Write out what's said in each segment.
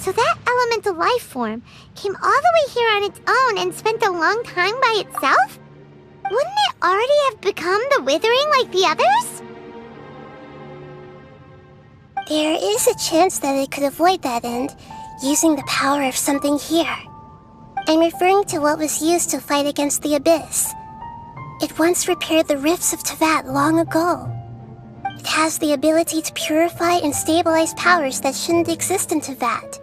So that elemental life form came all the way here on its own and spent a long time by itself? Wouldn't it already have become the Withering like the others? There is a chance that it could avoid that end, using the power of something here. I'm referring to what was used to fight against the Abyss. It once repaired the rifts of Teyvat long ago. It has the ability to purify and stabilize powers that shouldn't exist in Teyvat.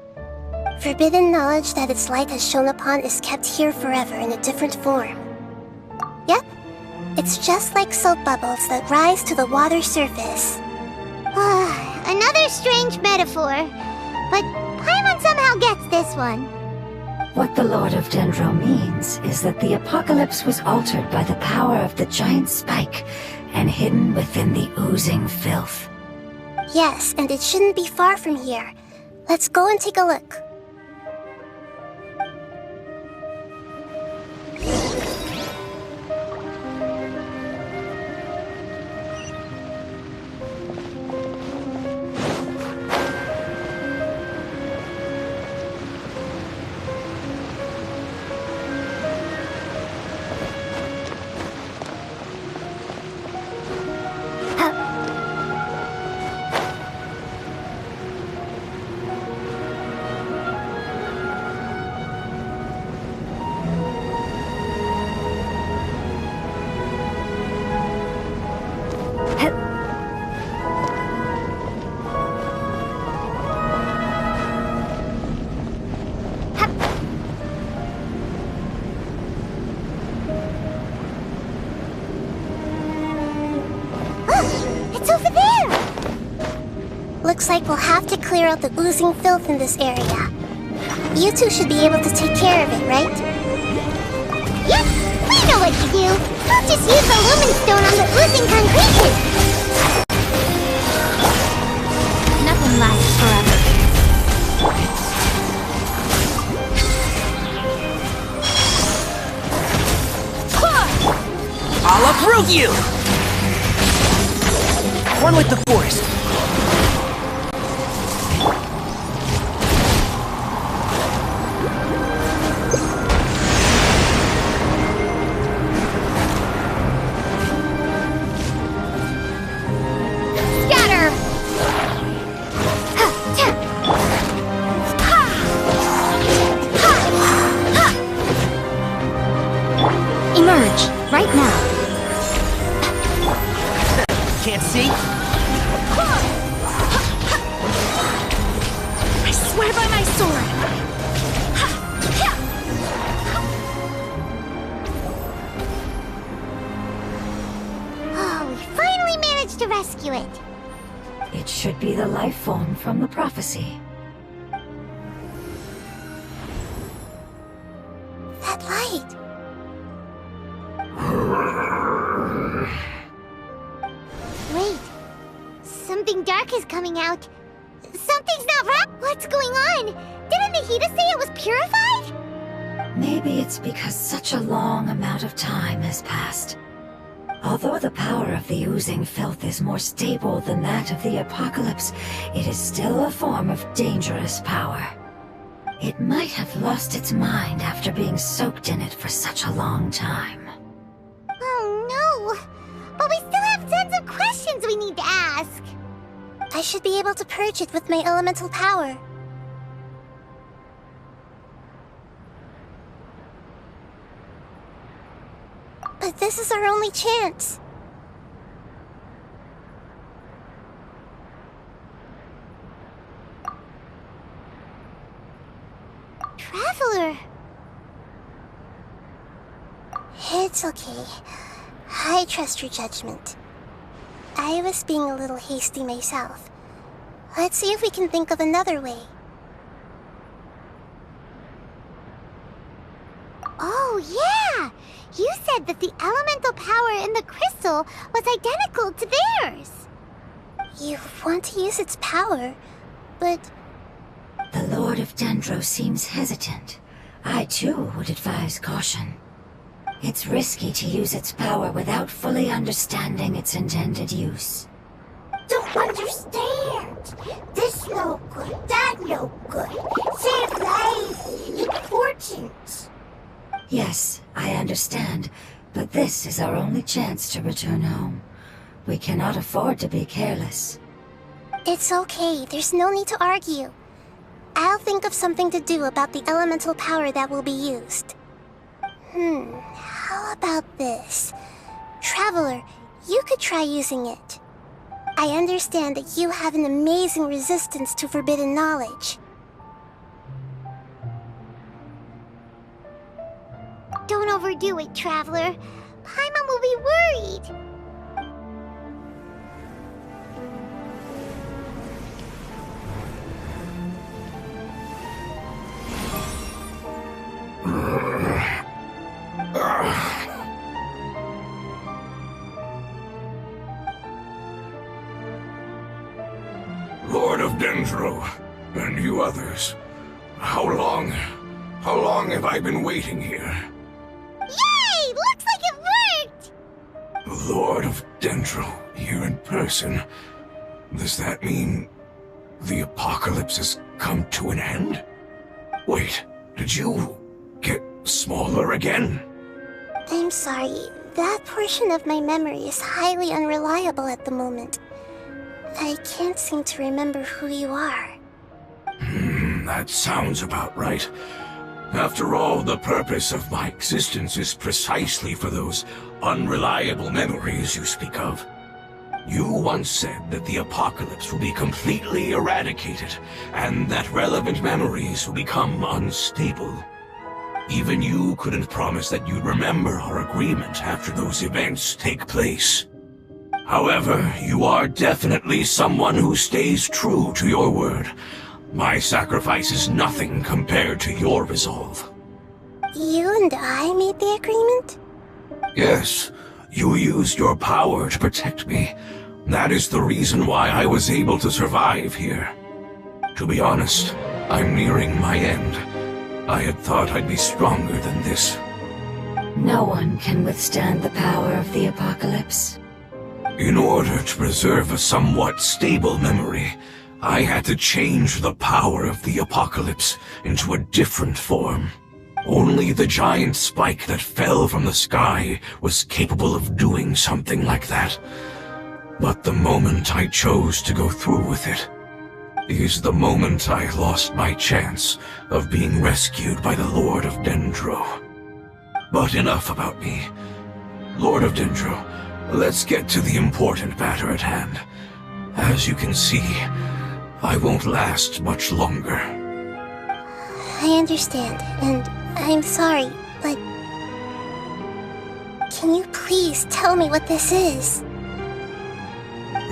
Forbidden knowledge that its light has shone upon is kept here forever in a different form. Yep, it's just like soap bubbles that rise to the water surface. Another strange metaphor, but Paimon somehow gets this one. What the Lord of Dendro means is that the apocalypse was altered by the power of the giant spike and hidden within the oozing filth. Yes, and it shouldn't be far from here. Let's go and take a look. Looks like we'll have to clear out the oozing filth in this area. You two should be able to take care of it, right? Yep, we know what to do. We'll just use the lumen stone on the oozing concretion. Nothing lasts forever. I'll uproot you! One with the forest. Right now. Can't see? I swear by my sword. Oh, we finally managed to rescue it. It should be the life form from the prophecy. That light. Wait, something dark is coming out. Something's not right. What's going on? Didn't Nahida say it was purified? Maybe it's because such a long amount of time has passed. Although the power of the oozing filth is more stable than that of the apocalypse, it is still a form of dangerous power. It might have lost its mind after being soaked in it for such a long time. Oh no! But we still have tons of questions we need to ask. I should be able to purge it with my elemental power. But this is our only chance. Traveler! It's okay. I trust your judgment. I was being a little hasty myself. Let's see if we can think of another way. Oh, yeah! You said that the elemental power in the crystal was identical to theirs! You want to use its power, but... The Lord of Dendro seems hesitant. I too would advise caution. It's risky to use its power without fully understanding its intended use. Don't understand. This no good, that no good. Yes, I understand, but this is our only chance to return home. We cannot afford to be careless. It's okay, there's no need to argue. I'll think of something to do about the elemental power that will be used. How about this? Traveler, you could try using it. I understand that you have an amazing resistance to forbidden knowledge. Don't overdo it, Traveler. Paimon will be worried. Lord of Dendro, and you others, how long have I been waiting here? Yay! Looks like it worked! Lord of Dendro, here in person. Does that mean the apocalypse has come to an end? Wait, did you get smaller again? I'm sorry, that portion of my memory is highly unreliable at the moment. I can't seem to remember who you are. That sounds about right. After all, the purpose of my existence is precisely for those unreliable memories you speak of. You once said that the apocalypse will be completely eradicated, and that relevant memories will become unstable. Even you couldn't promise that you'd remember our agreement after those events take place. However, you are definitely someone who stays true to your word. My sacrifice is nothing compared to your resolve. You and I made the agreement? Yes, you used your power to protect me. That is the reason why I was able to survive here. To be honest, I'm nearing my end. I had thought I'd be stronger than this. No one can withstand the power of the apocalypse. In order to preserve a somewhat stable memory, I had to change the power of the apocalypse into a different form. Only the giant spike that fell from the sky was capable of doing something like that. But the moment I chose to go through with it is the moment I lost my chance of being rescued by the Lord of Dendro. But enough about me. Lord of Dendro, let's get to the important matter at hand. As you can see, I won't last much longer. I understand, and I'm sorry, but... Can you please tell me what this is?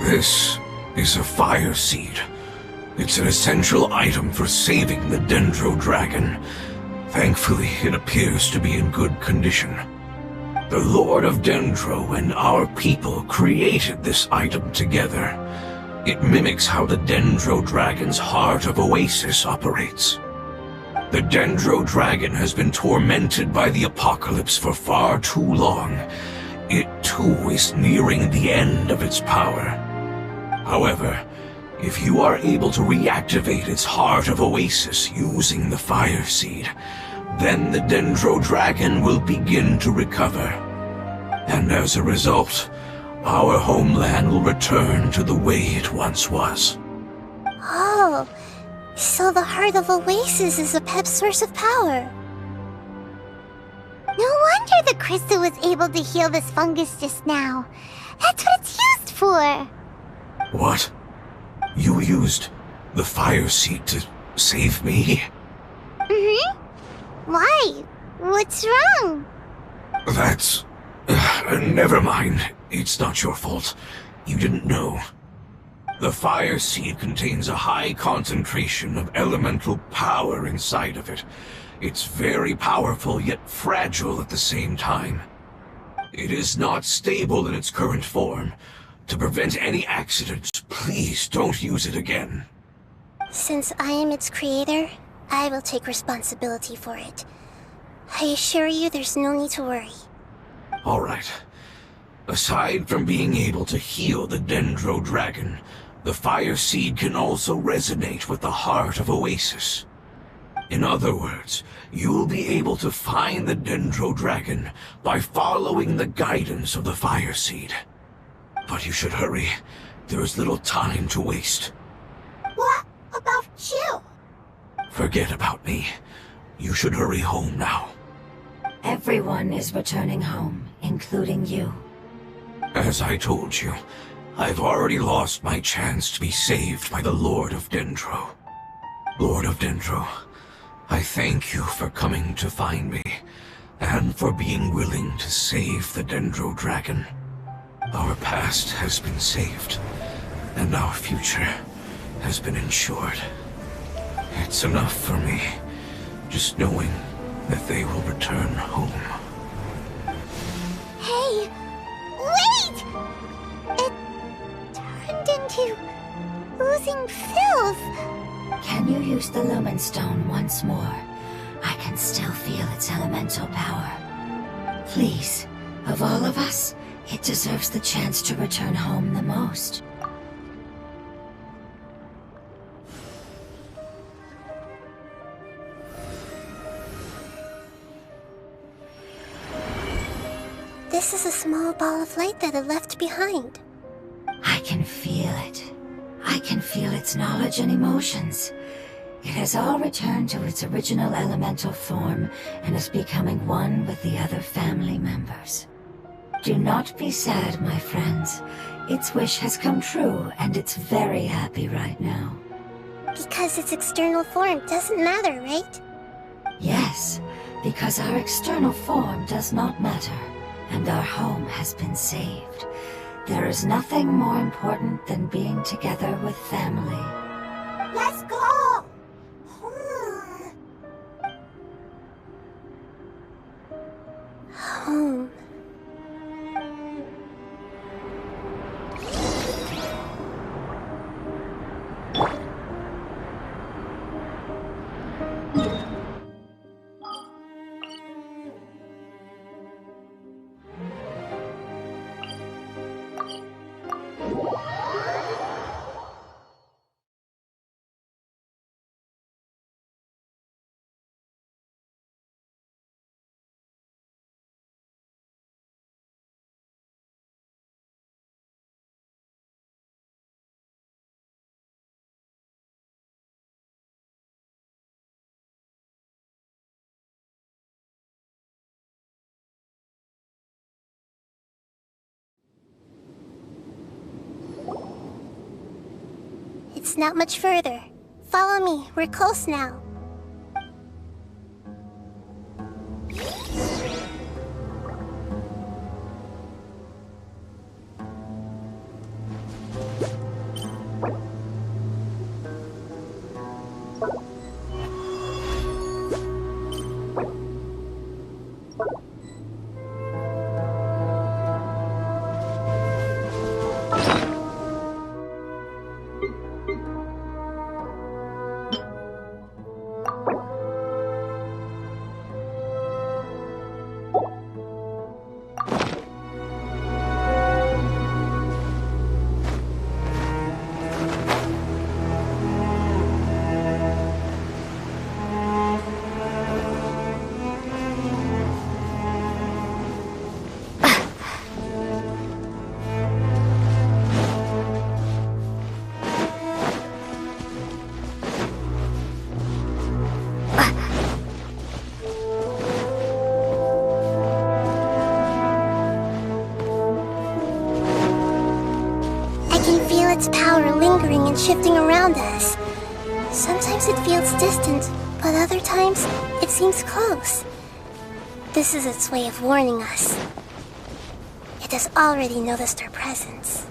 This is a fire seed. It's an essential item for saving the Dendro Dragon. Thankfully, it appears to be in good condition. The Lord of Dendro and our people created this item together. It mimics how the Dendro Dragon's Heart of Oasis operates. The Dendro Dragon has been tormented by the apocalypse for far too long. It too is nearing the end of its power. However, if you are able to reactivate its Heart of Oasis using the Fire Seed, then the Dendro Dragon will begin to recover. And as a result, our homeland will return to the way it once was. Oh, so the Heart of Oasis is a pep source of power. No wonder the crystal was able to heal this fungus just now. That's what it's used for. What? You used the Fire Seed to save me? Mm-hmm. Why? What's wrong? That's... never mind. It's not your fault. You didn't know. The Fire Seed contains a high concentration of elemental power inside of it. It's very powerful, yet fragile at the same time. It is not stable in its current form. To prevent any accidents, please don't use it again. Since I am its creator, I will take responsibility for it. I assure you there's no need to worry. Alright. Aside from being able to heal the Dendro Dragon, the Fire Seed can also resonate with the Heart of Oasis. In other words, you'll be able to find the Dendro Dragon by following the guidance of the Fire Seed. But you should hurry. There is little time to waste. What about you? Forget about me. You should hurry home now. Everyone is returning home, including you. As I told you, I've already lost my chance to be saved by the Lord of Dendro. Lord of Dendro, I thank you for coming to find me, and for being willing to save the Dendro Dragon. Our past has been saved, and our future has been ensured. It's enough for me, just knowing that they will return home. Hey! Wait! It turned into oozing filth. Can you use the Lumen Stone once more? I can still feel its elemental power. Please, of all of us, it deserves the chance to return home the most. This is a small ball of light that it left behind. I can feel it. I can feel its knowledge and emotions. It has all returned to its original elemental form and is becoming one with the other family members. Do not be sad, my friends. Its wish has come true, and it's very happy right now. Because its external form doesn't matter, right? Yes, because our external form does not matter, and our home has been saved. There is nothing more important than being together with family. Let's go! Home. It's not much further. Follow me, we're close now. Its power lingering and shifting around us. Sometimes it feels distant, but other times it seems close. This is its way of warning us. It has already noticed our presence.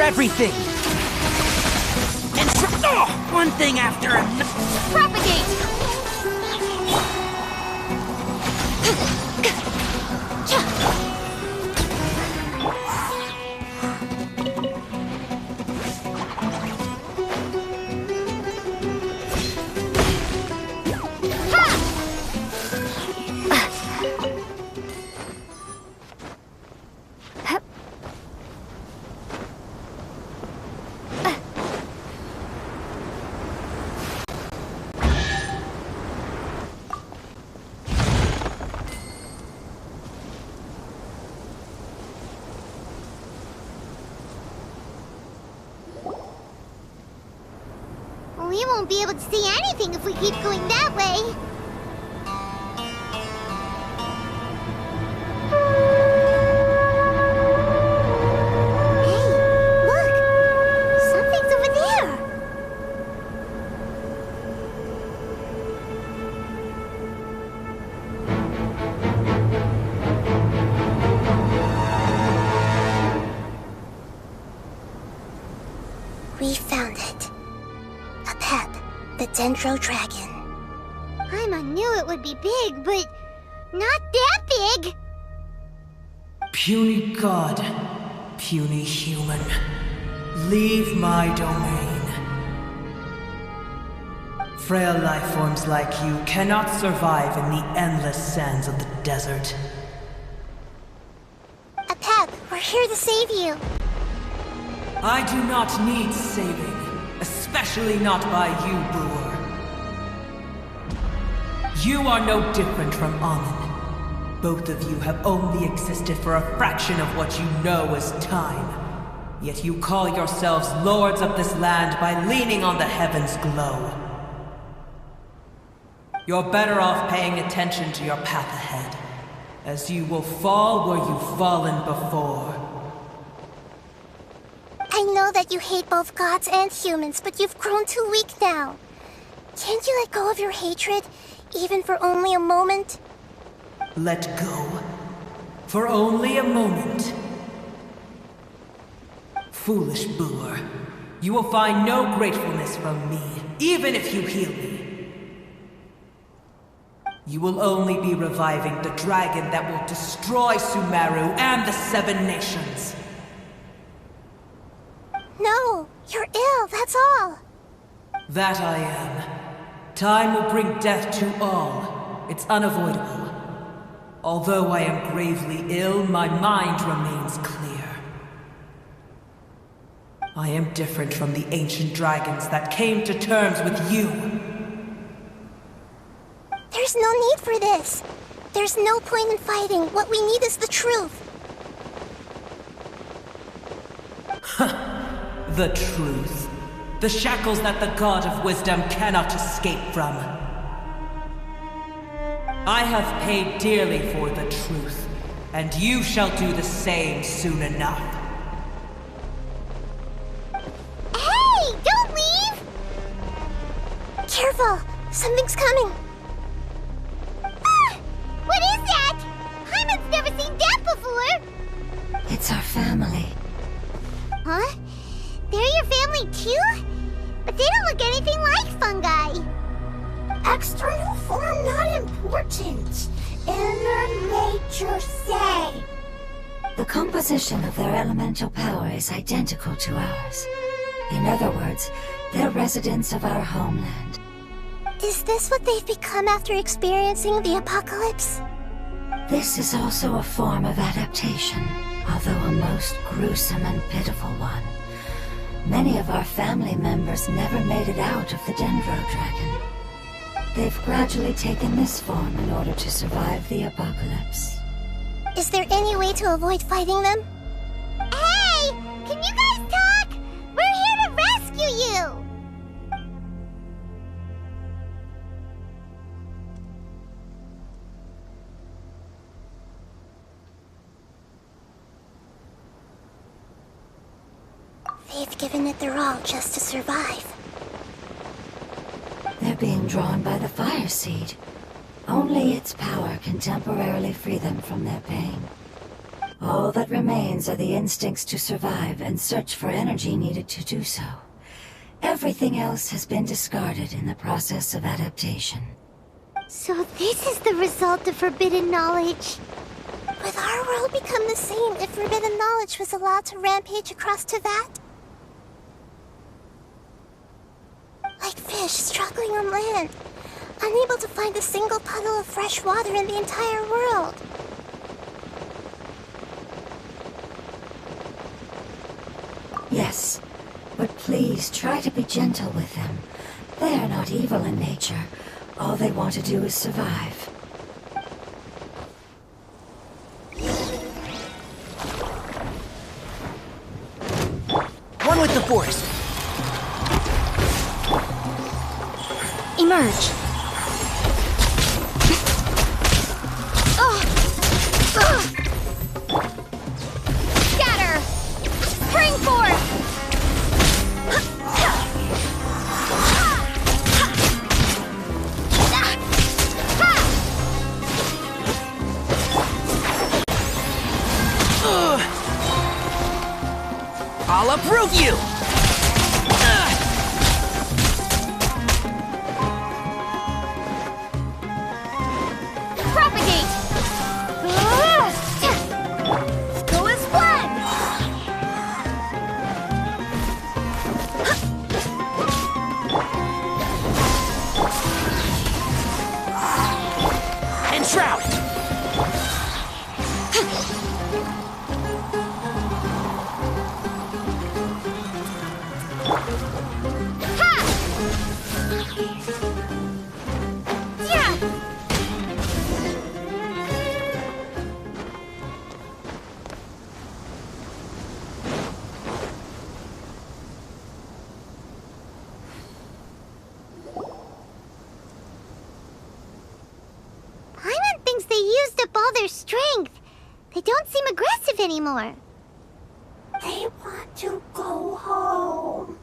everything! And one thing after another! Propagate! We won't be able to see anything if we keep going that way. Hey, look! Something's over there! We found it. A pep, the Dendro Dragon. Paimon knew it would be big, but not that big! Puny god, puny human, leave my domain. Frail life forms like you cannot survive in the endless sands of the desert. A pep, we're here to save you. I do not need saving, especially not by you, Boor. You are no different from Amun. Both of you have only existed for a fraction of what you know as time. Yet you call yourselves lords of this land by leaning on the heavens' glow. You're better off paying attention to your path ahead, as you will fall where you've fallen before. I know that you hate both gods and humans, but you've grown too weak now. Can't you let go of your hatred, even for only a moment? Let go. For only a moment. Foolish Boor. You will find no gratefulness from me, even if you heal me. You will only be reviving the dragon that will destroy Sumeru and the Seven Nations. No, you're ill, that's all. That I am. Time will bring death to all. It's unavoidable. Although I am gravely ill, my mind remains clear. I am different from the ancient dragons that came to terms with you. There's no need for this. There's no point in fighting. What we need is the truth. The truth. The shackles that the God of Wisdom cannot escape from. I have paid dearly for the truth, and you shall do the same soon enough. Hey! Don't leave! Careful! Something's coming! Ah! What is that? Paimon's never seen that before! It's our family. Huh? They're your family too? But they don't look anything like fungi. External form not important. Inner nature say. The composition of their elemental power is identical to ours. In other words, they're residents of our homeland. Is this what they've become after experiencing the apocalypse? This is also a form of adaptation, although a most gruesome and pitiful one. Many of our family members never made it out of the Dendro Dragon. They've gradually taken this form in order to survive the apocalypse. Is there any way to avoid fighting them? Hey! Can you guys talk? We're here to rescue you! They've given it their all just to survive. They're being drawn by the fire seed. Only its power can temporarily free them from their pain. All that remains are the instincts to survive and search for energy needed to do so. Everything else has been discarded in the process of adaptation. So this is the result of forbidden knowledge. Would our world become the same if forbidden knowledge was allowed to rampage across Teyvat? Like fish struggling on land, unable to find a single puddle of fresh water in the entire world. Yes, but please try to be gentle with them. They are not evil in nature. All they want to do is survive. One with the forest. Emerge. Scatter. Spring forth. I'll uproot you! Propagate. Go as planned. Enshroud! Paimon thinks they used up all their strength. They don't seem aggressive anymore. They want to go home.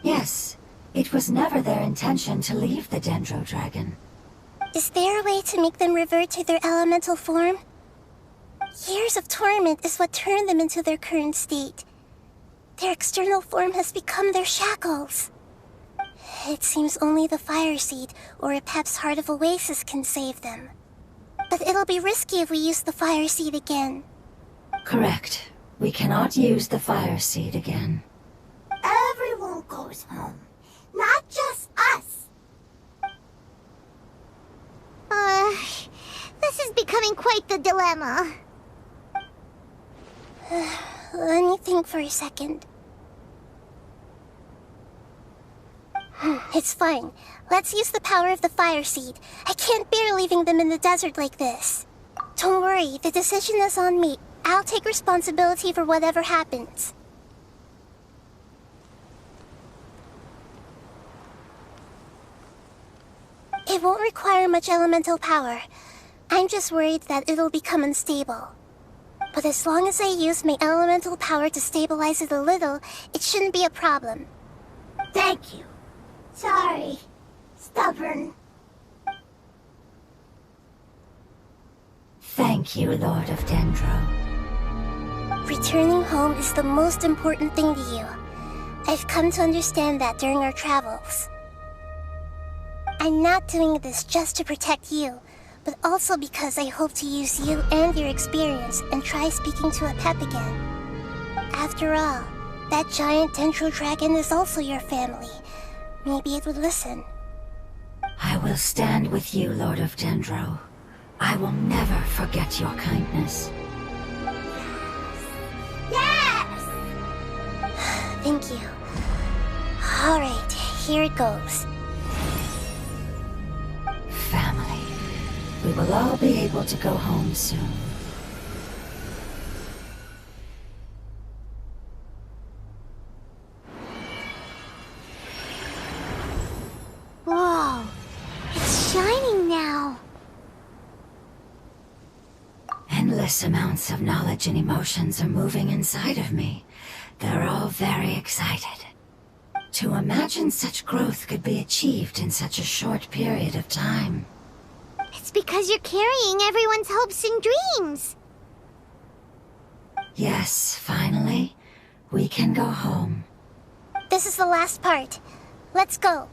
Yes, it was never their intention to leave the Dendro Dragon. Is there a way to make them revert to their elemental form? Years of torment is what turned them into their current state. Their external form has become their shackles. It seems only the Fire Seed or Apep's Heart of Oasis can save them. But it'll be risky if we use the Fire Seed again. Correct. We cannot use the Fire Seed again. Everyone goes home, not just us. This is becoming quite the dilemma. Let me think for a second. It's fine. Let's use the power of the Fire Seed. I can't bear leaving them in the desert like this. Don't worry, the decision is on me. I'll take responsibility for whatever happens. It won't require much elemental power. I'm just worried that it'll become unstable. But as long as I use my elemental power to stabilize it a little, it shouldn't be a problem. Thank you. Sorry. Stubborn. Thank you, Lord of Dendro. Returning home is the most important thing to you. I've come to understand that during our travels. I'm not doing this just to protect you, but also because I hope to use you and your experience and try speaking to Apep again. After all, that giant Dendro Dragon is also your family. Maybe it would listen. I will stand with you, Lord of Dendro. I will never forget your kindness. Yes! Thank you. Alright, here it goes. Family. We will all be able to go home soon. Whoa, it's shining now. Endless amounts of knowledge and emotions are moving inside of me. They're all very excited. To imagine such growth could be achieved in such a short period of time. It's because you're carrying everyone's hopes and dreams. Yes, finally, we can go home. This is the last part. Let's go.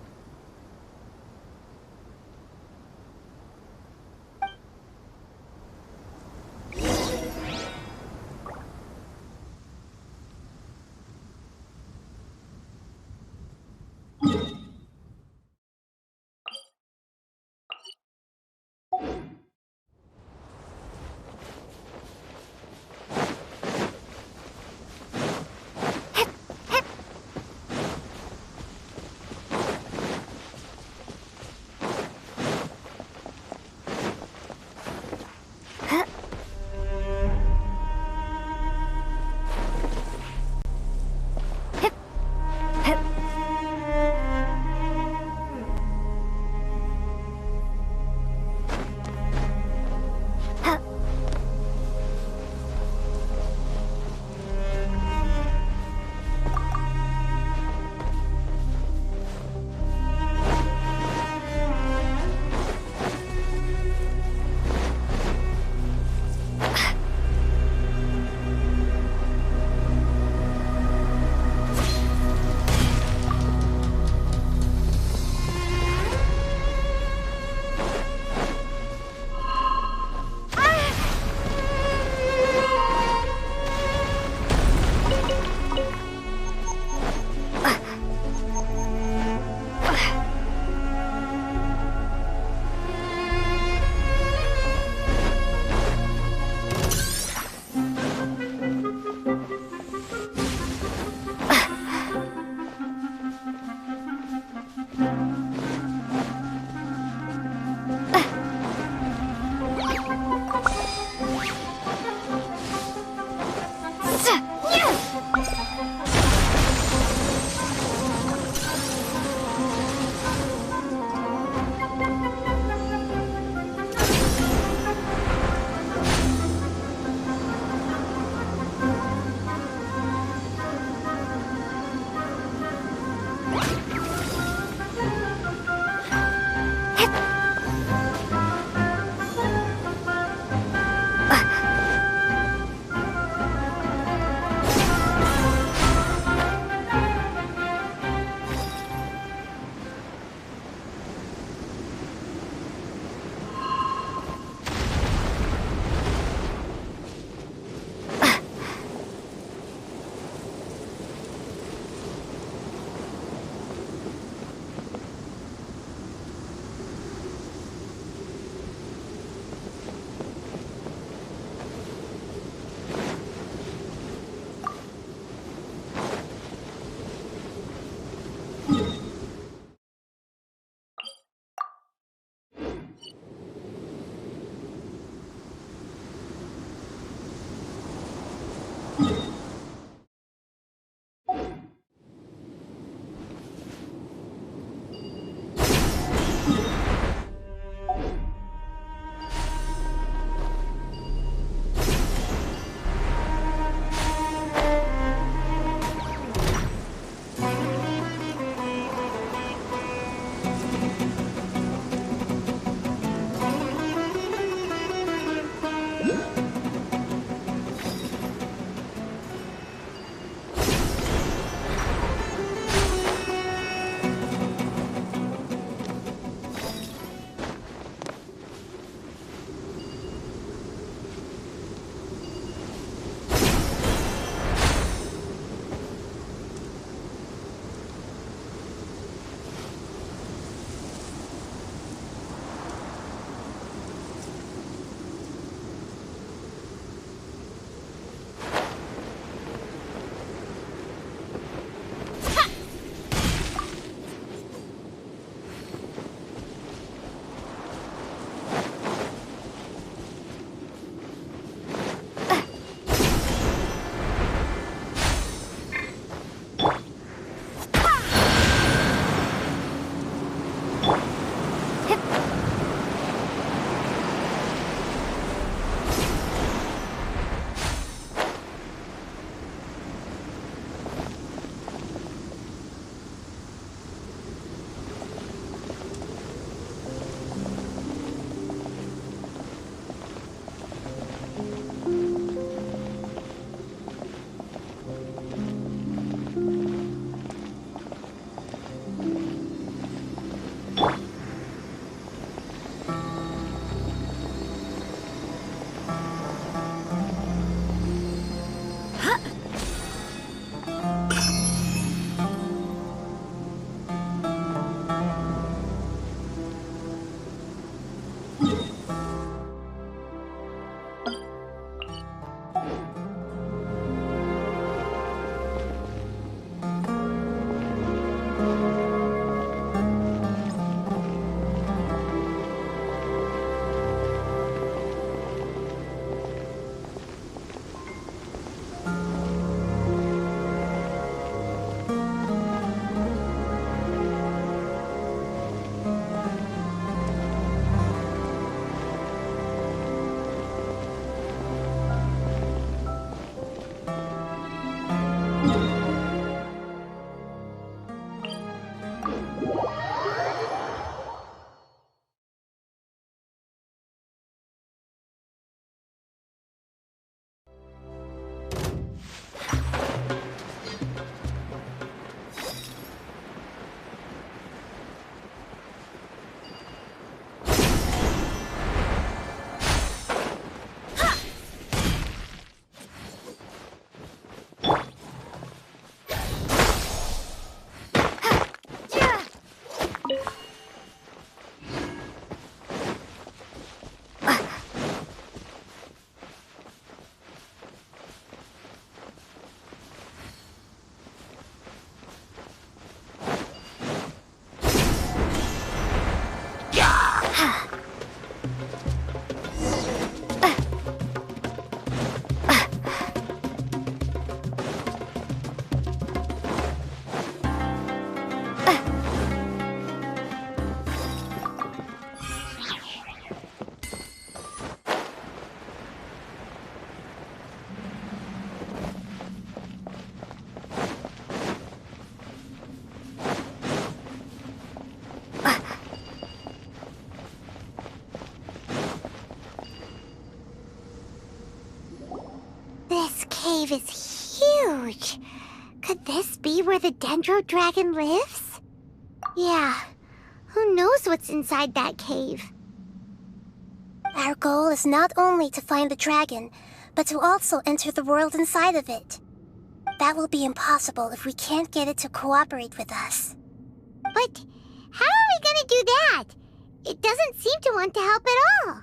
cave is huge. Could this be where the Dendro Dragon lives? Yeah, who knows what's inside that cave? Our goal is not only to find the dragon, but to also enter the world inside of it. That will be impossible if we can't get it to cooperate with us. But how are we gonna do that? It doesn't seem to want to help at all.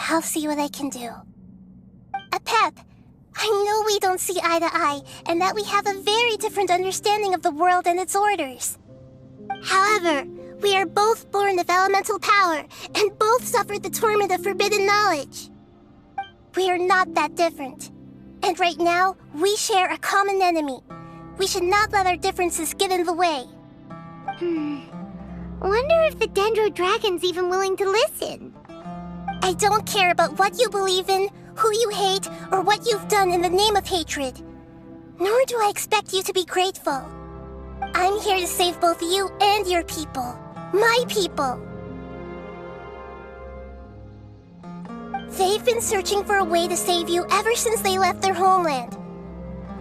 I'll see what I can do. Pep, I know we don't see eye to eye, and that we have a very different understanding of the world and its orders. However, we are both born of elemental power, and both suffered the torment of forbidden knowledge. We are not that different. And right now, we share a common enemy. We should not let our differences get in the way. Wonder if the Dendro Dragon's even willing to listen. I don't care about what you believe in, who you hate, or what you've done in the name of hatred. Nor do I expect you to be grateful. I'm here to save both you and your people. My people. They've been searching for a way to save you ever since they left their homeland.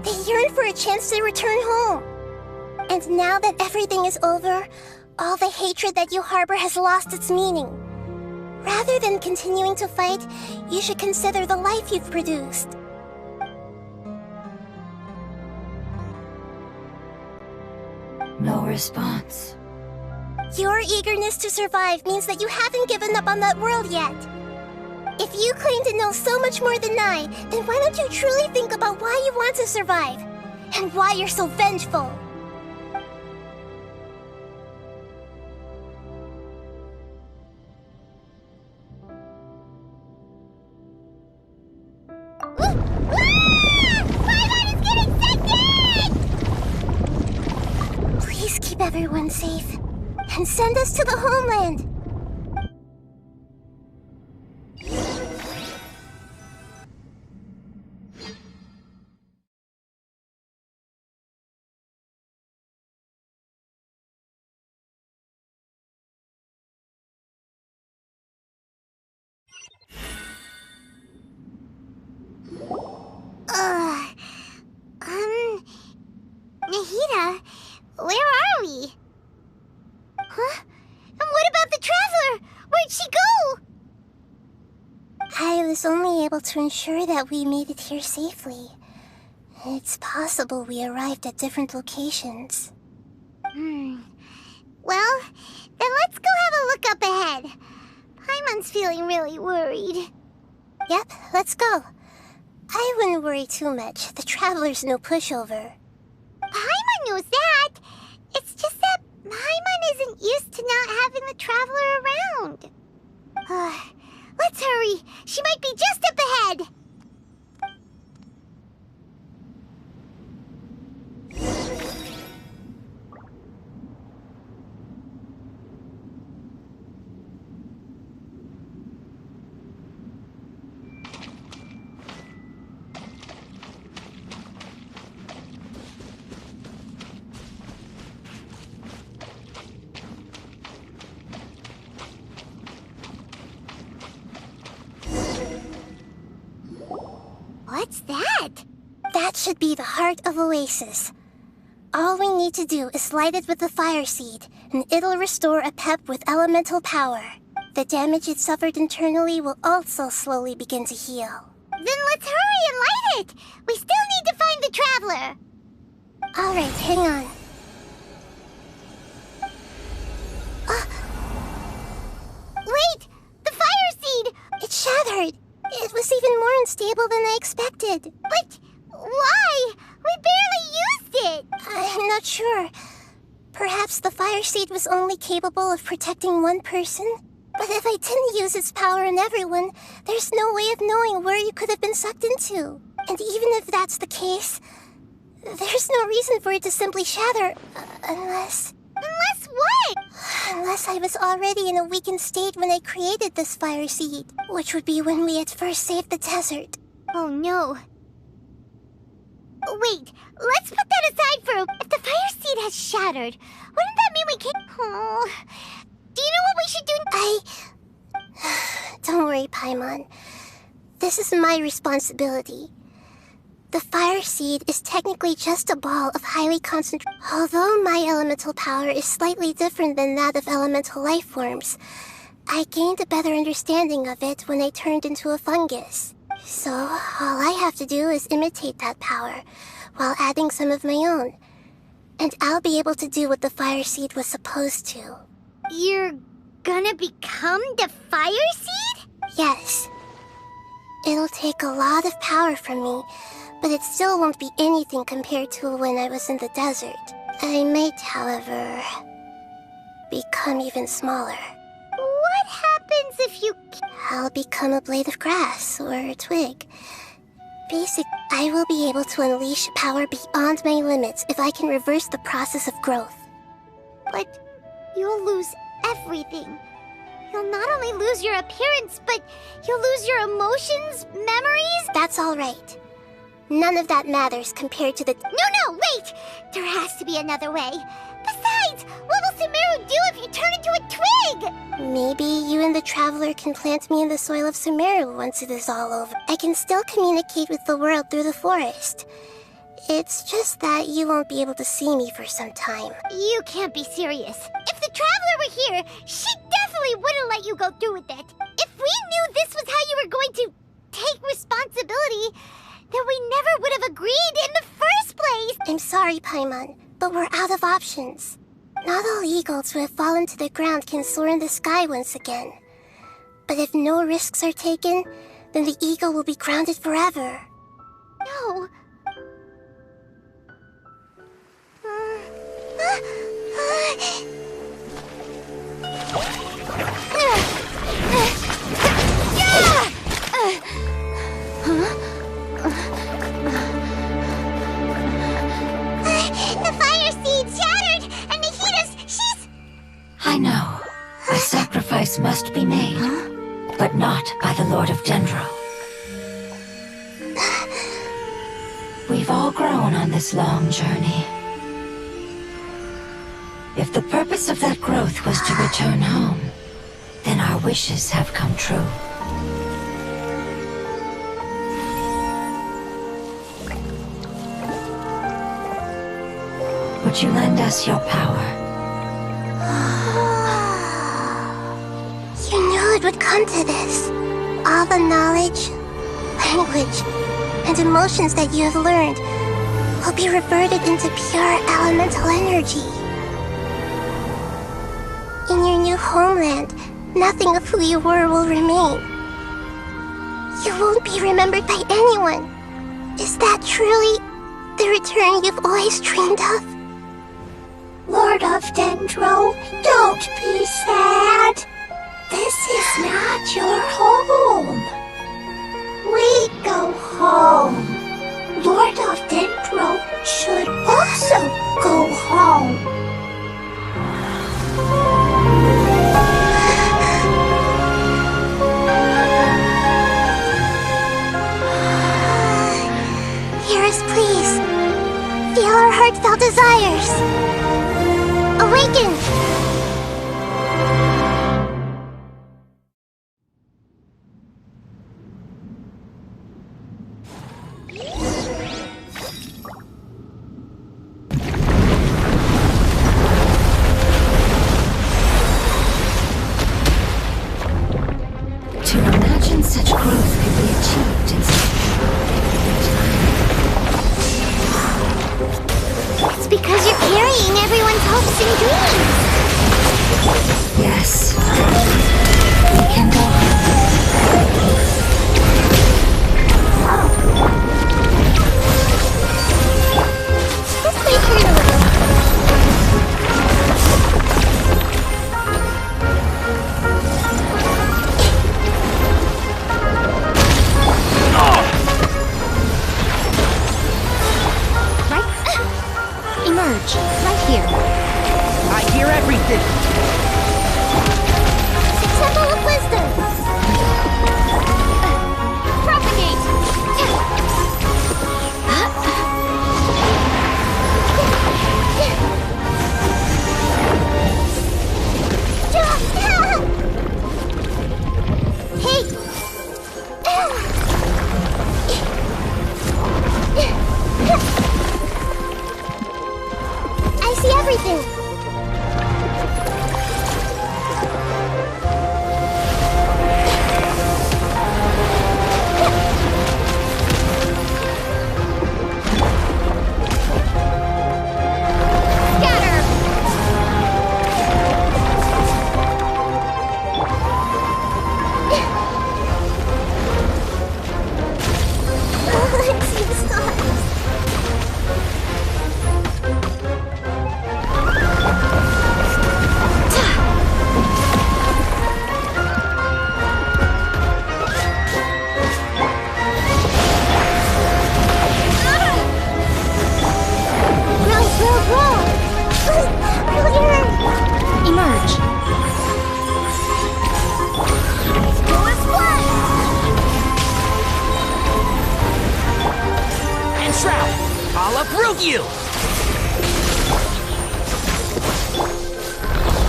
They yearn for a chance to return home. And now that everything is over, all the hatred that you harbor has lost its meaning. Rather than continuing to fight, you should consider the life you've produced. No response. Your eagerness to survive means that you haven't given up on that world yet. If you claim to know so much more than I, then why don't you truly think about why you want to survive? And why you're so vengeful? Please keep everyone safe. And send us to the homeland. Nahida, where are we? Huh? And what about the Traveler? Where'd she go? I was only able to ensure that we made it here safely. It's possible we arrived at different locations. Well, then let's go have a look up ahead. Paimon's feeling really worried. Yep, let's go. I wouldn't worry too much. The Traveler's no pushover. Paimon knows that. It's just that Paimon isn't used to not having the Traveler around. Let's hurry. She might be just up ahead. What's that? That should be the heart of Oasis. All we need to do is light it with the fire seed, and it'll restore a pep with elemental power. The damage it suffered internally will also slowly begin to heal. Then let's hurry and light it! We still need to find the Traveler! Alright, hang on. Wait! The fire seed! It shattered! It was even more unstable than I expected. But why? We barely used it! I'm not sure. Perhaps the fire seed was only capable of protecting one person? But if I didn't use its power on everyone, there's no way of knowing where you could have been sucked into. And even if that's the case, there's no reason for it to simply shatter, unless... Unless what? Unless I was already in a weakened state when I created this fire seed, which would be when we had first saved the desert. Oh no. Wait, let's put that aside for... If the fire seed has shattered, wouldn't that mean we can't... Oh... Do you know what we should do? Don't worry, Paimon. This is my responsibility. The fire seed is technically just a ball of highly concentrated. Although my elemental power is slightly different than that of elemental life forms, I gained a better understanding of it when I turned into a fungus. So, all I have to do is imitate that power, while adding some of my own. And I'll be able to do what the fire seed was supposed to. You're gonna become the fire seed? Yes. It'll take a lot of power from me, but it still won't be anything compared to when I was in the desert. I might, however, become even smaller. What happens if you... I'll become a blade of grass or a twig. I will be able to unleash power beyond my limits if I can reverse the process of growth. But you'll lose everything. You'll not only lose your appearance, but you'll lose your emotions, memories. That's all right. None of that matters compared to the... No, wait! There has to be another way. Besides, what will Sumeru do if you turn into a twig? Maybe you and the Traveler can plant me in the soil of Sumeru once it is all over. I can still communicate with the world through the forest. It's just that you won't be able to see me for some time. You can't be serious. If the Traveler were here, she definitely wouldn't let you go through with it. If we knew this was how you were going to take responsibility, then we never would have agreed in the first place! I'm sorry, Paimon, but we're out of options. Not all eagles who have fallen to the ground can soar in the sky once again. But if no risks are taken, then the eagle will be grounded forever. No. The fire seed shattered, and she's... I know. A sacrifice must be made, but not by the Lord of Dendro. We've all grown on this long journey. If the purpose of that growth was to return home, then our wishes have come true. Would you lend us your power? You knew it would come to this. All the knowledge, language, and emotions that you have learned will be reverted into pure elemental energy. In your new homeland, nothing of who you were will remain. You won't be remembered by anyone. Is that truly the return you've always dreamed of? Lord of Dendro, don't be sad. This is not your home. We go home. Lord of Dendro should also go home. Hear us, please. Feel our heartfelt desires. Awaken! To imagine such growth could be achieved in such It's because you're carrying everyone's hopes and dreams. Yes. We can go home. This may hurt a little. Emerge, right here. I hear everything. Symbol of wisdom. Propagate. Hey! see everything! You!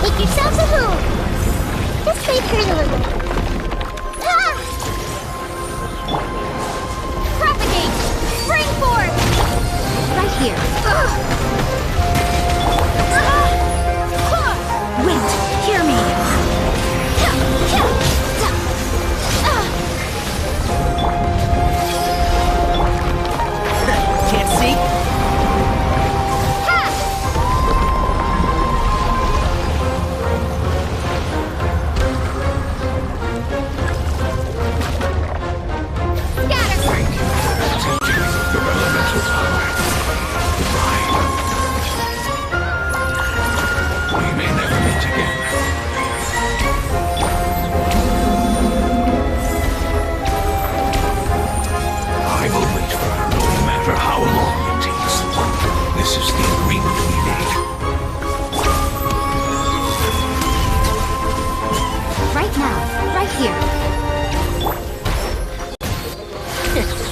Make yourselves at home. This may hurt a little. Ah! Propagate! Spring forth! Right here. Wind, hear me! Can't see?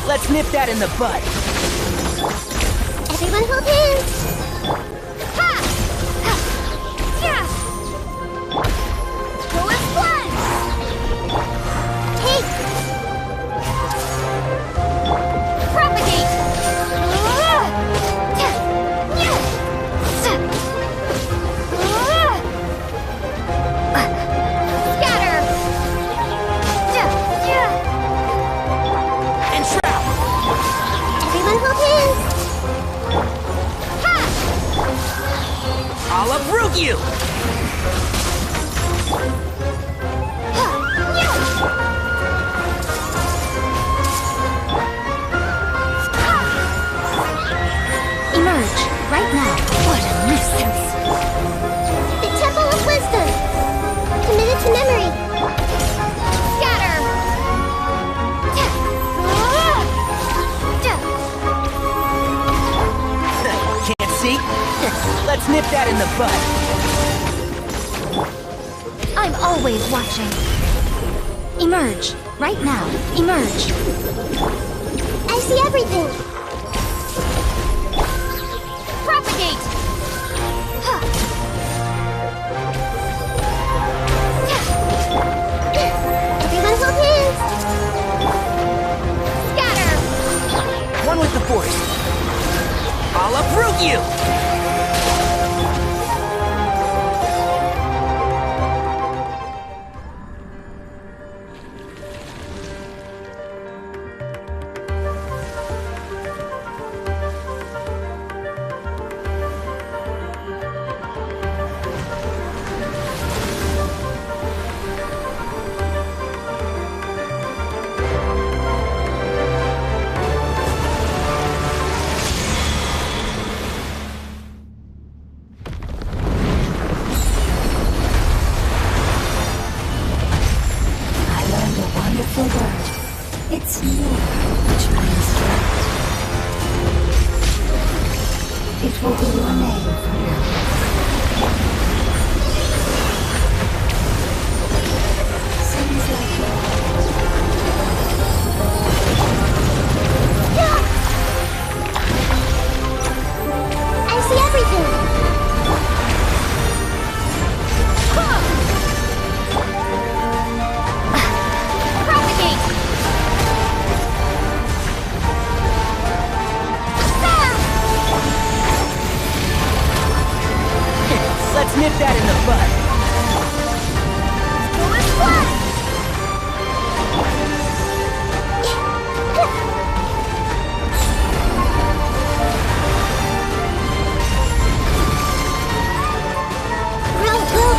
Let's nip that in the bud. Everyone hold hands. Ha! Ha! Yeah! Go as one! Take! Propagate! Scatter! Everyone hold hands. Ha! I'll uproot you! Emerge, right now. What a nuisance. The Temple of Wisdom. Committed to memory. Scatter! Can't see? Let's nip that in the bud. I'm always watching. Emerge, right now. Emerge. I see everything. Propagate! Everyone hold hands. Scatter! One with the force. I'll uproot you! It's new, which means death. It will be your name from now on. Seems like I see everything. Let's nip that in the bud.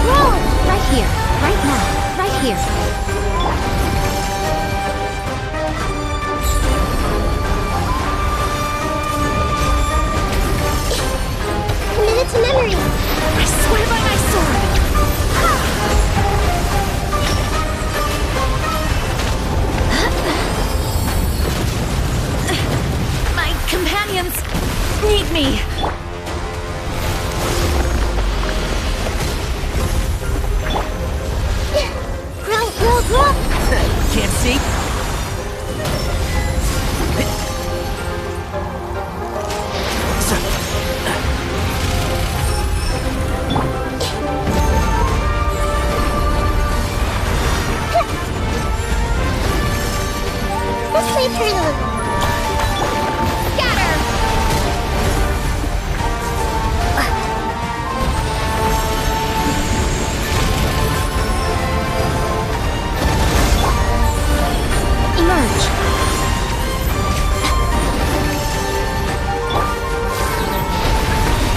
Roll! Right here, right now, right here. Committed to memory. I swear by my sword! My companions need me. Grow! Can't see? Let's play turn a little. Scatter! Emerge!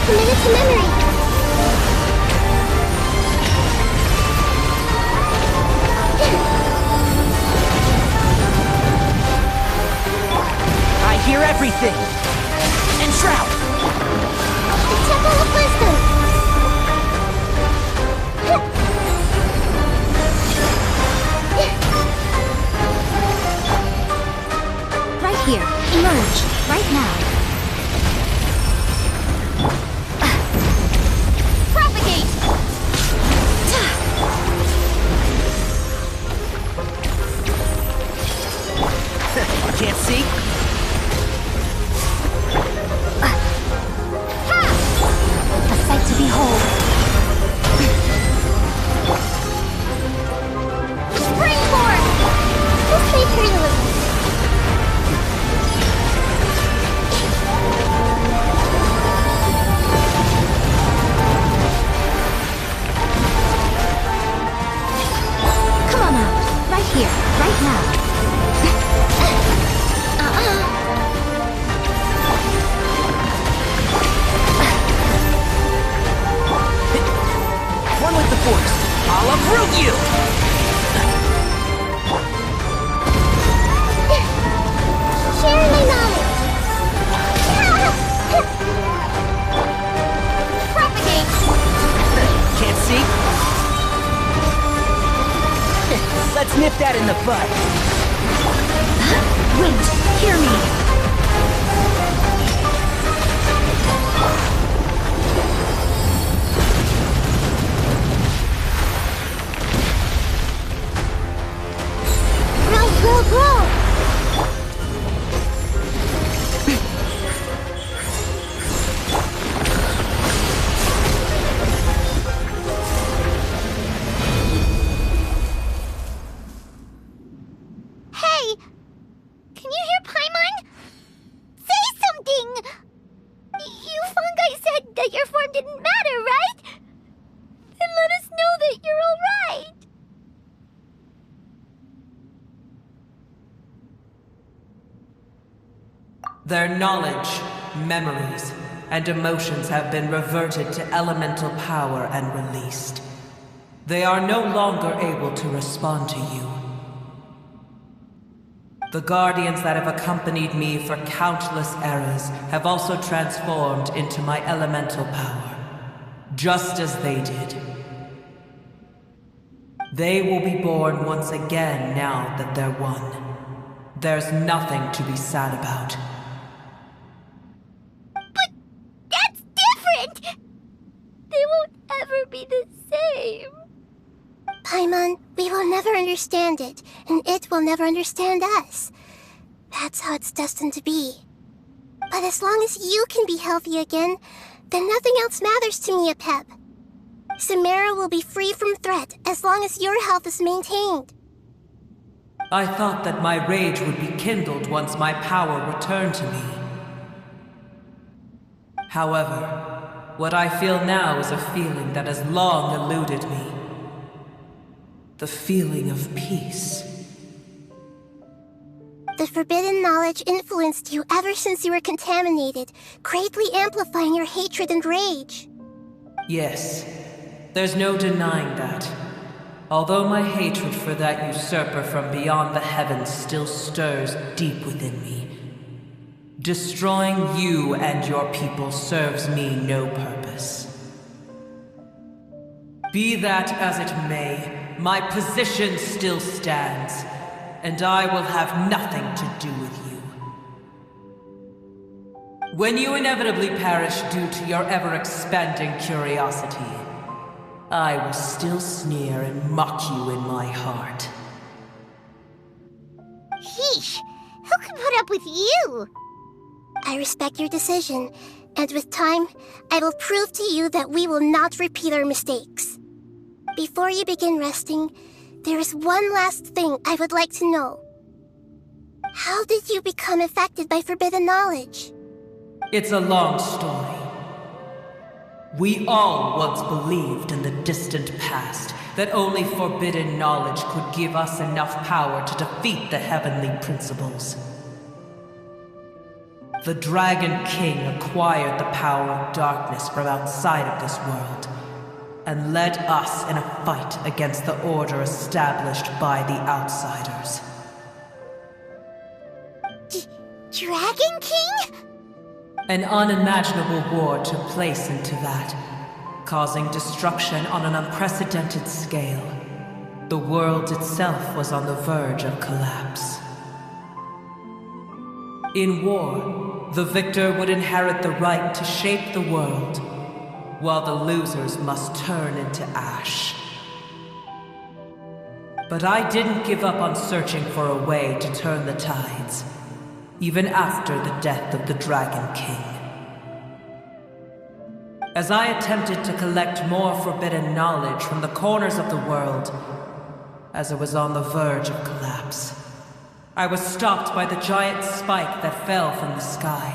Committed to memory. I hear everything! Enshroud! The Temple of Wisdom. Right here. Emerge. Right now. Propagate! Can't see? A sight to behold. Springboard! Let's play turn a little. Come on out. Right here. Right now. One with the force. I'll uproot you! Share my knowledge. Propagate! Can't see? Let's nip that in the bud. Wait, hear me. Grow! Hey! Can you hear Paimon? Say something! You fungi said that your form didn't matter, right? Then let us know that you're alright! Their knowledge, memories, and emotions have been reverted to elemental power and released. They are no longer able to respond to you. The guardians that have accompanied me for countless eras have also transformed into my elemental power, just as they did. They will be born once again now that they're one. There's nothing to be sad about. But that's different! They won't ever be the same. Paimon, we will never understand it, and it will never understand us. That's how it's destined to be. But as long as you can be healthy again, then nothing else matters to me, Apep. Samara will be free from threat as long as your health is maintained. I thought that my rage would be kindled once my power returned to me. However, What I feel now is a feeling that has long eluded me. The feeling of peace. The forbidden knowledge influenced you ever since you were contaminated, greatly amplifying your hatred and rage. Yes, there's no denying that. Although my hatred for that usurper from beyond the heavens still stirs deep within me, destroying you and your people serves me no purpose. Be that as it may, my position still stands, and I will have nothing to do with you. When you inevitably perish due to your ever-expanding curiosity, I will still sneer and mock you in my heart. Yeesh, who can put up with you? I respect your decision, and with time, I will prove to you that we will not repeat our mistakes. Before you begin resting, there is one last thing I would like to know. How did you become affected by forbidden knowledge? It's a long story. We all once believed in the distant past that only forbidden knowledge could give us enough power to defeat the heavenly principles. The Dragon King acquired the power of darkness from outside of this world, and led us in a fight against the order established by the outsiders. Dragon King? An unimaginable war took place into that, causing destruction on an unprecedented scale. The world itself was on the verge of collapse. In war, the victor would inherit the right to shape the world, while the losers must turn into ash. But I didn't give up on searching for a way to turn the tides, even after the death of the Dragon King. As I attempted to collect more forbidden knowledge from the corners of the world, as it was on the verge of collapse, I was stopped by the giant spike that fell from the sky.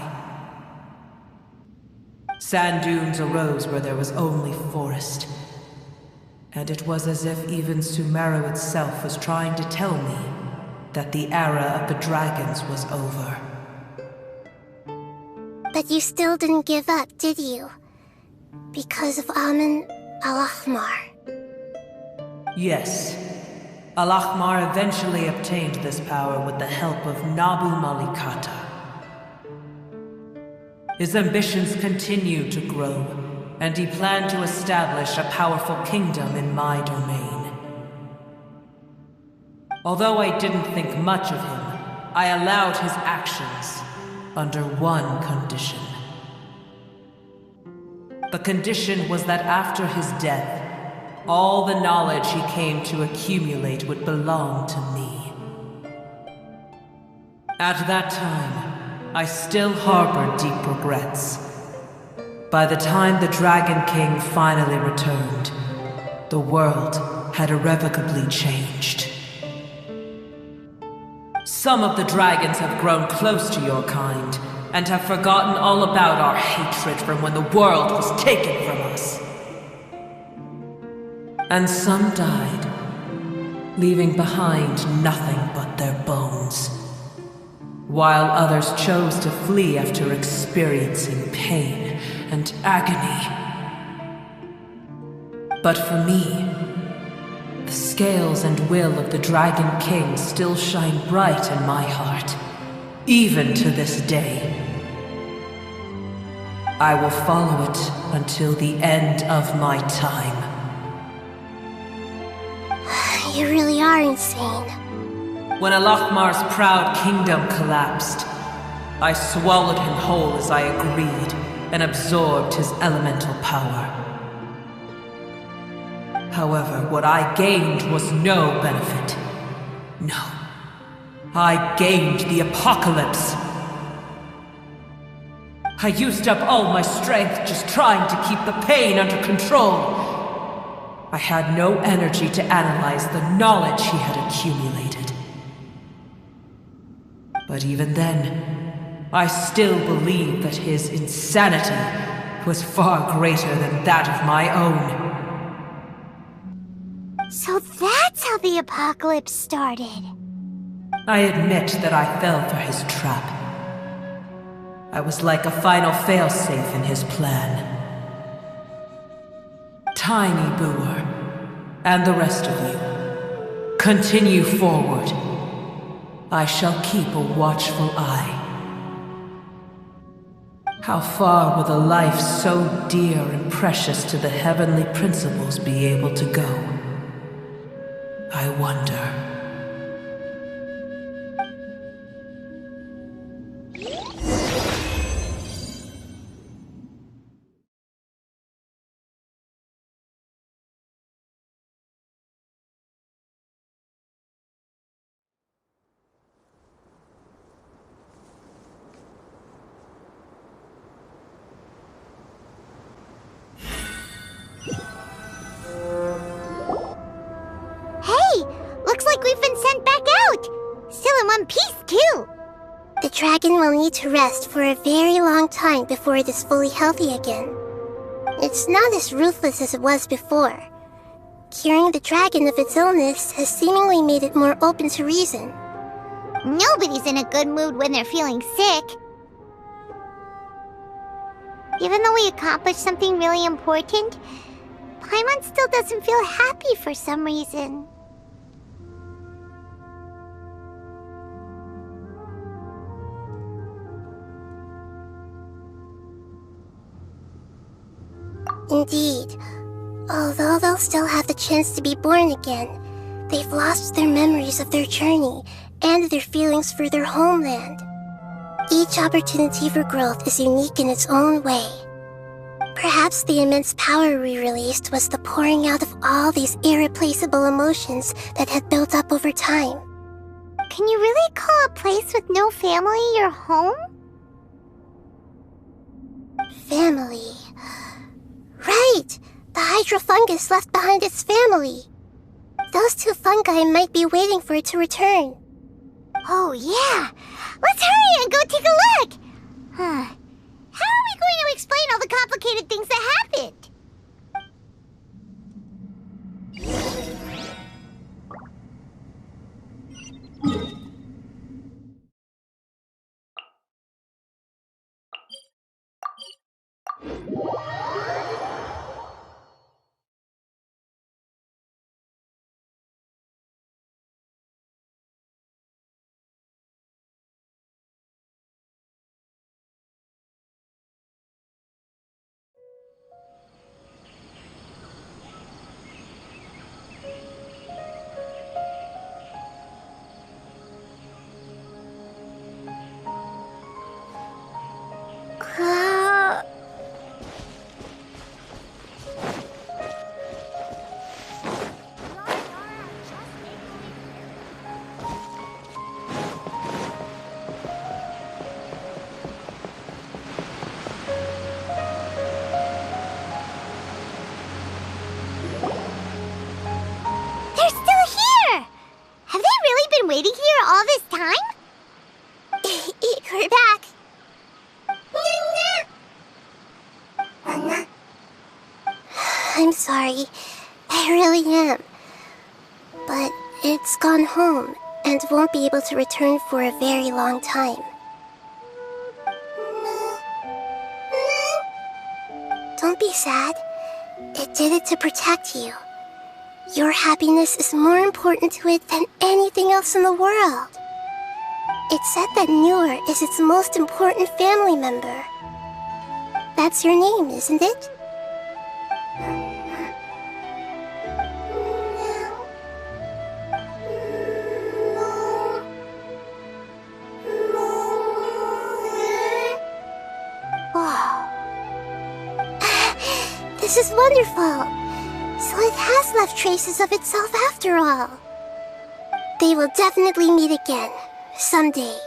Sand dunes arose where there was only forest, and it was as if even Sumeru itself was trying to tell me that the era of the dragons was over. But you still didn't give up, did you? Because of Amun al-Ahmar. Yes. Al-Ahmar eventually obtained this power with the help of Nabu Malikata. His ambitions continued to grow, and he planned to establish a powerful kingdom in my domain. Although I didn't think much of him, I allowed his actions under one condition. The condition was that after his death, all the knowledge he came to accumulate would belong to me. At that time, I still harbored deep regrets. By the time the Dragon King finally returned, the world had irrevocably changed. Some of the dragons have grown close to your kind, and have forgotten all about our hatred from when the world was taken from us. And some died, leaving behind nothing but their bones, while others chose to flee after experiencing pain and agony. But for me, the scales and will of the Dragon King still shine bright in my heart, even to this day. I will follow it until the end of my time. You really are insane. When Al-Ahmar's proud kingdom collapsed, I swallowed him whole as I agreed and absorbed his elemental power. However, what I gained was no benefit. No. I gained the apocalypse. I used up all my strength just trying to keep the pain under control. I had no energy to analyze the knowledge he had accumulated. But even then, I still believed that his insanity was far greater than that of my own. So that's how the apocalypse started. I admit that I fell for his trap. I was like a final failsafe in his plan. Tiny Booer, and the rest of you, continue forward. I shall keep a watchful eye. How far will a life so dear and precious to the heavenly principles be able to go? I wonder. Looks like we've been sent back out! Still in one piece, too! The dragon will need to rest for a very long time before it is fully healthy again. It's not as ruthless as it was before. Curing the dragon of its illness has seemingly made it more open to reason. Nobody's in a good mood when they're feeling sick. Even though we accomplished something really important, Paimon still doesn't feel happy for some reason. Indeed. Although they'll still have the chance to be born again, they've lost their memories of their journey and their feelings for their homeland. Each opportunity for growth is unique in its own way. Perhaps the immense power we released was the pouring out of all these irreplaceable emotions that had built up over time. Can you really call a place with no family your home? Family. Right! The hydrofungus left behind its family. Those two fungi might be waiting for it to return. Oh, yeah! Let's hurry and go take a look! How are we going to explain all the complicated things that happened? Waiting here all this time? We're back. I'm sorry. I really am. But it's gone home and won't be able to return for a very long time. Don't be sad. It did it to protect you. Your happiness is more important to it than anything else in the world. It's said that Newer is its most important family member. That's your name, isn't it? Wow. This is wonderful. So it has left traces of itself after all. They will definitely meet again, someday.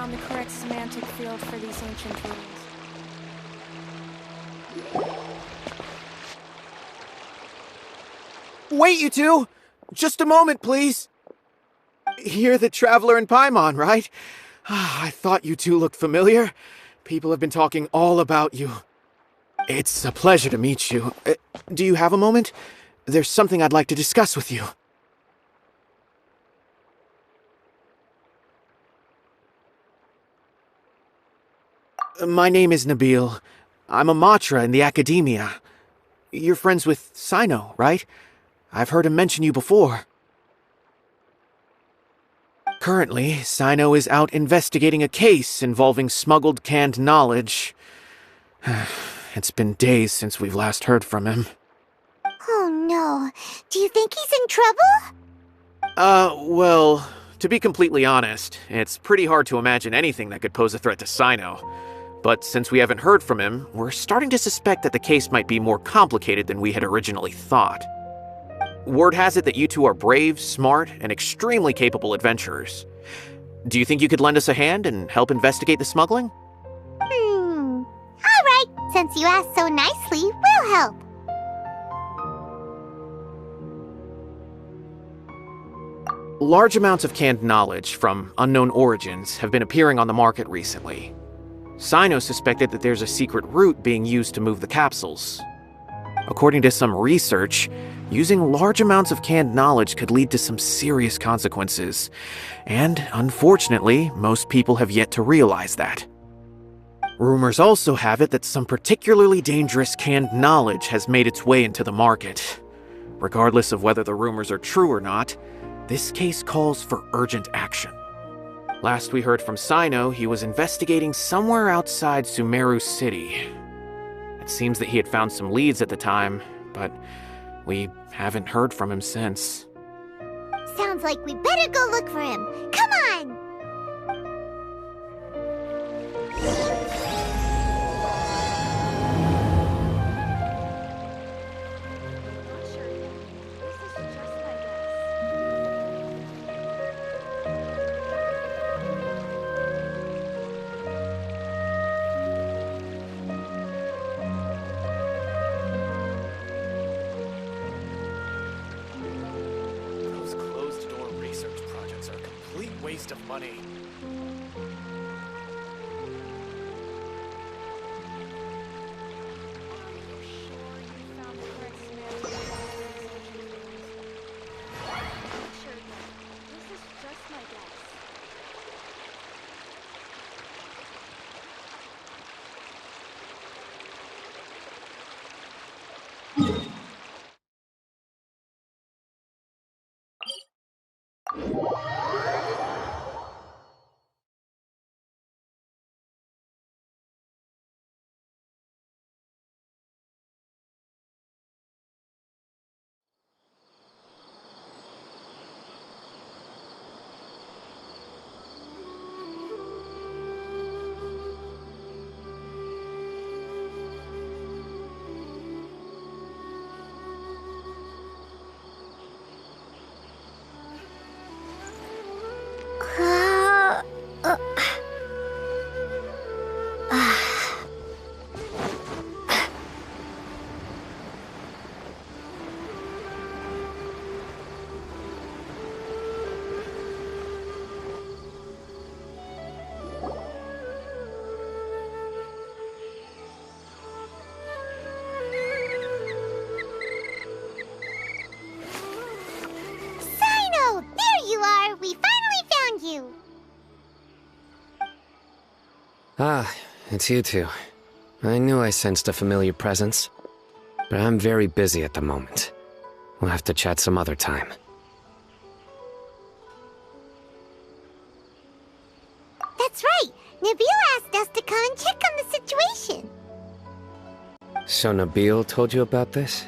The correct semantic field for these ancient ruins. Wait, you two! Just a moment, please! You're the Traveler in Paimon, right? I thought you two looked familiar. People have been talking all about you. It's a pleasure to meet you. Do you have a moment? There's something I'd like to discuss with you. My name is Nabil. I'm a Matra in the Academia. You're friends with Cyno, right? I've heard him mention you before. Currently, Cyno is out investigating a case involving smuggled canned knowledge. It's been days since we've last heard from him. Oh no. Do you think he's in trouble? Well, to be completely honest, it's pretty hard to imagine anything that could pose a threat to Cyno. But since we haven't heard from him, we're starting to suspect that the case might be more complicated than we had originally thought. Word has it that you two are brave, smart, and extremely capable adventurers. Do you think you could lend us a hand and help investigate the smuggling? Alright, since you asked so nicely, we'll help. Large amounts of canned knowledge from unknown origins have been appearing on the market recently. Cyno suspected that there's a secret route being used to move the capsules. According to some research, using large amounts of canned knowledge could lead to some serious consequences, and unfortunately, most people have yet to realize that. Rumors also have it that some particularly dangerous canned knowledge has made its way into the market. Regardless of whether the rumors are true or not, this case calls for urgent action. Last we heard from Cyno, he was investigating somewhere outside Sumeru City. It seems that he had found some leads at the time, but we haven't heard from him since. Sounds like we better go look for him. Come on! waste of money. Cyno! There you are! We finally found you! Ah, it's you two. I knew I sensed a familiar presence, but I'm very busy at the moment. We'll have to chat some other time. That's right! Nabil asked us to come and check on the situation. So Nabil told you about this?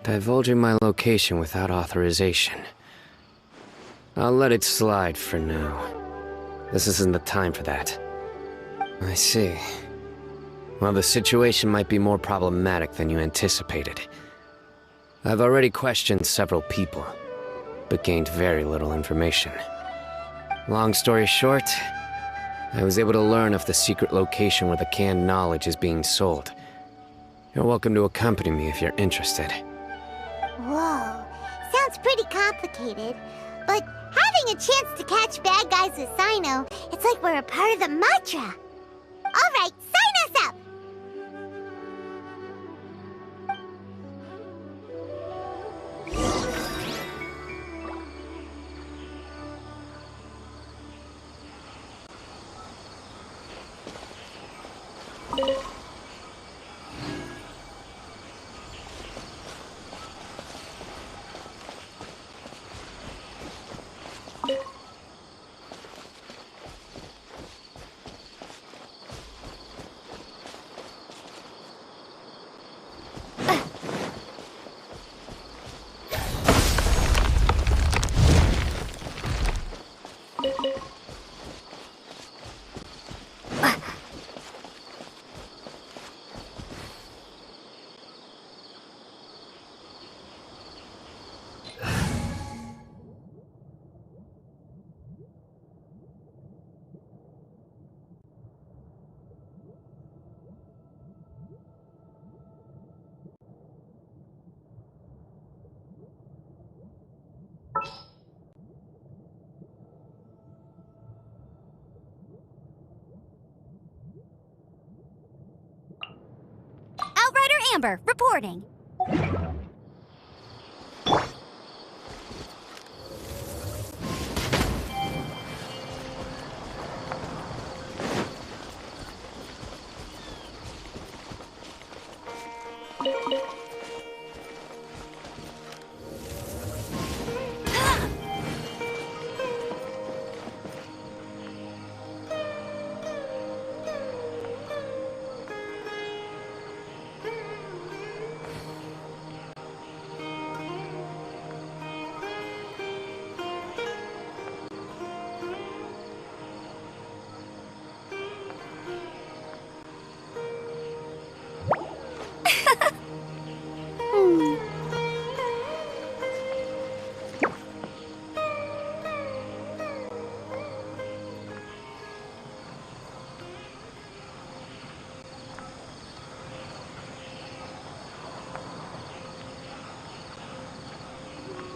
Divulging my location without authorization. I'll let it slide for now. This isn't the time for that. I see. Well, the situation might be more problematic than you anticipated. I've already questioned several people, but gained very little information. Long story short, I was able to learn of the secret location where the canned knowledge is being sold. You're welcome to accompany me if you're interested. Whoa, sounds pretty complicated. But having a chance to catch bad guys with Cyno, it's like we're a part of the mantra. Alright, sign us up! Amber, reporting.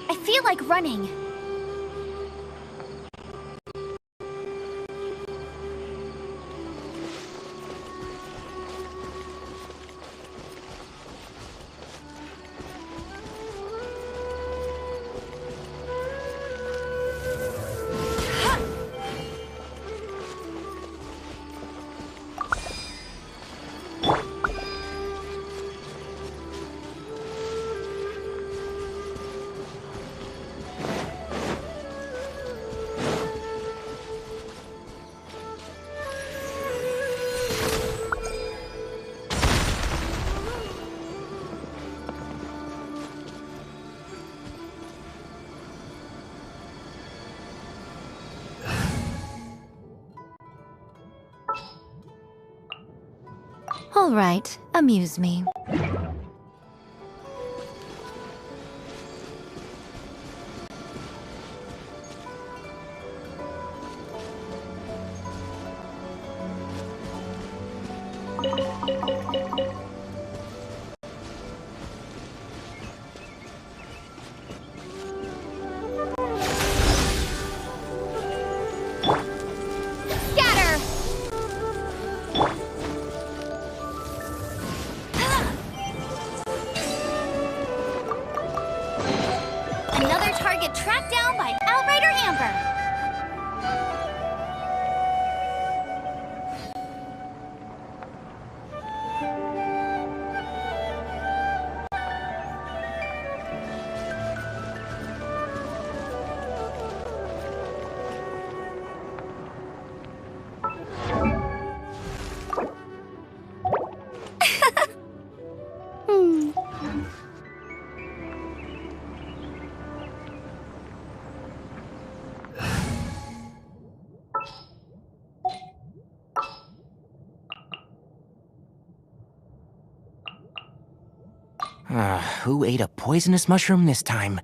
I feel like running. All right, amuse me. Another target tracked down by Outrider Amber. Who ate a poisonous mushroom this time?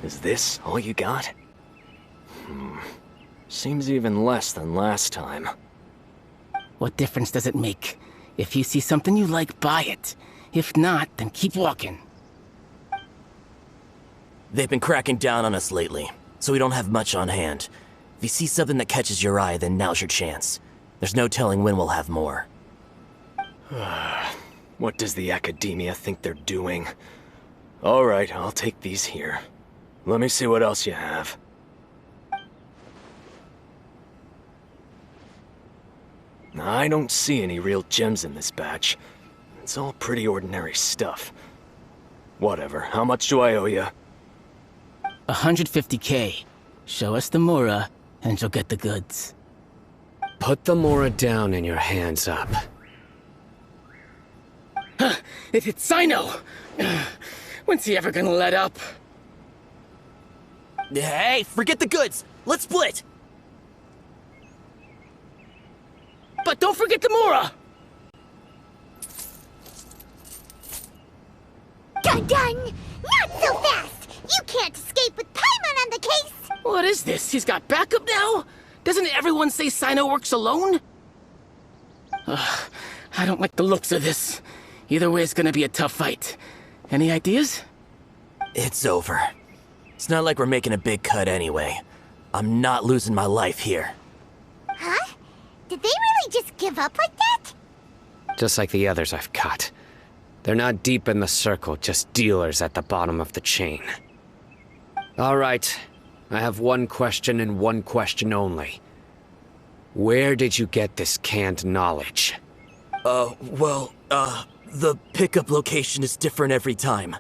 Is this all you got? Seems even less than last time. What difference does it make? If you see something you like, buy it. If not, then keep walking. They've been cracking down on us lately, so we don't have much on hand. If you see something that catches your eye, then now's your chance. There's no telling when we'll have more. What does the Academia think they're doing? Alright, I'll take these here. Let me see what else you have. I don't see any real gems in this batch. It's all pretty ordinary stuff. Whatever, how much do I owe you? 150K. Show us the Mora, and you'll get the goods. Put the Mora down and your hands up. It hit Cyno! When's he ever gonna let up? Hey, forget the goods! Let's split! But don't forget the Mora! Dun dun! Not so fast! You can't escape with Paimon on the case! What is this? He's got backup now? Doesn't everyone say Cyno works alone? I don't like the looks of this. Either way, it's gonna be a tough fight. Any ideas? It's over. It's not like we're making a big cut anyway. I'm not losing my life here. Huh? Did they really just give up like that? Just like the others I've cut. They're not deep in the circle, just dealers at the bottom of the chain. Alright, I have one question and one question only. Where did you get this canned knowledge? The pickup location is different every time.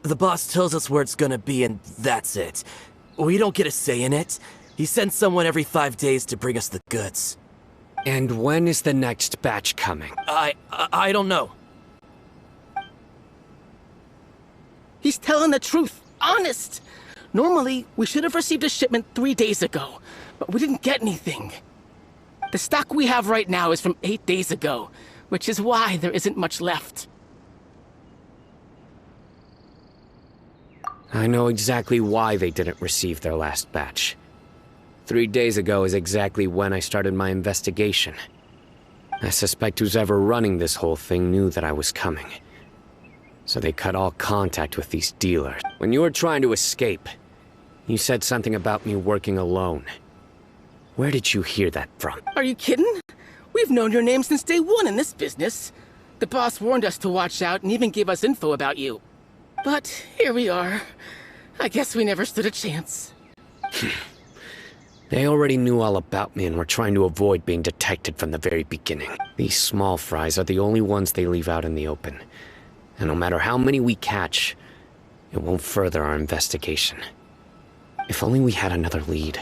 The boss tells us where it's gonna be and that's it. We don't get a say in it. He sends someone every 5 days to bring us the goods. And when is the next batch coming? I don't know. He's telling the truth. Honest. Normally, we should have received a shipment 3 days ago, but we didn't get anything. The stock we have right now is from 8 days ago, which is why there isn't much left. I know exactly why they didn't receive their last batch. 3 days ago is exactly when I started my investigation. I suspect who's ever running this whole thing knew that I was coming. So they cut all contact with these dealers. When you were trying to escape, you said something about me working alone. Where did you hear that from? Are you kidding? We've known your name since day one in this business. The boss warned us to watch out and even gave us info about you. But here we are. I guess we never stood a chance. They already knew all about me and were trying to avoid being detected from the very beginning. These small fries are the only ones they leave out in the open. And no matter how many we catch, it won't further our investigation. If only we had another lead.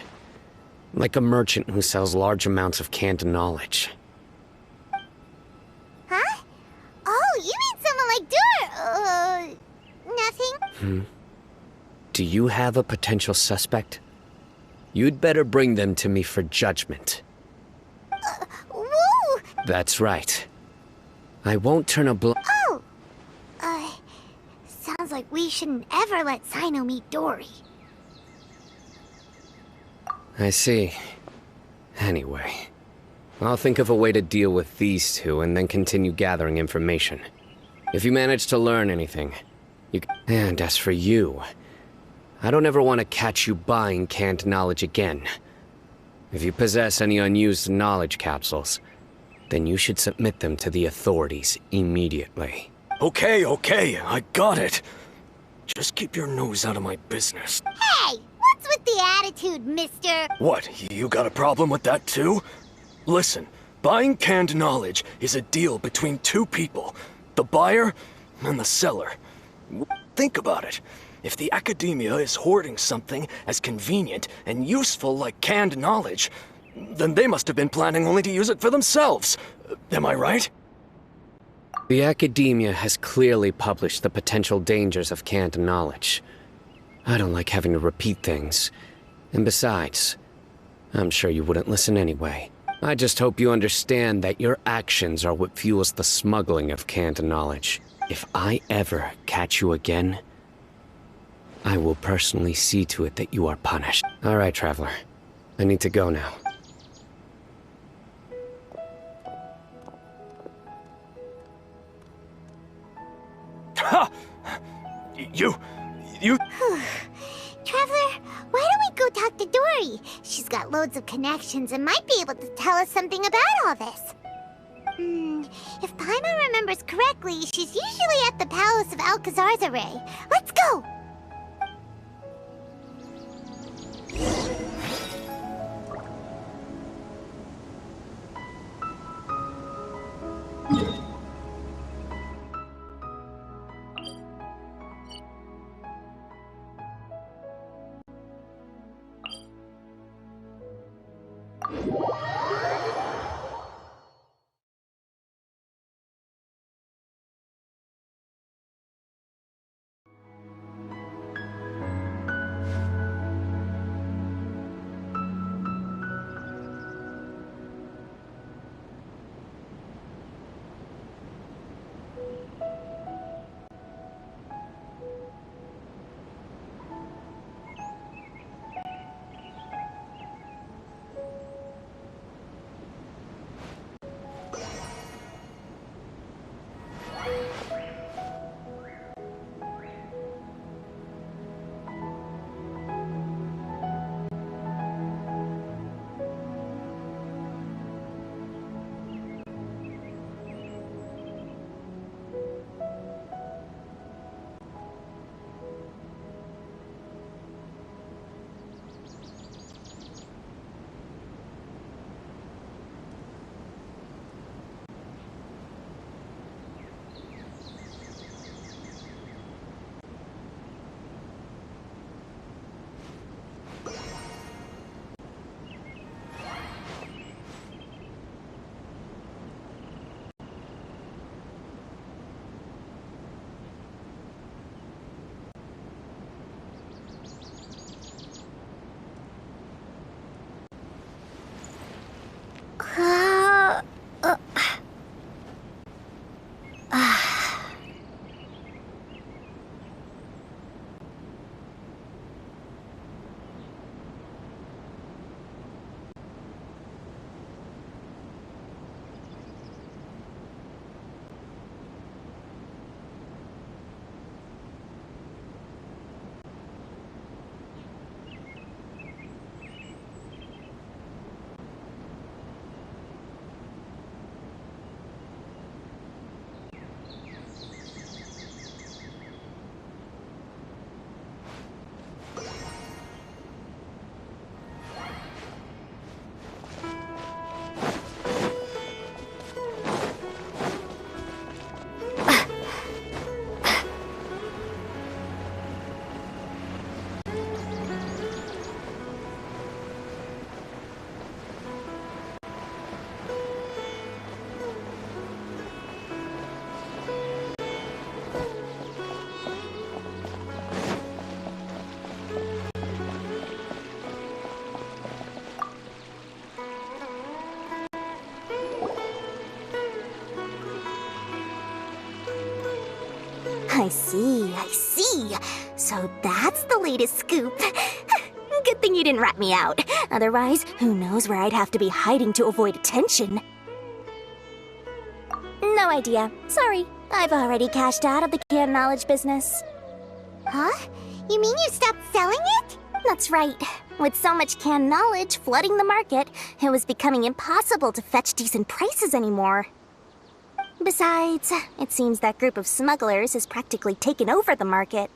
Like a merchant who sells large amounts of canned knowledge. Huh? Oh, you mean someone like nothing? Do you have a potential suspect? You'd better bring them to me for judgment. Whoa! That's right. I won't turn a Oh! Sounds like we shouldn't ever let Cyno meet Dory. I see. Anyway, I'll think of a way to deal with these two and then continue gathering information. If you manage to learn anything, you can... And as for you, I don't ever want to catch you buying canned knowledge again. If you possess any unused knowledge capsules, then you should submit them to the authorities immediately. Okay, I got it. Just keep your nose out of my business. Hey! What's with the attitude, mister? What, you got a problem with that too? Listen, buying canned knowledge is a deal between two people, the buyer and the seller. Think about it. If the academia is hoarding something as convenient and useful like canned knowledge, then they must have been planning only to use it for themselves. Am I right? The academia has clearly published the potential dangers of canned knowledge. I don't like having to repeat things. And besides, I'm sure you wouldn't listen anyway. I just hope you understand that your actions are what fuels the smuggling of canned knowledge. If I ever catch you again, I will personally see to it that you are punished. All right, Traveler. I need to go now. Ha! You... Traveler, why don't we go talk to Dory? She's got loads of connections and might be able to tell us something about all this. If Paimon remembers correctly, she's usually at the Palace of Alcazar's array. Let's go! I see. So that's the latest scoop. Good thing you didn't rat me out. Otherwise, who knows where I'd have to be hiding to avoid attention. No idea. Sorry. I've already cashed out of the canned knowledge business. Huh? You mean you stopped selling it? That's right. With so much canned knowledge flooding the market, it was becoming impossible to fetch decent prices anymore. Besides, it seems that group of smugglers has practically taken over the market.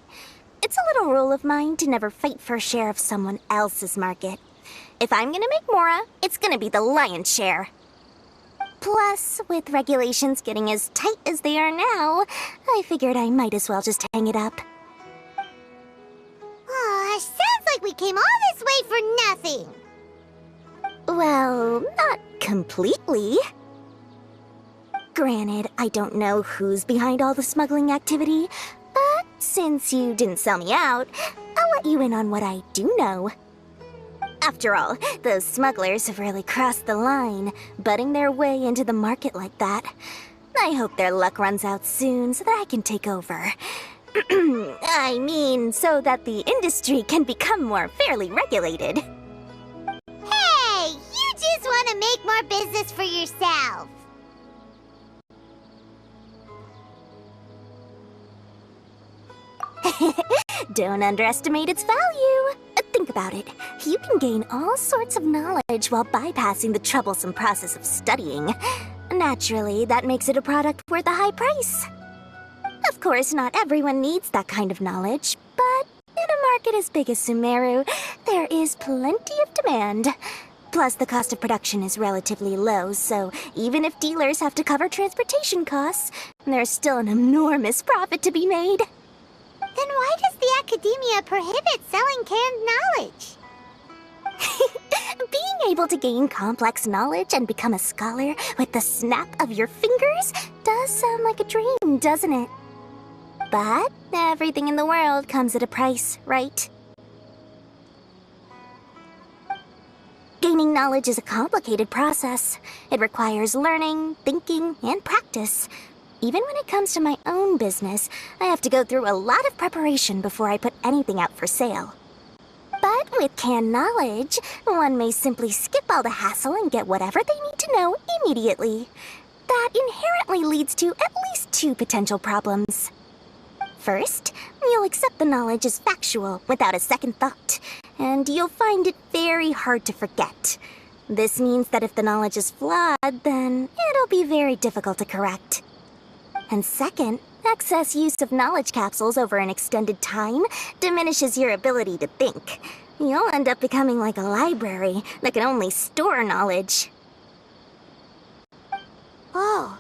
It's a little rule of mine to never fight for a share of someone else's market. If I'm gonna make Mora, it's gonna be the lion's share. Plus, with regulations getting as tight as they are now, I figured I might as well just hang it up. Aw, sounds like we came all this way for nothing. Well, not completely. Granted, I don't know who's behind all the smuggling activity, but since you didn't sell me out, I'll let you in on what I do know. After all, those smugglers have really crossed the line, butting their way into the market like that. I hope their luck runs out soon so that I can take over. I mean, so that the industry can become more fairly regulated. Hey, you just want to make more business for yourself. Don't underestimate its value. Think about it. You can gain all sorts of knowledge while bypassing the troublesome process of studying. Naturally, that makes it a product worth a high price. Of course, not everyone needs that kind of knowledge, but in a market as big as Sumeru, there is plenty of demand. Plus, the cost of production is relatively low, so even if dealers have to cover transportation costs, there's still an enormous profit to be made. Then why does the academia prohibit selling canned knowledge? Being able to gain complex knowledge and become a scholar with the snap of your fingers does sound like a dream, doesn't it? But everything in the world comes at a price, right? Gaining knowledge is a complicated process. It requires learning, thinking, and practice. Even when it comes to my own business, I have to go through a lot of preparation before I put anything out for sale. But with canned knowledge, one may simply skip all the hassle and get whatever they need to know immediately. That inherently leads to at least two potential problems. First, you'll accept the knowledge as factual without a second thought, and you'll find it very hard to forget. This means that if the knowledge is flawed, then it'll be very difficult to correct. And second, excess use of knowledge capsules over an extended time diminishes your ability to think. You'll end up becoming like a library that can only store knowledge. Oh,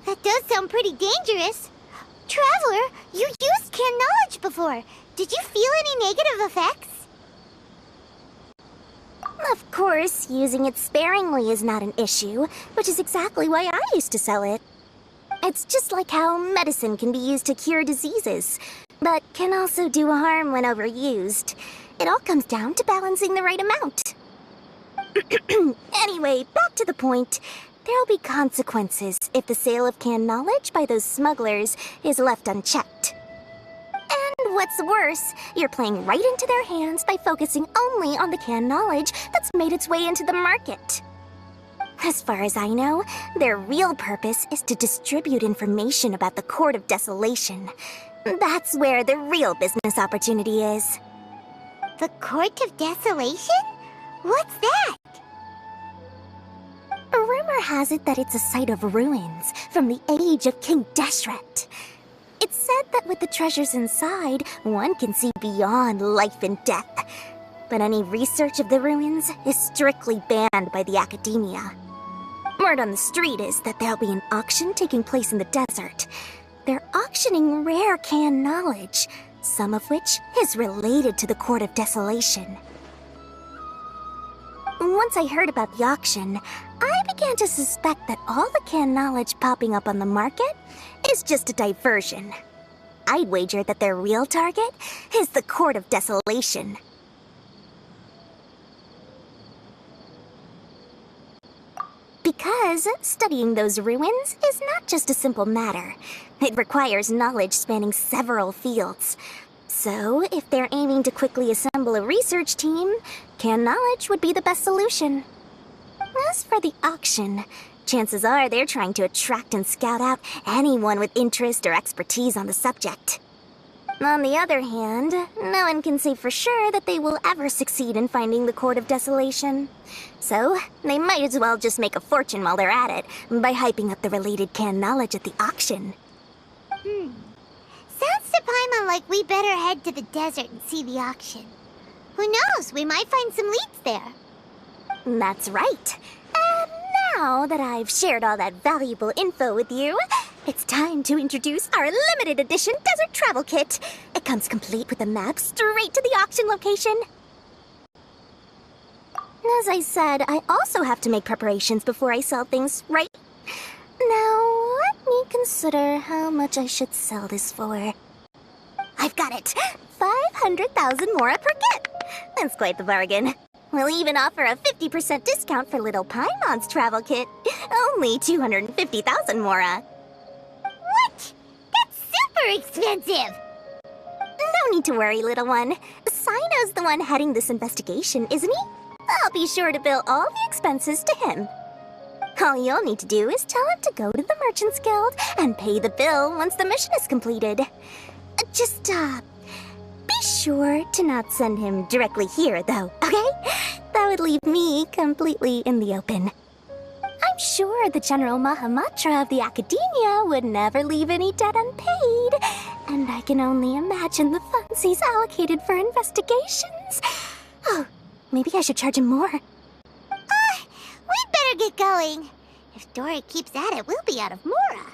that does sound pretty dangerous. Traveler, you used canned knowledge before. Did you feel any negative effects? Of course, using it sparingly is not an issue, which is exactly why I used to sell it. It's just like how medicine can be used to cure diseases, but can also do harm when overused. It all comes down to balancing the right amount. Anyway, back to the point. There'll be consequences if the sale of canned knowledge by those smugglers is left unchecked. And what's worse, you're playing right into their hands by focusing only on the canned knowledge that's made its way into the market. As far as I know, their real purpose is to distribute information about the Court of Desolation. That's where the real business opportunity is. The Court of Desolation? What's that? A rumor has it that it's a site of ruins from the age of King Deshret. It's said that with the treasures inside, one can see beyond life and death. But any research of the ruins is strictly banned by the academia. Word on the street is that there'll be an auction taking place in the desert. They're auctioning rare canned knowledge, some of which is related to the Court of Desolation. Once I heard about the auction, I began to suspect that all the canned knowledge popping up on the market is just a diversion. I'd wager that their real target is the Court of Desolation. because studying those ruins is not just a simple matter. It requires knowledge spanning several fields. So, if they're aiming to quickly assemble a research team, canned knowledge would be the best solution. As for the auction, chances are they're trying to attract and scout out anyone with interest or expertise on the subject. On the other hand, no one can say for sure that they will ever succeed in finding the Court of Desolation. So, they might as well just make a fortune while they're at it, by hyping up the related canned knowledge at the auction. Sounds to Paimon like we better head to the desert and see the auction. Who knows, we might find some leads there. That's right. And now that I've shared all that valuable info with you, it's time to introduce our limited edition desert travel kit. It comes complete with a map straight to the auction location. As I said, I also have to make preparations before I sell things, right? Now, let me consider how much I should sell this for. I've got it! 500,000 mora per kit! That's quite the bargain. We'll even offer a 50% discount for little Paimon's travel kit. Only 250,000 mora. What? That's super expensive! No need to worry, little one. Cyno's the one heading this investigation, isn't he? I'll be sure to bill all the expenses to him. All you'll need to do is tell him to go to the Merchants Guild and pay the bill once the mission is completed. Just, be sure to not send him directly here, though, okay? That would leave me completely in the open. I'm sure the General Mahamatra of the Academia would never leave any debt unpaid, and I can only imagine the funds he's allocated for investigations. Oh, maybe I should charge him more. We'd better get going. If Dora keeps at it, we'll be out of mora.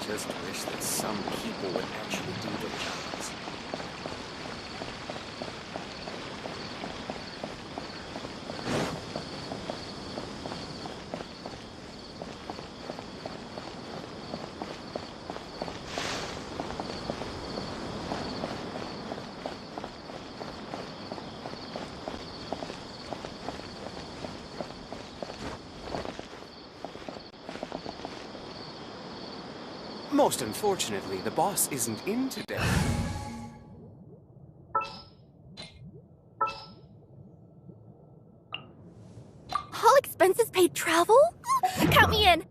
Just wish that some people would actually do their jobs. Most unfortunately, the boss isn't in today. All expenses paid travel? Count me in!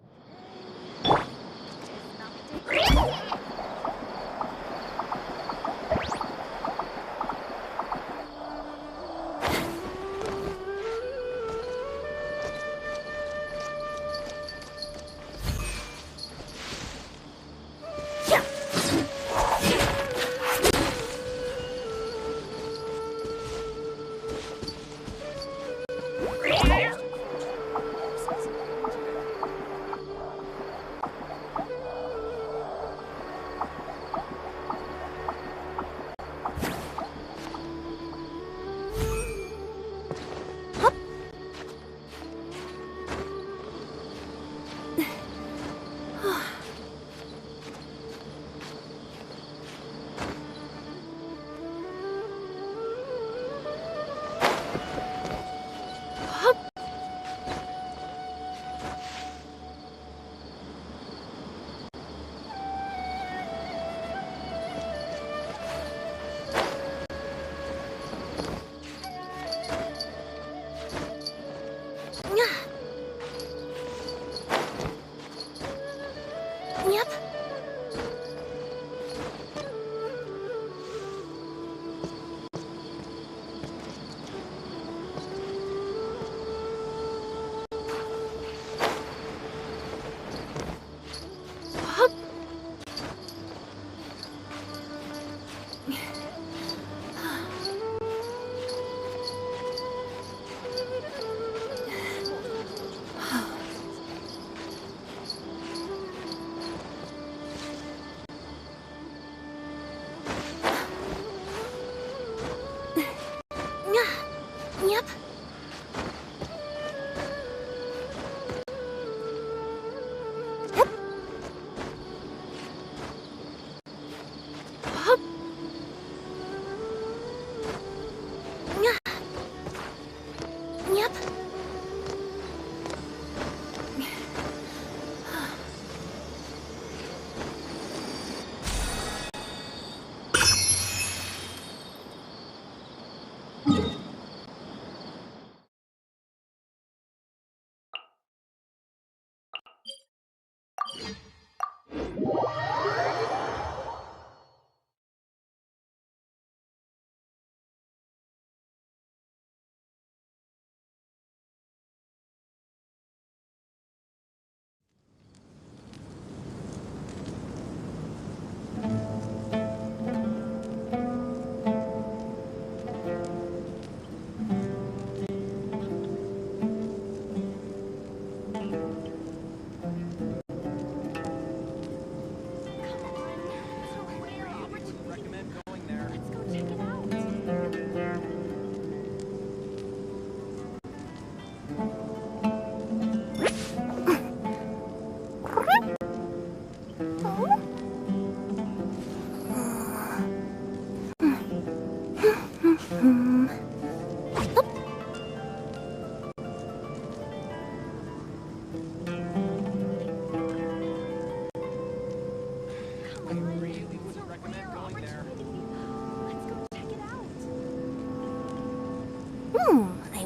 I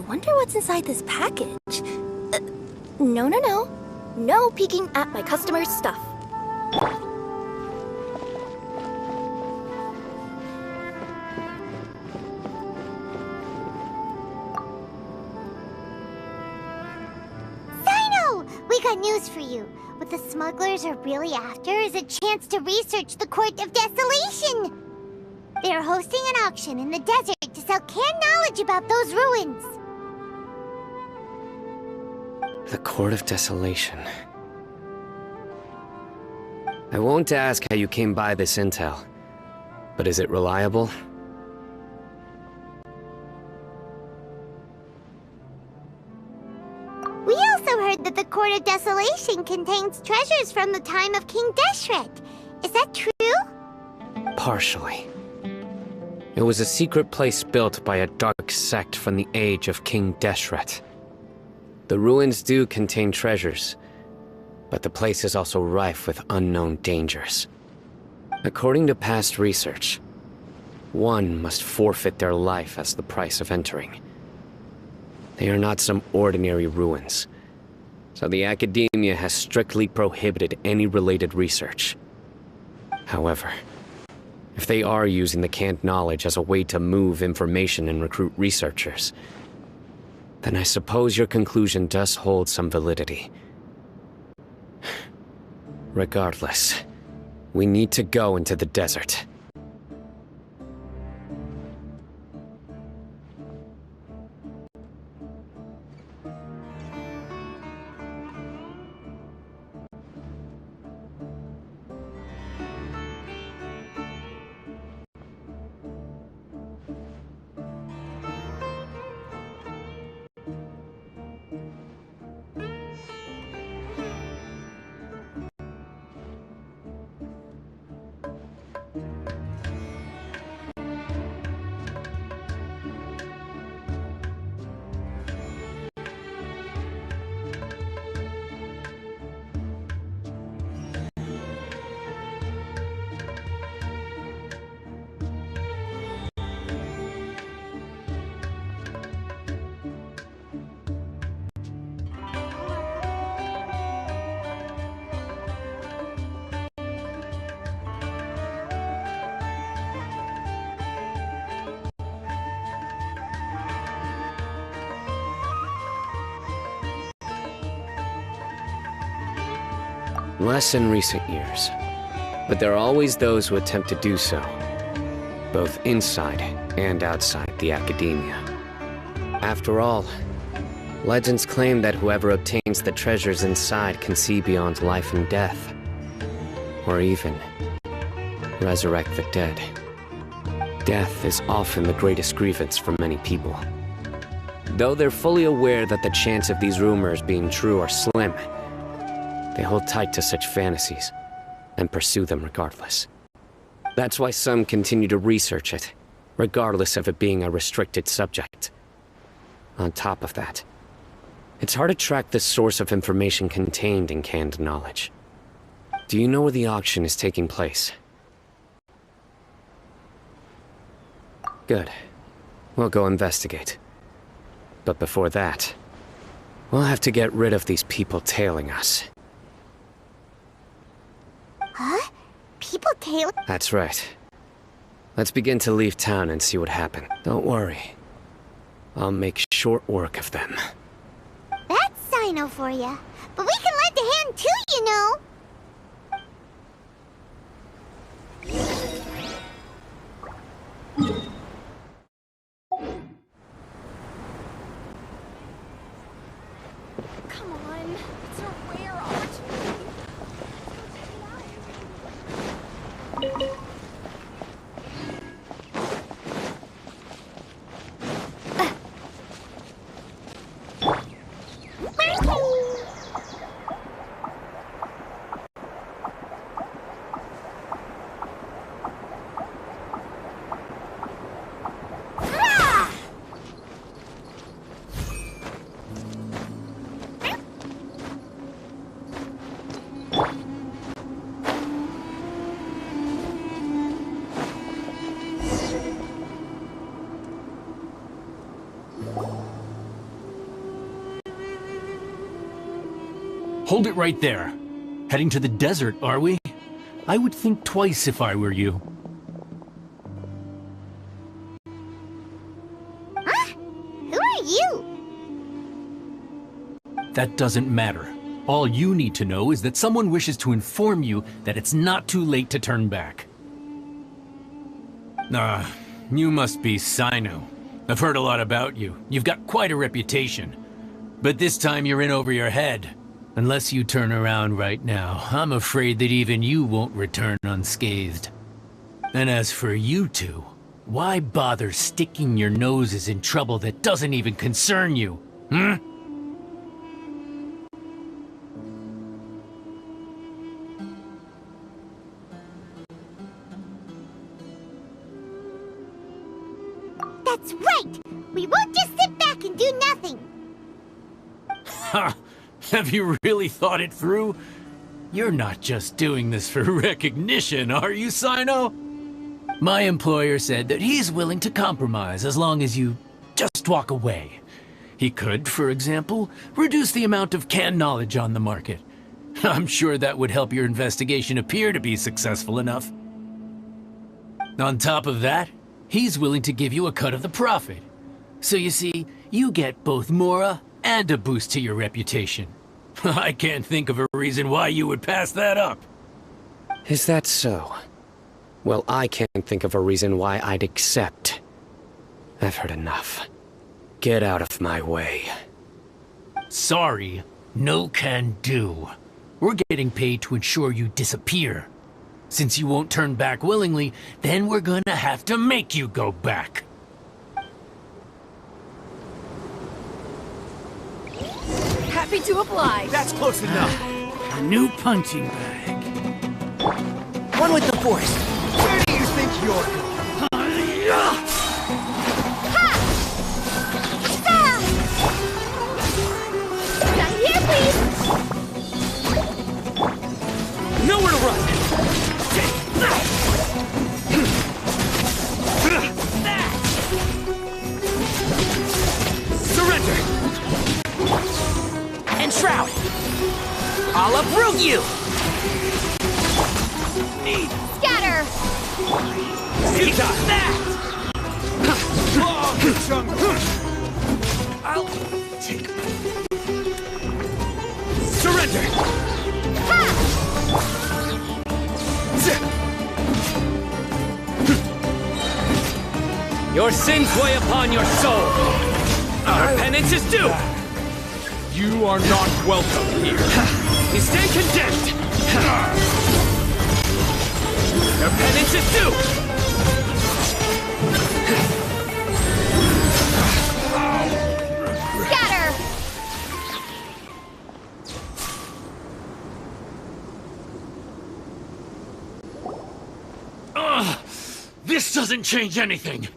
wonder what's inside this package. No. No peeking at my customer's stuff. Cyno! We got news for you. What the smugglers are really after is a chance to research the Court of Desolation. They are hosting an auction in the desert to sell canned knowledge about those ruins. The Court of Desolation. I won't ask how you came by this intel, but is it reliable? We also heard that the Court of Desolation contains treasures from the time of King Deshret. Is that true? Partially. It was a secret place built by a dark sect from the age of King Deshret. The ruins do contain treasures, but the place is also rife with unknown dangers. According to past research, one must forfeit their life as the price of entering. They are not some ordinary ruins, so the Academia has strictly prohibited any related research. However, if they are using the canned knowledge as a way to move information and recruit researchers, then I suppose your conclusion does hold some validity. Regardless, we need to go into the desert. Less in recent years, but there are always those who attempt to do so, both inside and outside the Academia. After all, legends claim that whoever obtains the treasures inside can see beyond life and death, or even resurrect the dead. Death is often the greatest grievance for many people. Though they're fully aware that the chance of these rumors being true are slim, they hold tight to such fantasies and pursue them regardless. That's why some continue to research it, regardless of it being a restricted subject. On top of that, it's hard to track the source of information contained in canned knowledge. Do you know where the auction is taking place? Good. We'll go investigate. But before that, we'll have to get rid of these people tailing us. Huh? People tail? That's right. Let's begin to leave town and see what happened. Don't worry. I'll make short work of them. That's Cyno for ya. But we can lend a hand too, you know. Come on, it's a rare opportunity. Ah! Hold it right there. Heading to the desert, are we? I would think twice if I were you. Huh? Who are you? That doesn't matter. All you need to know is that someone wishes to inform you that it's not too late to turn back. You must be Cyno. I've heard a lot about you. You've got quite a reputation. But this time you're in over your head. Unless you turn around right now, I'm afraid that even you won't return unscathed. And as for you two, why bother sticking your noses in trouble that doesn't even concern you? That's right! We won't just sit back and do nothing! Ha! Have you really thought it through? You're not just doing this for recognition, are you, Cyno? My employer said that he's willing to compromise as long as you just walk away. He could, for example, reduce the amount of canned knowledge on the market. I'm sure that would help your investigation appear to be successful enough. On top of that, he's willing to give you a cut of the profit. So you see, you get both Mora and a boost to your reputation. I can't think of a reason why you would pass that up. Is that so? Well, I can't think of a reason why I'd accept. I've heard enough. Get out of my way. Sorry, no can do. We're getting paid to ensure you disappear. Since you won't turn back willingly, then we're gonna have to make you go back. Happy to oblige. That's close enough. A new punching bag. One with the force. Where do you think you're going? Down here, please! Nowhere to run! Surrender! And shroud! I'll uproot you! Scatter! Take that! Long chunk! I'll take... Surrender! Your sins weigh upon your soul. Our penance is due. You are not welcome here. You stand condemned. Your penance is due. Scatter! This doesn't change anything.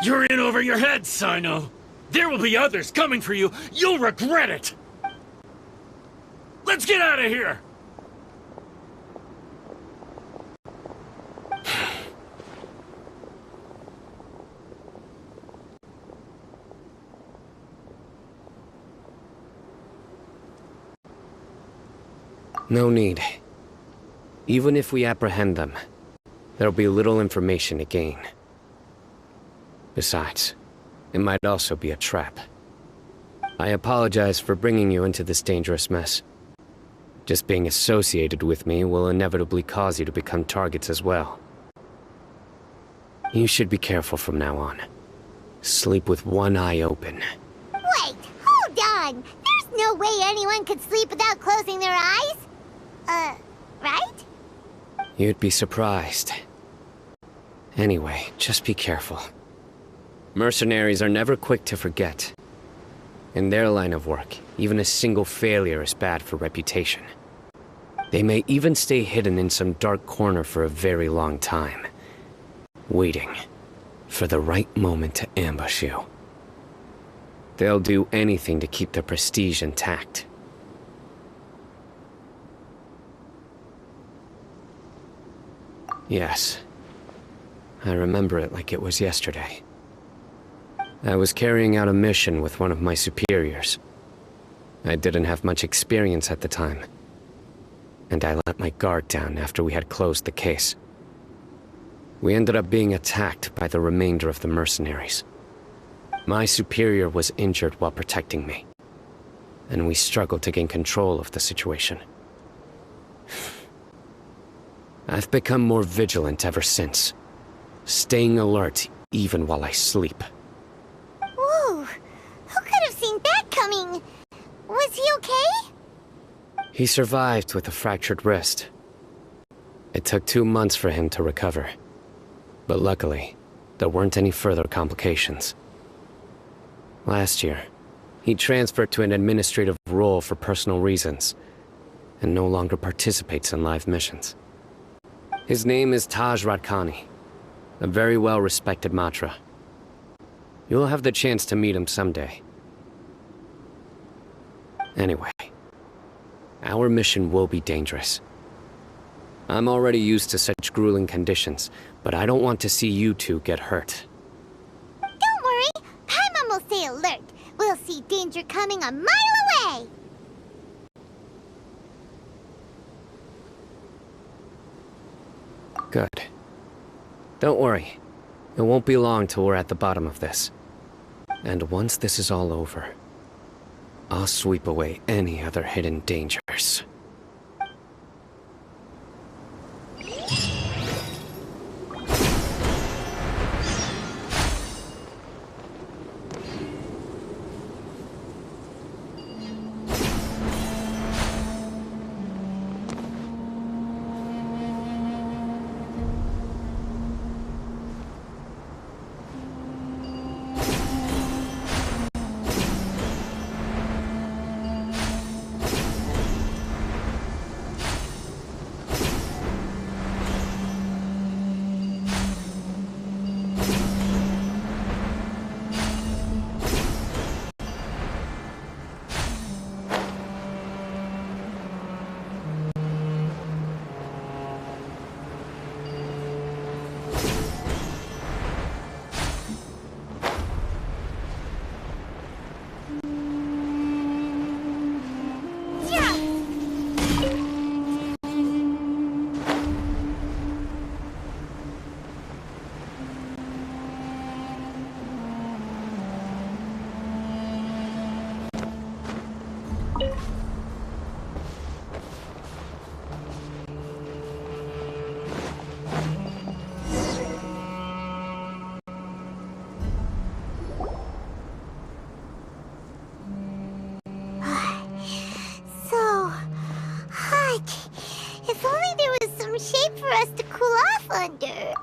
You're in over your head, Cyno. There will be others coming for you. You'll regret it. Let's get out of here. No need. Even if we apprehend them, there'll be little information to gain. Besides, it might also be a trap. I apologize for bringing you into this dangerous mess. Just being associated with me will inevitably cause you to become targets as well. You should be careful from now on. Sleep with one eye open. Wait, hold on! There's no way anyone could sleep without closing their eyes! Right? You'd be surprised. Anyway, just be careful. Mercenaries are never quick to forget. In their line of work, even a single failure is bad for reputation. They may even stay hidden in some dark corner for a very long time, waiting for the right moment to ambush you. They'll do anything to keep their prestige intact. Yes, I remember it like it was yesterday. I was carrying out a mission with one of my superiors. I didn't have much experience at the time, and I let my guard down after we had closed the case. We ended up being attacked by the remainder of the mercenaries. My superior was injured while protecting me, and we struggled to gain control of the situation. I've become more vigilant ever since, staying alert even while I sleep. Whoa! Who could have seen that coming? Was he okay? He survived with a fractured wrist. It took 2 months for him to recover, but luckily, there weren't any further complications. Last year, he transferred to an administrative role for personal reasons, and no longer participates in live missions. His name is Taj Radkani, a very well-respected Matra. You'll have the chance to meet him someday. Anyway, our mission will be dangerous. I'm already used to such grueling conditions, but I don't want to see you two get hurt. Don't worry, Paimon will stay alert. We'll see danger coming a mile away! Good. Don't worry. It won't be long till we're at the bottom of this. And once this is all over, I'll sweep away any other hidden dangers.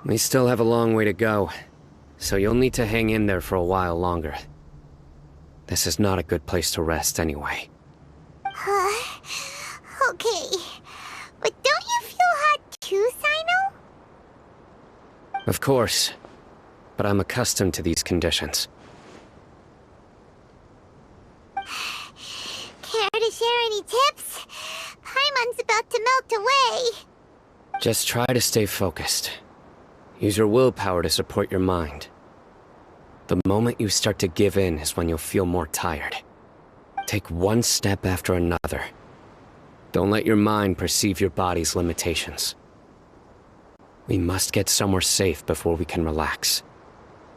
We still have a long way to go, so you'll need to hang in there for a while longer. This is not a good place to rest anyway. Okay. But don't you feel hot too, Cyno? Of course, but I'm accustomed to these conditions. Care to share any tips? Paimon's about to melt away. Just try to stay focused. Use your willpower to support your mind. The moment you start to give in is when you'll feel more tired. Take one step after another. Don't let your mind perceive your body's limitations. We must get somewhere safe before we can relax.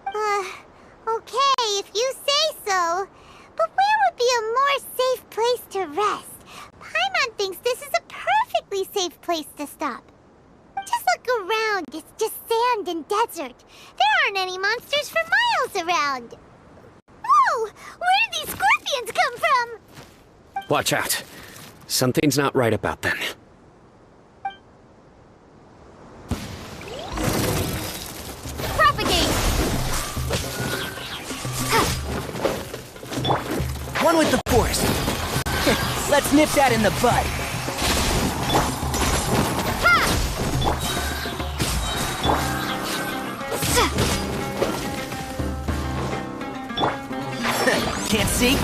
Okay, if you say so. But where would be a more safe place to rest? Paimon thinks this is a perfectly safe place to stop. Just look around, it's just sand and desert. There aren't any monsters for miles around. Whoa! Where did these scorpions come from? Watch out. Something's not right about them. Propagate! One with the force. Let's nip that in the bud. Can't see?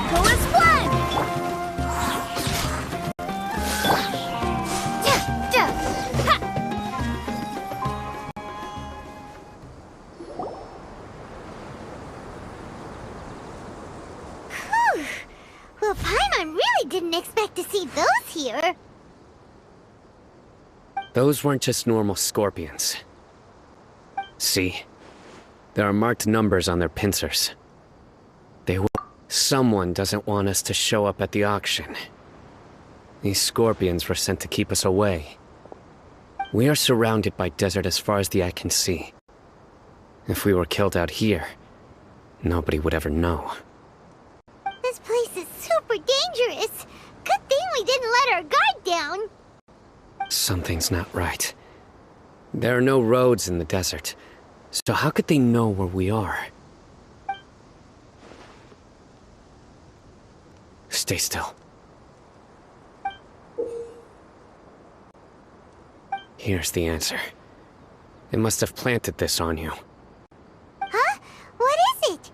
Coolest one! see those here. Those weren't just normal scorpions. See? There are marked numbers on their pincers. Someone doesn't want us to show up at the auction. These scorpions were sent to keep us away. We are surrounded by desert as far as the eye can see. If we were killed out here, nobody would ever know. This place is super dangerous. Good thing we didn't let our guard down. Something's not right. There are no roads in the desert, so how could they know where we are? Stay still. Here's the answer. They must have planted this on you. Huh? What is it?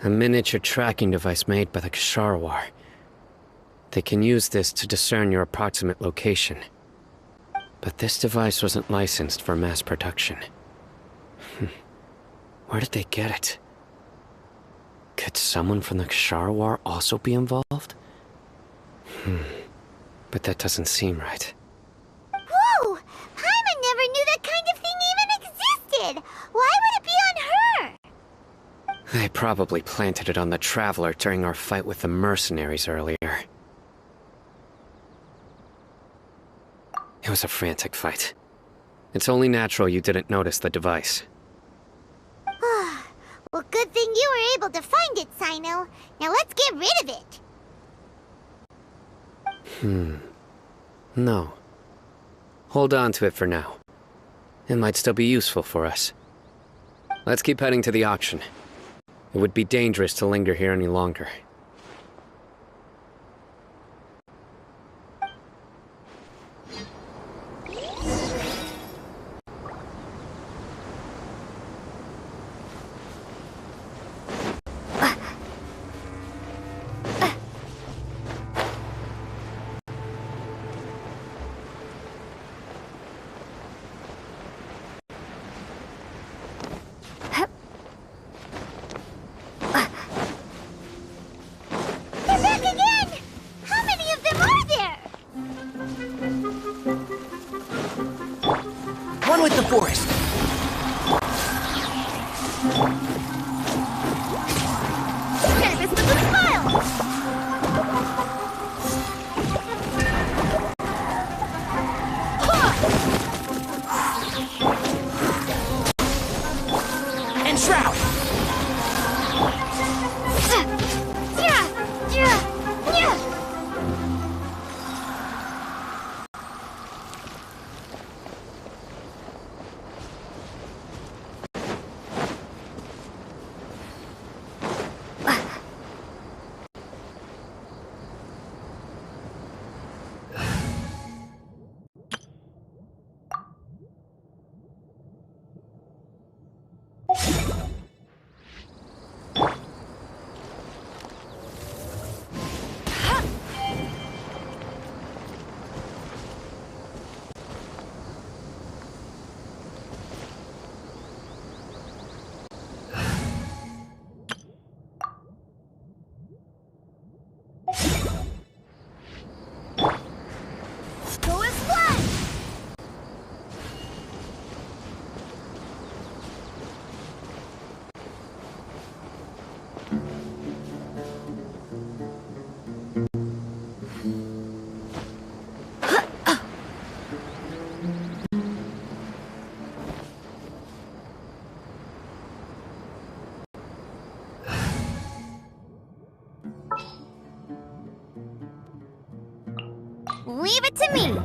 A miniature tracking device made by the Ksharawar. They can use this to discern your approximate location. But this device wasn't licensed for mass production. Where did they get it? Could someone from the Ksharawar also be involved? But that doesn't seem right. Whoa! Paimon never knew that kind of thing even existed! Why would it be on her? They probably planted it on the Traveler during our fight with the mercenaries earlier. It was a frantic fight. It's only natural you didn't notice the device. Well, good thing you were able to find it, Cyno. Now let's get rid of it. No. Hold on to it for now. It might still be useful for us. Let's keep heading to the auction. It would be dangerous to linger here any longer. One with the forest. Share this with a smile! And shroud! Leave it to me!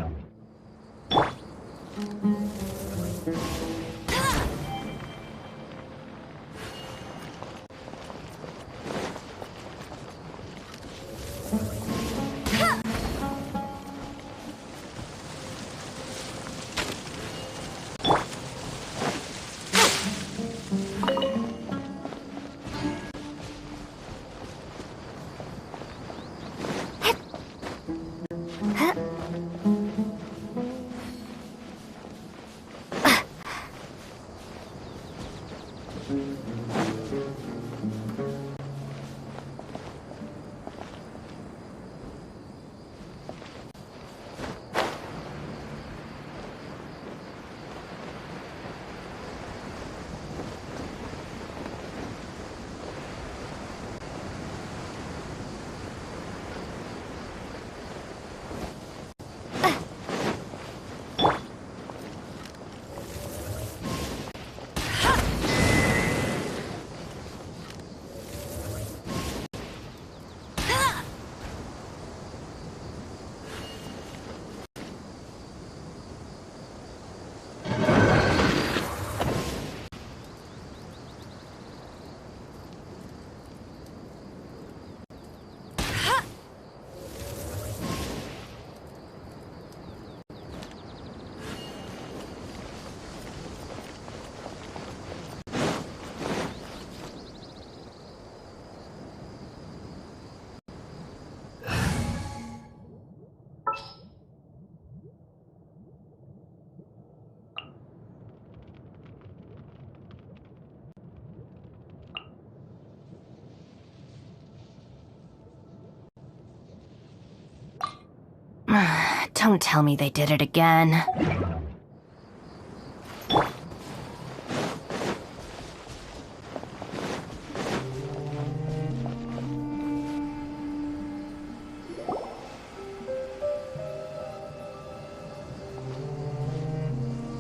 Don't tell me they did it again.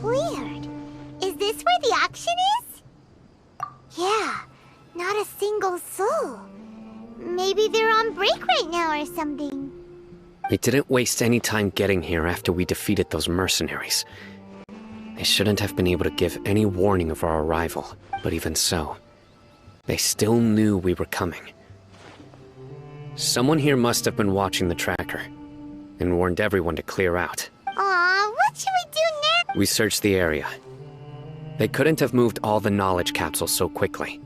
Weird. Is this where the auction is? Yeah, not a single soul. Maybe they're on break right now or something. We didn't waste any time getting here after we defeated those mercenaries. They shouldn't have been able to give any warning of our arrival, but even so, they still knew we were coming. Someone here must have been watching the tracker, and warned everyone to clear out. Aw, what should we do now? We searched the area. They couldn't have moved all the knowledge capsules so quickly.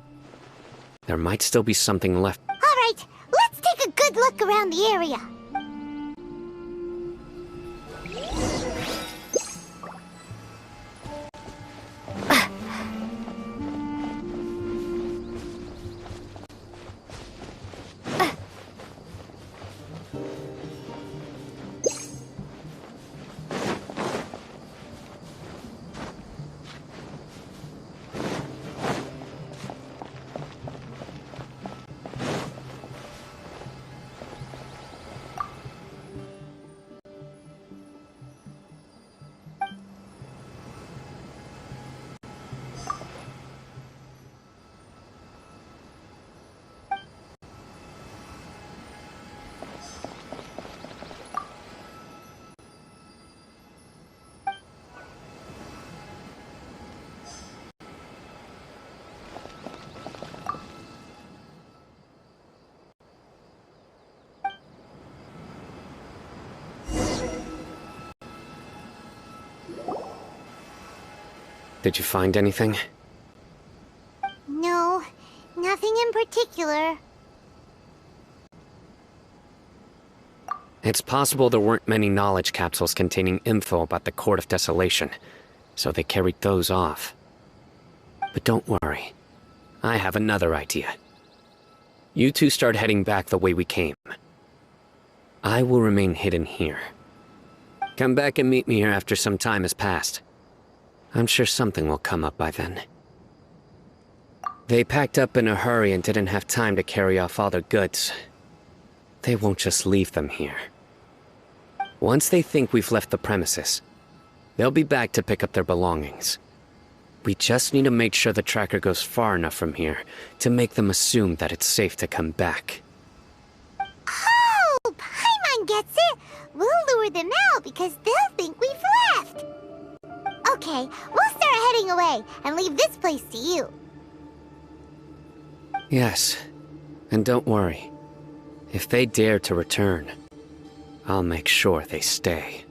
There might still be something left. Alright, let's take a good look around the area. Did you find anything? No, nothing in particular. It's possible there weren't many knowledge capsules containing info about the Court of Desolation, so they carried those off. But don't worry. I have another idea. You two start heading back the way we came. I will remain hidden here. Come back and meet me here after some time has passed. I'm sure something will come up by then. They packed up in a hurry and didn't have time to carry off all their goods. They won't just leave them here. Once they think we've left the premises, they'll be back to pick up their belongings. We just need to make sure the tracker goes far enough from here to make them assume that it's safe to come back. Oh, Paimon gets it! We'll lure them out because they'll think we've left! Okay, we'll start heading away and leave this place to you. Yes, and don't worry. If they dare to return, I'll make sure they stay.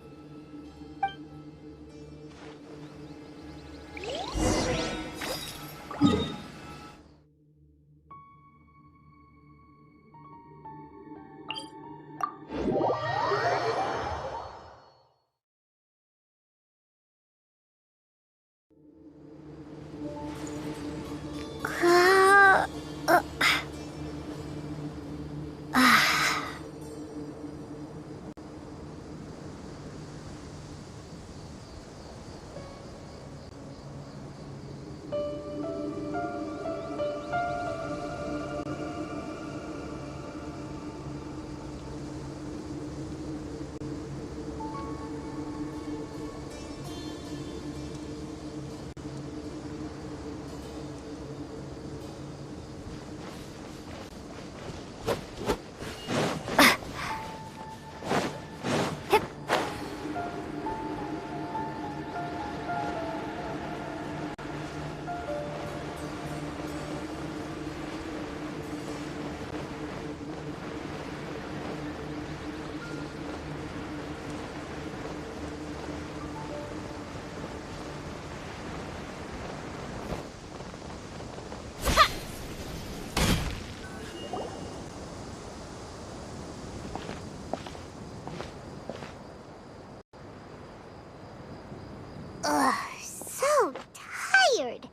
Ugh, so tired.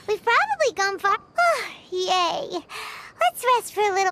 We've probably gone far. Oh, yay. Let's rest for a little.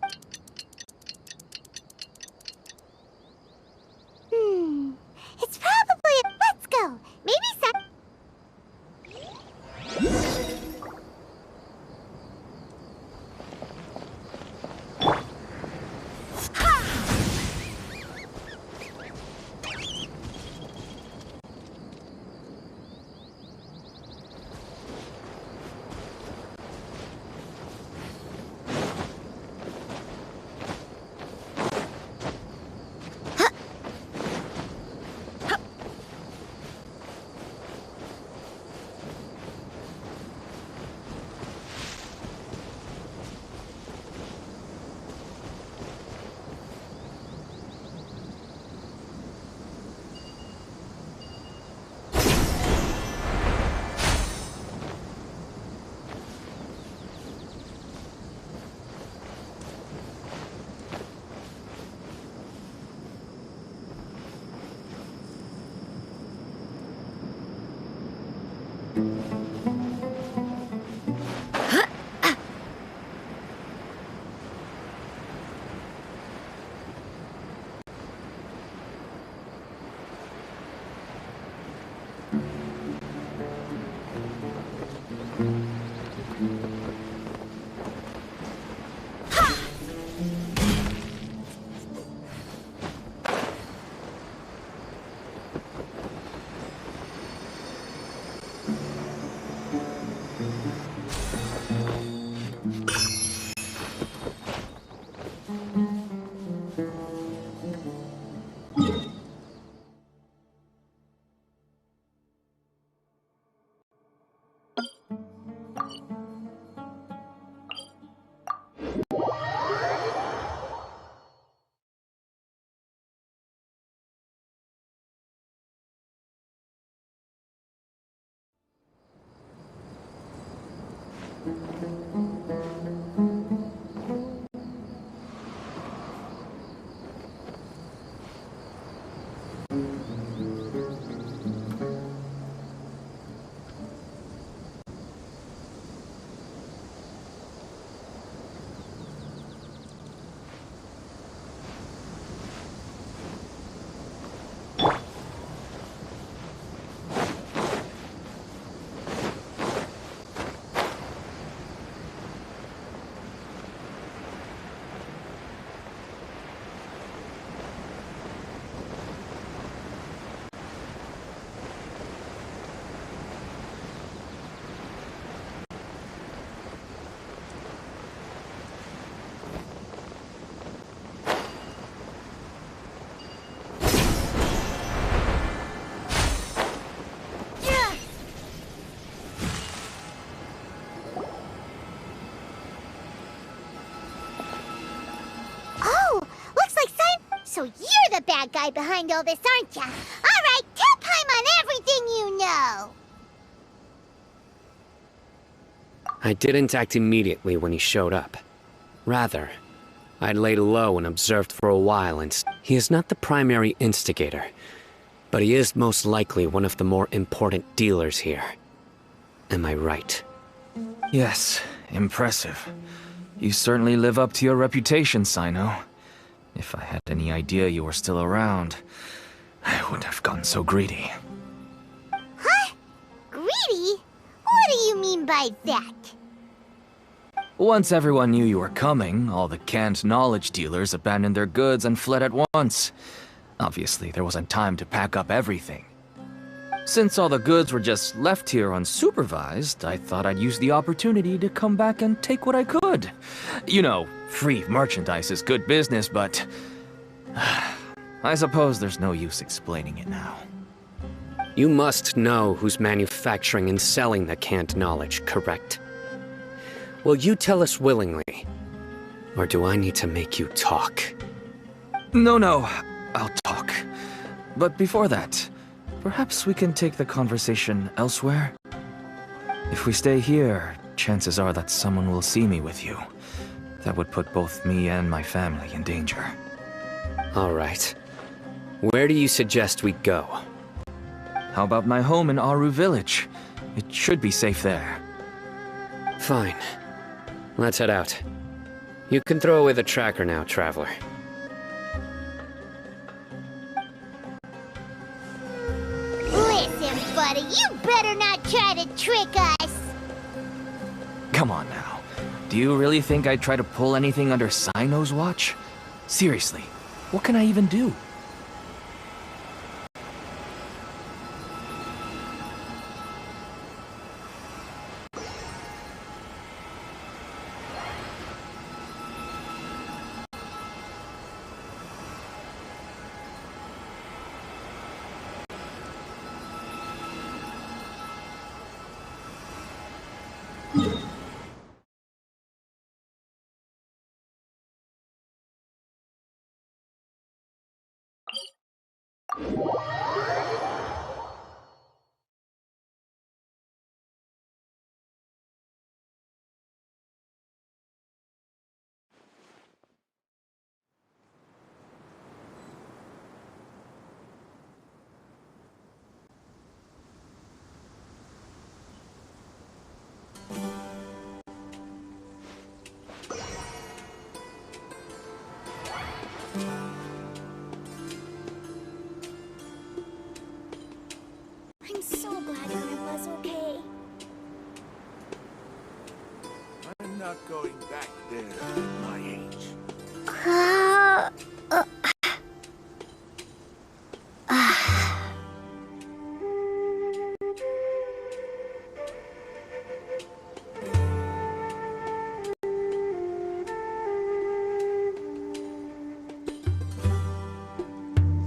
So you're the bad guy behind all this, aren't ya? Alright, tell Paimon on everything you know! I didn't act immediately when he showed up. Rather, I'd laid low and observed for a while, and he is not the primary instigator, but he is most likely one of the more important dealers here. Am I right? Yes, impressive. You certainly live up to your reputation, Cyno. If I had any idea you were still around, I wouldn't have gotten so greedy. Huh? Greedy? What do you mean by that? Once everyone knew you were coming, all the canned knowledge dealers abandoned their goods and fled at once. Obviously, there wasn't time to pack up everything. Since all the goods were just left here unsupervised, I thought I'd use the opportunity to come back and take what I could. You know, free merchandise is good business, but I suppose there's no use explaining it now. You must know who's manufacturing and selling the canned knowledge, correct? Will you tell us willingly? Or do I need to make you talk? No, I'll talk. But before that, perhaps we can take the conversation elsewhere? If we stay here, chances are that someone will see me with you. That would put both me and my family in danger. All right. Where do you suggest we go? How about my home in Aru Village? It should be safe there. Fine. Let's head out. You can throw away the tracker now, Traveler. Listen, buddy, you better not try to trick us! Come on now. Do you really think I'd try to pull anything under Cyno's watch? Seriously, what can I even do? not going back there at my age.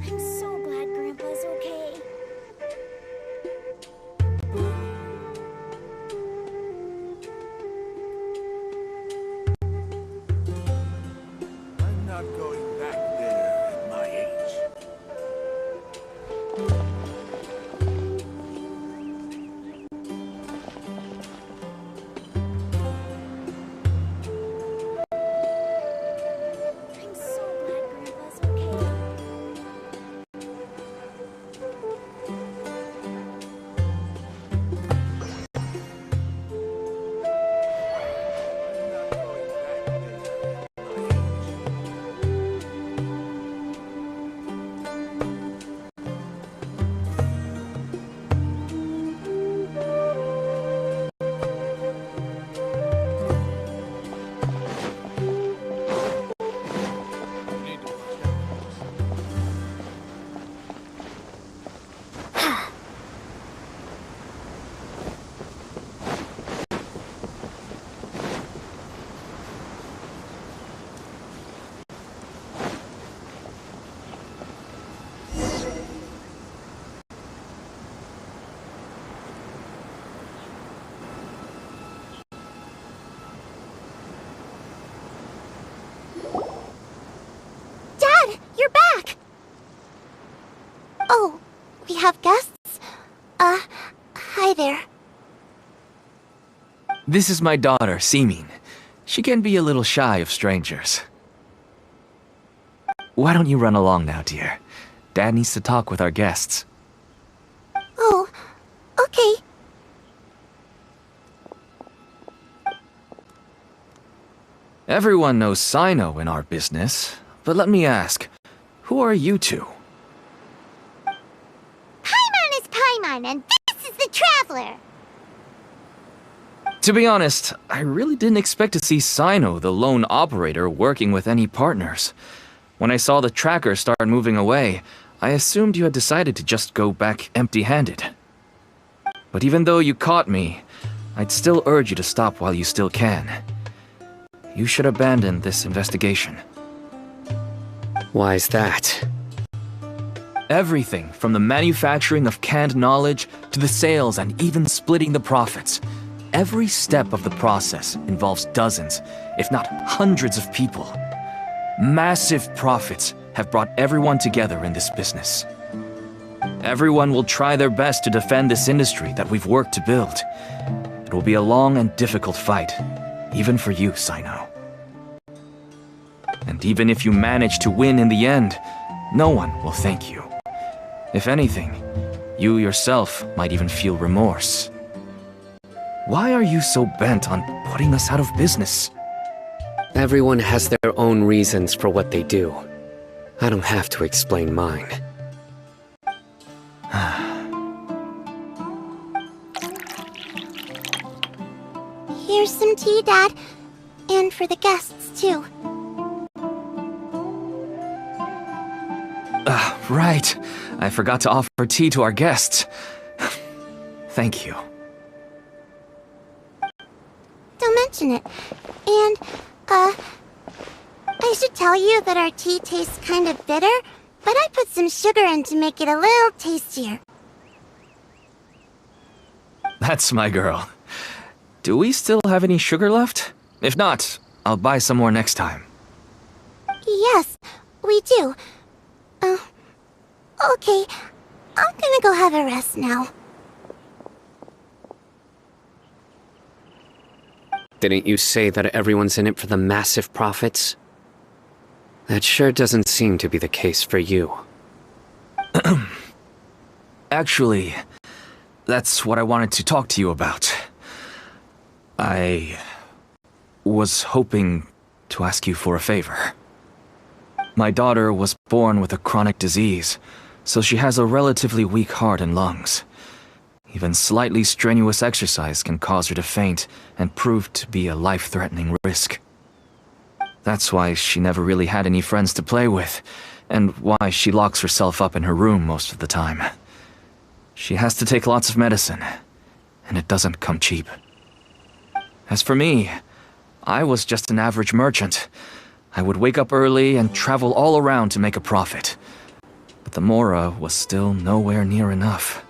I'm so glad Grandpa's okay. I'm not going back there at my age. I'm so glad Grandpa's okay. Dad, you're back! Oh, we have guests? Hi there. This is my daughter, Simin. She can be a little shy of strangers. Why don't you run along now, dear? Dad needs to talk with our guests. Oh, okay. Everyone knows Cyno in our business, but let me ask, who are you two? Paimon is Paimon, and this is the Traveler! To be honest, I really didn't expect to see Cyno, the lone operator, working with any partners. When I saw the tracker start moving away, I assumed you had decided to just go back empty-handed. But even though you caught me, I'd still urge you to stop while you still can. You should abandon this investigation. Why is that? Everything from the manufacturing of canned knowledge to the sales and even splitting the profits. Every step of the process involves dozens, if not hundreds of people. Massive profits have brought everyone together in this business. Everyone will try their best to defend this industry that we've worked to build. It will be a long and difficult fight, even for you, Cyno. And even if you manage to win in the end, no one will thank you. If anything, you yourself might even feel remorse. Why are you so bent on putting us out of business? Everyone has their own reasons for what they do. I don't have to explain mine. Here's some tea, Dad. And for the guests, too. Right. I forgot to offer tea to our guests. Thank you. Don't mention it. And, I should tell you that our tea tastes kind of bitter, but I put some sugar in to make it a little tastier. That's my girl. Do we still have any sugar left? If not, I'll buy some more next time. Yes, we do. Okay. I'm gonna go have a rest now. Didn't you say that everyone's in it for the massive profits? That sure doesn't seem to be the case for you. Actually, that's what I wanted to talk to you about. I was hoping to ask you for a favor. My daughter was born with a chronic disease, so she has a relatively weak heart and lungs. Even slightly strenuous exercise can cause her to faint and prove to be a life-threatening risk. That's why she never really had any friends to play with, and why she locks herself up in her room most of the time. She has to take lots of medicine, and it doesn't come cheap. As for me, I was just an average merchant. I would wake up early and travel all around to make a profit. But the Mora was still nowhere near enough.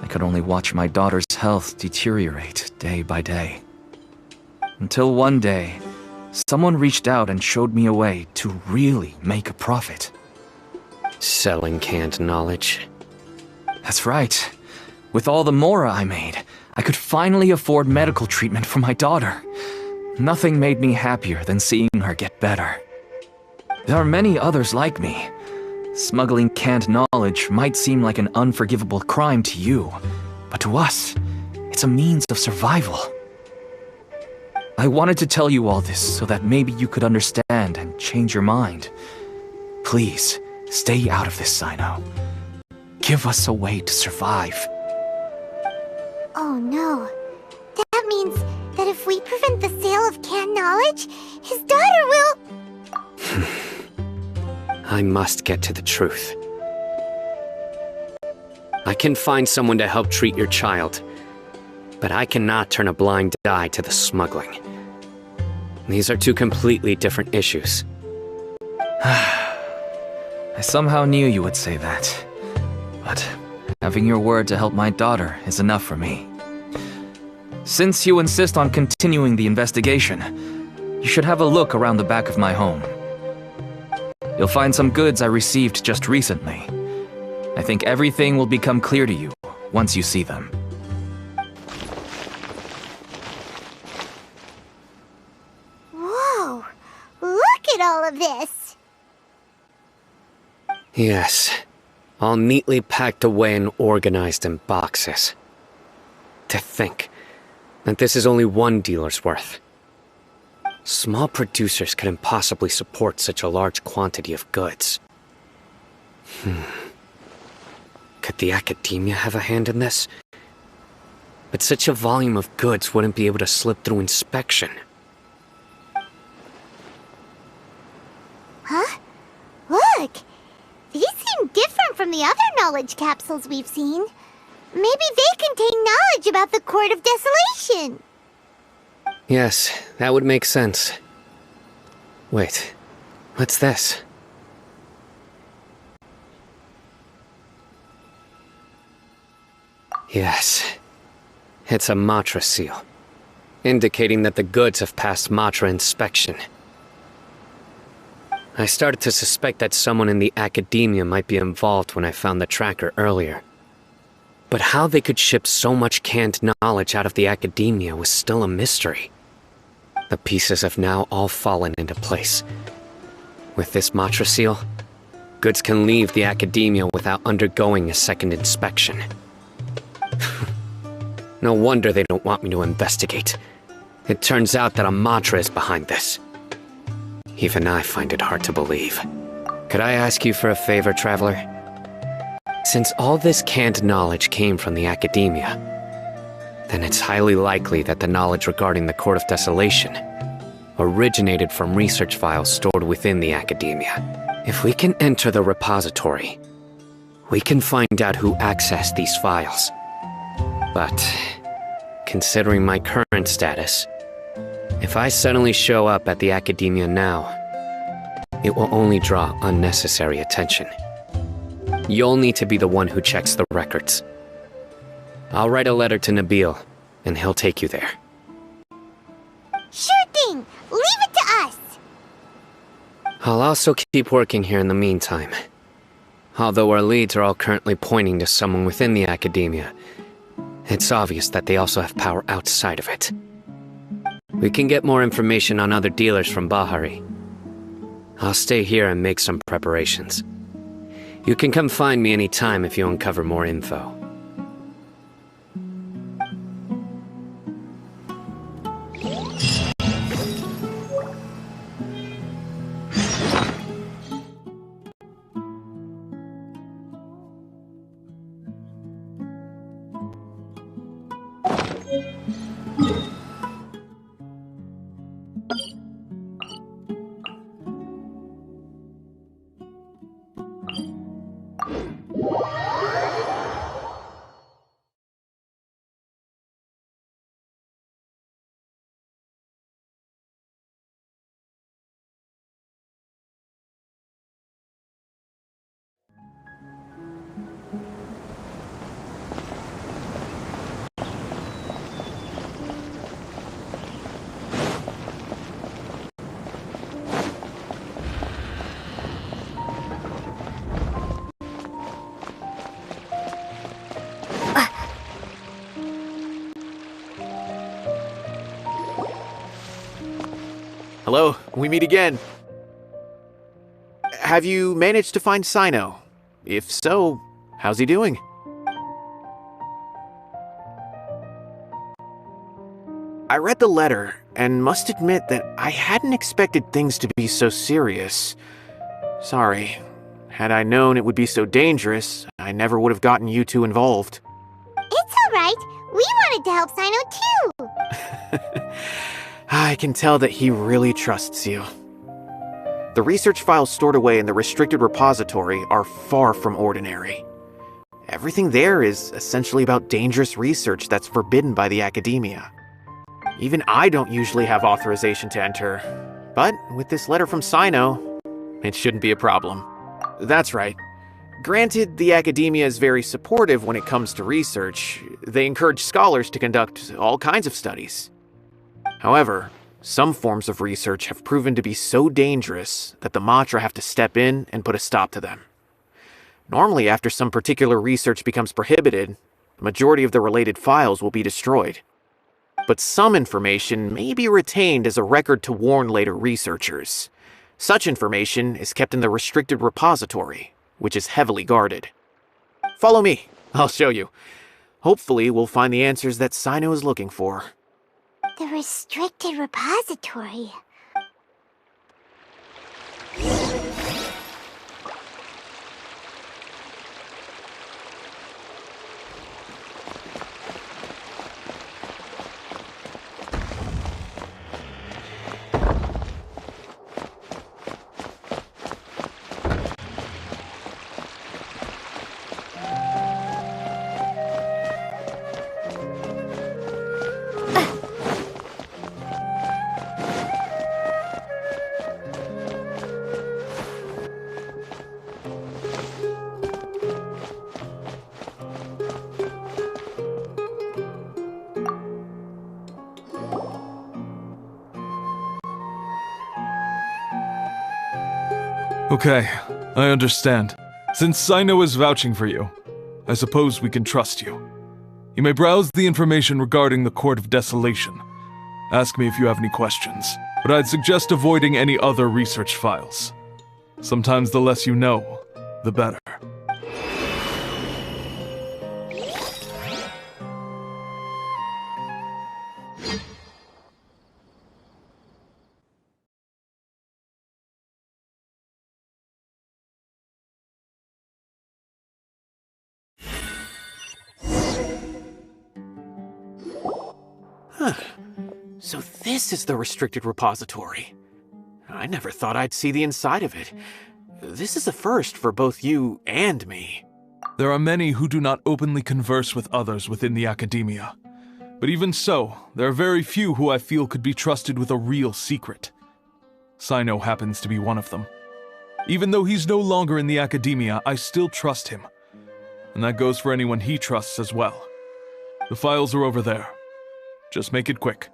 I could only watch my daughter's health deteriorate day by day. Until one day, someone reached out and showed me a way to really make a profit. Selling canned knowledge? That's right. With all the Mora I made, I could finally afford medical treatment for my daughter. Nothing made me happier than seeing her get better. There are many others like me. Smuggling canned knowledge might seem like an unforgivable crime to you, but to us, it's a means of survival. I wanted to tell you all this so that maybe you could understand and change your mind. Please, stay out of this, Cyno. Give us a way to survive. Oh no. That means that if we prevent the sale of canned knowledge, his daughter will... I must get to the truth. I can find someone to help treat your child, but I cannot turn a blind eye to the smuggling. These are two completely different issues. I somehow knew you would say that, but having your word to help my daughter is enough for me. Since you insist on continuing the investigation, you should have a look around the back of my home. You'll find some goods I received just recently. I think everything will become clear to you once you see them. Whoa! Look at all of this! Yes, all neatly packed away and organized in boxes. To think that this is only one dealer's worth. Small producers couldn't possibly support such a large quantity of goods. Could the Academia have a hand in this? But such a volume of goods wouldn't be able to slip through inspection. Huh? Look! These seem different from the other knowledge capsules we've seen. Maybe they contain knowledge about the Court of Desolation. Yes, that would make sense. Wait, what's this? Yes, it's a Matra seal, indicating that the goods have passed Matra inspection. I started to suspect that someone in the Academia might be involved when I found the tracker earlier. But how they could ship so much canned knowledge out of the Academia was still a mystery. The pieces have now all fallen into place. With this Matra seal, goods can leave the Academia without undergoing a second inspection. No wonder they don't want me to investigate. It turns out that a Matra is behind this. Even I find it hard to believe. Could I ask you for a favor, Traveler? Since all this canned knowledge came from the Academia, then it's highly likely that the knowledge regarding the Court of Desolation originated from research files stored within the Academia. If we can enter the repository, we can find out who accessed these files. But, considering my current status, if I suddenly show up at the Academia now, it will only draw unnecessary attention. You'll need to be the one who checks the records. I'll write a letter to Nabil, and he'll take you there. Sure thing! Leave it to us! I'll also keep working here in the meantime. Although our leads are all currently pointing to someone within the Academia, it's obvious that they also have power outside of it. We can get more information on other dealers from Bahari. I'll stay here and make some preparations. You can come find me anytime if you uncover more info. Hello, we meet again. Have you managed to find Cyno? If so, how's he doing? I read the letter, and must admit that I hadn't expected things to be so serious. Sorry. Had I known it would be so dangerous, I never would have gotten you two involved. It's alright. We wanted to help Cyno too. I can tell that he really trusts you. The research files stored away in the restricted repository are far from ordinary. Everything there is essentially about dangerous research that's forbidden by the academia. Even I don't usually have authorization to enter, but with this letter from Cyno, it shouldn't be a problem. That's right. Granted, the academia is very supportive when it comes to research. They encourage scholars to conduct all kinds of studies. However, some forms of research have proven to be so dangerous that the Matra have to step in and put a stop to them. Normally, after some particular research becomes prohibited, the majority of the related files will be destroyed. But some information may be retained as a record to warn later researchers. Such information is kept in the restricted repository, which is heavily guarded. Follow me, I'll show you. Hopefully, we'll find the answers that Cyno is looking for. The restricted repository. Okay, I understand. Since Cyno is vouching for you, I suppose we can trust you. You may browse the information regarding the Court of Desolation. Ask me if you have any questions, but I'd suggest avoiding any other research files. Sometimes the less you know, the better. So this is the restricted repository. I never thought I'd see the inside of it. This is a first for both you and me. There are many who do not openly converse with others within the academia. But even so, there are very few who I feel could be trusted with a real secret. Cyno happens to be one of them. Even though he's no longer in the academia, I still trust him. And that goes for anyone he trusts as well. The files are over there. Just make it quick.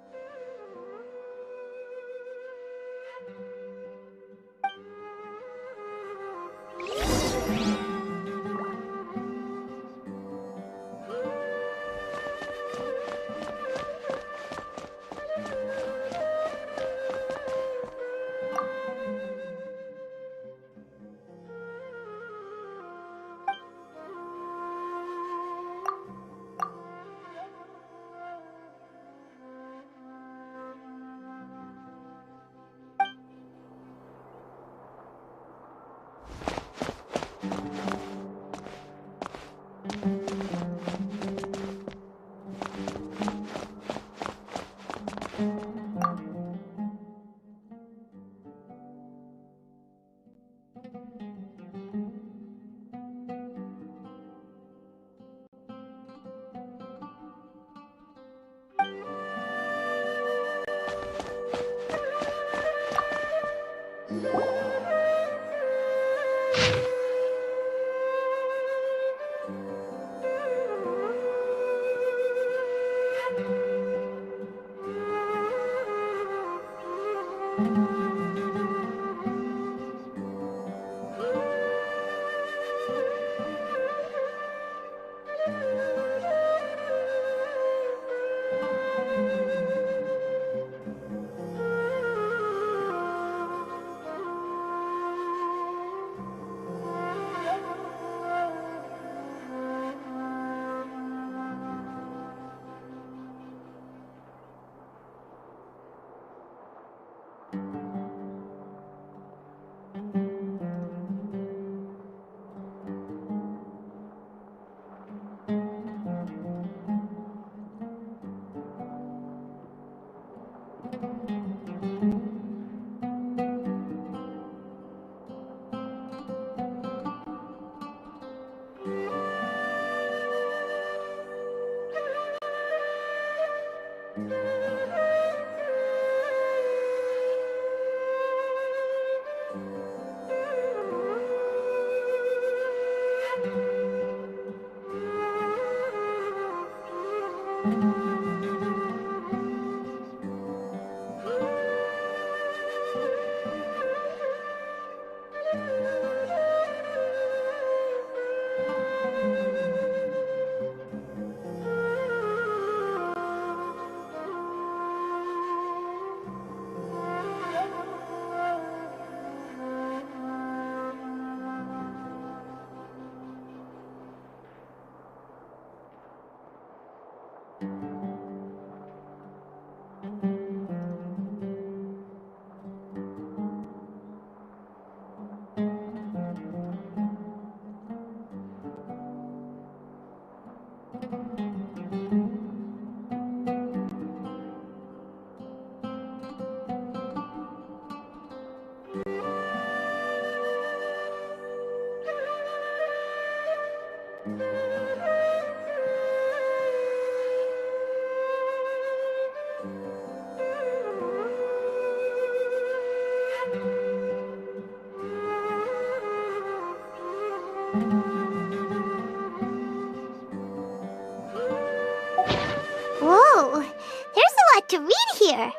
Whoa, there's a lot to read here.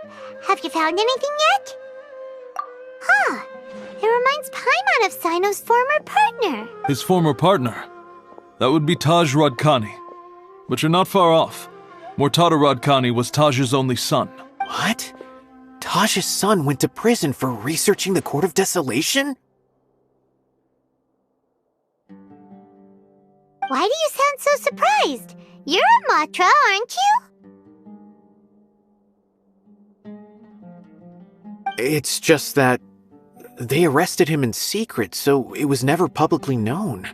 Have you found anything yet? Huh, it reminds Paimon of Cyno's former partner. His former partner? That would be Taj Radkani. But you're not far off. Mortada Radkani was Taj's only son. What? Taj's son went to prison for researching the Court of Desolation? Why do you sound so surprised? You're a Matra, aren't you? It's just that they arrested him in secret, so it was never publicly known.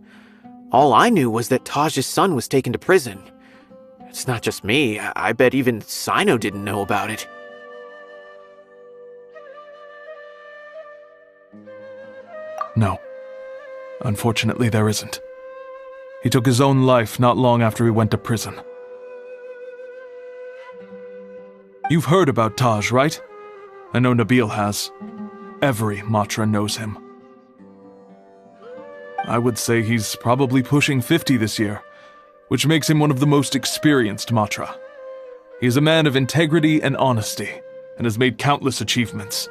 All I knew was that Taj's son was taken to prison. It's not just me. I bet even Cyno didn't know about it. No. Unfortunately, there isn't. He took his own life not long after he went to prison. You've heard about Taj, right? I know Nabil has. Every Matra knows him. I would say he's probably pushing 50 this year, which makes him one of the most experienced Matra. He is a man of integrity and honesty, and has made countless achievements.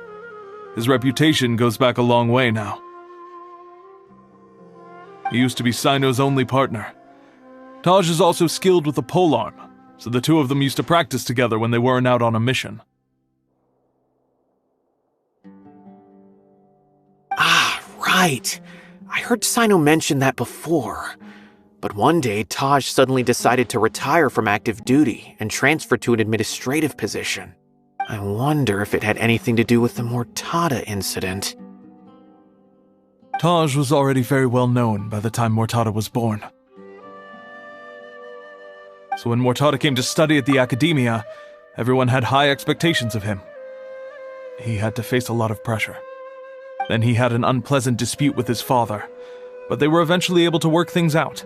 His reputation goes back a long way now. He used to be Cyno's only partner. Taj is also skilled with the polearm, so the two of them used to practice together when they weren't out on a mission. Ah, right. I heard Cyno mention that before. But one day, Taj suddenly decided to retire from active duty and transfer to an administrative position. I wonder if it had anything to do with the Mortada incident. Taj was already very well known by the time Mortada was born. So when Mortada came to study at the Academia, Everyone had high expectations of him. He had to face a lot of pressure. Then he had an unpleasant dispute with his father, but they were eventually able to work things out.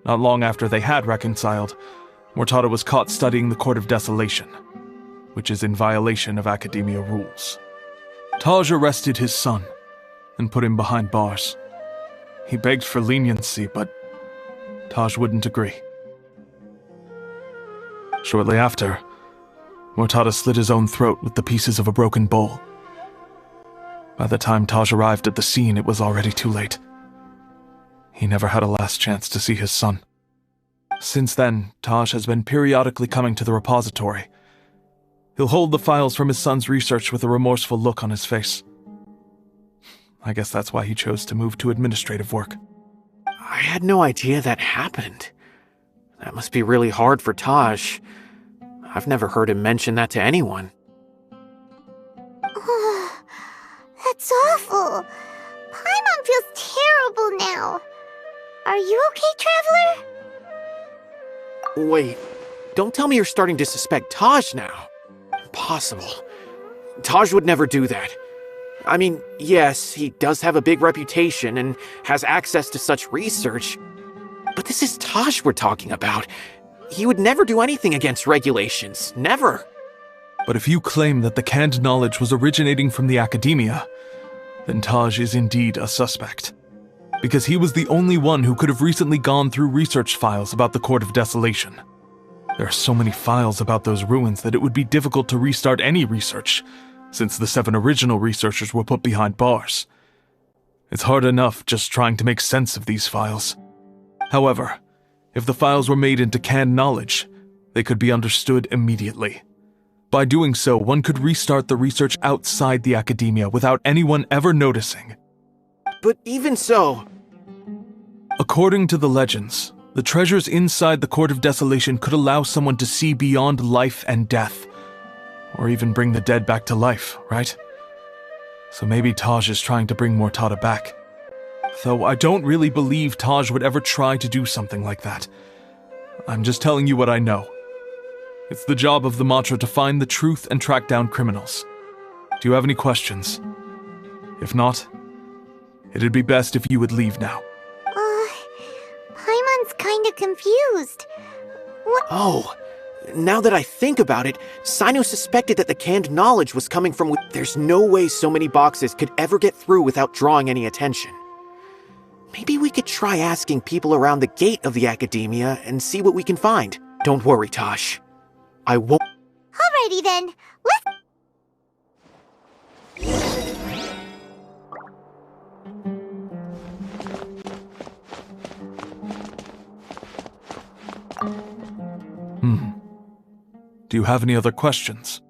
Not long after they had reconciled, Mortada was caught studying the Court of Desolation, which is in violation of Academia rules. Taj arrested his son and put him behind bars. He begged for leniency, but Taj wouldn't agree. Shortly after, Mortada slit his own throat with the pieces of a broken bowl. By the time Taj arrived at the scene, it was already too late. He never had a last chance to see his son. Since then, Taj has been periodically coming to the repository. He'll hold the files from his son's research with a remorseful look on his face. I guess that's why he chose to move to administrative work. I had no idea that happened. That must be really hard for Taj. I've never heard him mention that to anyone. That's awful. Paimon feels terrible now. Are you okay, Traveler? Wait, don't tell me you're starting to suspect Taj now. Impossible. Taj would never do that. I mean, yes, he does have a big reputation and has access to such research, but this is Taj we're talking about. He would never do anything against regulations. Never. But if you claim that the canned knowledge was originating from the Academia, then Taj is indeed a suspect. Because he was the only one who could have recently gone through research files about the Court of Desolation. There are so many files about those ruins that it would be difficult to restart any research, since the 7 original researchers were put behind bars. It's hard enough just trying to make sense of these files. However, if the files were made into canned knowledge, they could be understood immediately. By doing so, one could restart the research outside the Academia without anyone ever noticing. But even so... According to the legends, the treasures inside the Court of Desolation could allow someone to see beyond life and death, or even bring the dead back to life, right? So maybe Taj is trying to bring Mortada back. Though I don't really believe Taj would ever try to do something like that. I'm just telling you what I know. It's the job of the Mantra to find the truth and track down criminals. Do you have any questions? If not, it'd be best if you would leave now. Paimon's kinda confused. What? Oh, now that I think about it, Cyno suspected that the canned knowledge was coming from... There's no way so many boxes could ever get through without drawing any attention. Maybe we could try asking people around the gate of the Academia and see what we can find. Don't worry, Tosh. I won't... Alrighty then, let's... Do you have any other questions?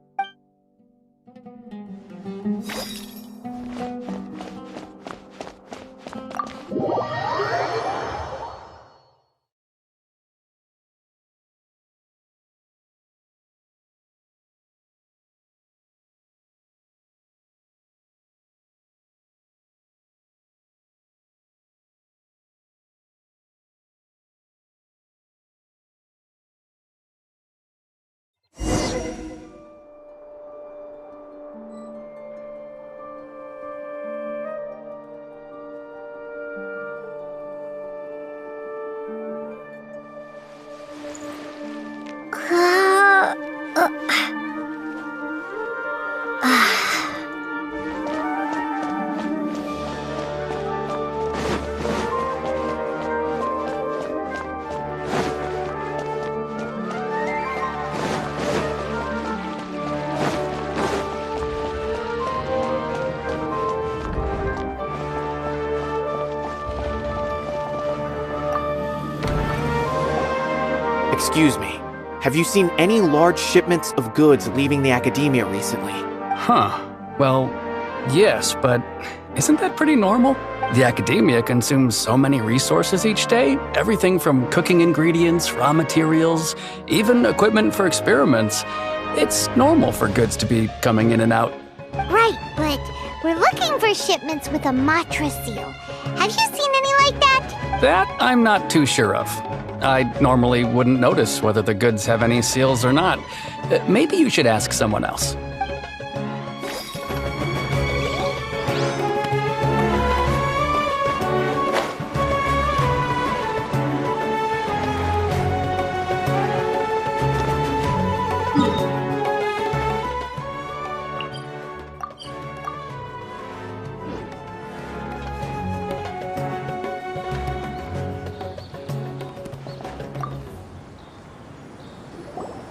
Excuse me. Have you seen any large shipments of goods leaving the Academia recently? Huh. Well, yes, but isn't that pretty normal? The Academia consumes so many resources each day. Everything from cooking ingredients, raw materials, even equipment for experiments. It's normal for goods to be coming in and out. Right, but we're looking for shipments with a Mantra seal. Have you seen any like that? That I'm not too sure of. I normally wouldn't notice whether the goods have any seals or not. Maybe you should ask someone else.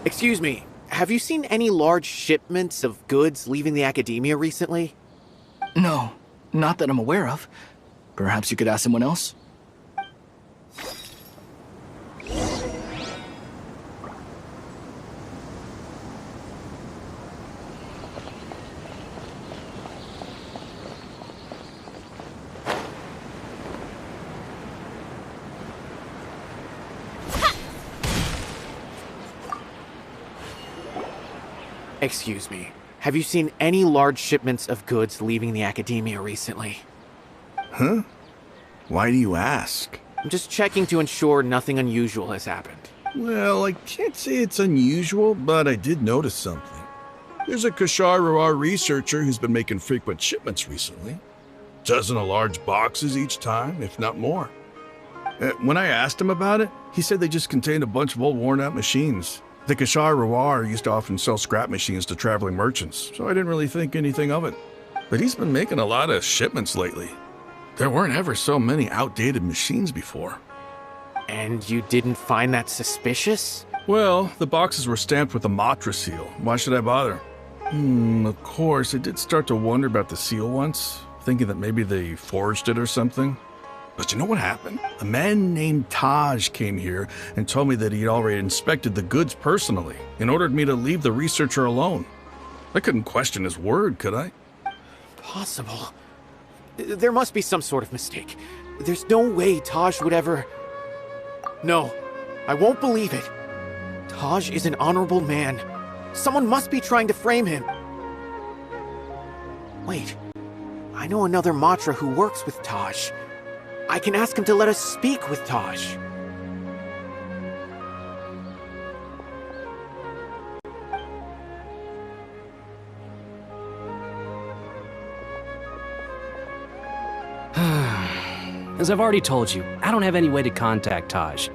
Excuse me, have you seen any large shipments of goods leaving the academia recently? No, not that I'm aware of. Perhaps you could ask someone else? Excuse me, have you seen any large shipments of goods leaving the academia recently? Huh? Why do you ask? I'm just checking to ensure nothing unusual has happened. Well, I can't say it's unusual, but I did notice something. There's a Kashar researcher who's been making frequent shipments recently. Dozen of large boxes each time, if not more. When I asked him about it, he said they just contained a bunch of old worn-out machines. The Kashar used to often sell scrap machines to traveling merchants, so I didn't really think anything of it. But he's been making a lot of shipments lately. There weren't ever so many outdated machines before. And you didn't find that suspicious? Well, the boxes were stamped with a Matra seal. Why should I bother? Of course, I did start to wonder about the seal once, thinking that maybe they forged it or something. But you know what happened? A man named Taj came here and told me that he'd already inspected the goods personally and ordered me to leave the researcher alone. I couldn't question his word, could I? Possible. There must be some sort of mistake. There's no way Taj would ever... No, I won't believe it. Taj is an honorable man. Someone must be trying to frame him. Wait, I know another Matra who works with Taj. I can ask him to let us speak with Taj. As I've already told you, I don't have any way to contact Taj.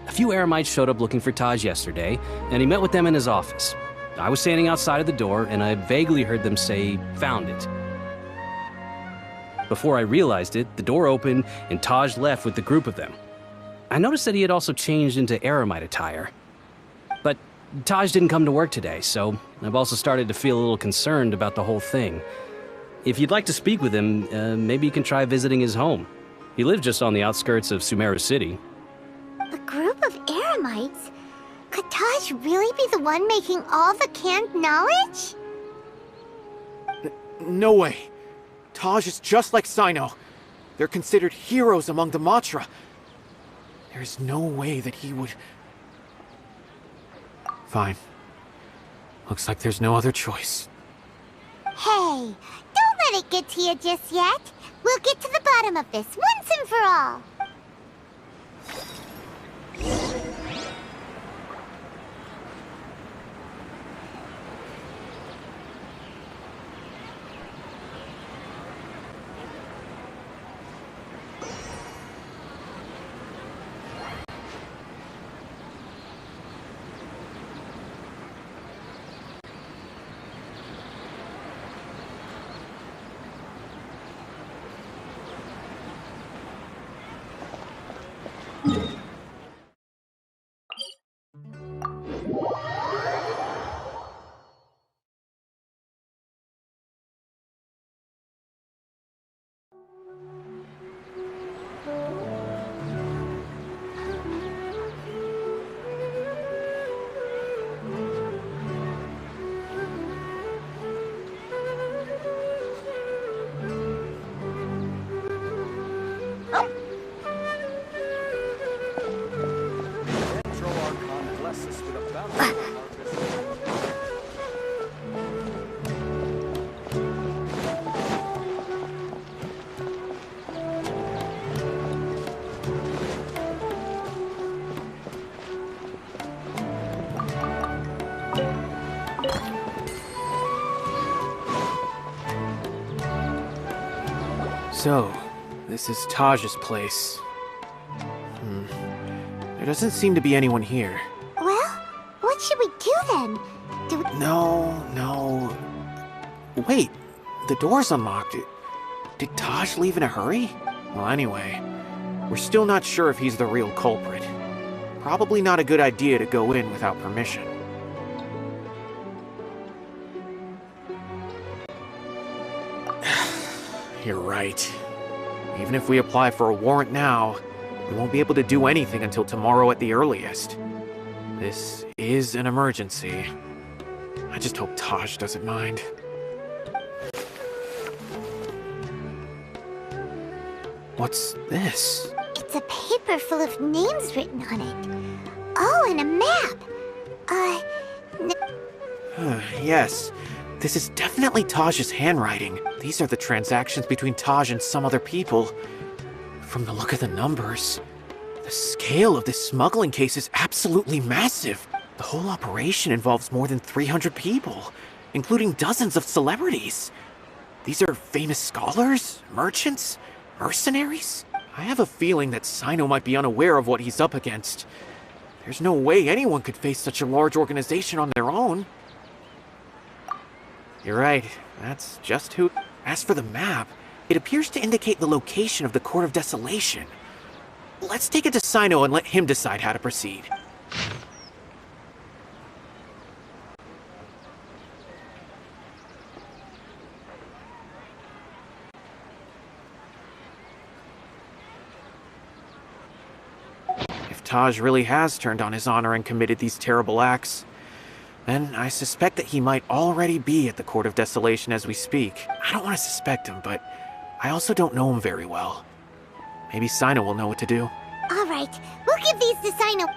A few Eremites showed up looking for Taj yesterday, and he met with them in his office. I was standing outside of the door, and I vaguely heard them say, "Found it." Before I realized it, the door opened, and Taj left with the group of them. I noticed that he had also changed into Eremite attire. But Taj didn't come to work today, so I've also started to feel a little concerned about the whole thing. If you'd like to speak with him, maybe you can try visiting his home. He lives just on the outskirts of Sumeru City. A group of Eremites? Could Taj really be the one making all the canned knowledge? No way. Taj is just like Cyno. They're considered heroes among the Matra. There's no way that he would... Fine. Looks like there's no other choice. Hey, don't let it get to you just yet. We'll get to the bottom of this once and for all. So, this is Taj's place. There doesn't seem to be anyone here. Well, what should we do then? No. Wait, the door's unlocked. Did Taj leave in a hurry? Well, anyway, we're still not sure if he's the real culprit. Probably not a good idea to go in without permission. You're right. Even if we apply for a warrant now, we won't be able to do anything until tomorrow at the earliest. This is an emergency. I just hope Taj doesn't mind. What's this? It's a paper full of names written on it. Oh, and a map. Yes. This is definitely Taj's handwriting. These are the transactions between Taj and some other people. From the look of the numbers, the scale of this smuggling case is absolutely massive. The whole operation involves more than 300 people, including dozens of celebrities. These are famous scholars, merchants, mercenaries. I have a feeling that Cyno might be unaware of what he's up against. There's no way anyone could face such a large organization on their own. You're right, that's just who... As for the map, it appears to indicate the location of the Court of Desolation. Let's take it to Cyno and let him decide how to proceed. If Taj really has turned on his honor and committed these terrible acts, then I suspect that he might already be at the Court of Desolation as we speak. I don't want to suspect him, but I also don't know him very well. Maybe Cyno will know what to do. All right, we'll give these to Cyno.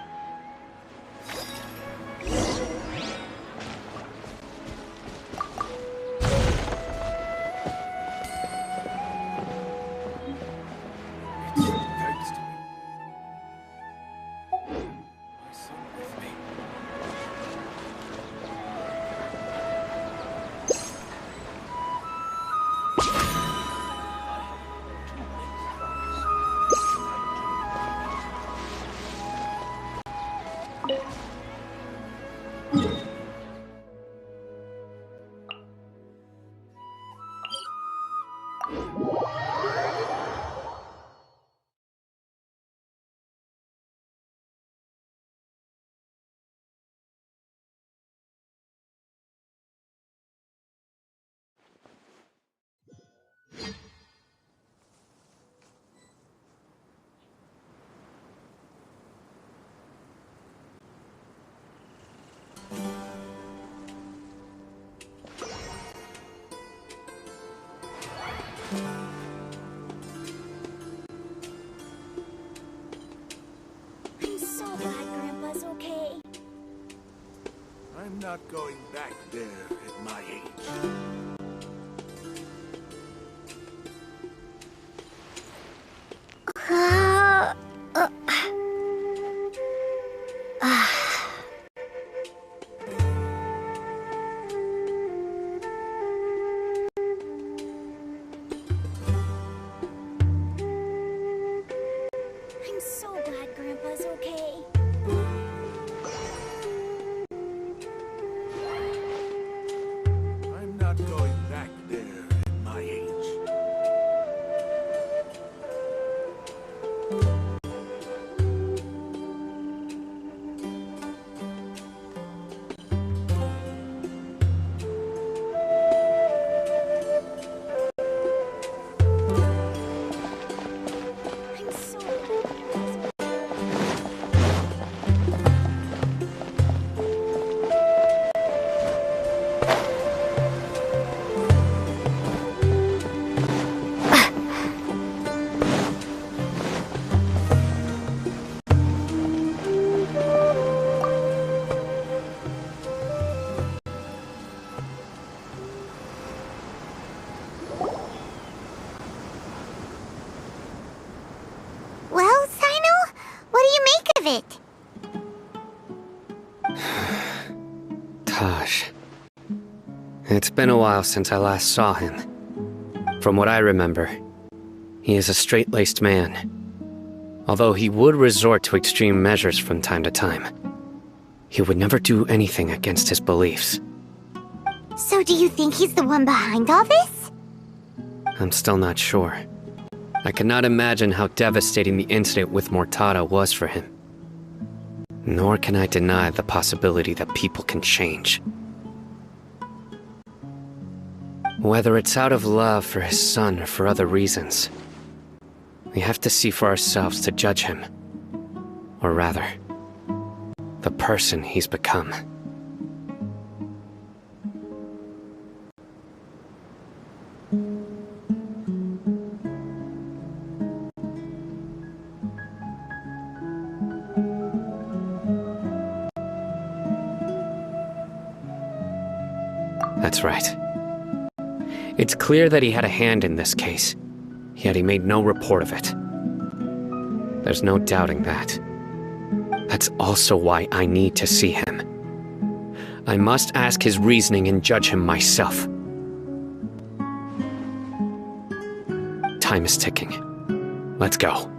I'm so glad Grandpa's okay. I'm not going back there at my age. I'm so glad Grandpa's okay. I'm not going back there at my age. I'm so glad Well, Cyno, what do you make of it? Taj. It's been a while since I last saw him. From what I remember, He is a straight-laced man. Although he would resort to extreme measures from time to time, he would never do anything against his beliefs. So do you think he's the one behind all this? I'm still not sure. I cannot imagine how devastating the incident with Mortada was for him. Nor can I deny the possibility that people can change. Whether it's out of love for his son or for other reasons, we have to see for ourselves to judge him. Or rather, the person he's become. That's right. It's clear that he had a hand in this case, yet he made no report of it. There's no doubting that. That's also why I need to see him. I must ask his reasoning and judge him myself. Time is ticking. Let's go.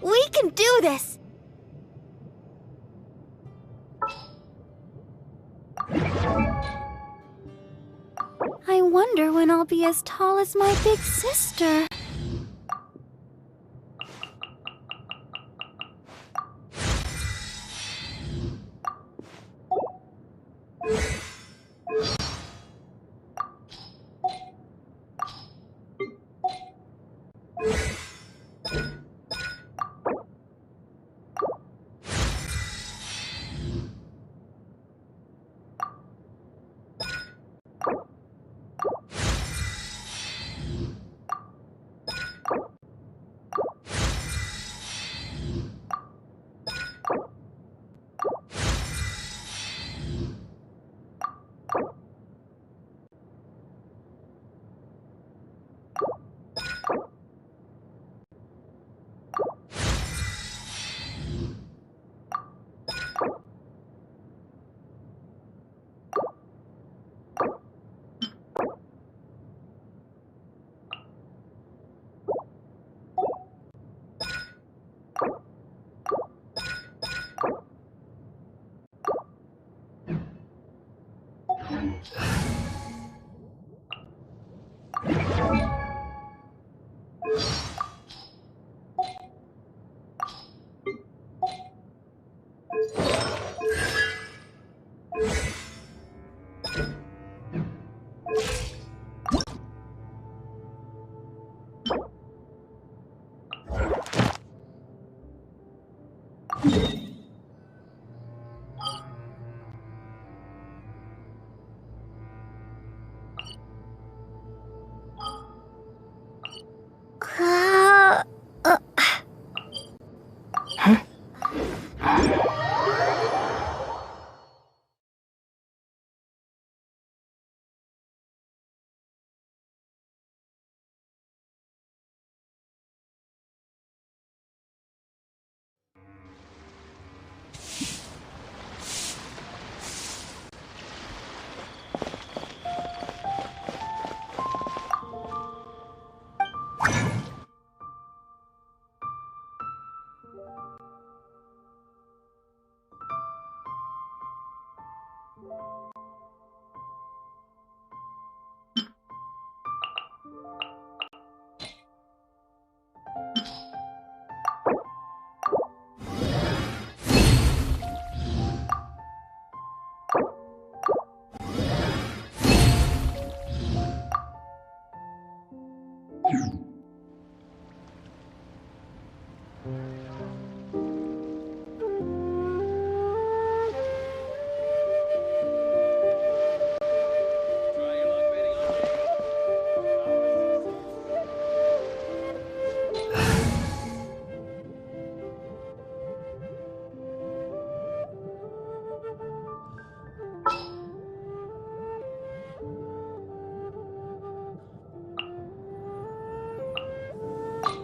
We can do this! I wonder when I'll be as tall as my big sister.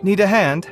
Need a hand?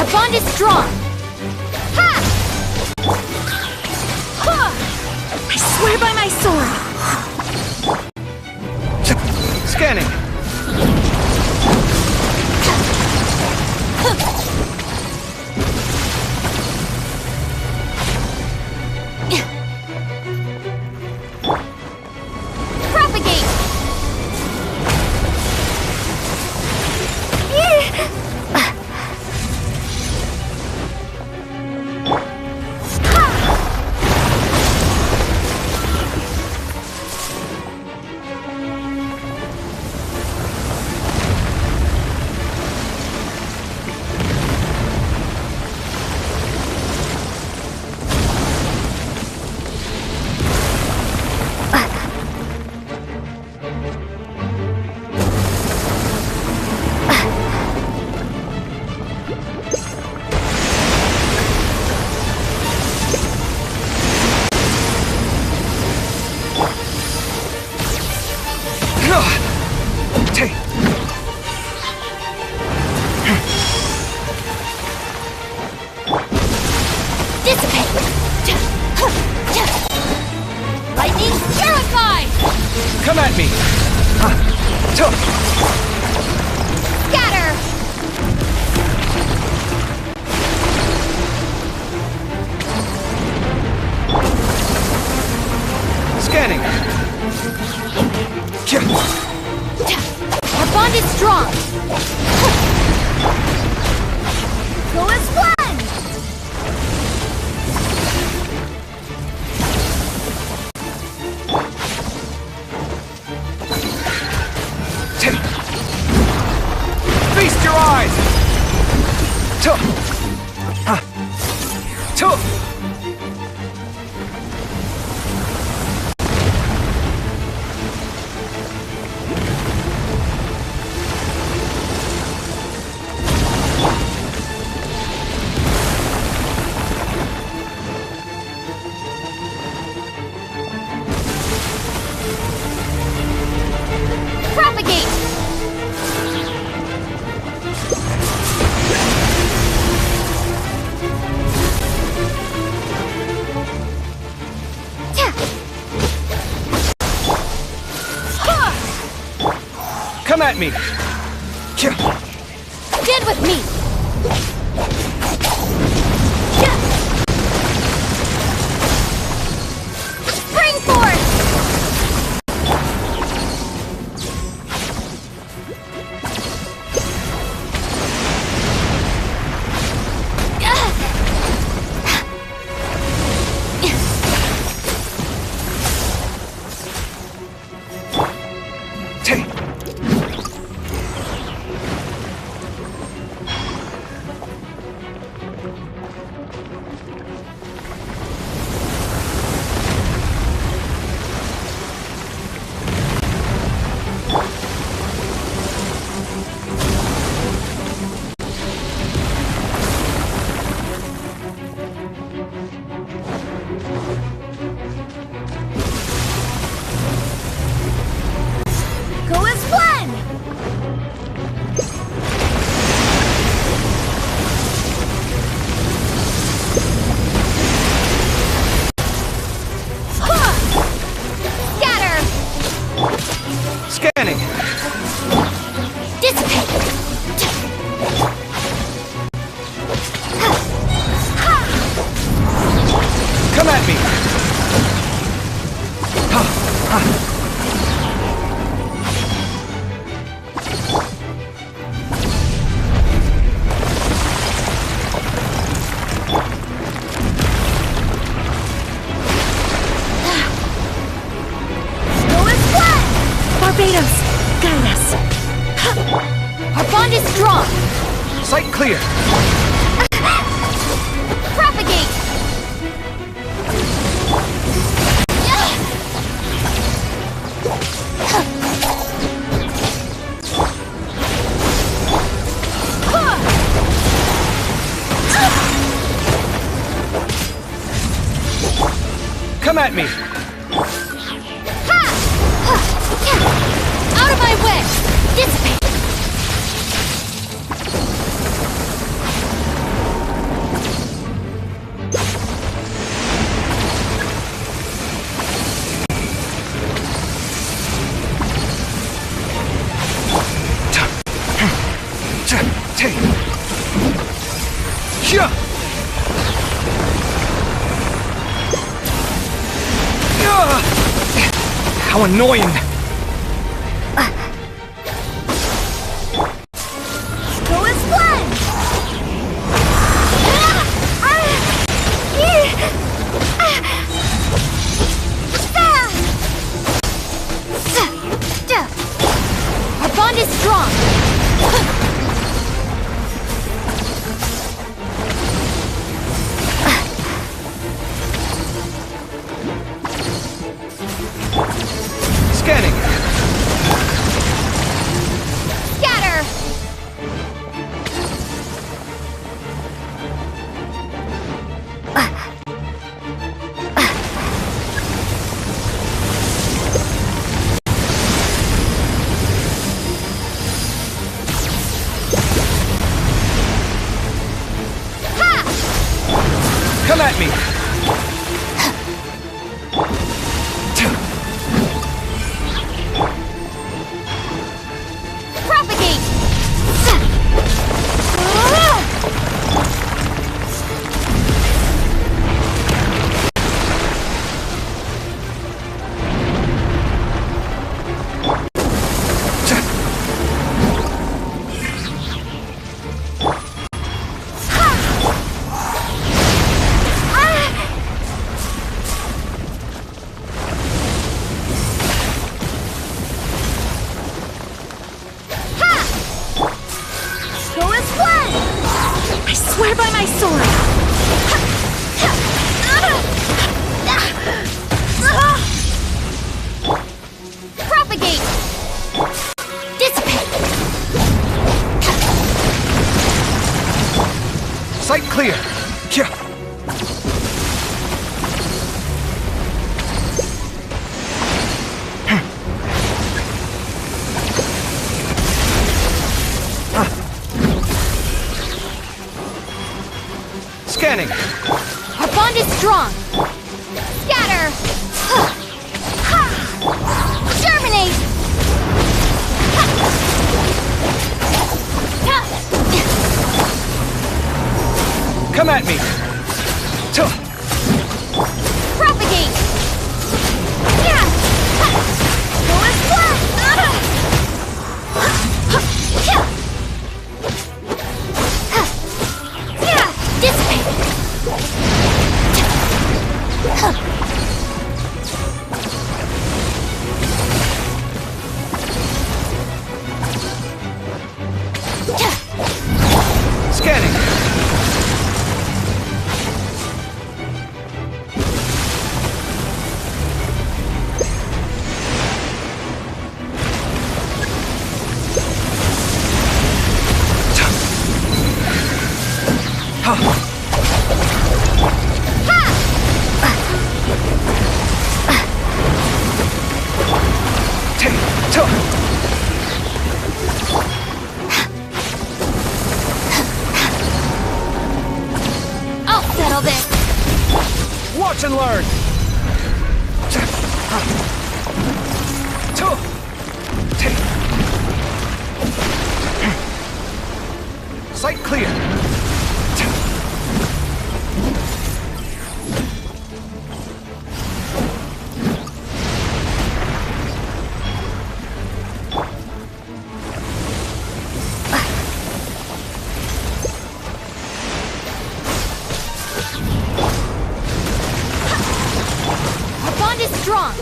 Our bond is strong! Ha! Ha! I swear by my sword! Scanning! Come at me! Scatter! Scanning! Our bond is strong! Go as one! Feast your eyes! Propagate! Come at me! Stand with me! Spring force! Go as one! Scatter! Scanning! Dissipate! Come at me! Barbados! Guide us! Our bond is strong! Sight clear! Propagate! Come at me! Out of my way! Dissipate! How annoying! Go as one! Our bond is strong! Scanning! Scatter! Come at me! Propagate! Go as one! I swear by my sword! Propagate! Dissipate! Sight clear! Scanning! Our bond is strong! Scatter! Germinate! Come at me! Propagate! Go as one! Scanning! I'll settle this! Watch and learn! Sight clear! Our bond is strong!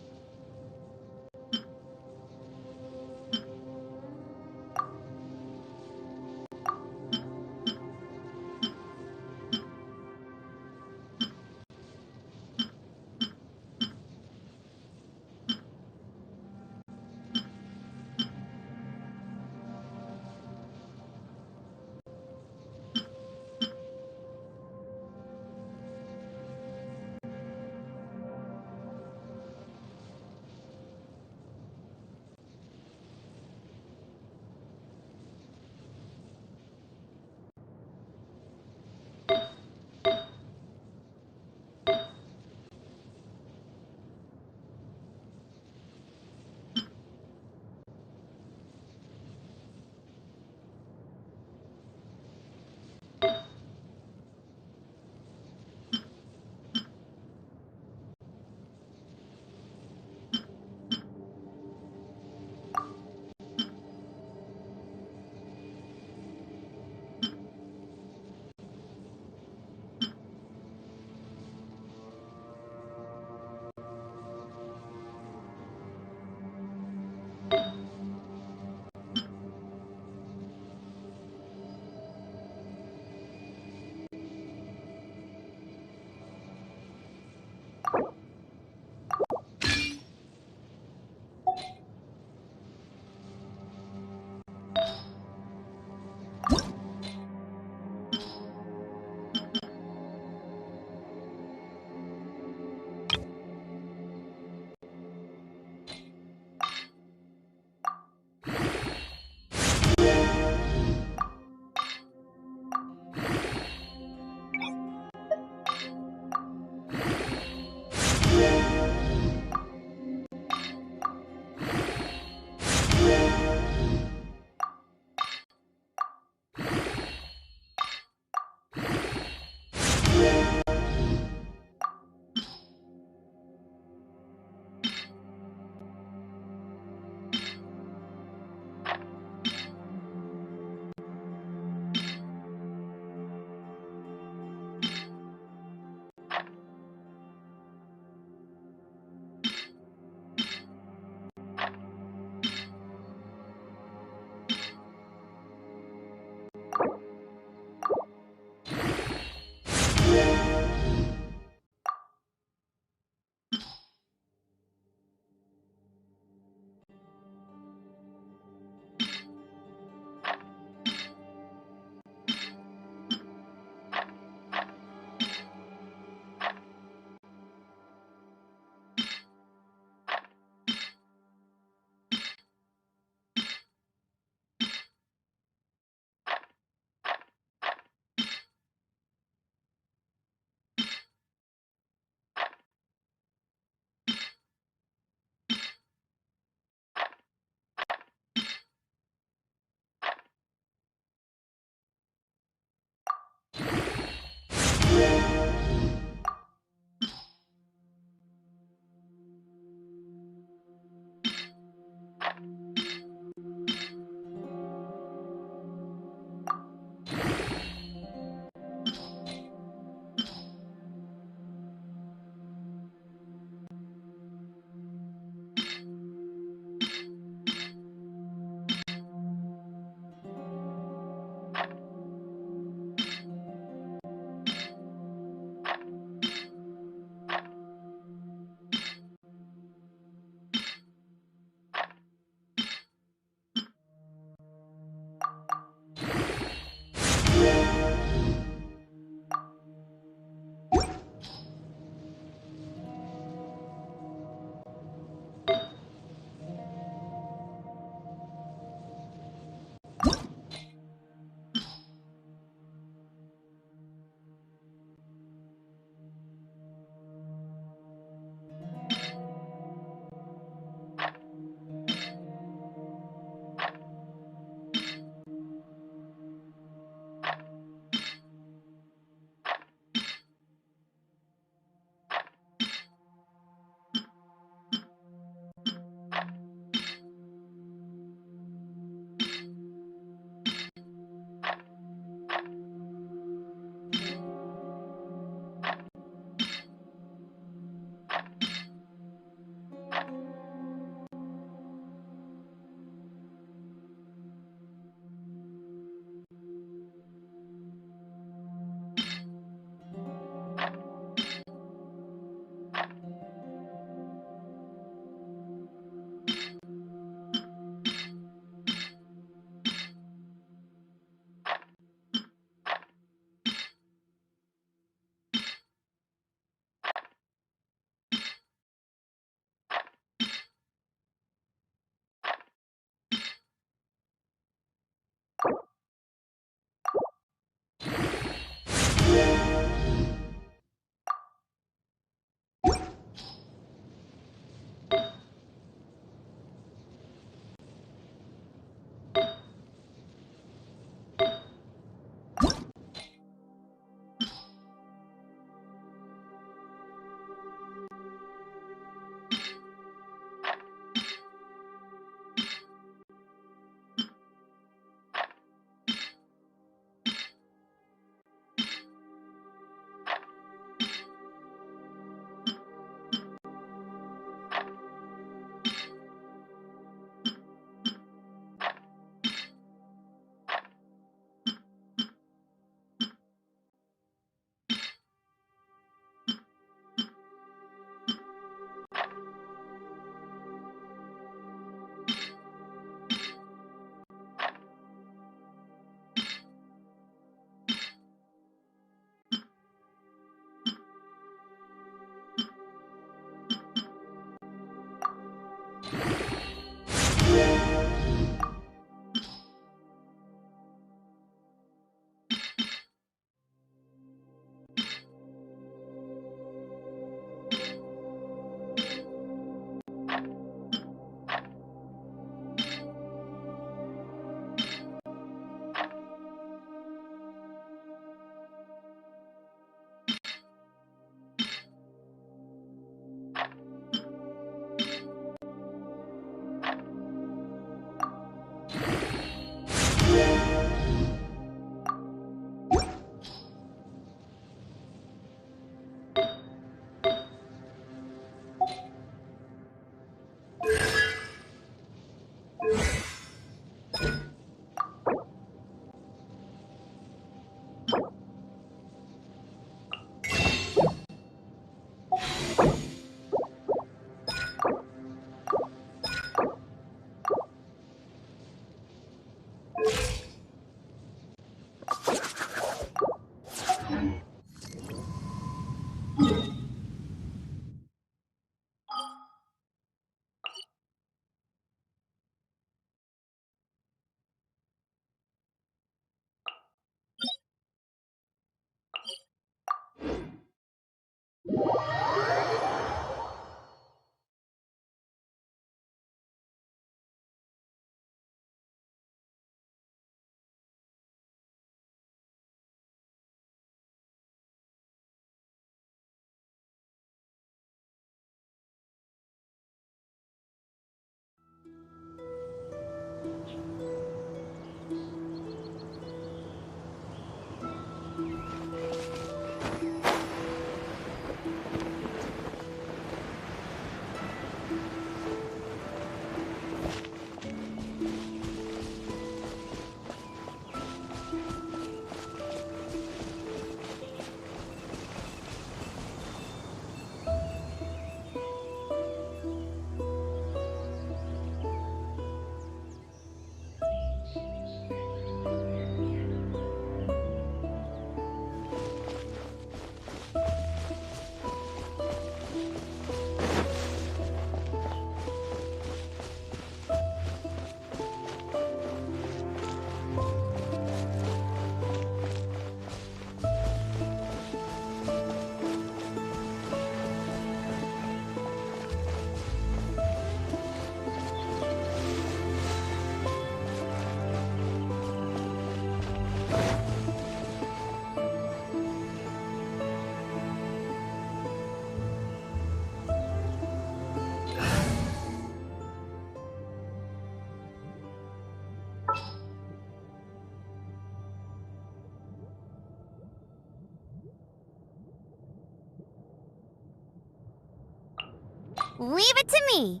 Leave it to me.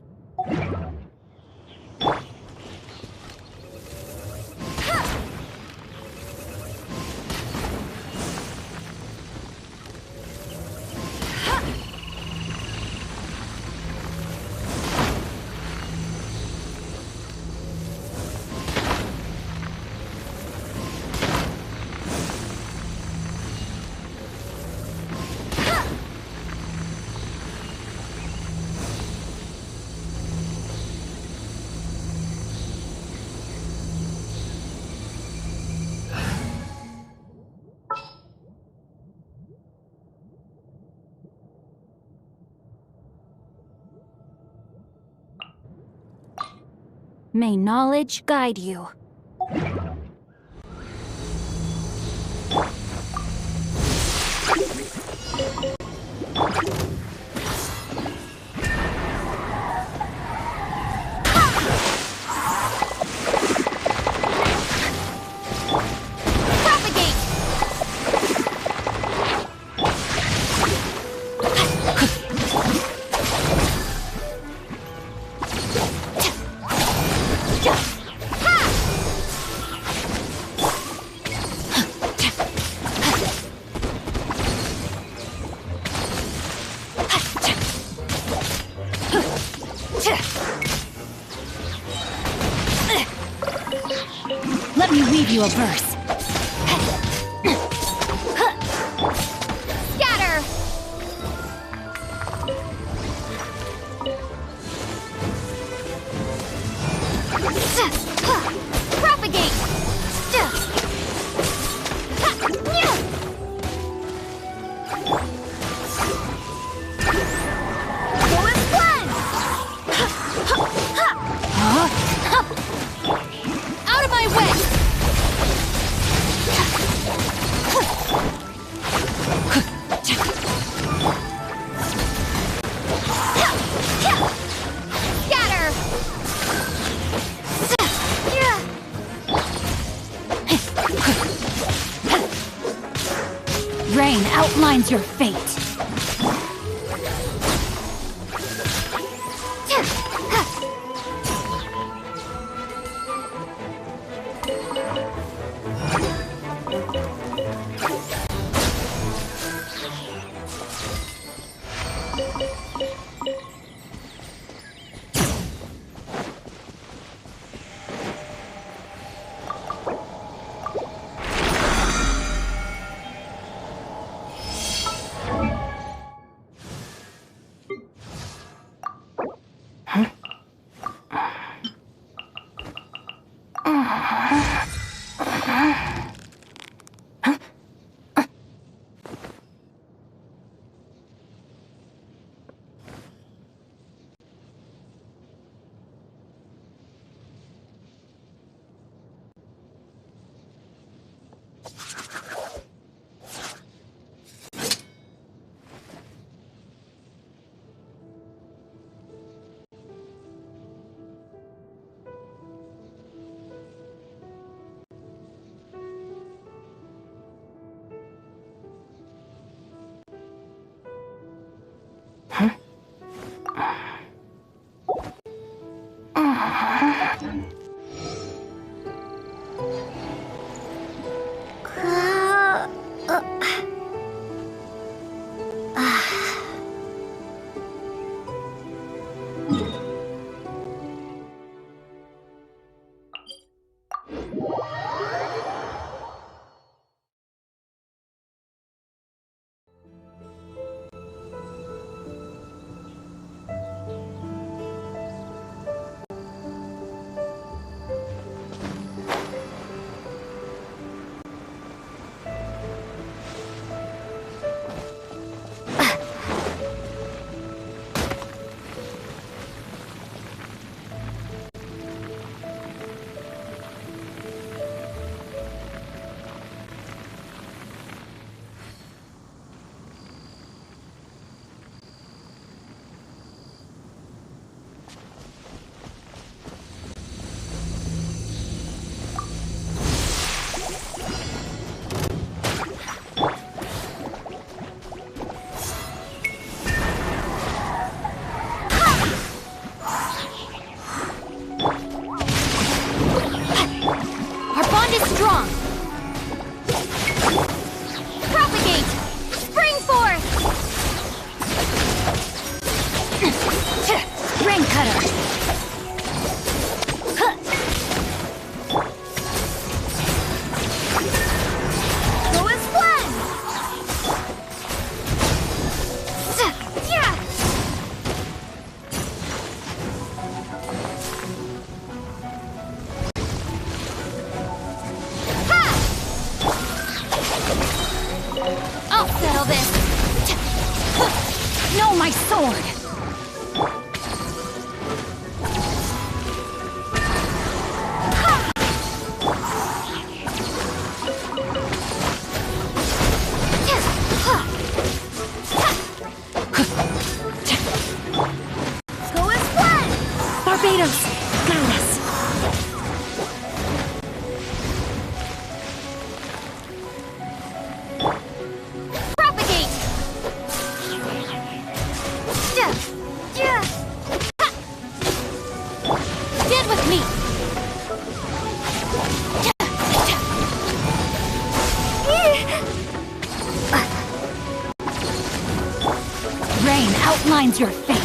May knowledge guide you. Let me weave you a verse. Scatter! Propagate! Forest Blend! Out of my way! Scatter! Rain outlines your fate. sword! Go as one! Barbados, guide us! Propagate! Stand with me! Rain outlines your fate.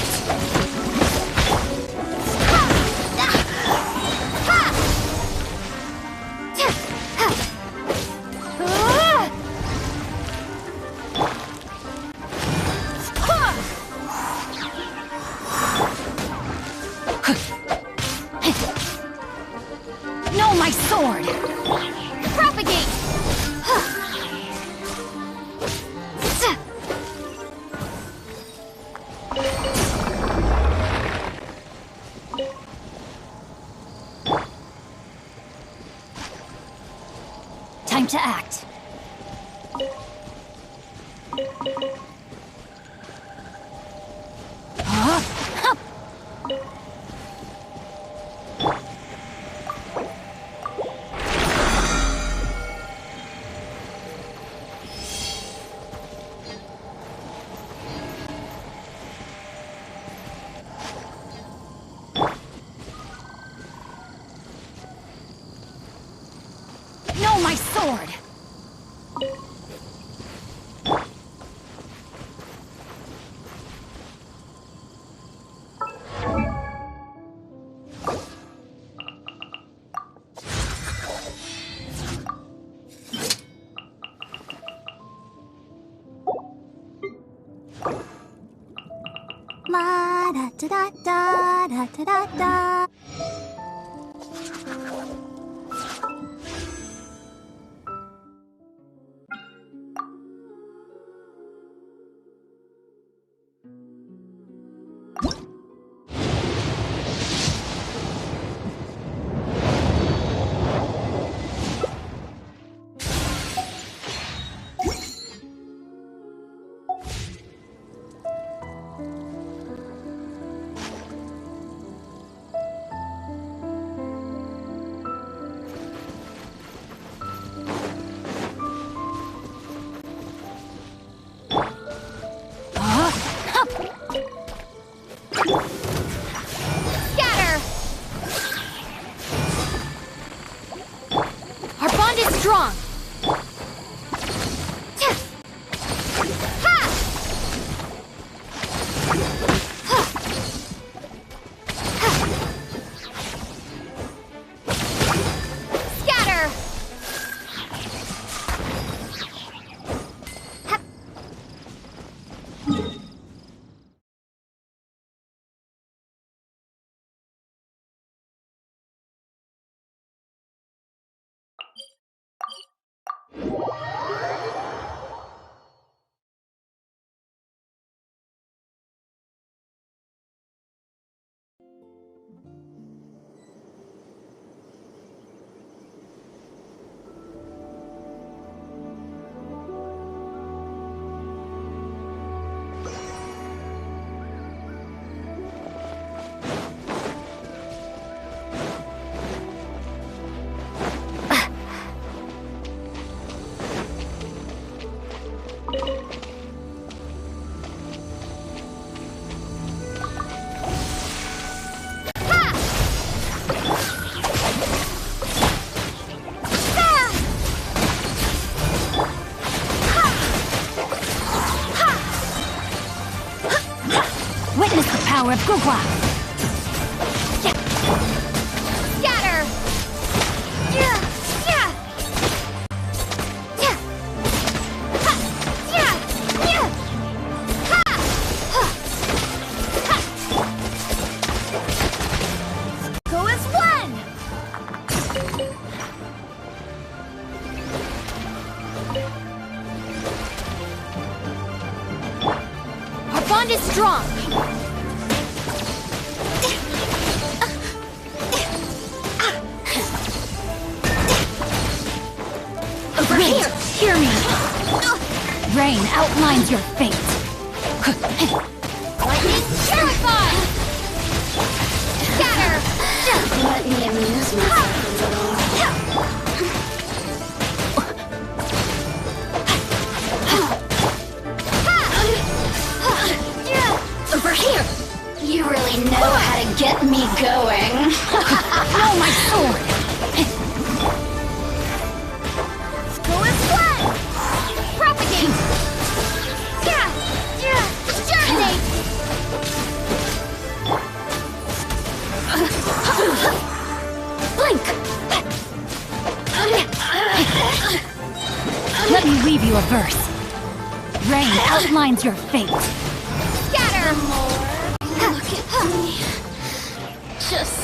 No, my sword! Propagate! Time to act. No, my sword! La da da da da da da da. Scatter! Our bond is strong! Scatter! Witness the power of Gugwa! Scatter! Go as one! Our bond is strong. Over here! Hear me! Rain outlines your fate. Lightning terrified! Scatter! Let me amuse myself a little. Over here! You really know how to get me going. Oh, my sword! Go and fly! Propagate! Germinate! Blink! Let me weave you a verse. Rain outlines your fate. Scatter! Look at me. Just...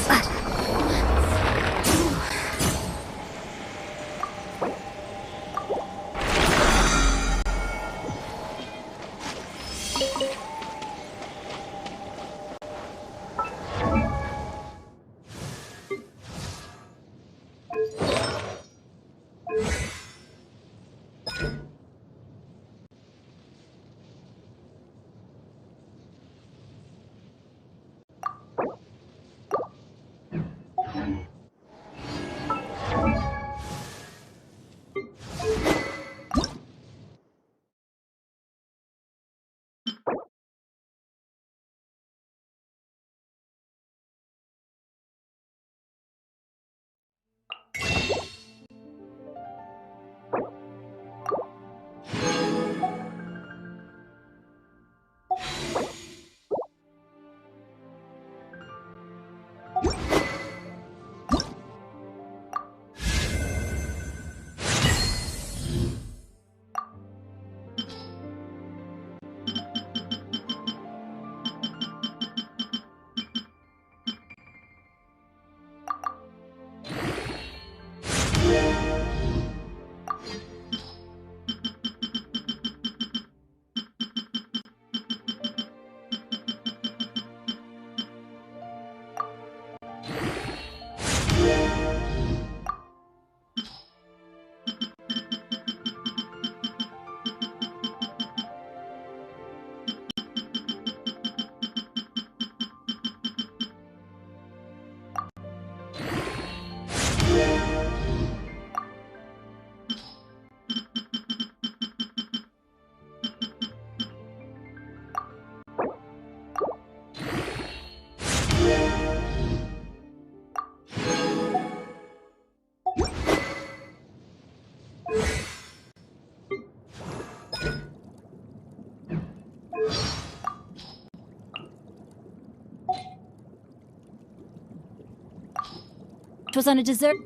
It was on a dessert.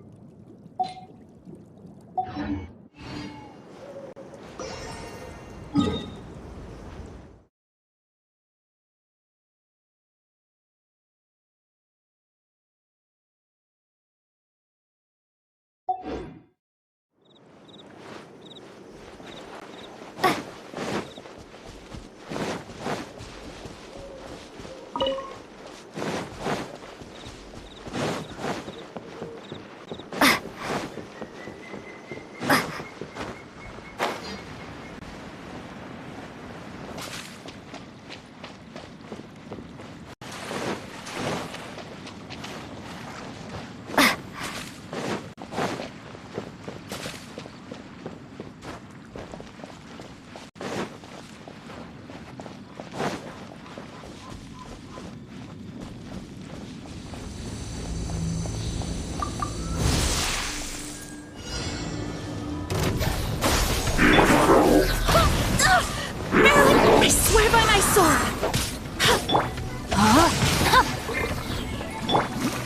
I swear by my sword!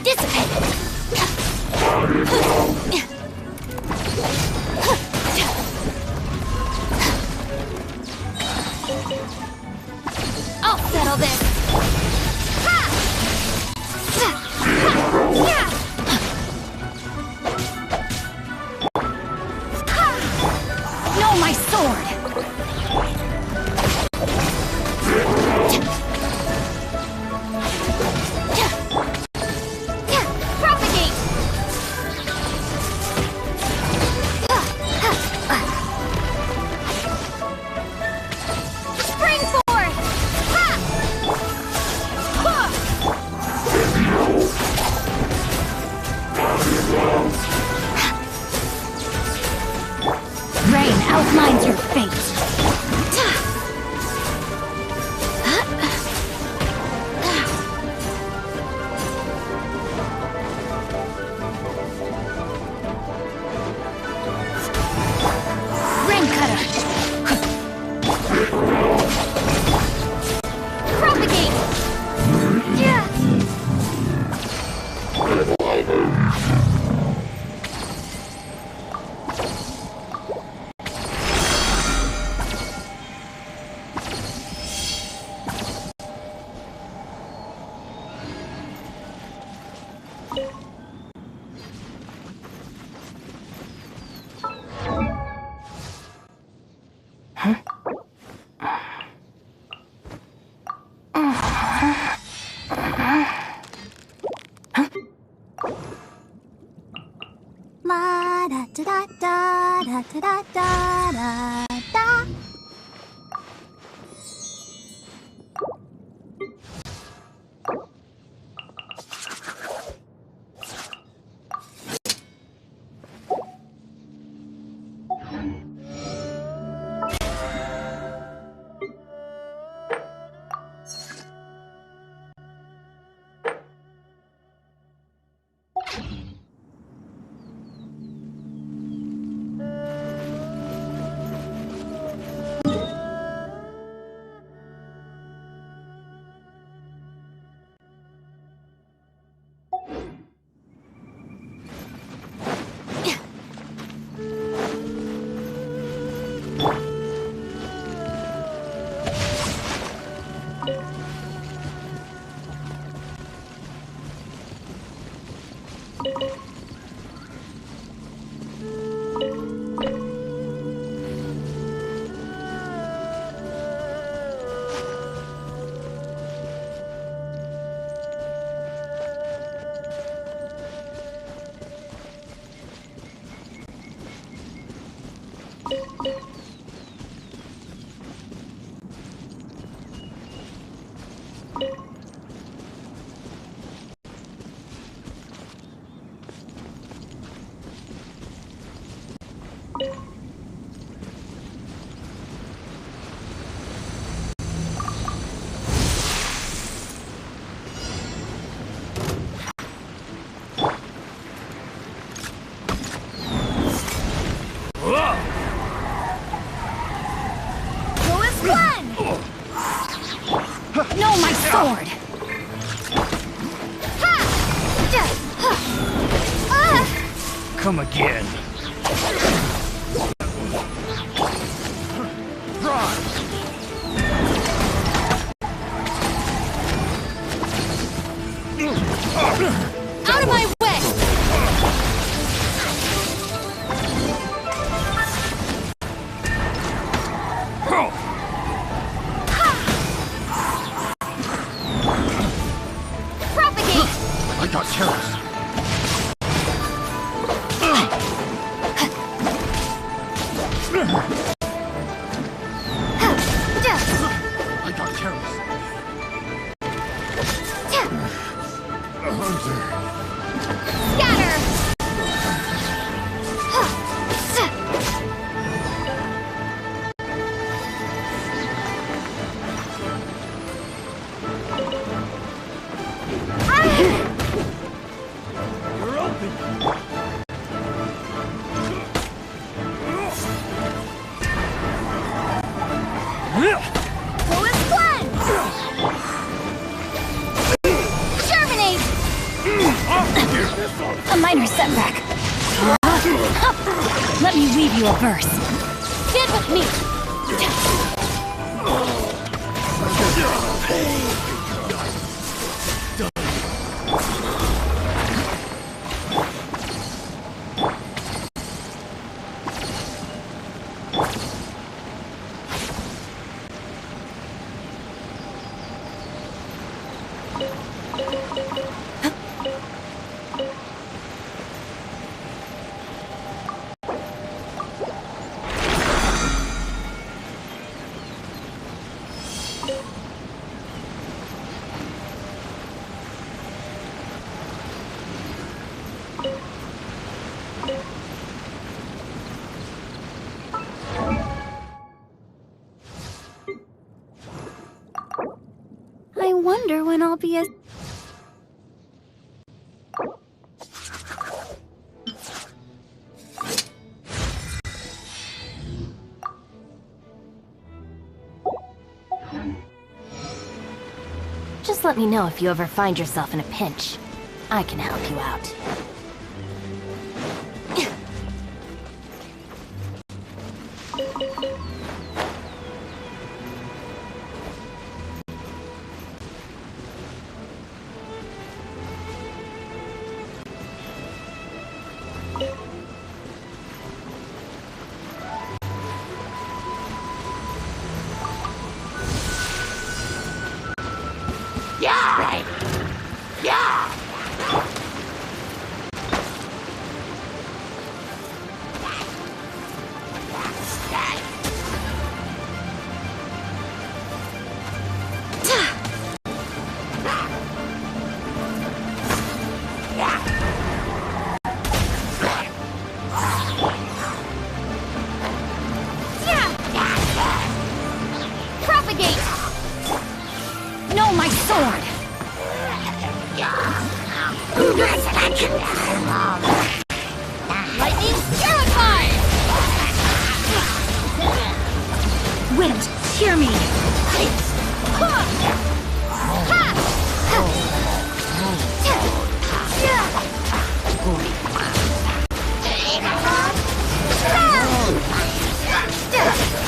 Dissipate! I'll settle this! No, my sword! La da da da da da da da da da. No, my sword! Come again. Out of my way! Propagate! I got terrors. I got terrors. Scatter! You're open. Lowest one! Germinate! A minor setback. Let me weave you a verse. Stand with me! I wonder when I'll be as... Just let me know if you ever find yourself in a pinch. I can help you out. Lightning terrified! Wind, hear me!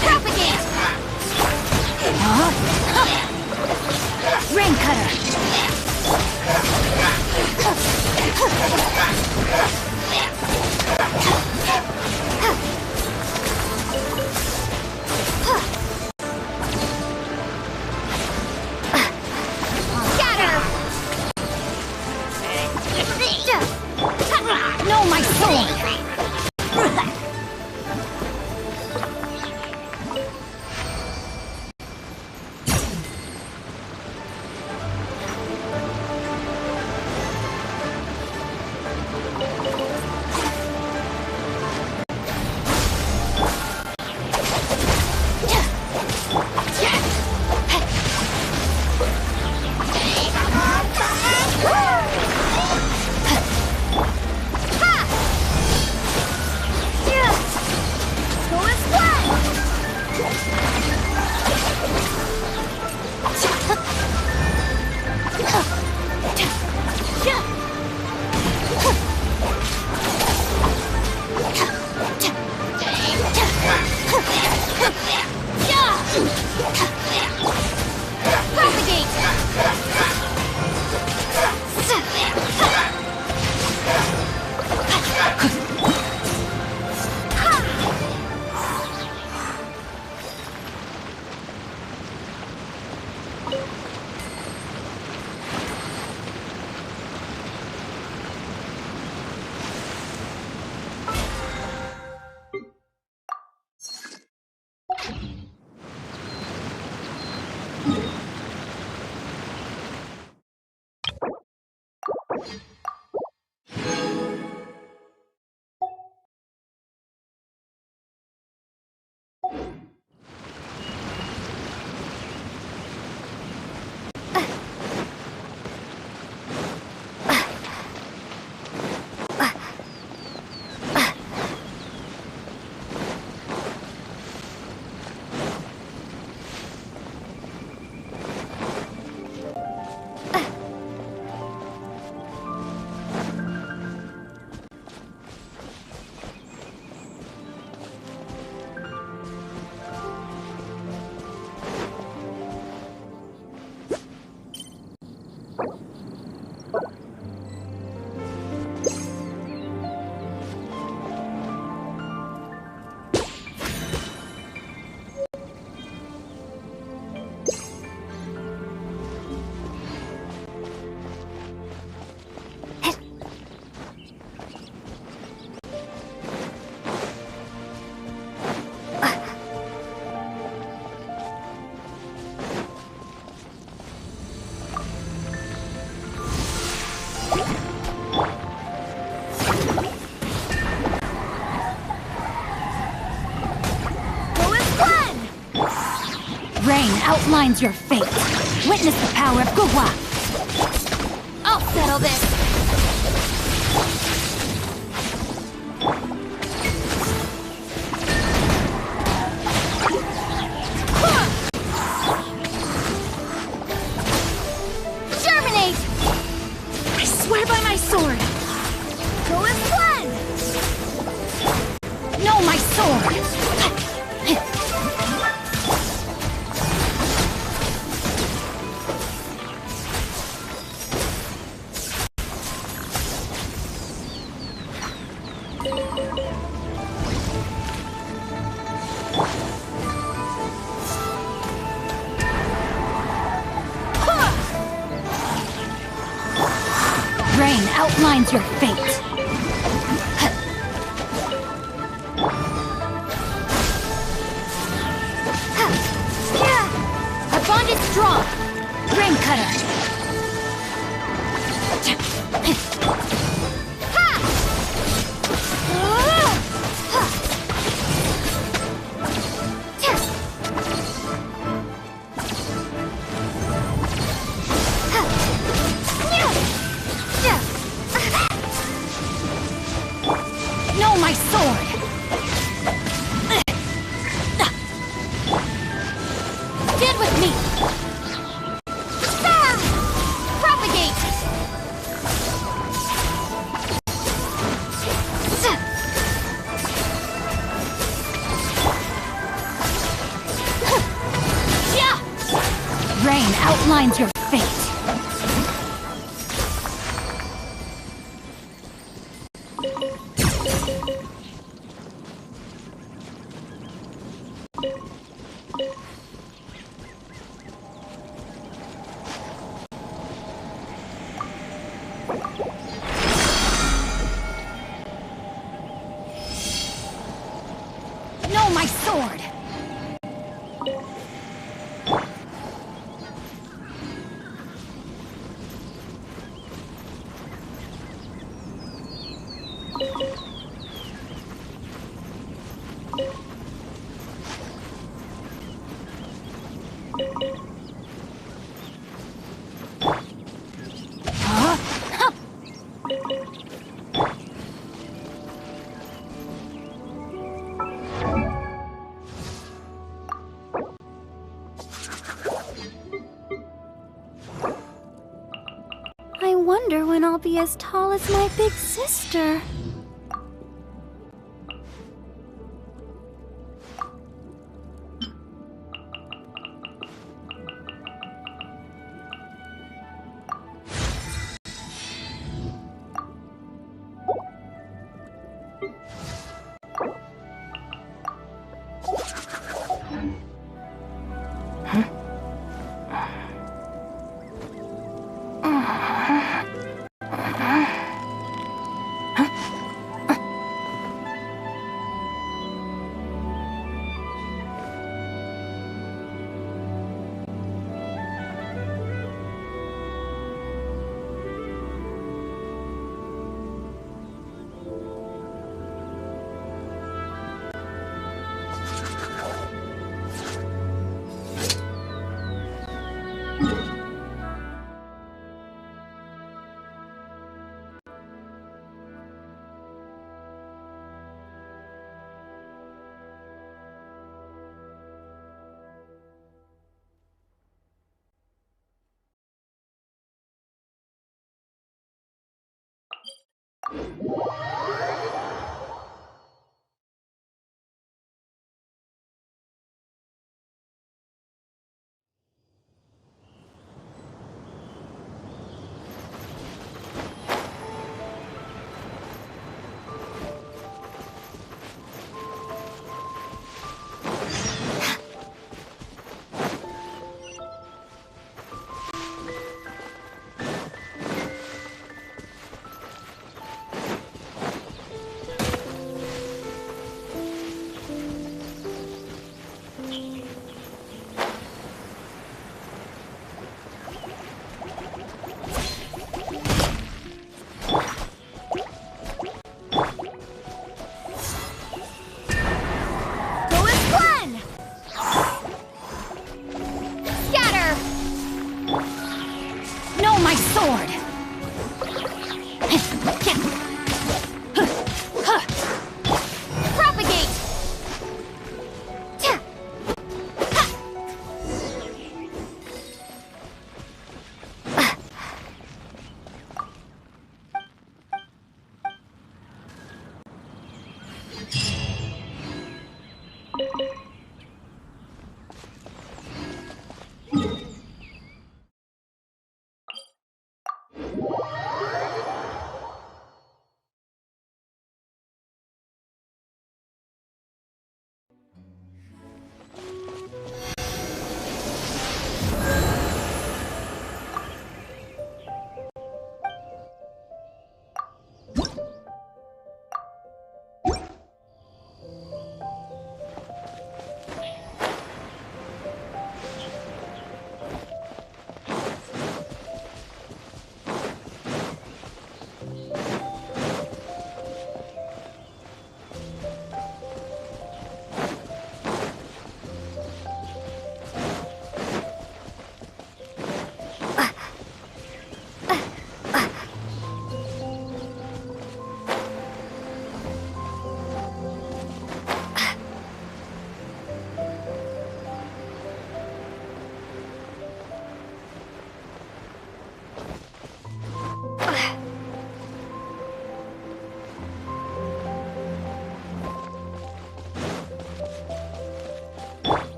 Propagate! Rain cutter! No, my sword! Outlines your fate. Witness the power of Gugwa. I'll settle this. Germinate! I swear by my sword. Go as one. No, my sword. Rain outlines your fate. Our bond is strong. Rain cutter. my sword! Get with me! Propagate! Rain outlines your fate. No, my sword! I wonder when I'll be as tall as my big sister.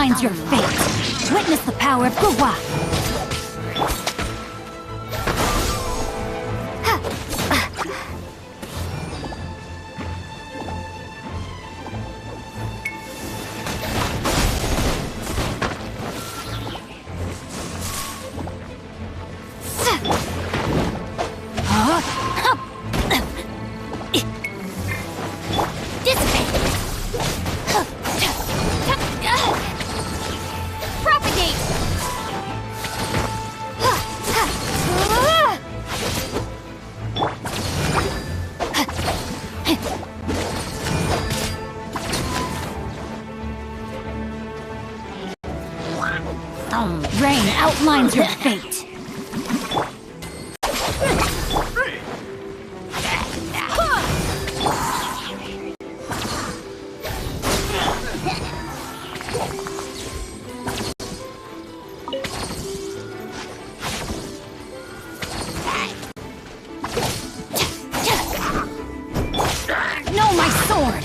outlines your fate. Witness the power of Guwa. Rain outlines your fate. No, my sword!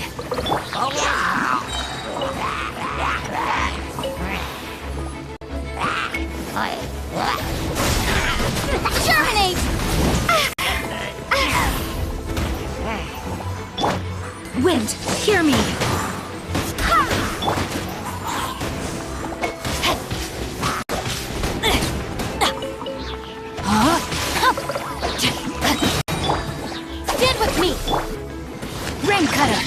Germinate! Wind, hear me! Stand with me! Rain cutter!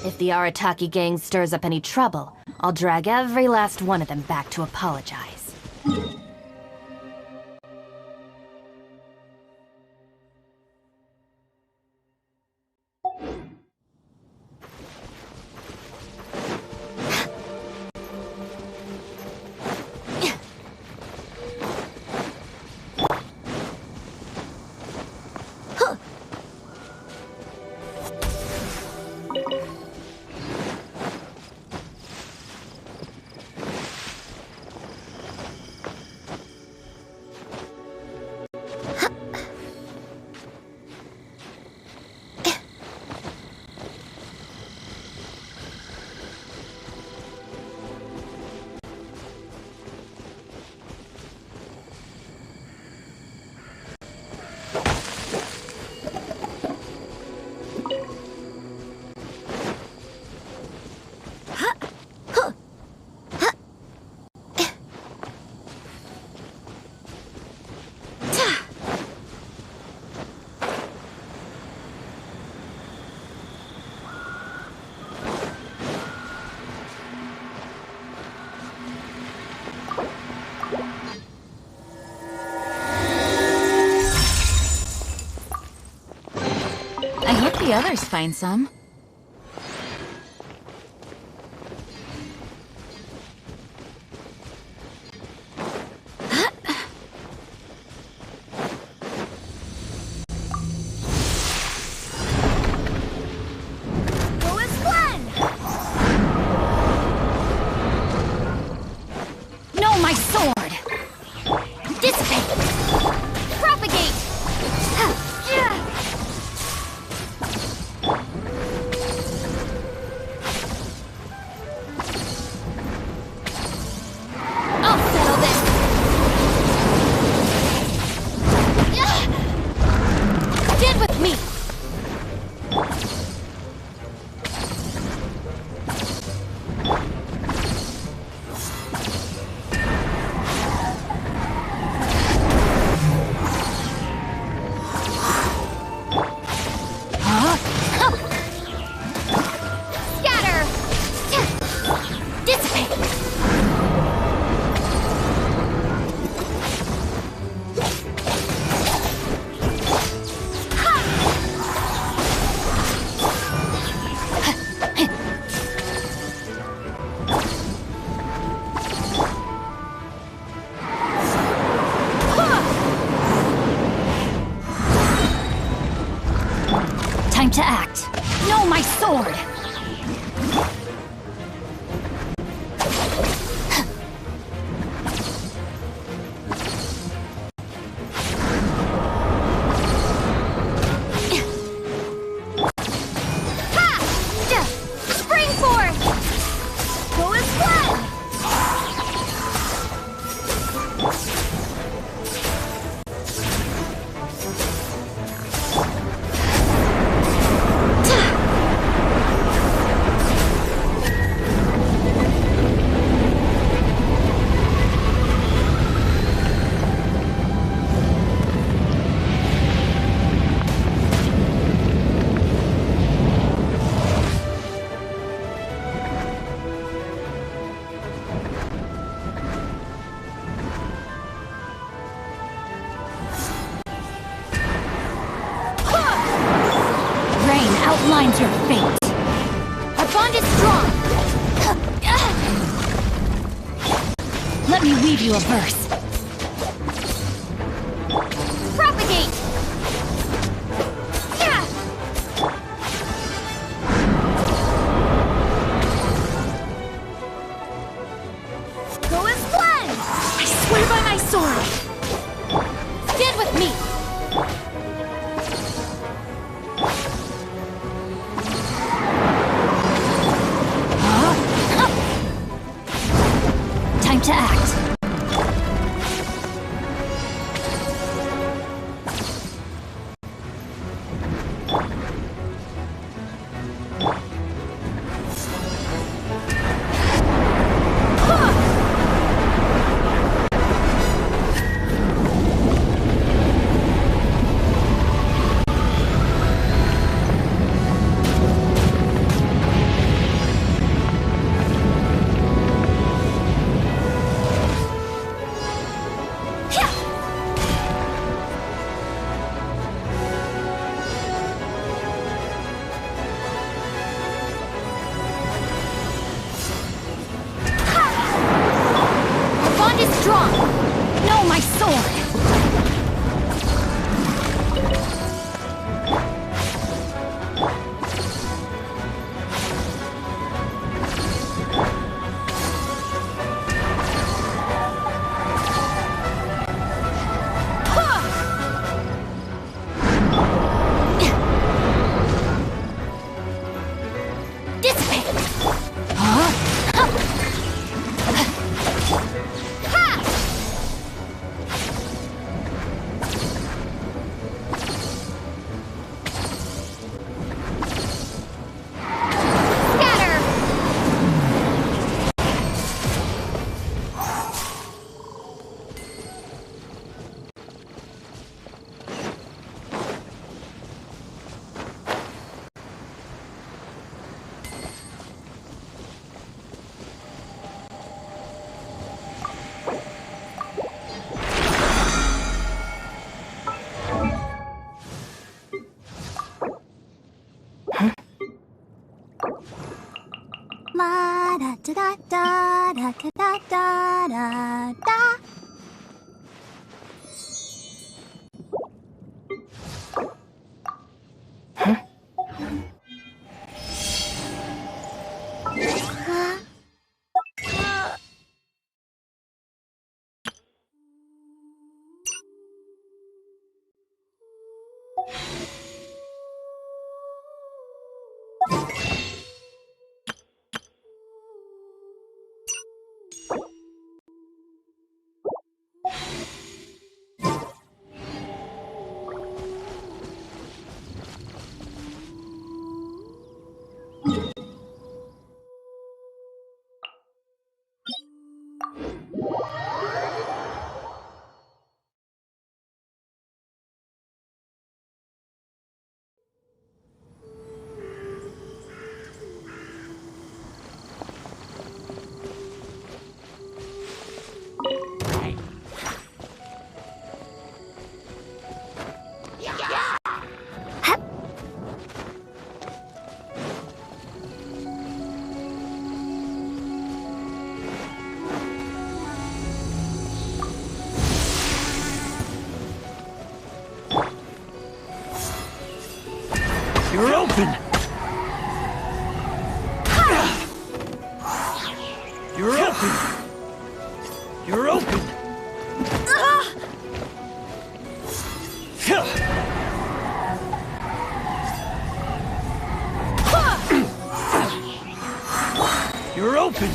If the Arataki gang stirs up any trouble, I'll drag every last one of them back to apologize. The others find some. No, my sword! Dissipate! Propagate! to act. No, my sword! Spring forth! Go as planned! Outlines your fate. Our bond is strong. Let me weave you a verse. Propagate! Yeah! Go as planned! I swear by my sword! Stand with me! Time to act. Strong! No, my sword! Dissipate! La da da da da da da da da. open! You're open! You're open!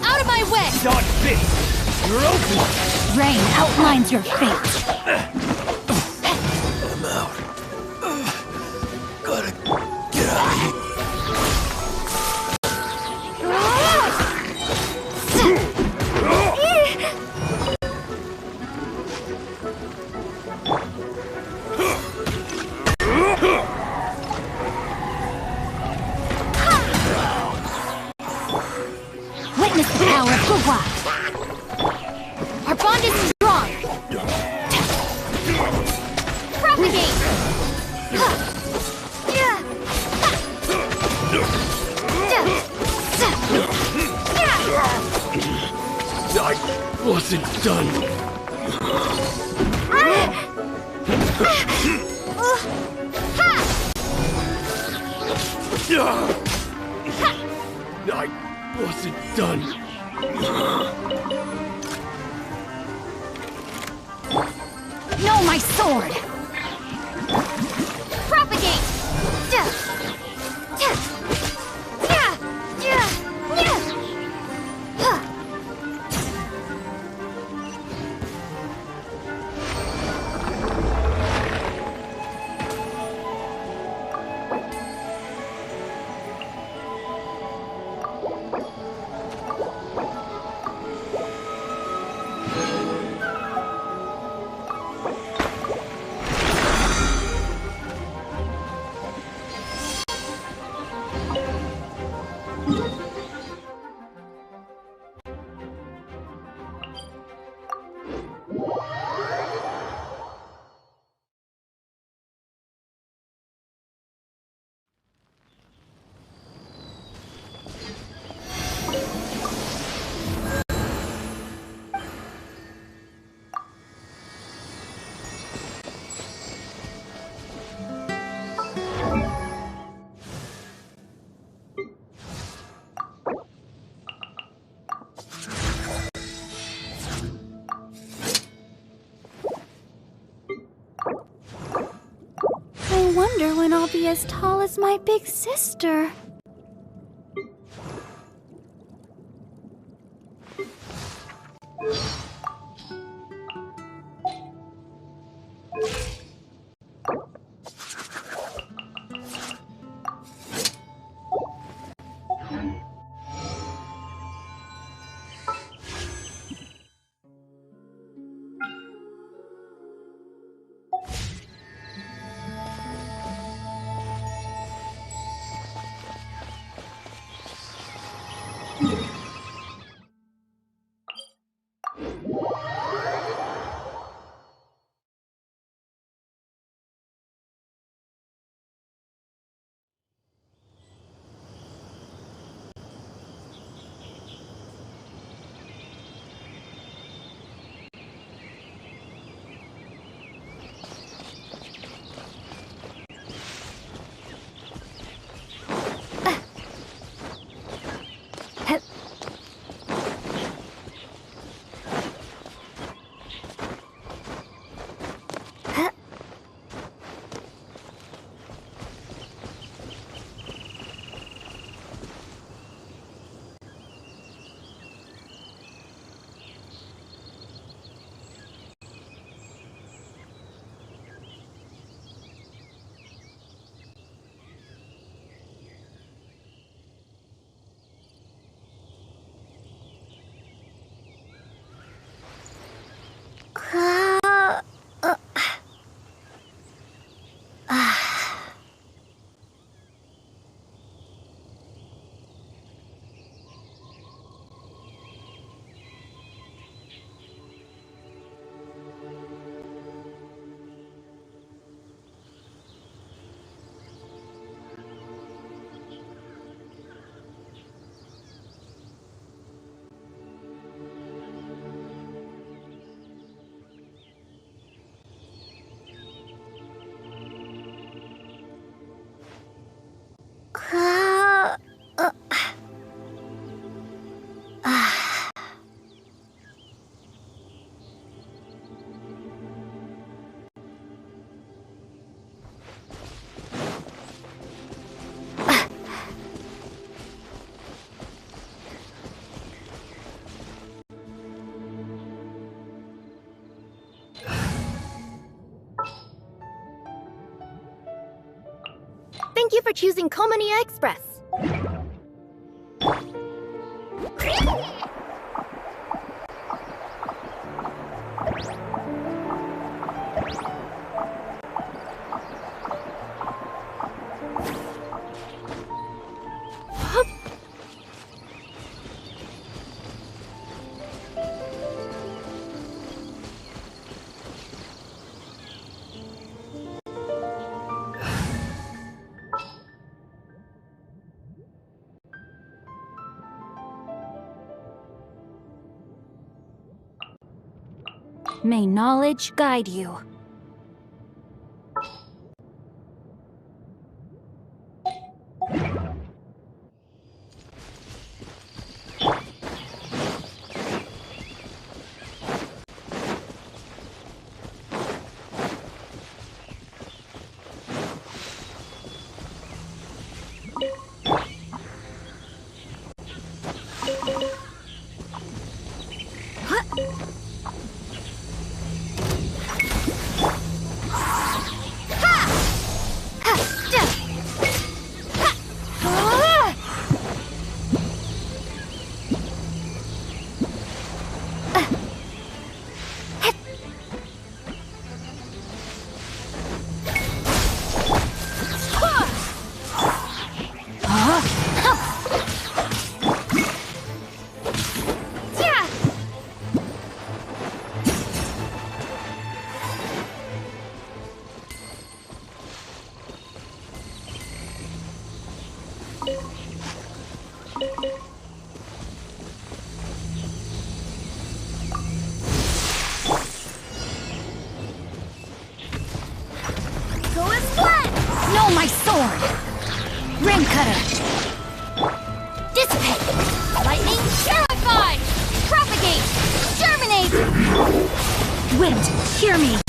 Out of my way! Dodge face! You're open! Rain outlines your fate. I'm out. Gotta get out of here. Witness the power of Gugwa. Our bond is strong. Propagate. I wasn't done. I wasn't done. No, my sword. Propagate. I wonder when I'll be as tall as my big sister. Thank you for choosing Komania Express. May knowledge guide you. My sword! Ring cutter! Dissipate! Lightning terrify! Propagate! Germinate! Wind, hear me!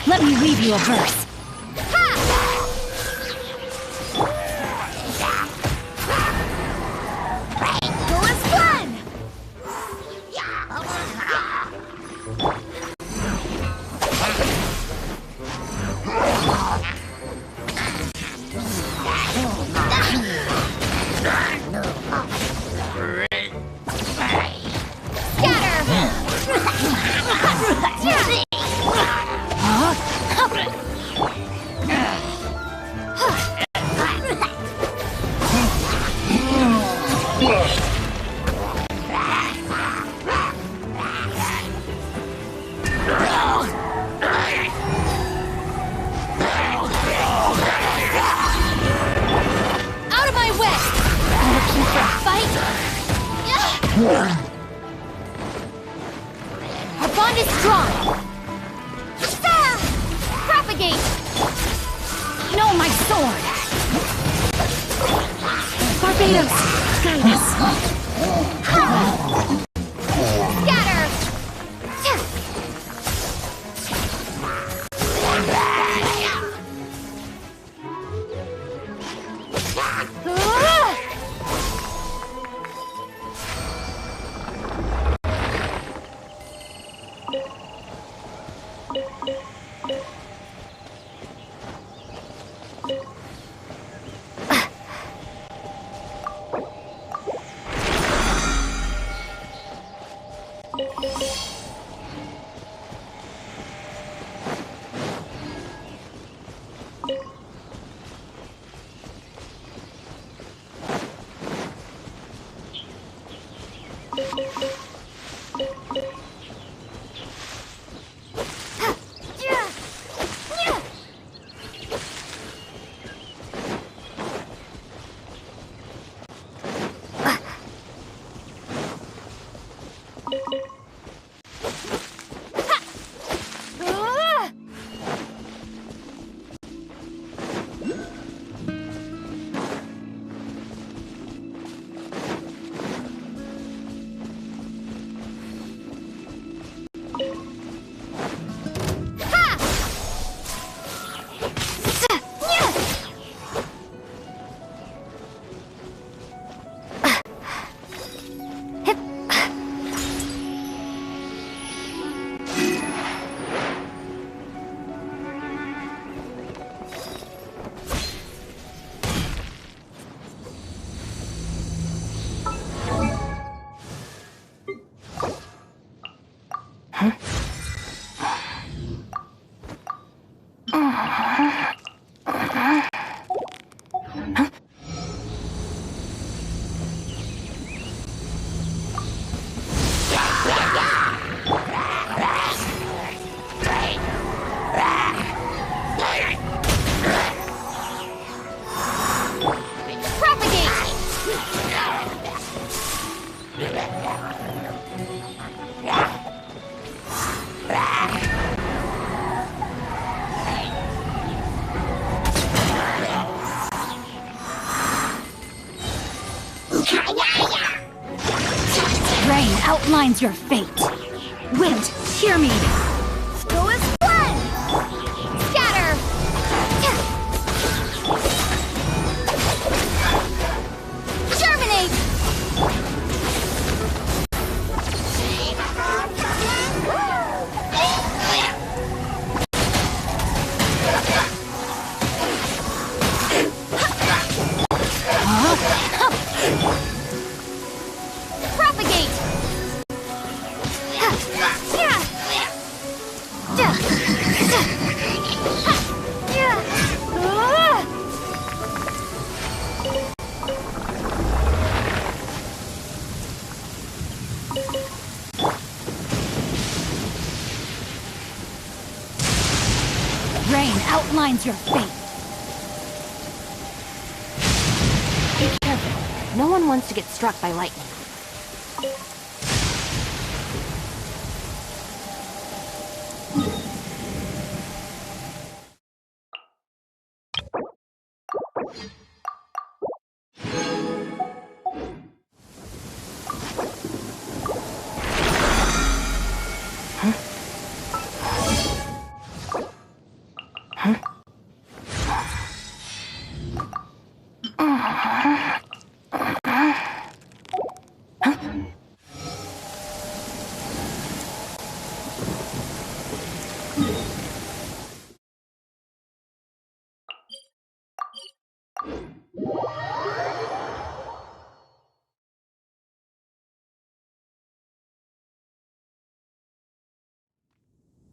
Let me weave you a verse. Go as planned! Our bond is strong! Vados, guide us. Scatter! Rain outlines your fate. Wind, hear me. Go as one! Scatter! Germinate! Propagate! Rain outlines your fate. Be careful. No one wants to get struck by lightning.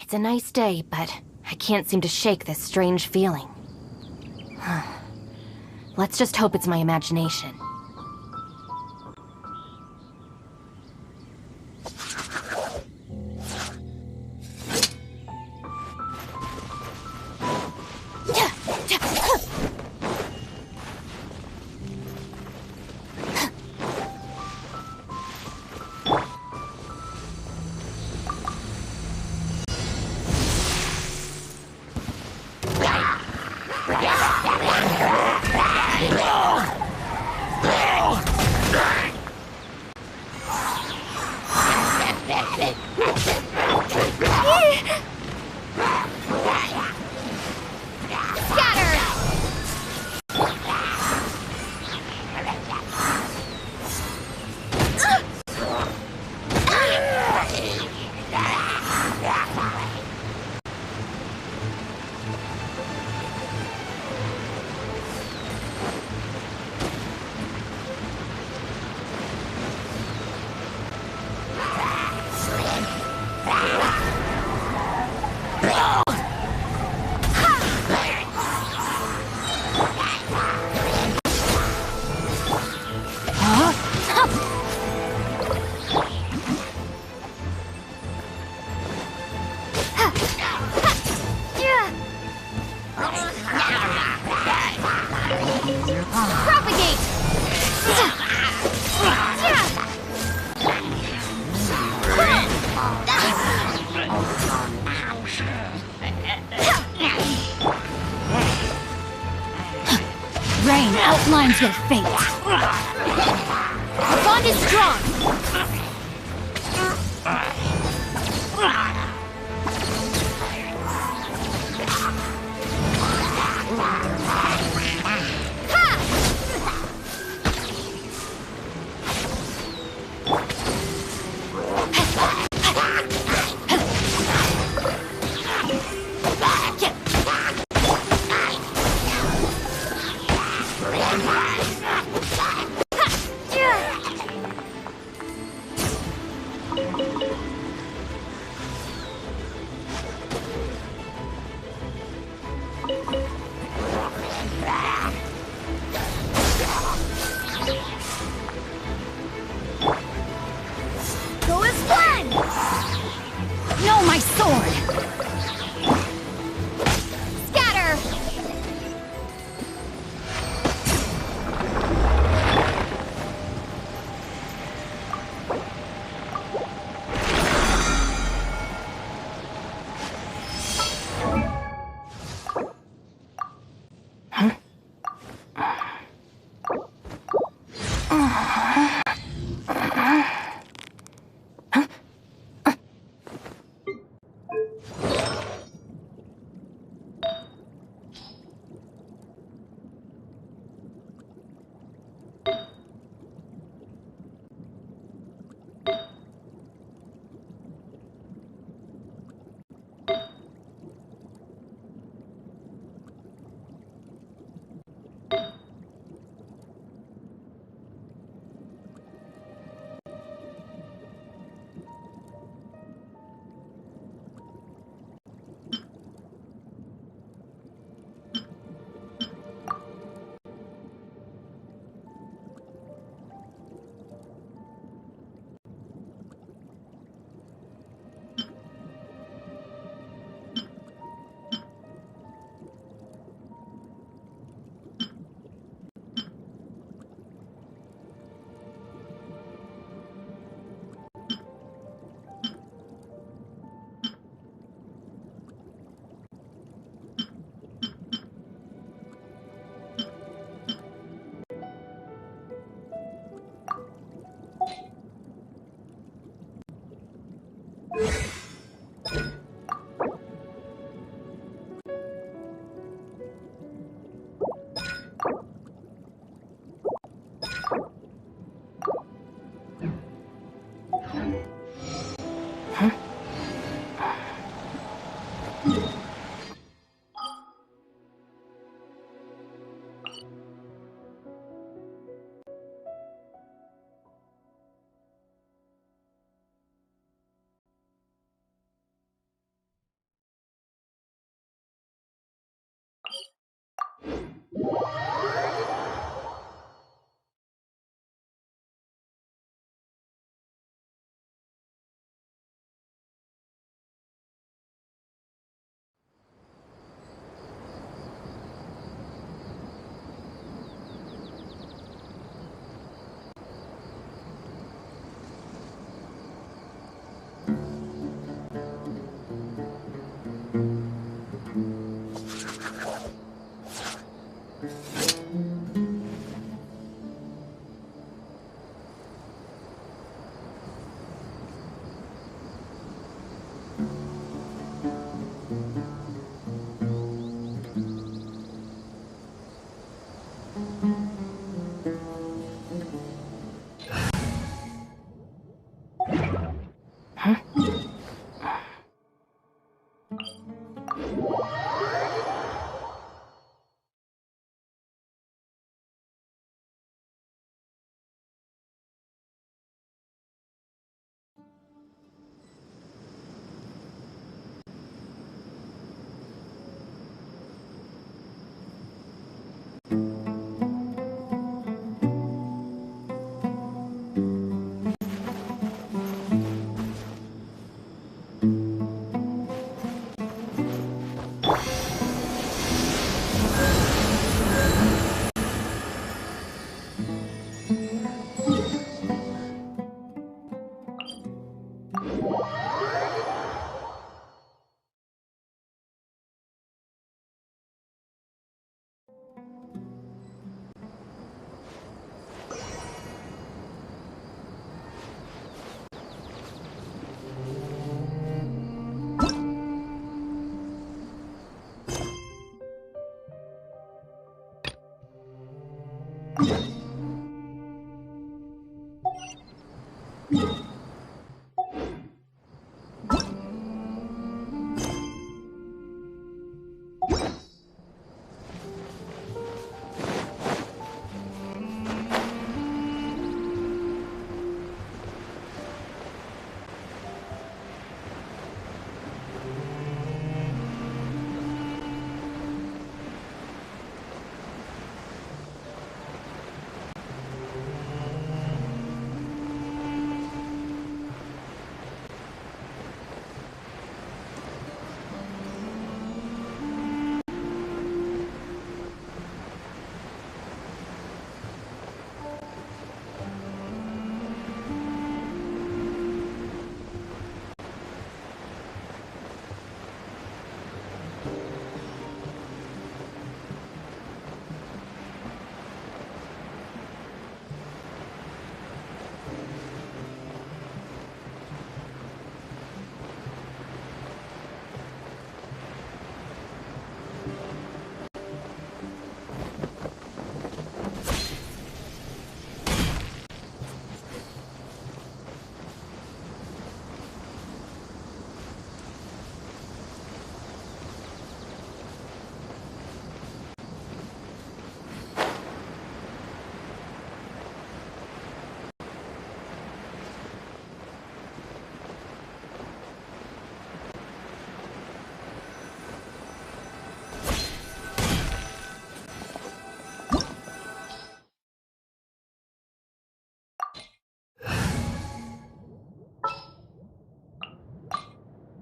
It's a nice day, but I can't seem to shake this strange feeling. Let's just hope it's my imagination. Propagate! Rain outlines your fate. Our bond is strong. Go as planned! No, my sword! Scatter!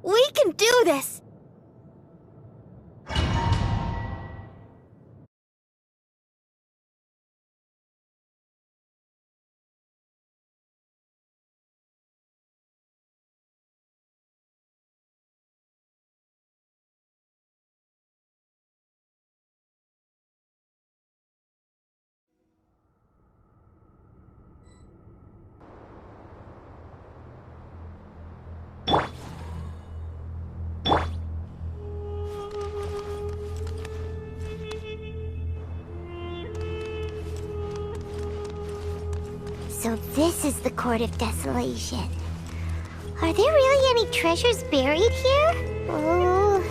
We can do this! So this is the Court of Desolation. Are there really any treasures buried here? Oh,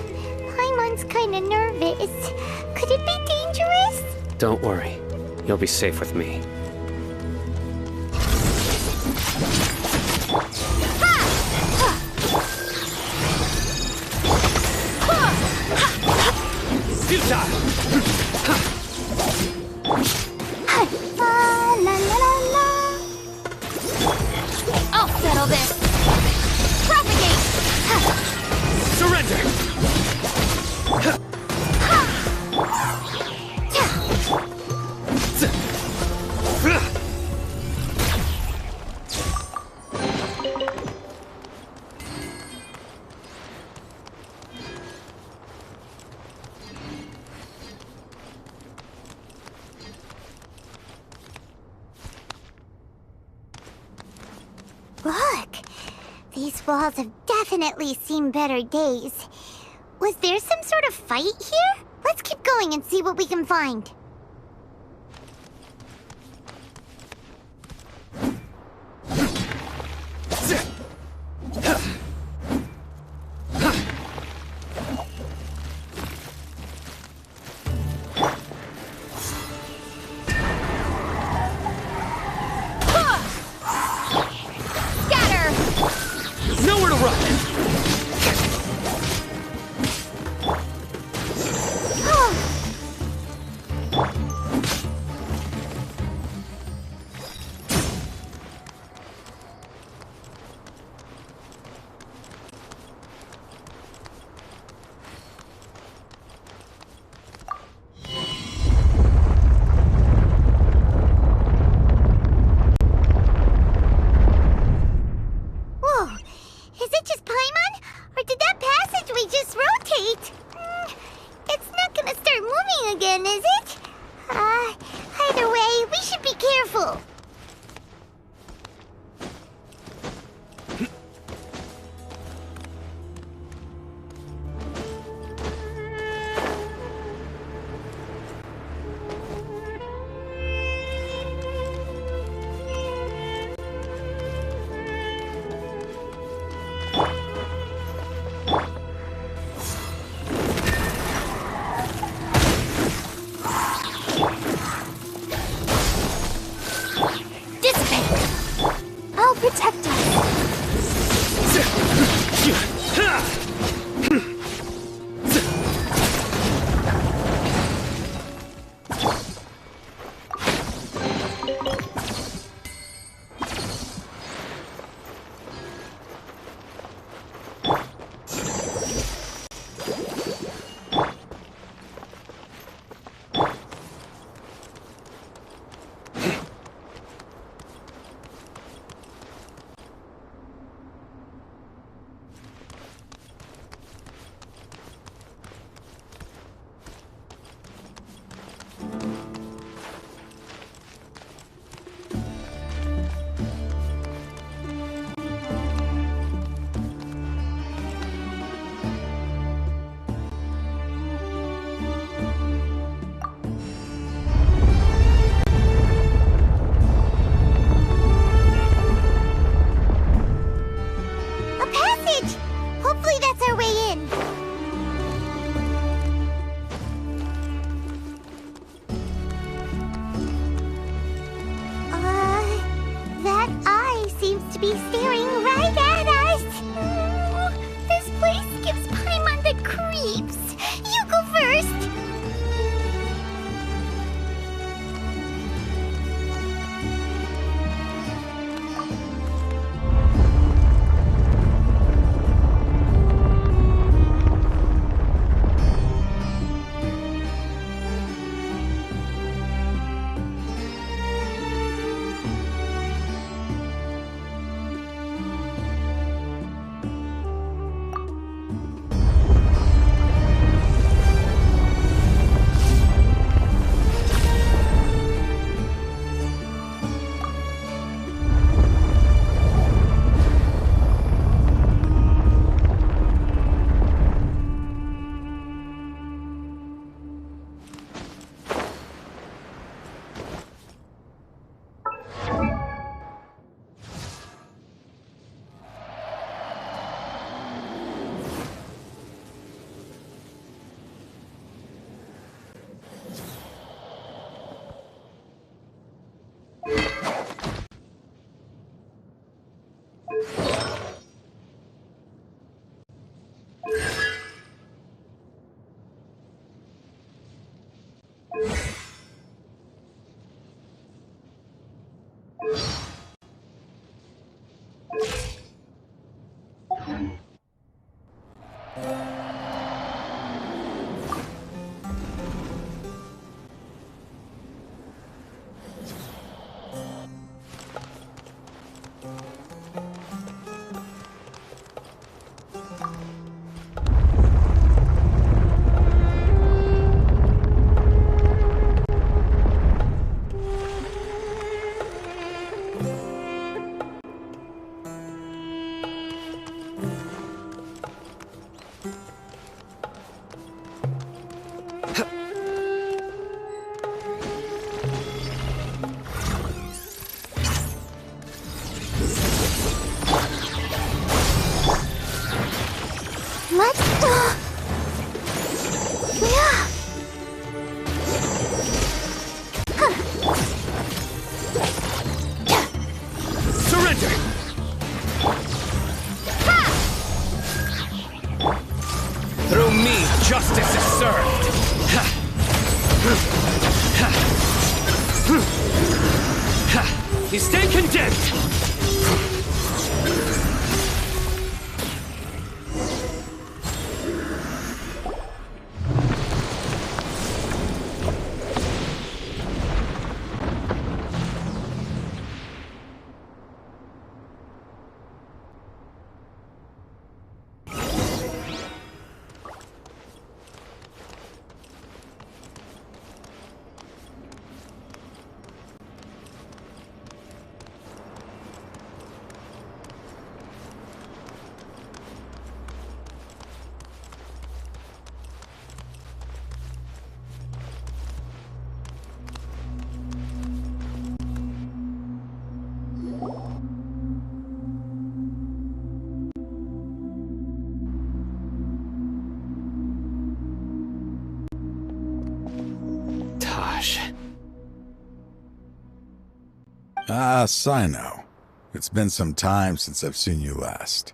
Paimon's kinda nervous. Could it be dangerous? Don't worry. You'll be safe with me. I'll settle this. Propagate! Surrender! Look! These walls have definitely seen better days. Was there some sort of fight here? Let's keep going and see what we can find. Nowhere to run! You stay condemned! Ah, Cyno. It's been some time since I've seen you last.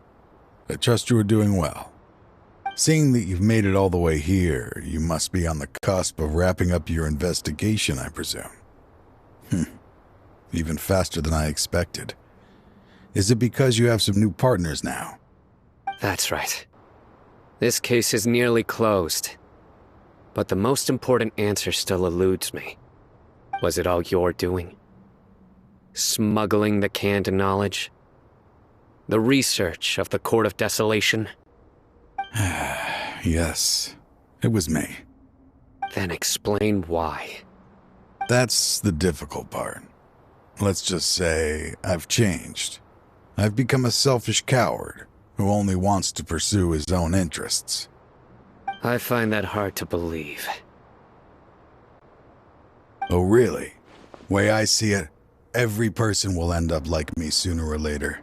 I trust you are doing well. Seeing that you've made it all the way here, you must be on the cusp of wrapping up your investigation, I presume. Even faster than I expected. Is it because you have some new partners now? That's right. This case is nearly closed. But the most important answer still eludes me. Was it all your doing? Smuggling the canned knowledge? The research of the Court of Desolation? Yes, it was me. Then explain why. That's the difficult part. Let's just say I've changed. I've become a selfish coward who only wants to pursue his own interests. I find that hard to believe. Oh, really? Way I see it, every person will end up like me sooner or later.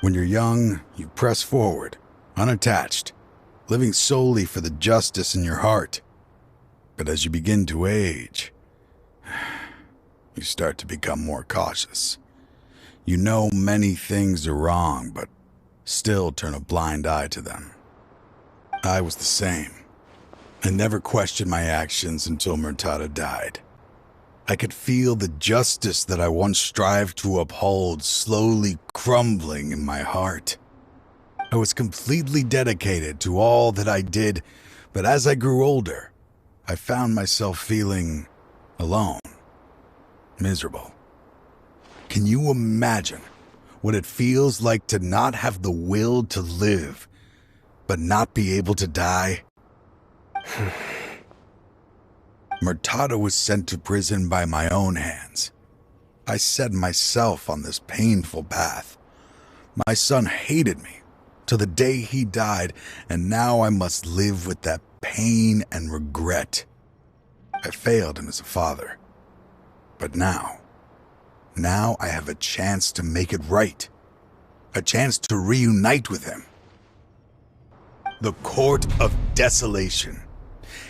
When you're young, you press forward, unattached, living solely for the justice in your heart. But as you begin to age, you start to become more cautious. You know many things are wrong, but still turn a blind eye to them. I was the same. I never questioned my actions until Murtada died. I could feel the justice that I once strived to uphold slowly crumbling in my heart. I was completely dedicated to all that I did, but as I grew older, I found myself feeling alone, miserable. Can you imagine what it feels like to not have the will to live, but not be able to die? Murtada was sent to prison by my own hands. I set myself on this painful path. My son hated me till the day he died, and now I must live with that pain and regret. I failed him as a father. But now I have a chance to make it right. A chance to reunite with him. The Court of Desolation.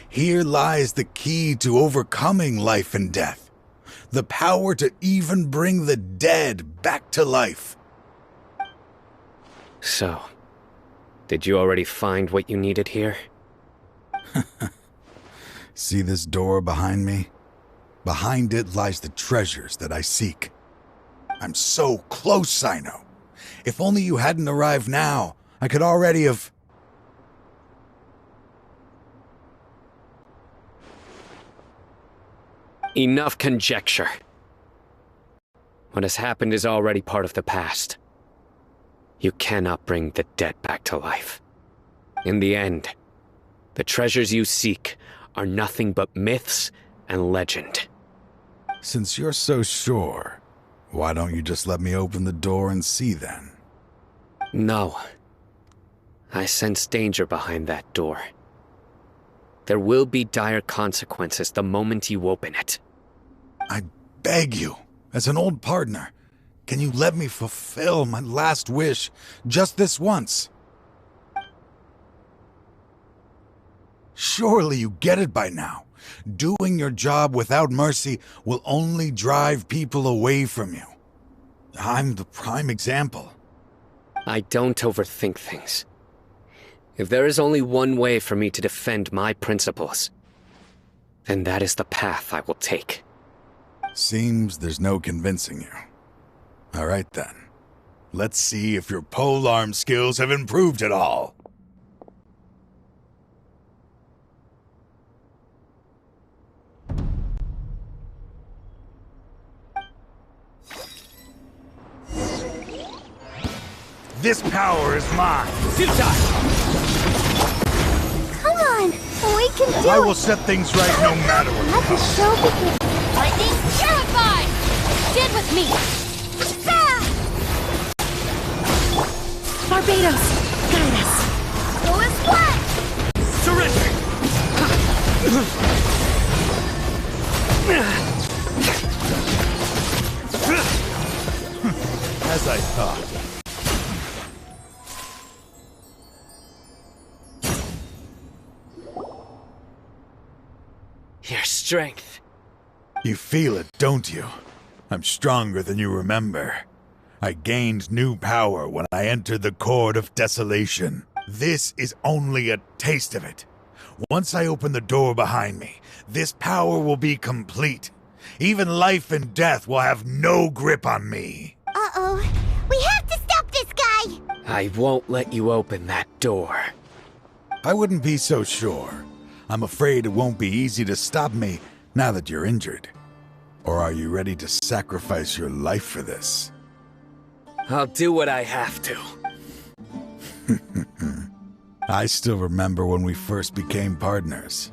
Here lies the key to overcoming life and death. The power to even bring the dead back to life. So, did you already find what you needed here? See this door behind me? Behind it lies the treasures that I seek. I'm so close, Cyno. If only you hadn't arrived now, I could already have... Enough conjecture. What has happened is already part of the past. You cannot bring the dead back to life. In the end, the treasures you seek are nothing but myths and legend. Since you're so sure, why don't you just let me open the door and see then? No. I sense danger behind that door. There will be dire consequences the moment you open it. I beg you, as an old partner, can you let me fulfill my last wish just this once? Surely you get it by now. Doing your job without mercy will only drive people away from you. I'm the prime example. I don't overthink things. If there is only one way for me to defend my principles, then that is the path I will take. Seems there's no convincing you. All right then. Let's see if your polearm skills have improved at all. This power is mine. Come on, we can do it. I will set things right no matter what. Let the show begin. Lightning terrified! Stand with me! Barbados, guide us. Go as one. Surrender! As I thought. Your strength. You feel it, don't you? I'm stronger than you remember. I gained new power when I entered the Court of Desolation. This is only a taste of it. Once I open the door behind me, this power will be complete. Even life and death will have no grip on me. Uh-oh. We have to stop this guy! I won't let you open that door. I wouldn't be so sure. I'm afraid it won't be easy to stop me now that you're injured. Or are you ready to sacrifice your life for this? I'll do what I have to. I still remember when we first became partners.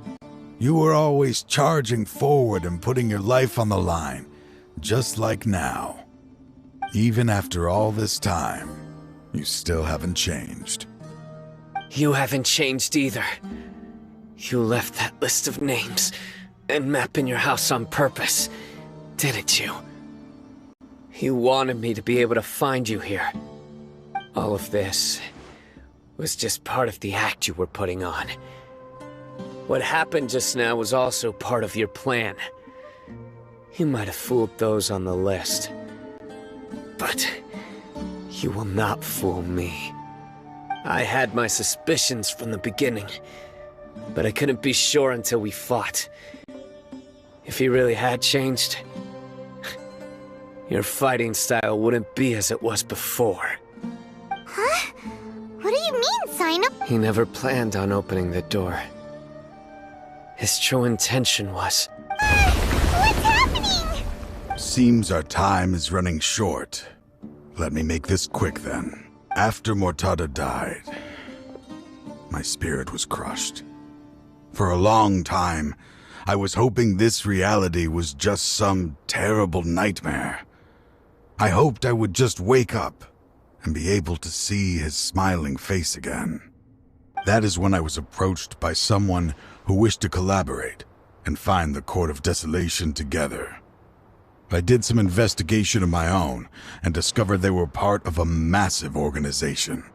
You were always charging forward and putting your life on the line, just like now. Even after all this time, you still haven't changed. You haven't changed either. You left that list of names and map in your house on purpose, didn't you? You wanted me to be able to find you here. All of this was just part of the act you were putting on. What happened just now was also part of your plan. You might have fooled those on the list, but you will not fool me. I had my suspicions from the beginning, but I couldn't be sure until we fought. If he really had changed, your fighting style wouldn't be as it was before. Huh? What do you mean, Cyno? He never planned on opening the door. His true intention was... What's happening? Seems our time is running short. Let me make this quick then. After Mortada died, my spirit was crushed. For a long time, I was hoping this reality was just some terrible nightmare. I hoped I would just wake up and be able to see his smiling face again. That is when I was approached by someone who wished to collaborate and find the Court of Desolation together. I did some investigation of my own and discovered they were part of a massive organization.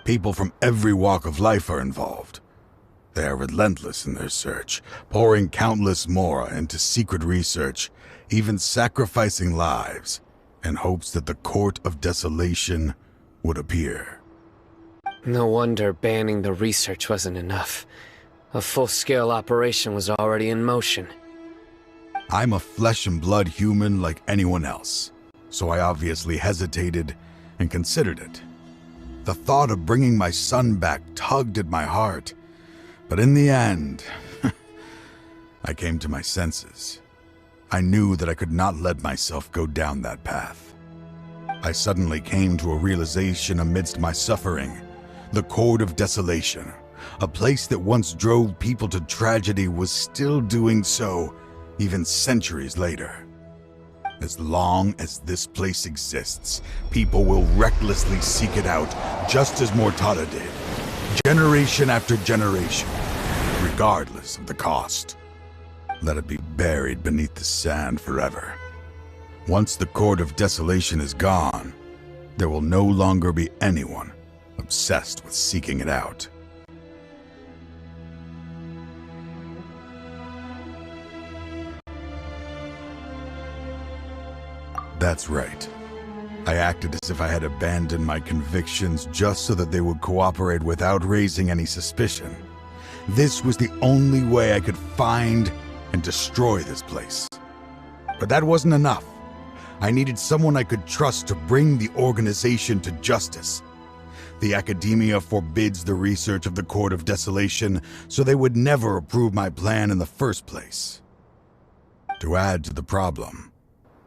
People from every walk of life are involved. They are relentless in their search, pouring countless mora into secret research, even sacrificing lives, in hopes that the Court of Desolation would appear. No wonder banning the research wasn't enough. A full-scale operation was already in motion. I'm a flesh and blood human like anyone else, so I obviously hesitated and considered it. The thought of bringing my son back tugged at my heart, but in the end, I came to my senses. I knew that I could not let myself go down that path. I suddenly came to a realization amidst my suffering. The Court of Desolation, a place that once drove people to tragedy, was still doing so even centuries later. As long as this place exists, people will recklessly seek it out, just as Mortada did, generation after generation, regardless of the cost. Let it be buried beneath the sand forever. Once the Court of Desolation is gone, there will no longer be anyone obsessed with seeking it out. That's right. I acted as if I had abandoned my convictions just so that they would cooperate without raising any suspicion. This was the only way I could find and destroy this place. But that wasn't enough. I needed someone I could trust to bring the organization to justice. The Academia forbids the research of the Court of Desolation, so they would never approve my plan in the first place. To add to the problem,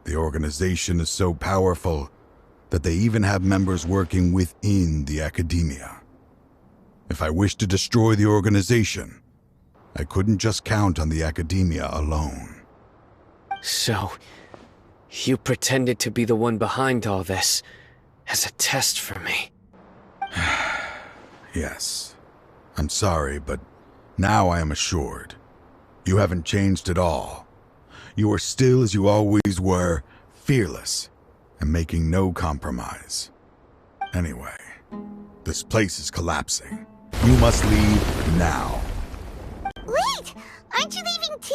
the organization is so powerful that they even have members working within the Academia. If I wished to destroy the organization, I couldn't just count on the Academia alone. So, you pretended to be the one behind all this, as a test for me. Yes. I'm sorry, but now I am assured. You haven't changed at all. You are still as you always were, fearless, and making no compromise. Anyway, this place is collapsing. You must leave now. Wait! Aren't you leaving too?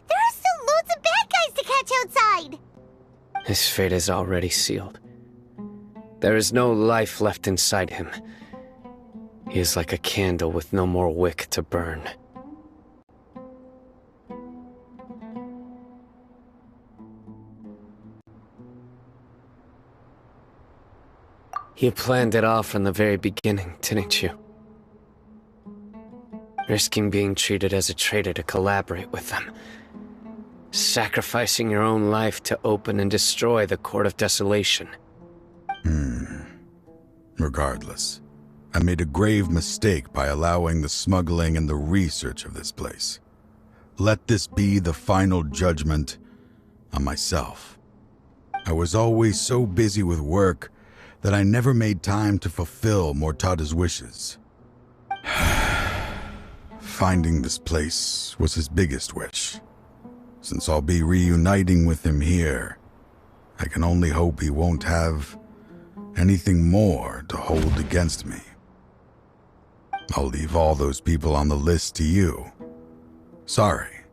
There are still loads of bad guys to catch outside! His fate is already sealed. There is no life left inside him. He is like a candle with no more wick to burn. You planned it all from the very beginning, didn't you? Risking being treated as a traitor to collaborate with them. Sacrificing your own life to open and destroy the Court of Desolation. Regardless, I made a grave mistake by allowing the smuggling and the research of this place. Let this be the final judgment on myself. I was always so busy with work that I never made time to fulfill Mortada's wishes. Finding this place was his biggest wish. Since I'll be reuniting with him here, I can only hope he won't have anything more to hold against me. I'll leave all those people on the list to you. Sorry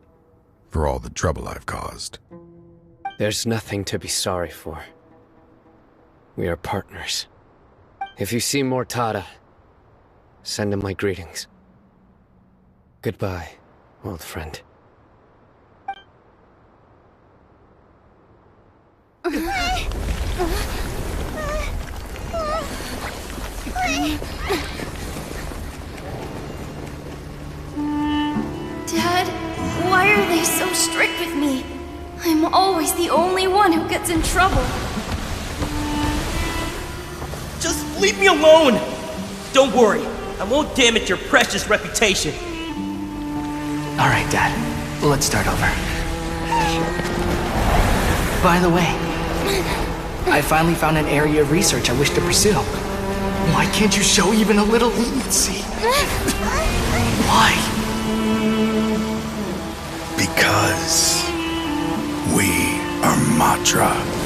for all the trouble I've caused. There's nothing to be sorry for. We are partners. If you see Mortada, send him my greetings. Goodbye, old friend. Dad, why are they so strict with me? I'm always the only one who gets in trouble. Just leave me alone! Don't worry, I won't damage your precious reputation. Alright, Dad. Let's start over. By the way, I finally found an area of research I wish to pursue. Why can't you show even a little leniency? Why? Because we are Matra.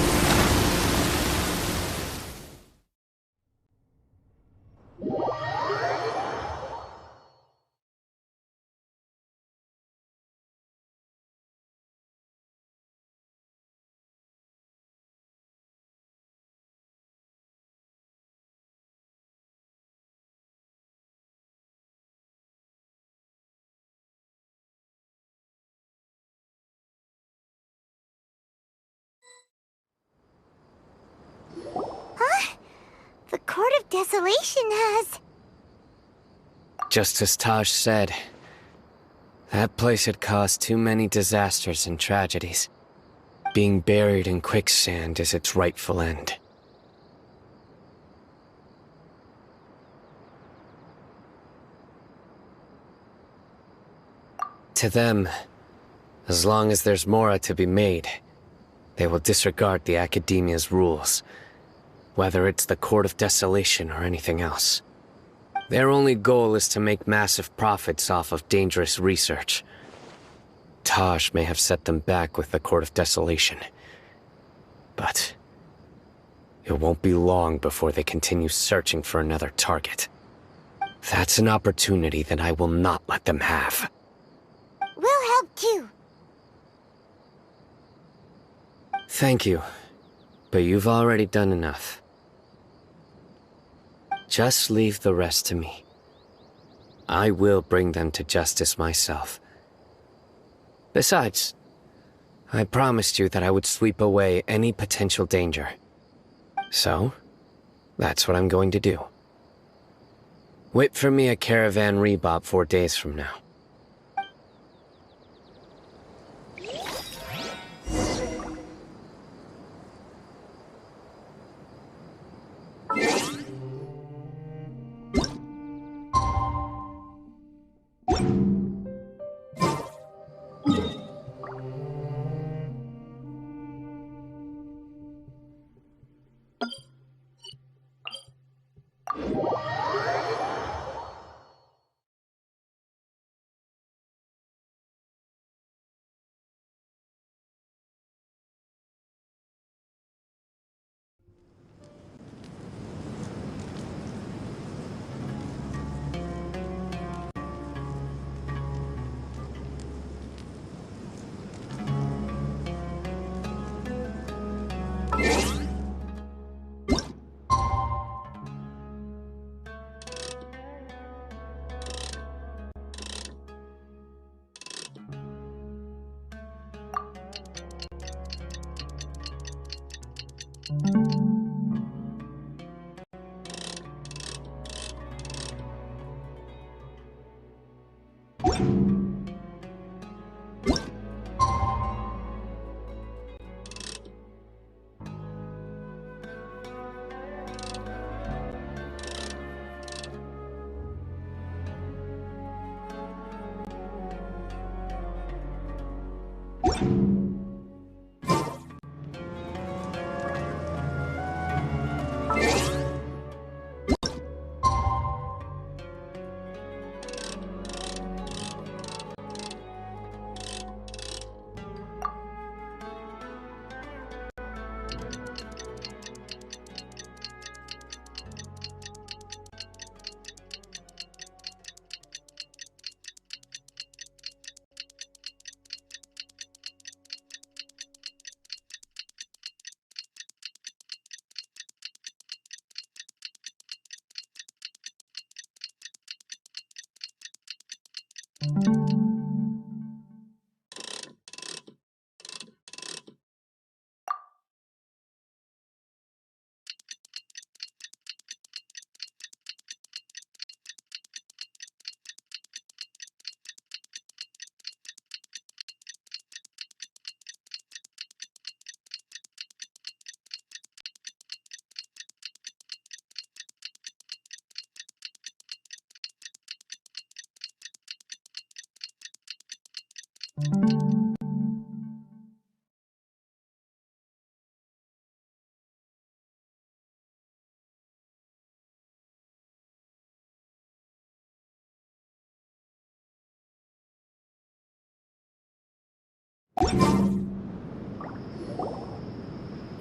The Court of Desolation has... Just as Taj said, that place had caused too many disasters and tragedies. Being buried in quicksand is its rightful end. To them, as long as there's Mora to be made, they will disregard the Academia's rules, whether it's the Court of Desolation or anything else. Their only goal is to make massive profits off of dangerous research. Taj may have set them back with the Court of Desolation, but it won't be long before they continue searching for another target. That's an opportunity that I will not let them have. We'll help too. Thank you, but you've already done enough. Just leave the rest to me. I will bring them to justice myself. Besides, I promised you that I would sweep away any potential danger. So, that's what I'm going to do. Wait for me at Caravan Rebop 4 days from now.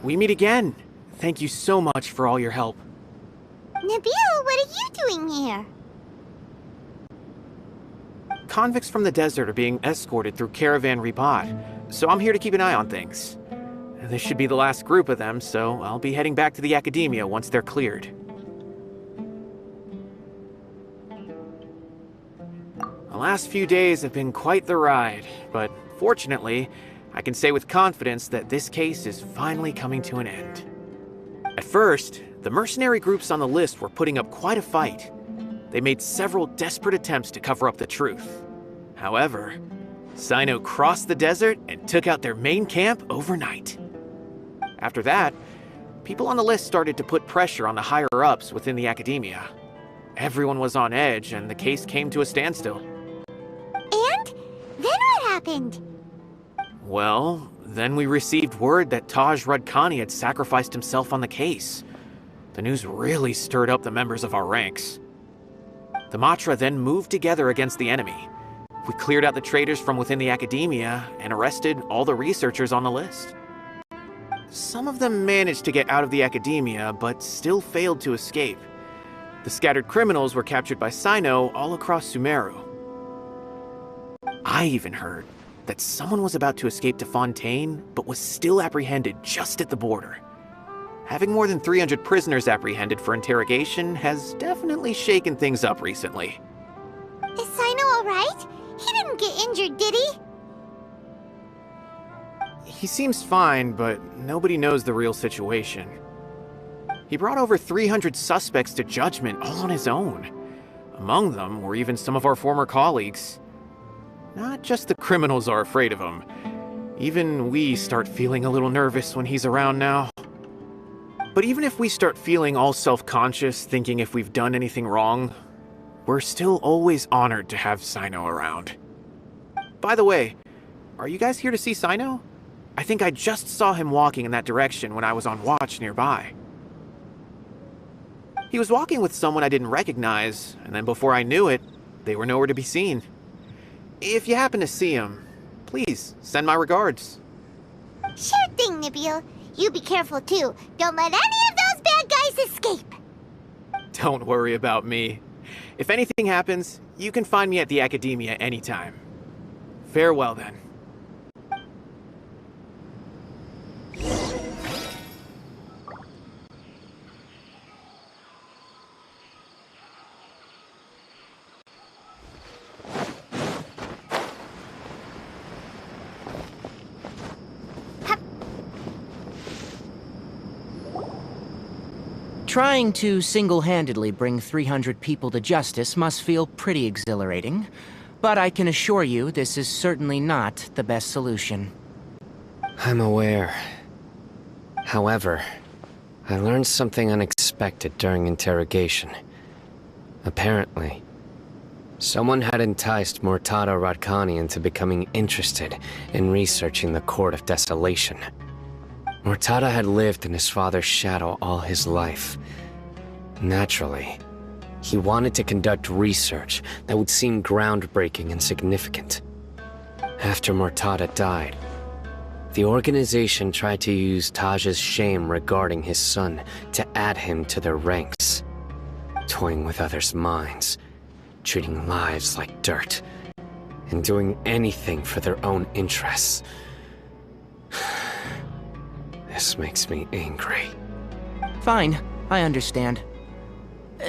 We meet again. Thank you so much for all your help. Nabil, what are you doing here? Convicts from the desert are being escorted through Caravan Rebot, so I'm here to keep an eye on things. This should be the last group of them, so I'll be heading back to the Academia once they're cleared. The last few days have been quite the ride, but fortunately, I can say with confidence that this case is finally coming to an end. At first, the mercenary groups on the list were putting up quite a fight. They made several desperate attempts to cover up the truth. However, Cyno crossed the desert and took out their main camp overnight. After that, people on the list started to put pressure on the higher-ups within the academia. Everyone was on edge, and the case came to a standstill. And? Then what happened? Well, then we received word that Taj Radkani had sacrificed himself on the case. The news really stirred up the members of our ranks. The Matra then moved together against the enemy. We cleared out the traitors from within the academia and arrested all the researchers on the list. Some of them managed to get out of the academia, but still failed to escape. The scattered criminals were captured by Cyno all across Sumeru. I even heard that someone was about to escape to Fontaine, but was still apprehended just at the border. Having more than 300 prisoners apprehended for interrogation has definitely shaken things up recently. Is Cyno alright? He didn't get injured, did he? He seems fine, but nobody knows the real situation. He brought over 300 suspects to judgment all on his own. Among them were even some of our former colleagues. Not just the criminals are afraid of him. Even we start feeling a little nervous when he's around now. But even if we start feeling all self-conscious, thinking if we've done anything wrong, we're still always honored to have Cyno around. By the way, are you guys here to see Cyno? I think I just saw him walking in that direction when I was on watch nearby. He was walking with someone I didn't recognize, and then before I knew it, they were nowhere to be seen. If you happen to see him, please send my regards. Sure thing, Nabil. You be careful too. Don't let any of those bad guys escape. Don't worry about me. If anything happens, you can find me at the Academia anytime. Farewell then. Trying to single-handedly bring 300 people to justice must feel pretty exhilarating, but I can assure you this is certainly not the best solution. I'm aware. However, I learned something unexpected during interrogation. Apparently, someone had enticed Murtada Radkani into becoming interested in researching the Court of Desolation. Murtada had lived in his father's shadow all his life. Naturally, he wanted to conduct research that would seem groundbreaking and significant. After Murtada died, the organization tried to use Taj's shame regarding his son to add him to their ranks, toying with others' minds, treating lives like dirt, and doing anything for their own interests. This makes me angry. Fine, I understand.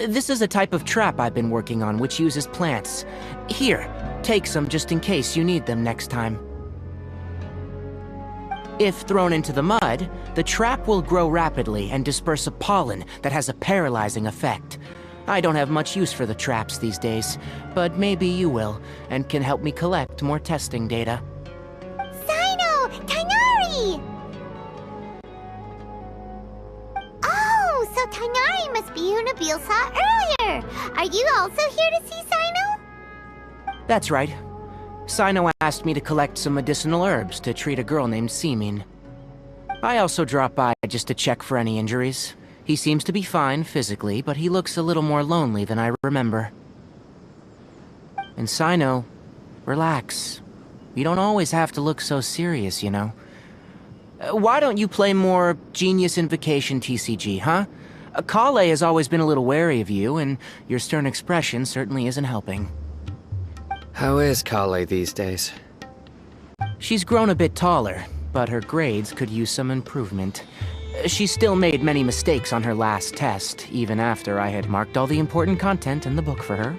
This is a type of trap I've been working on which uses plants. Here, take some just in case you need them next time. If thrown into the mud, the trap will grow rapidly and disperse a pollen that has a paralyzing effect. I don't have much use for the traps these days, but maybe you will, and can help me collect more testing data. Cyno! Tighnari! Oh, so Tighnari must be who Nabil saw earlier! Are you also here to see Cyno? That's right. Cyno asked me to collect some medicinal herbs to treat a girl named Simin. I also dropped by just to check for any injuries. He seems to be fine physically, but he looks a little more lonely than I remember. And Cyno, relax. You don't always have to look so serious, you know. Why don't you play more Genius Invocation TCG, huh? Childe has always been a little wary of you, and your stern expression certainly isn't helping. How is Childe these days? She's grown a bit taller, but her grades could use some improvement. She still made many mistakes on her last test, even after I had marked all the important content in the book for her.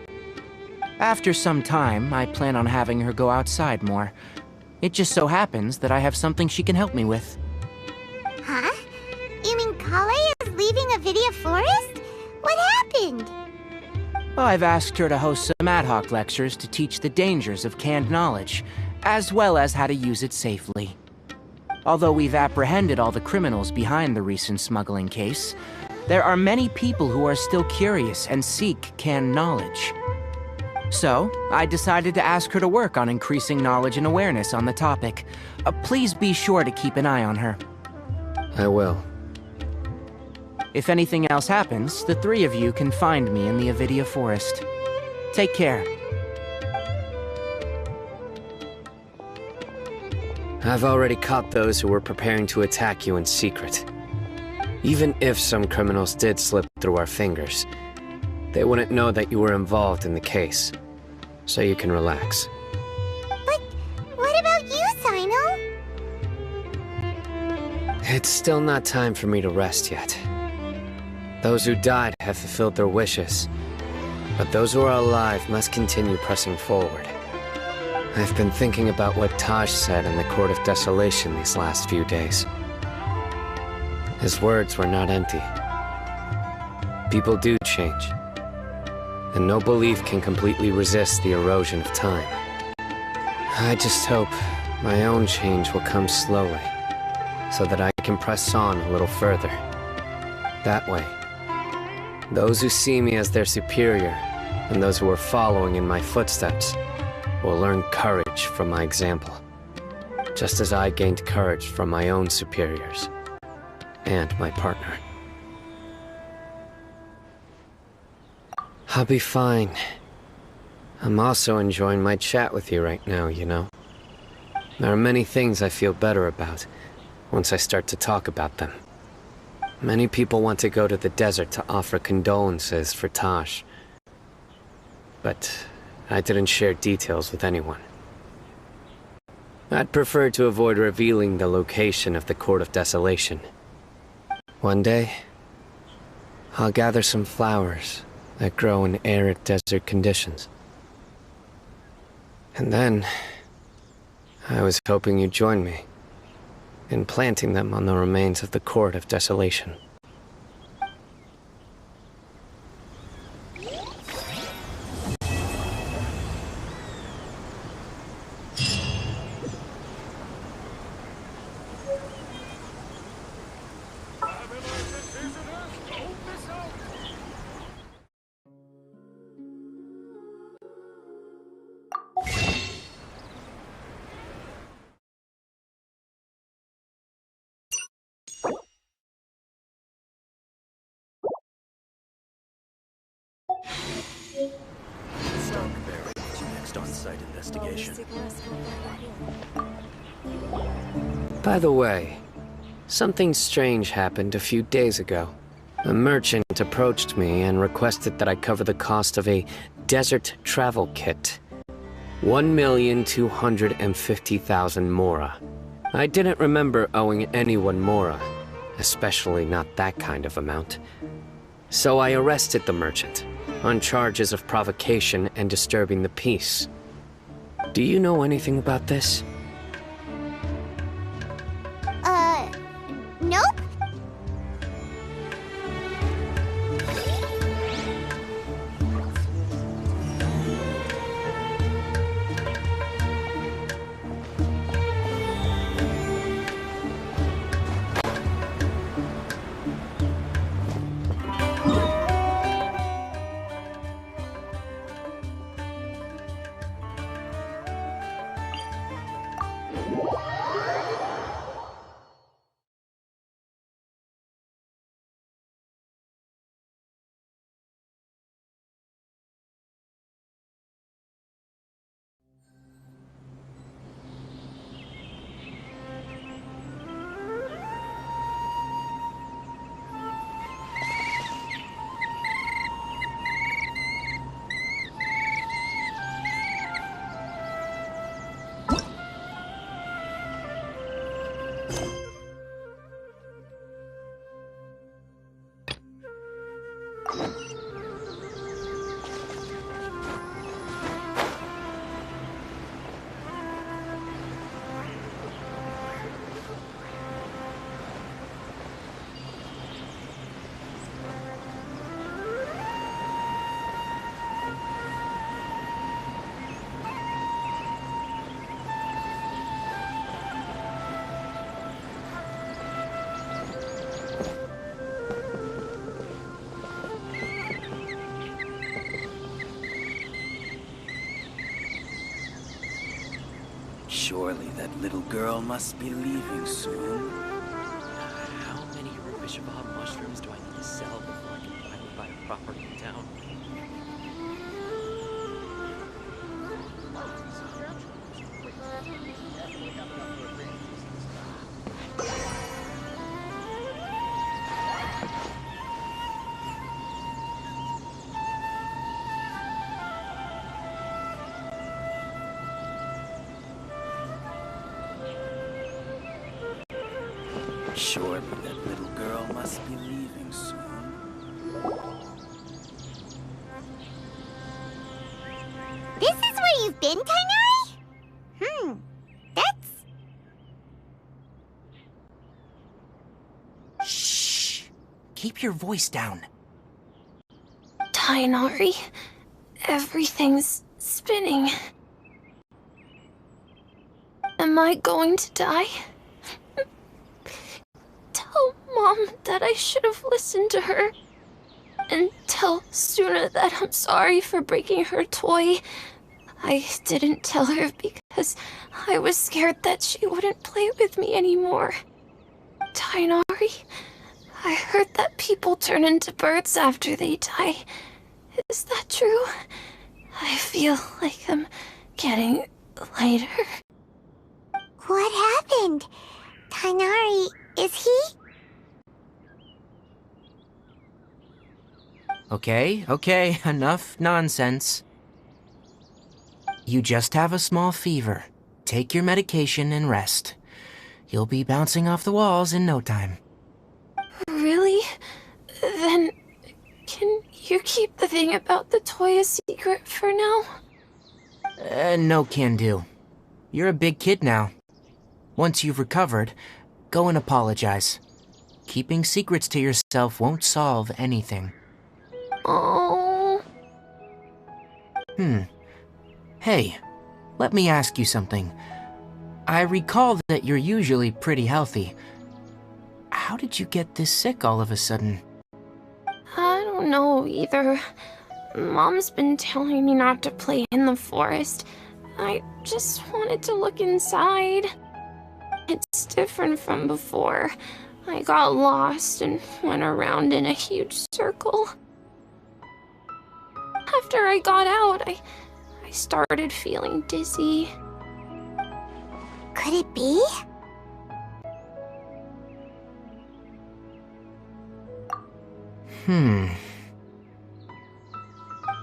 After some time, I plan on having her go outside more. It just so happens that I have something she can help me with. Huh? You mean Childe is Avidia Forest? What happened? I've asked her to host some ad hoc lectures to teach the dangers of canned knowledge, as well as how to use it safely. Although we've apprehended all the criminals behind the recent smuggling case, there are many people who are still curious and seek canned knowledge. So, I decided to ask her to work on increasing knowledge and awareness on the topic. Please be sure to keep an eye on her. I will. If anything else happens, the three of you can find me in the Avidia Forest. Take care. I've already caught those who were preparing to attack you in secret. Even if some criminals did slip through our fingers, they wouldn't know that you were involved in the case. So you can relax. But what about you, Cyno? It's still not time for me to rest yet. Those who died have fulfilled their wishes, but those who are alive must continue pressing forward. I've been thinking about what Taj said in the Court of Desolation these last few days. His words were not empty. People do change, and no belief can completely resist the erosion of time. I just hope my own change will come slowly, so that I can press on a little further. That way, those who see me as their superior, and those who are following in my footsteps, will learn courage from my example, just as I gained courage from my own superiors, and my partner. I'll be fine. I'm also enjoying my chat with you right now, you know. There are many things I feel better about once I start to talk about them. Many people want to go to the desert to offer condolences for Taj. But I didn't share details with anyone. I'd prefer to avoid revealing the location of the Court of Desolation. One day, I'll gather some flowers that grow in arid desert conditions. And then, I was hoping you'd join me in planting them on the remains of the Court of Desolation. Next on-site investigation. By the way, something strange happened a few days ago. A merchant approached me and requested that I cover the cost of a desert travel kit. 1,250,000 mora. I didn't remember owing anyone mora, especially not that kind of amount. So I arrested the merchant on charges of provocation and disturbing the peace. Do you know anything about this? Nope. Surely that little girl must be leaving soon. How many Rubishava mushrooms do I need to sell before I can finally buy a property in town? Surely that little girl must be leaving soon. This is where you've been, Tighnari? That's... Shh! Keep your voice down. Tighnari, everything's spinning. Am I going to die? Tell Mom that I should have listened to her. And tell Suna that I'm sorry for breaking her toy. I didn't tell her because I was scared that she wouldn't play with me anymore. Tighnari, I heard that people turn into birds after they die. Is that true? I feel like I'm getting lighter. What happened? Tighnari, is he? Okay, enough nonsense. You just have a small fever. Take your medication and rest. You'll be bouncing off the walls in no time. Really? Then, can you keep the thing about the toy a secret for now? No can do. You're a big kid now. Once you've recovered, go and apologize. Keeping secrets to yourself won't solve anything. Oh. Hey, let me ask you something. I recall that you're usually pretty healthy. How did you get this sick all of a sudden? I don't know either. Mom's been telling me not to play in the forest. I just wanted to look inside. It's different from before. I got lost and went around in a huge circle. After I got out, I started feeling dizzy. Could it be?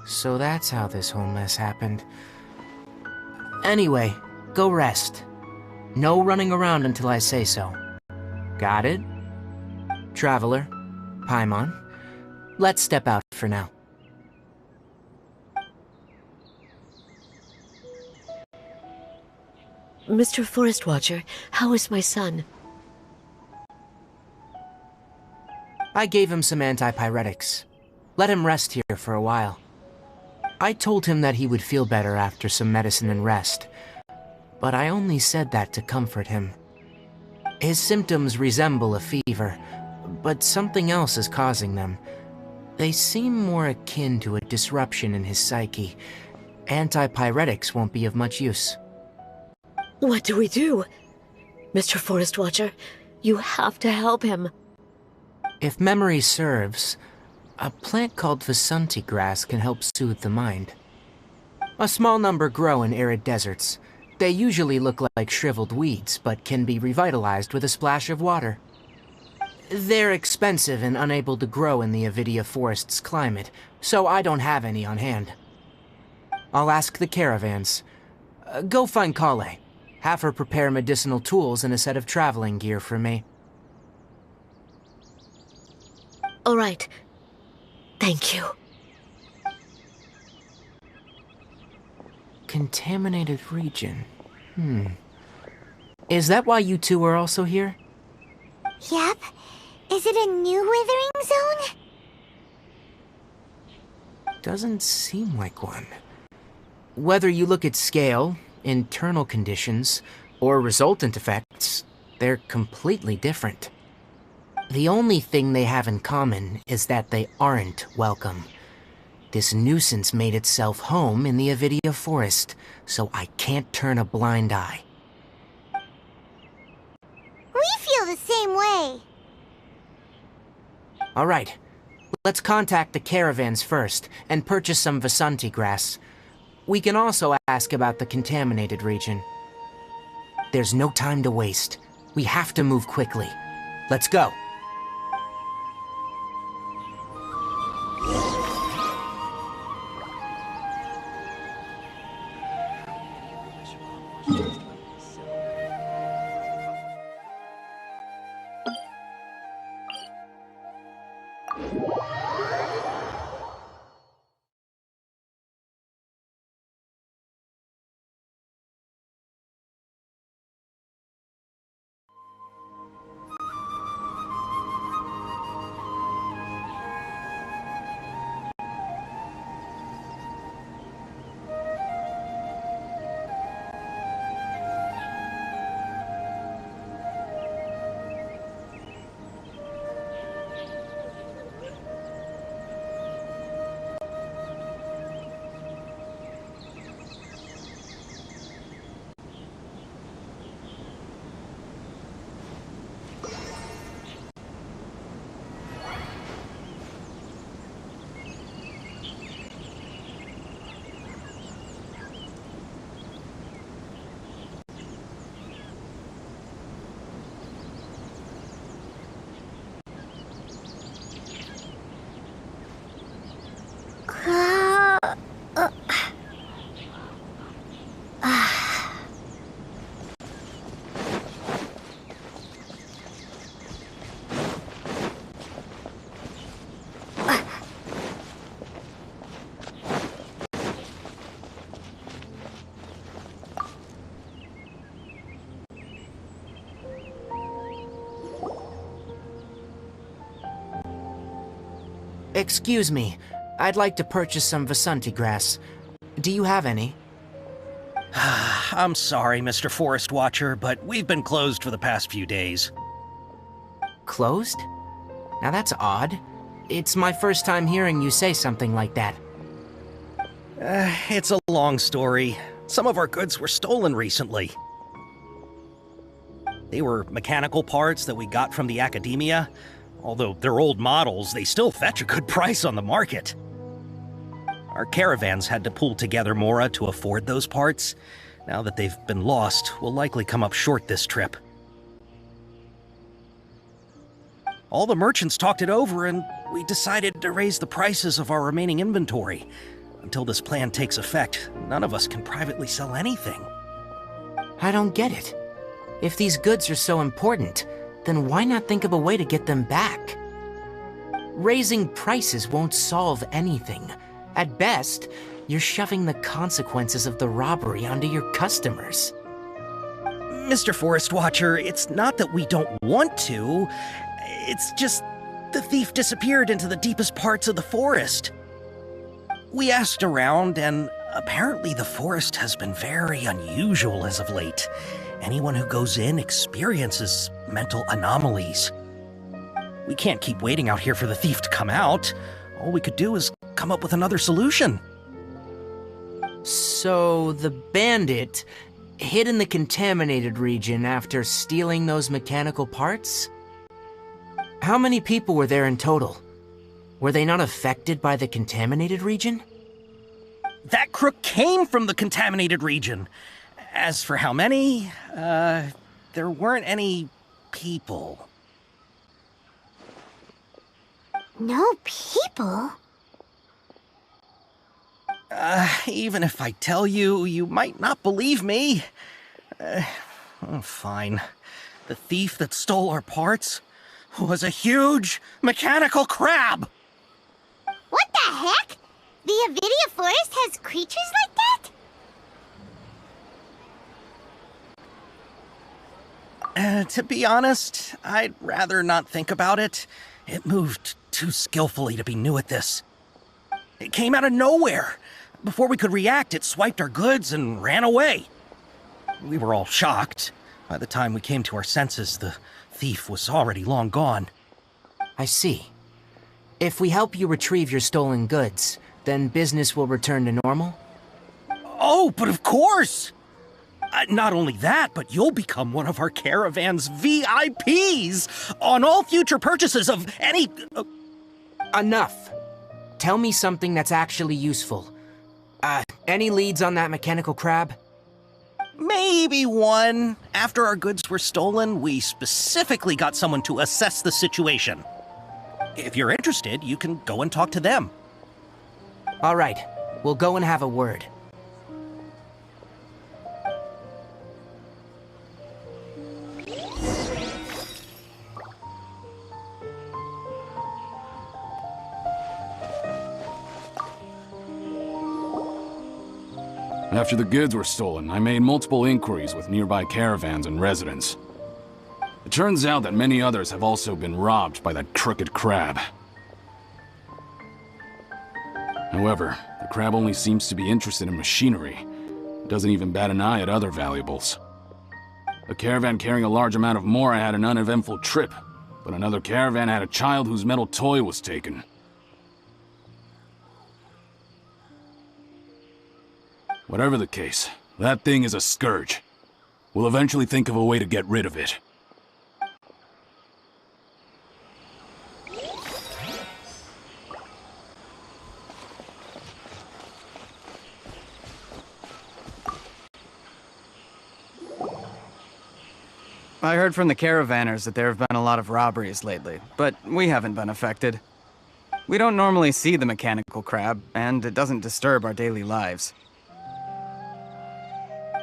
So that's how this whole mess happened. Anyway, go rest. No running around until I say so. Got it? Traveler, Paimon, let's step out for now. Mr. Forest Watcher, how is my son? I gave him some antipyretics. Let him rest here for a while. I told him that he would feel better after some medicine and rest, but I only said that to comfort him. His symptoms resemble a fever, but something else is causing them. They seem more akin to a disruption in his psyche. Antipyretics won't be of much use. What do we do? Mr. Forest Watcher, you have to help him. If memory serves, a plant called Vasanti grass can help soothe the mind. A small number grow in arid deserts. They usually look like shriveled weeds, but can be revitalized with a splash of water. They're expensive and unable to grow in the Avidia forest's climate, so I don't have any on hand. I'll ask the caravans. Go find Kale. Have her prepare medicinal tools and a set of traveling gear for me. All right. Thank you. Contaminated region. Is that why you two are also here? Yep. Is it a new withering zone? Doesn't seem like one. Whether you look at scale, internal conditions, or resultant effects, they're completely different. The only thing they have in common is that they aren't welcome. This nuisance made itself home in the Avidia forest, so I can't turn a blind eye. the same way. Alright, let's contact the caravans first and purchase some Vasanti grass. We can also ask about the contaminated region. There's no time to waste. We have to move quickly. Let's go. Excuse me, I'd like to purchase some Vasanti grass. Do you have any? I'm sorry, Mr. Forest Watcher, but we've been closed for the past few days. Closed? Now that's odd. It's my first time hearing you say something like that. It's a long story. Some of our goods were stolen recently. They were mechanical parts that we got from the academia. Although they're old models, they still fetch a good price on the market. Our caravans had to pull together Mora to afford those parts. Now that they've been lost, we'll likely come up short this trip. All the merchants talked it over, and we decided to raise the prices of our remaining inventory. Until this plan takes effect, none of us can privately sell anything. I don't get it. If these goods are so important, then why not think of a way to get them back? Raising prices won't solve anything. At best, you're shoving the consequences of the robbery onto your customers. Mr. Forest Watcher, it's not that we don't want to. It's just the thief disappeared into the deepest parts of the forest. We asked around, and apparently the forest has been very unusual as of late. Anyone who goes in experiences mental anomalies. We can't keep waiting out here for the thief to come out. All we could do is come up with another solution. So the bandit hid in the contaminated region after stealing those mechanical parts? How many people were there in total? Were they not affected by the contaminated region? That crook came from the contaminated region. As for how many, there weren't any people. No people? Even if I tell you, you might not believe me. Fine. The thief that stole our parts was a huge mechanical crab! What the heck? The Avidia forest has creatures like that? To be honest, I'd rather not think about it. It moved too skillfully to be new at this. It came out of nowhere. Before we could react, it swiped our goods and ran away. We were all shocked. By the time we came to our senses, the thief was already long gone. I see. If we help you retrieve your stolen goods, then business will return to normal? Oh, but of course! Not only that, but you'll become one of our caravan's VIPs on all future purchases of any... Enough. Tell me something that's actually useful. Any leads on that mechanical crab? Maybe one. After our goods were stolen, we specifically got someone to assess the situation. If you're interested, you can go and talk to them. All right. We'll go and have a word. After the goods were stolen, I made multiple inquiries with nearby caravans and residents. It turns out that many others have also been robbed by that crooked crab. However, the crab only seems to be interested in machinery. It doesn't even bat an eye at other valuables. A caravan carrying a large amount of Mora had an uneventful trip, but another caravan had a child whose metal toy was taken. Whatever the case, that thing is a scourge. We'll eventually think of a way to get rid of it. I heard from the caravanners that there have been a lot of robberies lately, but we haven't been affected. We don't normally see the mechanical crab, and it doesn't disturb our daily lives.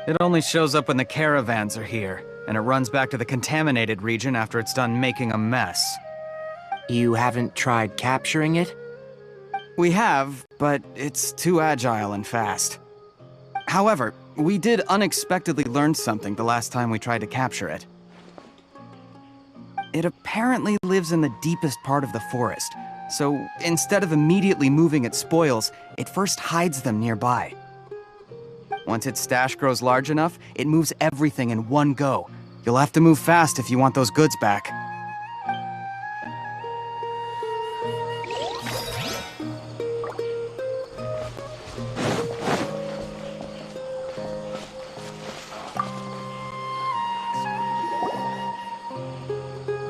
It only shows up when the caravans are here, and it runs back to the contaminated region after it's done making a mess. You haven't tried capturing it? We have, but it's too agile and fast. However, we did unexpectedly learn something the last time we tried to capture it. It apparently lives in the deepest part of the forest, so instead of immediately moving its spoils, it first hides them nearby. Once its stash grows large enough, it moves everything in one go. You'll have to move fast if you want those goods back.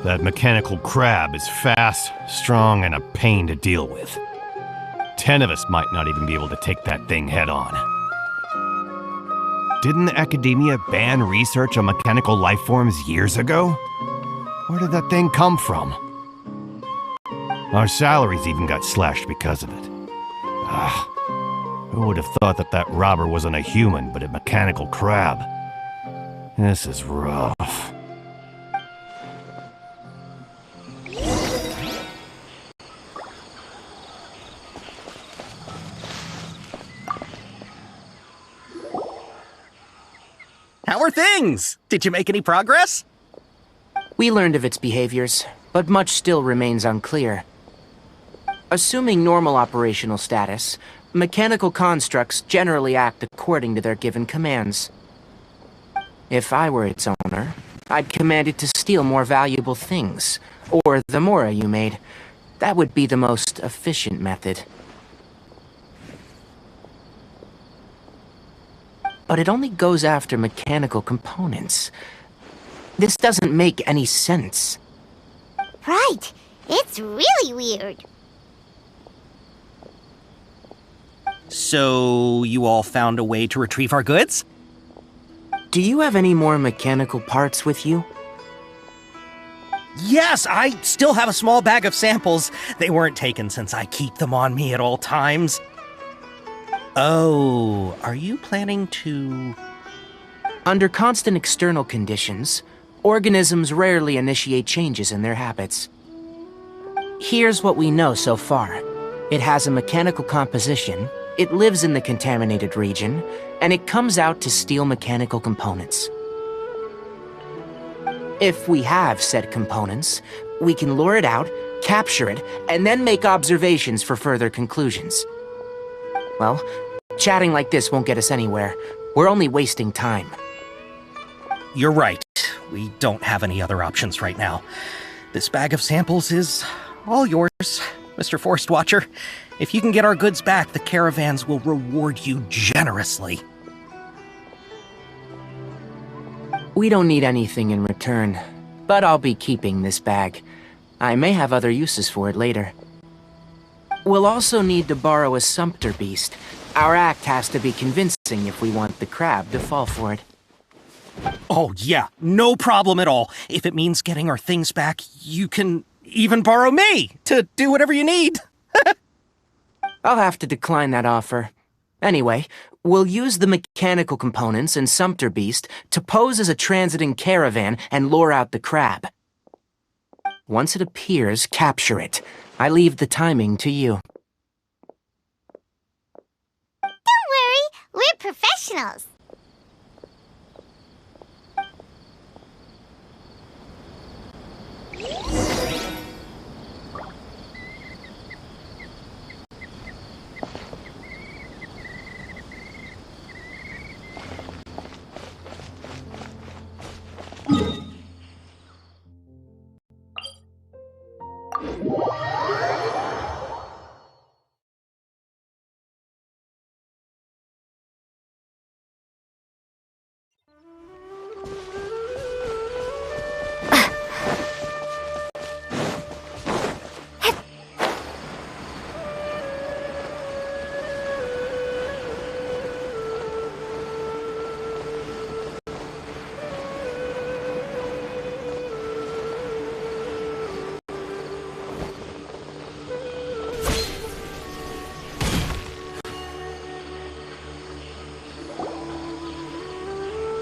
That mechanical crab is fast, strong, and a pain to deal with. 10 of us might not even be able to take that thing head on. Didn't the academia ban research on mechanical life forms years ago? Where did that thing come from? Our salaries even got slashed because of it. Who would have thought that that robber wasn't a human, but a mechanical crab? This is rough. How are things? Did you make any progress? We learned of its behaviors, but much still remains unclear. Assuming normal operational status, mechanical constructs generally act according to their given commands. If I were its owner, I'd command it to steal more valuable things, or the Mora you made. That would be the most efficient method. But it only goes after mechanical components. This doesn't make any sense. Right. It's really weird. So, you all found a way to retrieve our goods? Do you have any more mechanical parts with you? Yes, I still have a small bag of samples. They weren't taken since I keep them on me at all times. Oh, are you planning to... Under constant external conditions, organisms rarely initiate changes in their habits. Here's what we know so far. It has a mechanical composition, it lives in the contaminated region, and it comes out to steal mechanical components. If we have said components, we can lure it out, capture it, and then make observations for further conclusions. Well, chatting like this won't get us anywhere. We're only wasting time. You're right. We don't have any other options right now. This bag of samples is all yours, Mr. Forest Watcher. If you can get our goods back, the caravans will reward you generously. We don't need anything in return, but I'll be keeping this bag. I may have other uses for it later. We'll also need to borrow a sumpter beast. Our act has to be convincing if we want the crab to fall for it. Oh yeah, no problem at all. If it means getting our things back, you can even borrow me to do whatever you need. I'll have to decline that offer. Anyway, we'll use the mechanical components and sumpter beast to pose as a transiting caravan and lure out the crab. Once it appears, capture it. I leave the timing to you. Don't worry, we're professionals.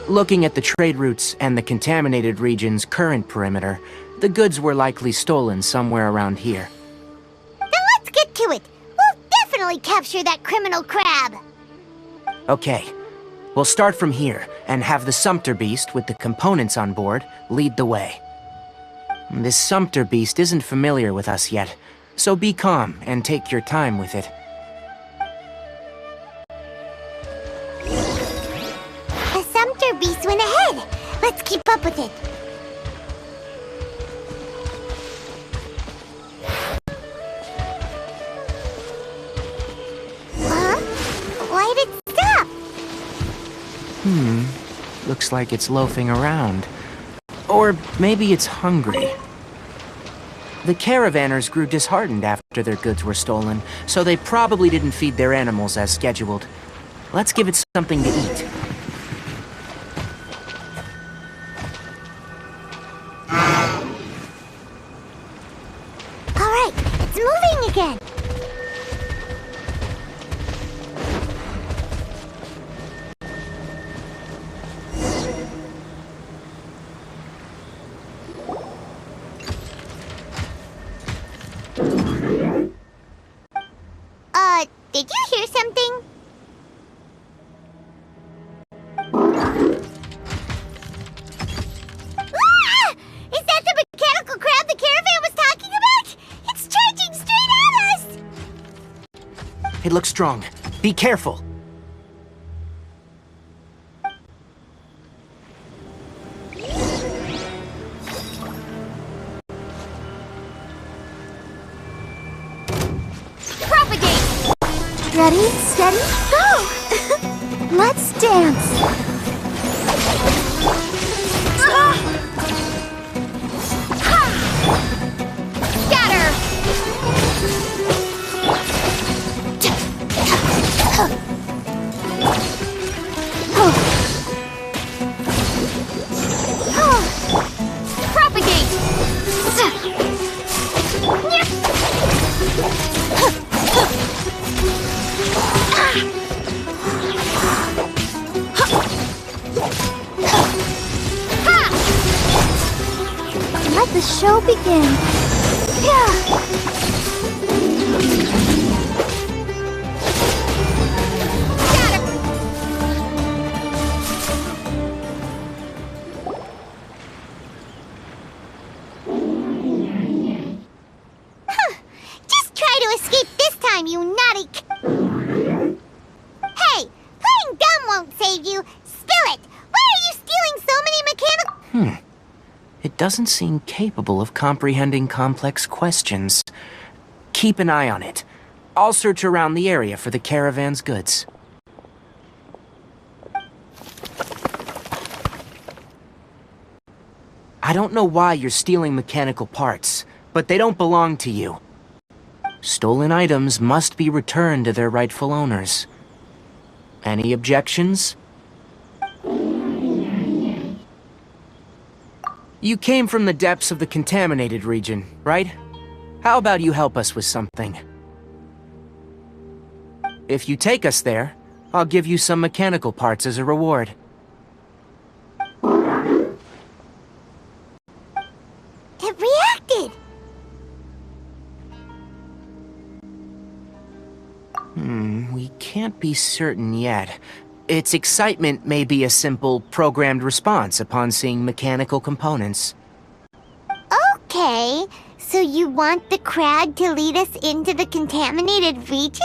Looking at the trade routes and the contaminated region's current perimeter, the goods were likely stolen somewhere around here. Then let's get to it. We'll definitely capture that criminal crab. Okay, we'll start from here and have the sumpter beast with the components on board lead the way. This sumpter beast isn't familiar with us yet, so be calm and take your time with it. The sumpter beast went ahead. Let's keep up with it. Huh? Why did it stop? Looks like it's loafing around. Or maybe it's hungry. The caravanners grew disheartened after their goods were stolen, so they probably didn't feed their animals as scheduled. Let's give it something to eat. Alright, it's moving again. Did you hear something? Ah! Is that the mechanical crab the caravan was talking about? It's charging straight at us! It looks strong. Be careful. Ready, steady, go! Let's dance! Scatter! Propagate! Let the show begin. Just try to escape this time, you naughty... Hey! Playing dumb won't save you! Spill it! Why are you stealing so many mechanical... It doesn't seem capable of comprehending complex questions. Keep an eye on it. I'll search around the area for the caravan's goods. I don't know why you're stealing mechanical parts, but they don't belong to you. Stolen items must be returned to their rightful owners. Any objections? You came from the depths of the contaminated region, right? How about you help us with something? If you take us there, I'll give you some mechanical parts as a reward. It reacted! We can't be certain yet. Its excitement may be a simple, programmed response upon seeing mechanical components. Okay, so you want the crab to lead us into the contaminated region?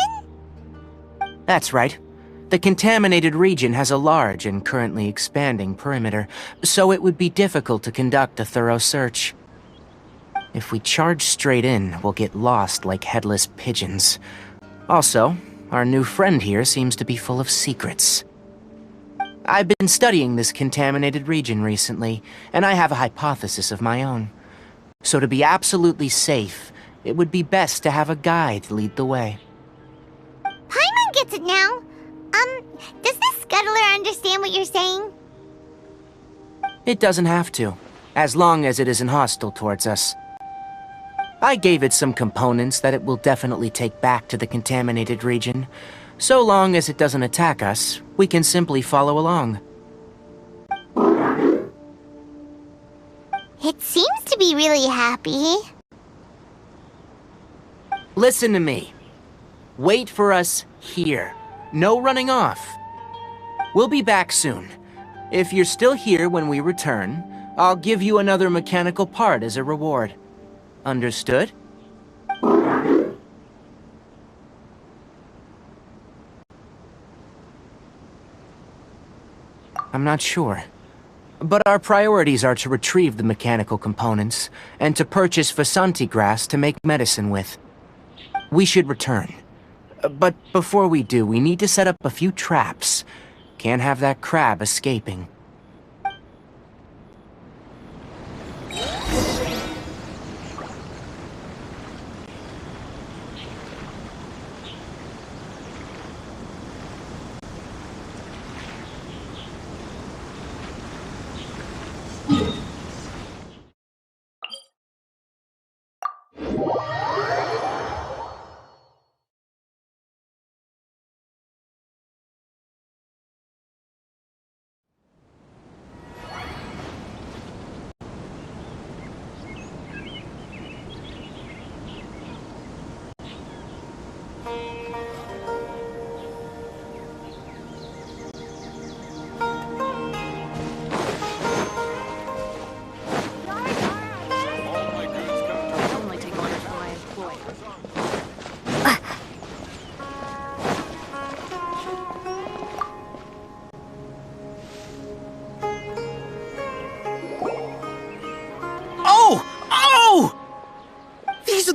That's right. The contaminated region has a large and currently expanding perimeter, so it would be difficult to conduct a thorough search. If we charge straight in, we'll get lost like headless pigeons. Also, our new friend here seems to be full of secrets. I've been studying this contaminated region recently, and I have a hypothesis of my own. So to be absolutely safe, it would be best to have a guide lead the way. Paimon gets it now. Does this scuttler understand what you're saying? It doesn't have to, as long as it isn't hostile towards us. I gave it some components that it will definitely take back to the contaminated region. So long as it doesn't attack us, we can simply follow along. It seems to be really happy. Listen to me. Wait for us here. No running off. We'll be back soon. If you're still here when we return, I'll give you another mechanical part as a reward. Understood? I'm not sure. But our priorities are to retrieve the mechanical components, and to purchase Vasanti grass to make medicine with. We should return. But before we do, we need to set up a few traps. Can't have that crab escaping.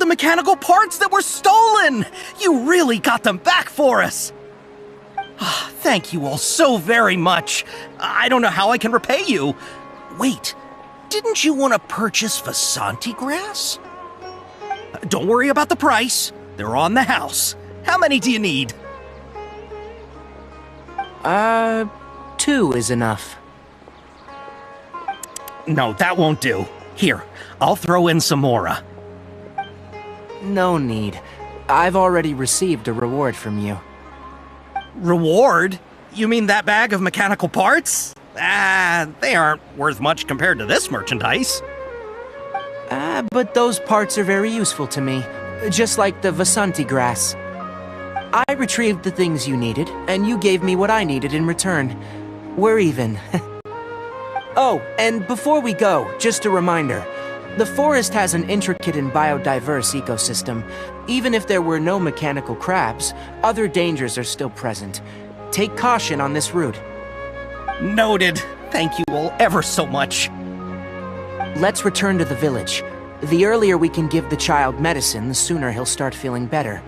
Mechanical parts that were stolen! You really got them back for us! Thank you all so very much. I don't know how I can repay you. Wait, didn't you want to purchase Vasanti grass? Don't worry about the price. They're on the house. How many do you need? 2 is enough. No, that won't do. Here, I'll throw in some more. No need. I've already received a reward from you. Reward? You mean that bag of mechanical parts? They aren't worth much compared to this merchandise. But those parts are very useful to me, just like the Vasanti grass. I retrieved the things you needed, and you gave me what I needed in return. We're even. Oh, and before we go, just a reminder. The forest has an intricate and biodiverse ecosystem. Even if there were no mechanical crabs, other dangers are still present. Take caution on this route. Noted. Thank you all ever so much. Let's return to the village. The earlier we can give the child medicine, the sooner he'll start feeling better.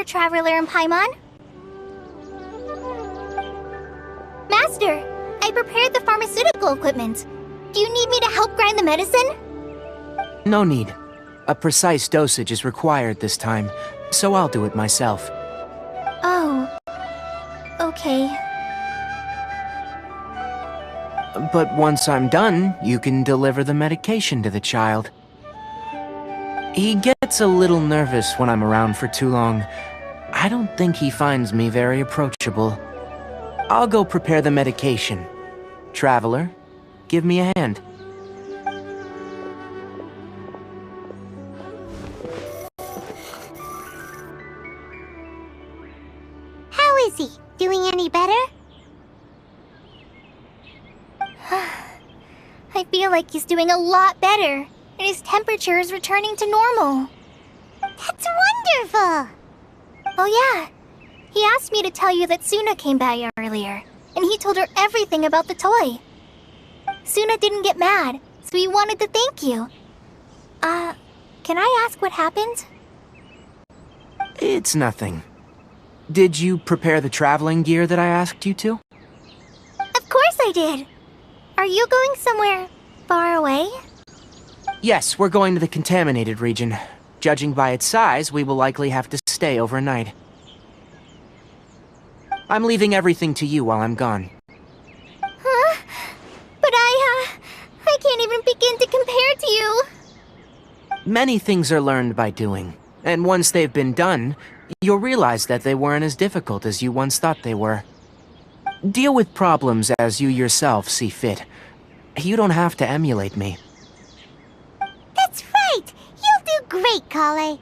Traveler and Paimon. Master, I prepared the pharmaceutical equipment. Do you need me to help grind the medicine? No need. A precise dosage is required this time, so I'll do it myself. Oh. Okay. But once I'm done, you can deliver the medication to the child. He gets a little nervous when I'm around for too long. I don't think he finds me very approachable. I'll go prepare the medication. Traveler, give me a hand. How is he? Doing any better? I feel like he's doing a lot better, and his temperature is returning to normal. That's wonderful! Oh yeah, he asked me to tell you that Suna came by earlier, and he told her everything about the toy. Suna didn't get mad, so he wanted to thank you. Can I ask what happened? It's nothing. Did you prepare the traveling gear that I asked you to? Of course I did! Are you going somewhere far away? Yes, we're going to the contaminated region. Judging by its size, we will likely have to stay overnight. I'm leaving everything to you while I'm gone. Huh? But I can't even begin to compare to you. Many things are learned by doing, and once they've been done, you'll realize that they weren't as difficult as you once thought they were. Deal with problems as you yourself see fit. You don't have to emulate me. That's right! You'll do great, Kale.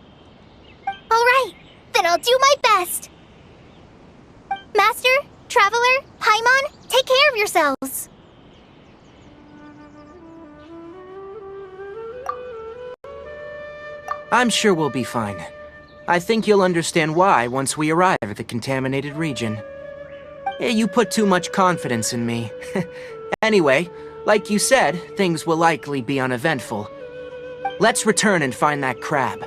Alright, then I'll do my best. Master, Traveler, Paimon, take care of yourselves. I'm sure we'll be fine. I think you'll understand why once we arrive at the contaminated region. You put too much confidence in me. Anyway, like you said, things will likely be uneventful. Let's return and find that crab.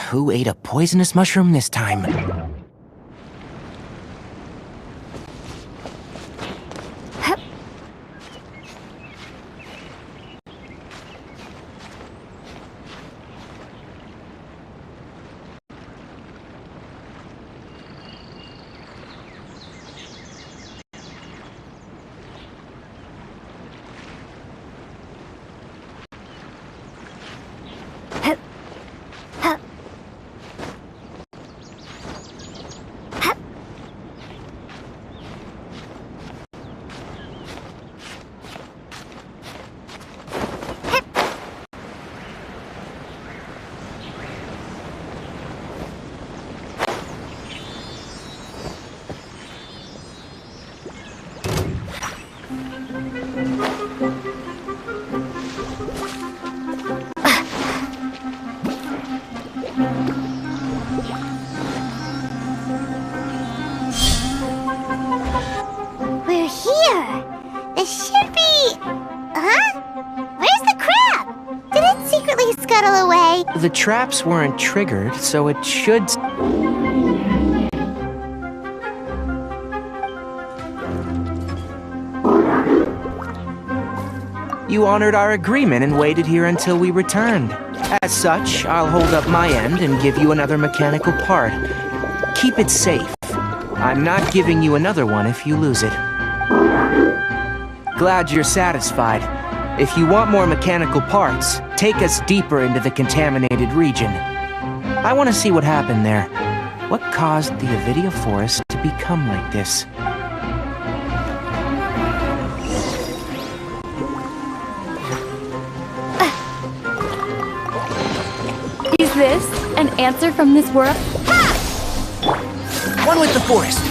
Who ate a poisonous mushroom this time? The traps weren't triggered, so it should... You honored our agreement and waited here until we returned. As such, I'll hold up my end and give you another mechanical part. Keep it safe. I'm not giving you another one if you lose it. Glad you're satisfied. If you want more mechanical parts, take us deeper into the contaminated region. I want to see what happened there. What caused the Avidia forest to become like this? Is this an answer from this world? One with the forest!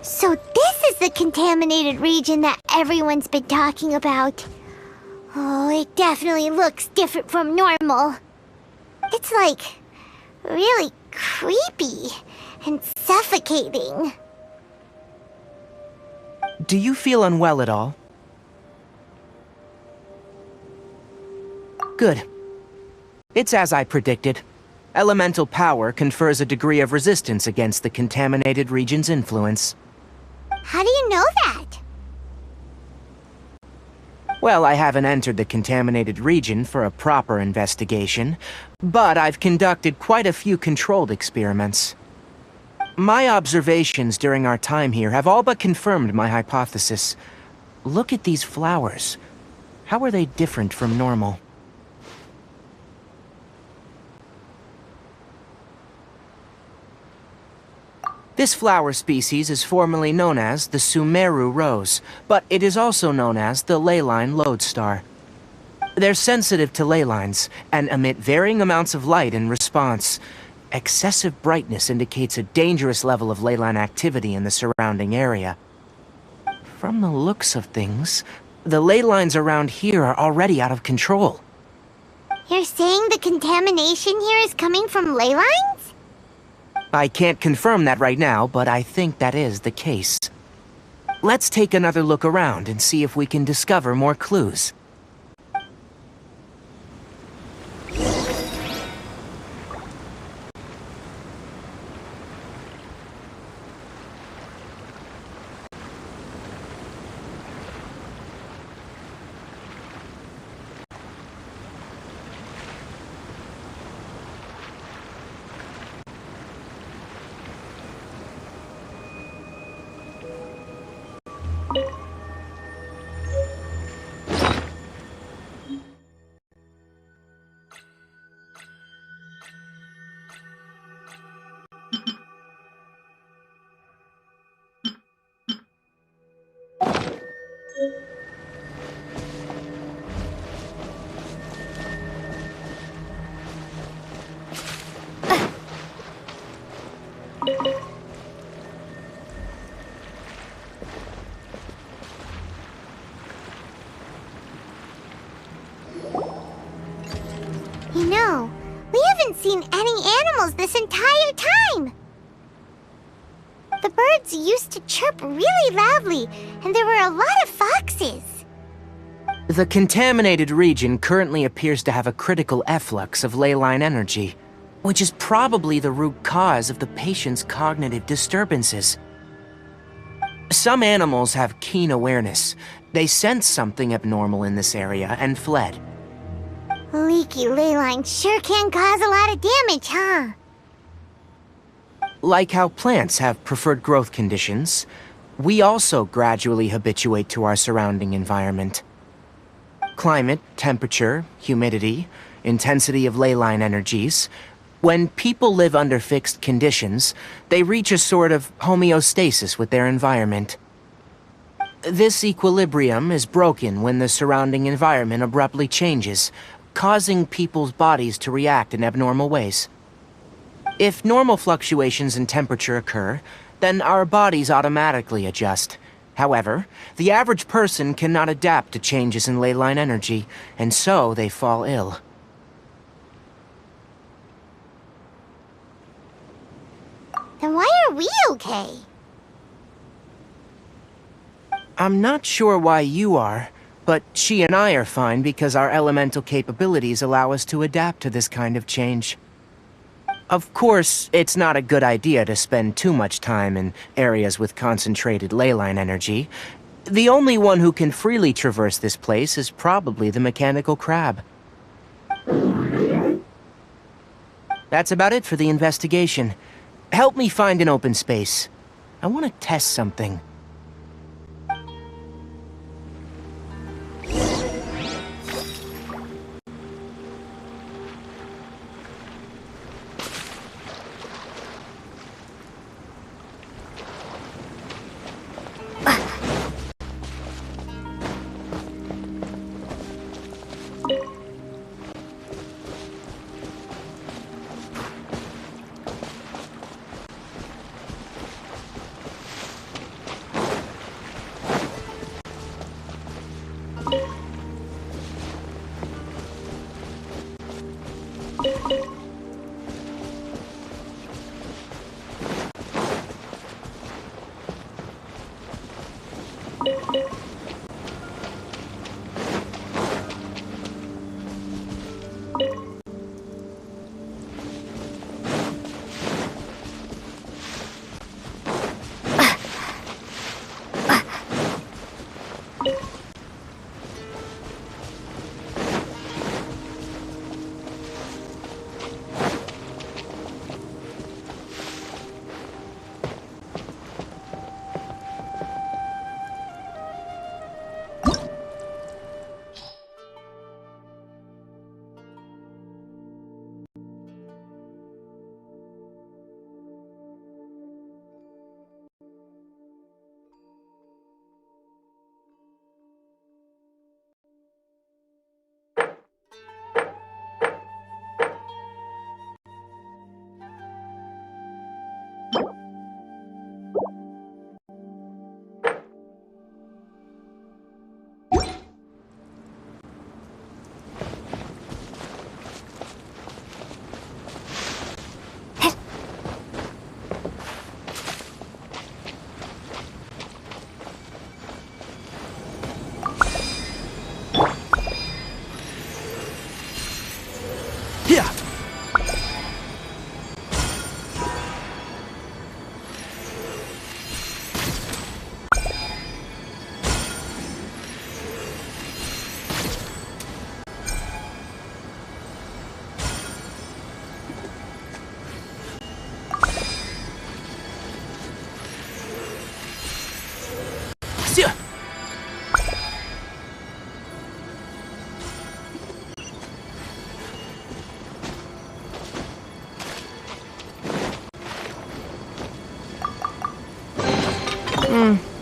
So this is the contaminated region that everyone's been talking about. Oh, it definitely looks different from normal. It's like really creepy and suffocating. Do you feel unwell at all? Good. It's as I predicted. Elemental power confers a degree of resistance against the contaminated region's influence. How do you know that? Well, I haven't entered the contaminated region for a proper investigation, but I've conducted quite a few controlled experiments. My observations during our time here have all but confirmed my hypothesis. Look at these flowers. How are they different from normal? This flower species is formerly known as the Sumeru rose, but it is also known as the leyline lodestar. They're sensitive to ley lines and emit varying amounts of light in response. Excessive brightness indicates a dangerous level of leyline activity in the surrounding area. From the looks of things, the ley lines around here are already out of control. You're saying the contamination here is coming from ley lines? I can't confirm that right now, but I think that is the case. Let's take another look around and see if we can discover more clues. animals this entire time. The birds used to chirp really loudly, and there were a lot of foxes. The contaminated region currently appears to have a critical efflux of ley line energy, which is probably the root cause of the patient's cognitive disturbances. Some animals have keen awareness. They sensed something abnormal in this area and fled. Leaky ley lines sure can cause a lot of damage, huh? Like how plants have preferred growth conditions, we also gradually habituate to our surrounding environment. Climate, temperature, humidity, intensity of ley line energies. When people live under fixed conditions, they reach a sort of homeostasis with their environment. This equilibrium is broken when the surrounding environment abruptly changes, causing people's bodies to react in abnormal ways. If normal fluctuations in temperature occur, then our bodies automatically adjust. However, the average person cannot adapt to changes in ley line energy, and so they fall ill. Then why are we okay? I'm not sure why you are, but she and I are fine because our elemental capabilities allow us to adapt to this kind of change. Of course, it's not a good idea to spend too much time in areas with concentrated ley line energy. The only one who can freely traverse this place is probably the mechanical crab. That's about it for the investigation. Help me find an open space. I want to test something.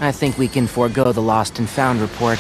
I think we can forego the lost and found report.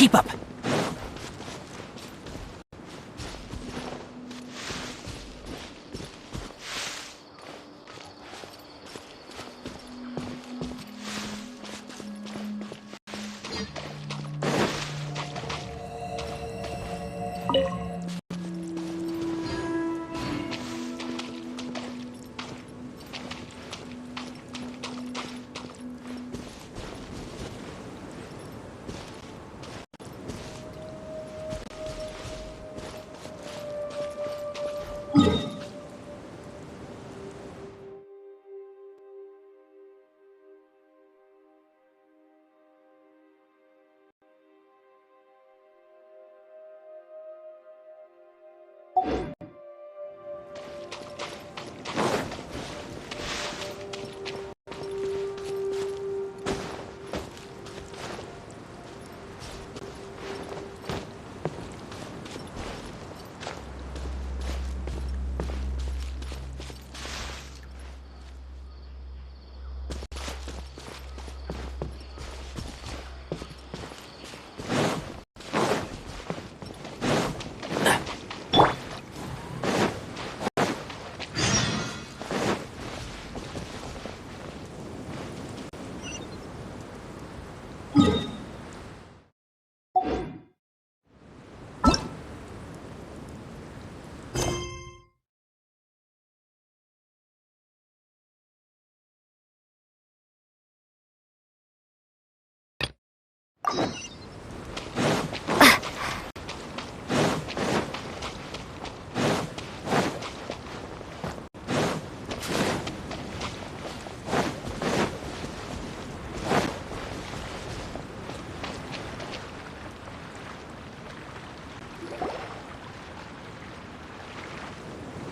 Keep up.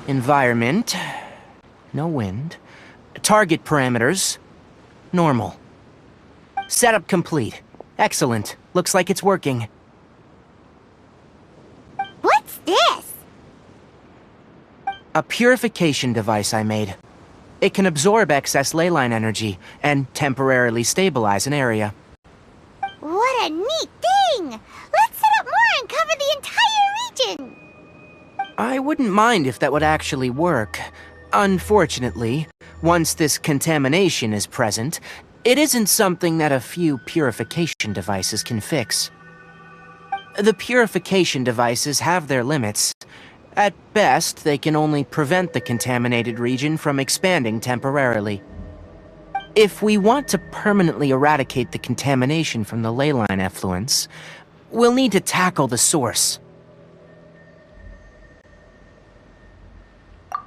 Environment. No wind. Target parameters. Normal. Setup complete. Excellent. Looks like it's working. What's this? A purification device I made. It can absorb excess ley line energy and temporarily stabilize an area. What a neat thing! Let's set up more and cover the entire region! I wouldn't mind if that would actually work. Unfortunately, once this contamination is present, it isn't something that a few purification devices can fix. The purification devices have their limits. At best, they can only prevent the contaminated region from expanding temporarily. If we want to permanently eradicate the contamination from the ley line effluents, we'll need to tackle the source.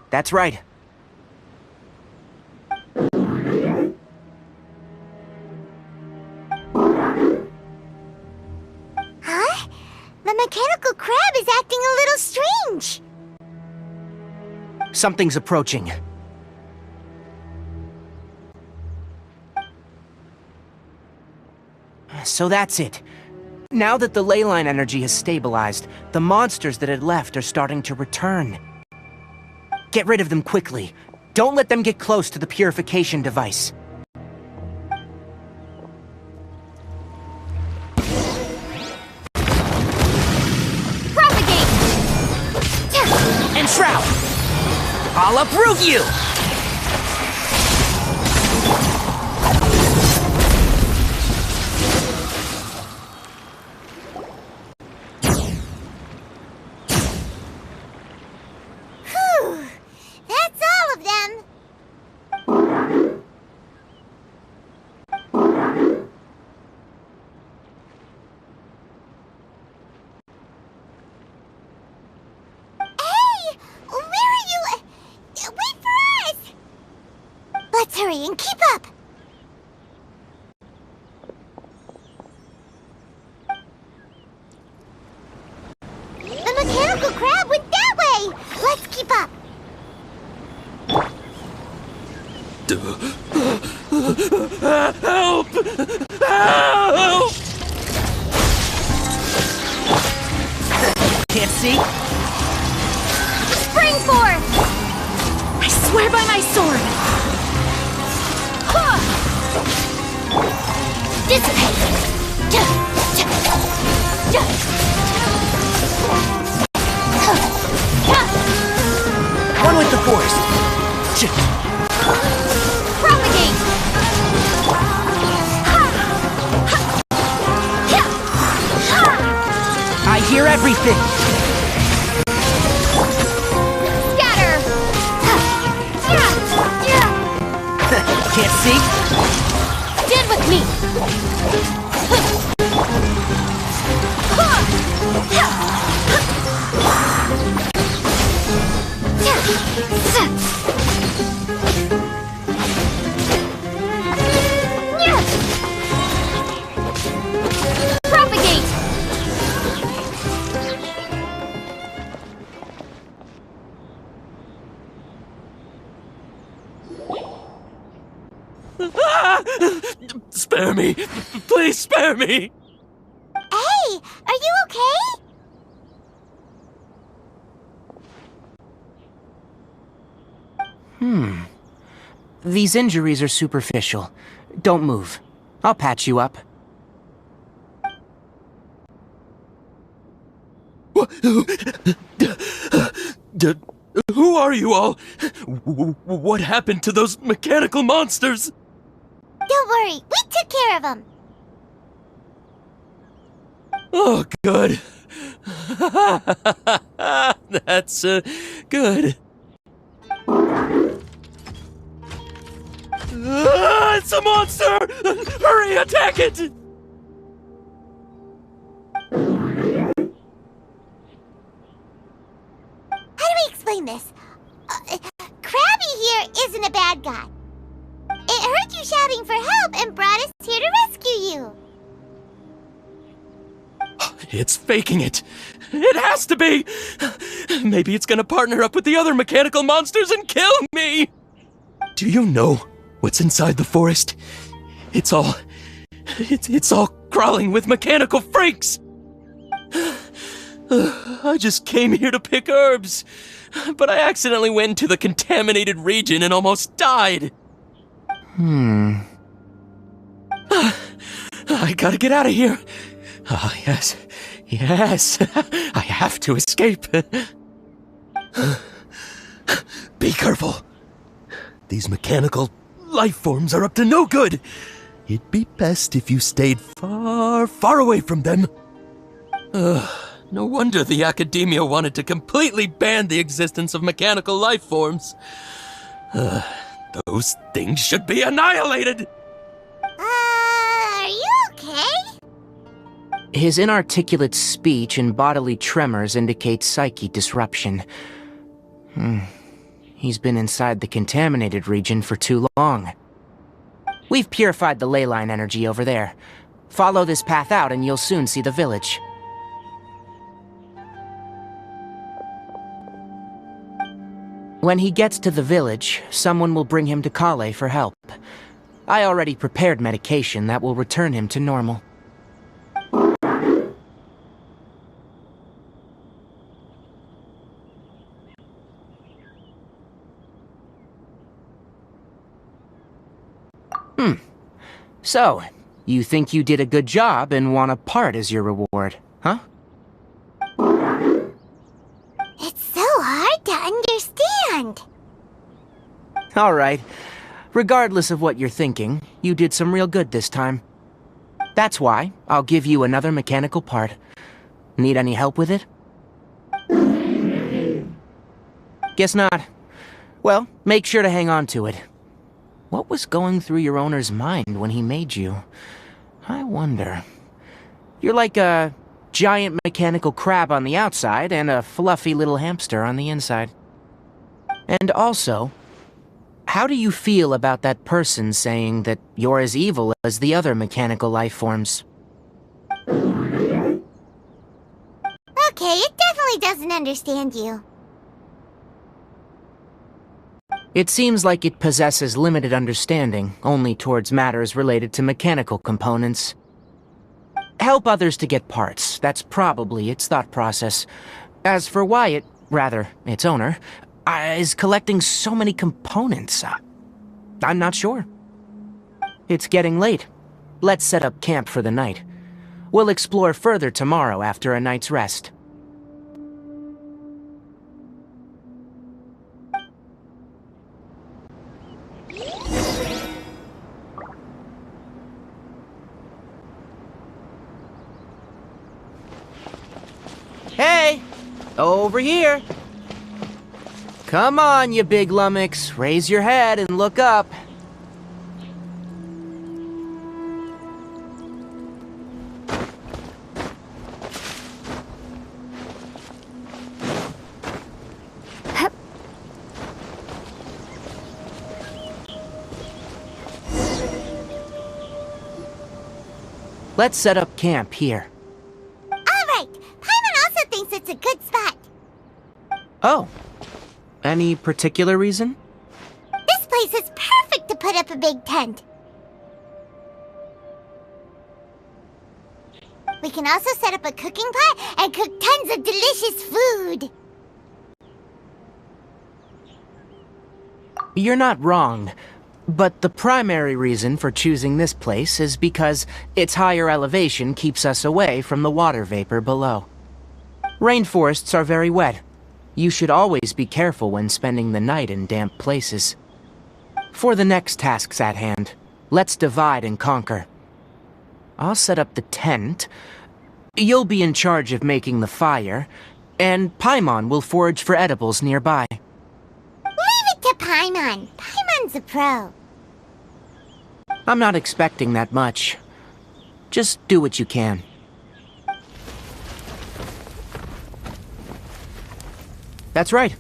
That's right. Huh? The mechanical crab is acting a little strange. Something's approaching. So that's it. Now that the ley line energy has stabilized, the monsters that had left are starting to return. Get rid of them quickly. Don't let them get close to the purification device. Propagate! Enshroud! I'll uproot you! Whew! That's all of them! Hey! Where are you? Wait for us! Let's hurry and keep up! The mechanical crab went that way! Let's keep up! Help! Help! Can't see? Spring forth! I swear by my sword! Dissipate! everything! Scatter! Can't see? Stand with me! Propagate! Spare me! Please spare me! Hey, are you okay? These injuries are superficial. Don't move. I'll patch you up. Who are you all? What happened to those mechanical monsters? Don't worry, we took care of them. Oh, good. That's, good. It's a monster! Hurry, attack it! How do we explain this? Krabby here isn't a bad guy. It heard you shouting for help and brought us here to rescue you. It's faking it. It has to be! Maybe it's gonna partner up with the other mechanical monsters and kill me! Do you know what's inside the forest? It's all crawling with mechanical freaks! I just came here to pick herbs, but I accidentally went into the contaminated region and almost died. I gotta get out of here. Ah, yes. Yes. I have to escape. Be careful. These mechanical life forms are up to no good. It'd be best if you stayed far, far away from them. No wonder the Academia wanted to completely ban the existence of mechanical life forms. Those things should be annihilated! Are you okay? His inarticulate speech and bodily tremors indicate psyche disruption. He's been inside the contaminated region for too long. We've purified the ley line energy over there. Follow this path out and you'll soon see the village. When he gets to the village, someone will bring him to Childe for help. I already prepared medication that will return him to normal. So, you think you did a good job and want a part as your reward, huh? It's so hard to understand. Alright. Regardless of what you're thinking, you did some real good this time. That's why I'll give you another mechanical part. Need any help with it? Guess not. Well, make sure to hang on to it. What was going through your owner's mind when he made you? I wonder. You're like a giant mechanical crab on the outside and a fluffy little hamster on the inside. And also, how do you feel about that person saying that you're as evil as the other mechanical life forms? Okay, it definitely doesn't understand you. It seems like it possesses limited understanding, only towards matters related to mechanical components. Help others to get parts, that's probably its thought process. As for why it, rather, its owner, is collecting so many components, I'm not sure. It's getting late. Let's set up camp for the night. We'll explore further tomorrow after a night's rest. Over here. Come on, you big lummox. Raise your head and look up. Let's set up camp here. Alright! Paimon also thinks it's a good spot. Oh. Any particular reason? This place is perfect to put up a big tent. We can also set up a cooking pot and cook tons of delicious food. You're not wrong. But the primary reason for choosing this place is because its higher elevation keeps us away from the water vapor below. Rainforests are very wet. You should always be careful when spending the night in damp places. For the next tasks at hand, let's divide and conquer. I'll set up the tent. You'll be in charge of making the fire, and Paimon will forage for edibles nearby. Leave it to Paimon. Paimon's a pro. I'm not expecting that much. Just do what you can. That's right.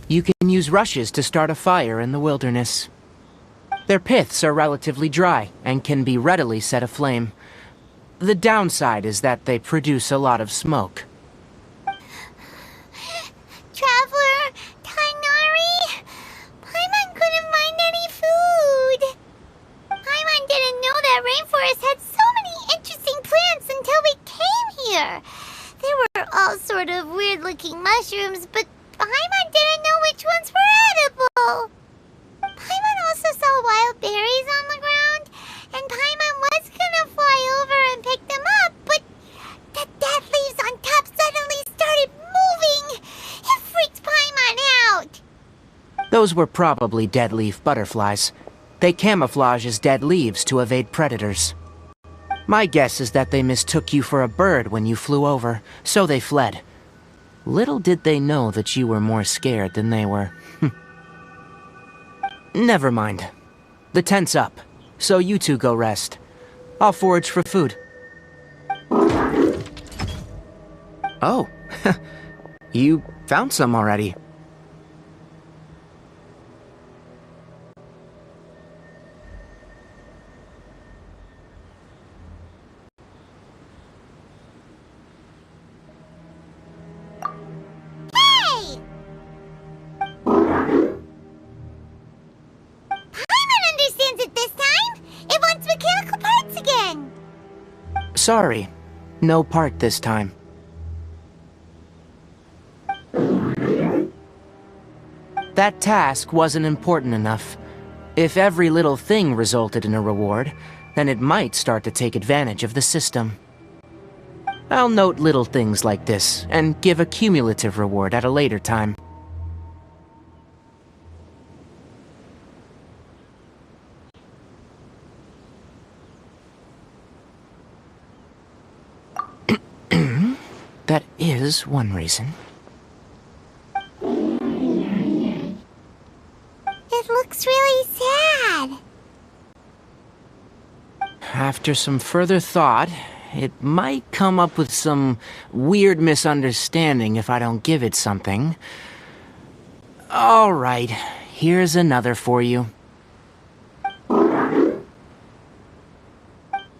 You can use rushes to start a fire in the wilderness. Their piths are relatively dry and can be readily set aflame. The downside is that they produce a lot of smoke. Traveler, Tighnari, Paimon couldn't find any food. Paimon didn't know that rainforest had so many interesting plants until we came here. There were all sort of weird-looking mushrooms, but Paimon didn't know which ones were edible. Paimon also saw wild berries on the ground, and Paimon was gonna fly over and pick them up, but the dead leaves on top suddenly started moving. It freaked Paimon out. Those were probably dead leaf butterflies. They camouflage as dead leaves to evade predators. My guess is that they mistook you for a bird when you flew over, so they fled. Little did they know that you were more scared than they were. Never mind. The tent's up, so you two go rest. I'll forage for food. Oh, you found some already. Sorry, no part this time. That task wasn't important enough. If every little thing resulted in a reward, then it might start to take advantage of the system. I'll note little things like this, and give a cumulative reward at a later time. That is one reason. It looks really sad. After some further thought, it might come up with some weird misunderstanding if I don't give it something. All right, here's another for you.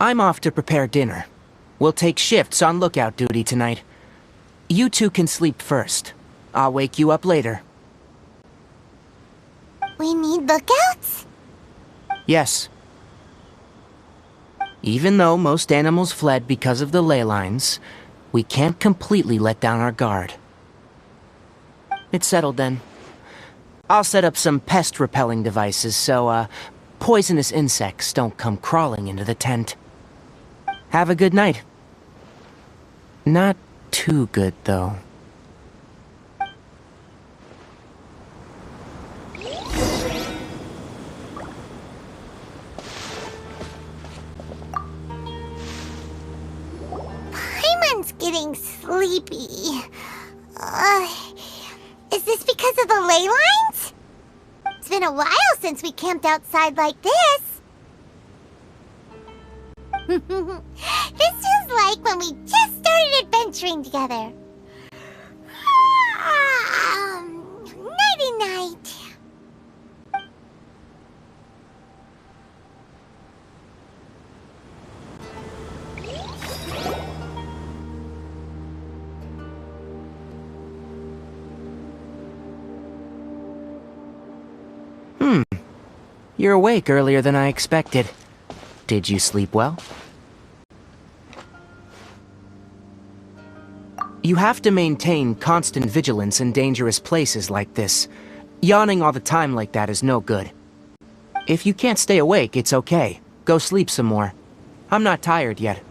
I'm off to prepare dinner. We'll take shifts on lookout duty tonight. You two can sleep first. I'll wake you up later. We need lookouts? Yes. Even though most animals fled because of the ley lines, we can't completely let down our guard. It's settled then. I'll set up some pest-repelling devices so, poisonous insects don't come crawling into the tent. Have a good night. Not too good, though. Paimon's getting sleepy. Is this because of the ley lines? It's been a while since we camped outside like this. This feels like when we just started adventuring together. Nighty-night. You're awake earlier than I expected. Did you sleep well? You have to maintain constant vigilance in dangerous places like this. Yawning all the time like that is no good. If you can't stay awake, it's okay. Go sleep some more. I'm not tired yet.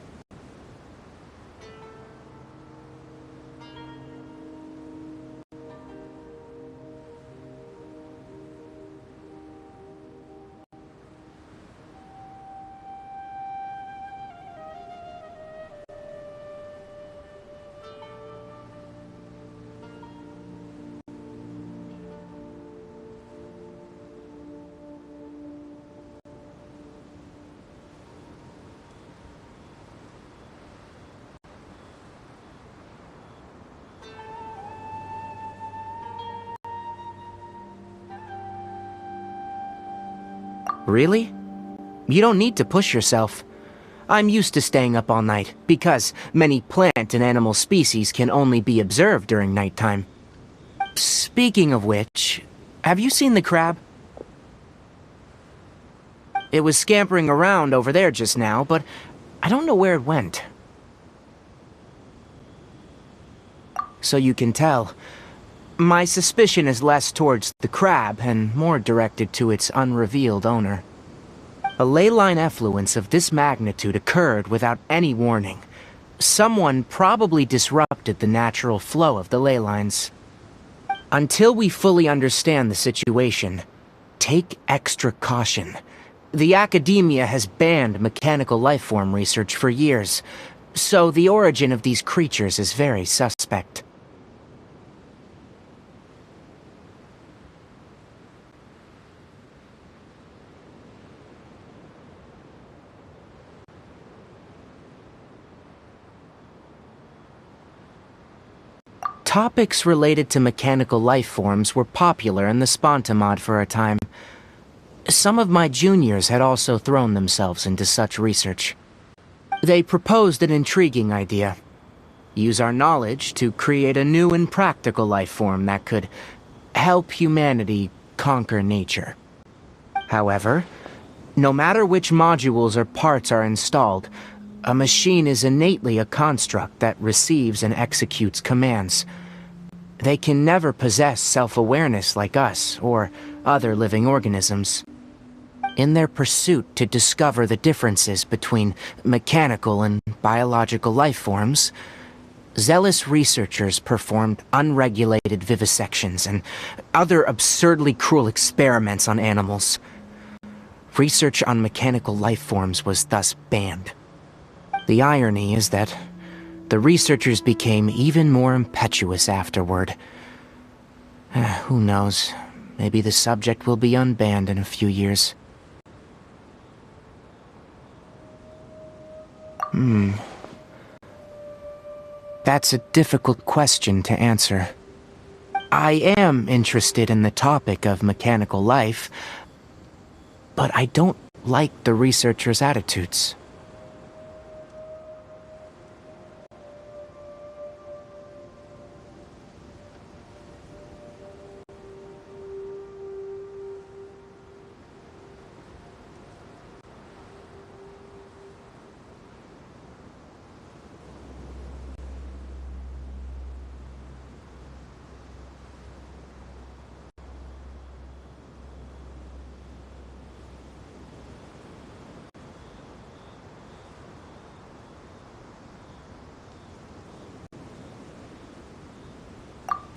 Really? You don't need to push yourself. I'm used to staying up all night, because many plant and animal species can only be observed during nighttime. Speaking of which, have you seen the crab? It was scampering around over there just now, but I don't know where it went. So you can tell, my suspicion is less towards the crab and more directed to its unrevealed owner. A ley line effluence of this magnitude occurred without any warning. Someone probably disrupted the natural flow of the ley lines. Until we fully understand the situation, take extra caution. The academia has banned mechanical lifeform research for years, so the origin of these creatures is very suspect. Topics related to mechanical lifeforms were popular in the Spontamod for a time. Some of my juniors had also thrown themselves into such research. They proposed an intriguing idea. Use our knowledge to create a new and practical lifeform that could help humanity conquer nature. However, no matter which modules or parts are installed, a machine is innately a construct that receives and executes commands. They can never possess self-awareness like us or other living organisms. In their pursuit to discover the differences between mechanical and biological life forms, zealous researchers performed unregulated vivisections and other absurdly cruel experiments on animals. Research on mechanical life forms was thus banned. The irony is that the researchers became even more impetuous afterward. Who knows? Maybe the subject will be unbanned in a few years. That's a difficult question to answer. I am interested in the topic of mechanical life, but I don't like the researchers' attitudes.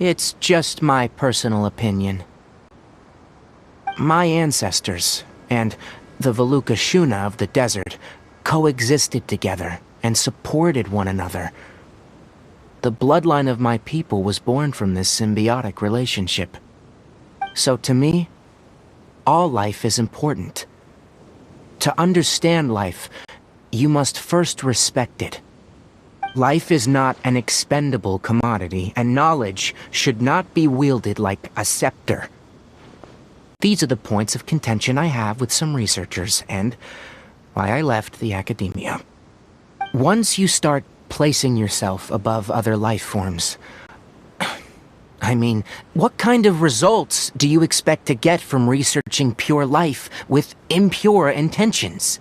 It's just my personal opinion. My ancestors, and the Veluca Shuna of the desert, coexisted together and supported one another. the bloodline of my people was born from this symbiotic relationship. So to me, all life is important. To understand life, you must first respect it. Life is not an expendable commodity, and knowledge should not be wielded like a scepter. These are the points of contention I have with some researchers, and why I left the academia. Once you start placing yourself above other life forms, I mean, what kind of results do you expect to get from researching pure life with impure intentions?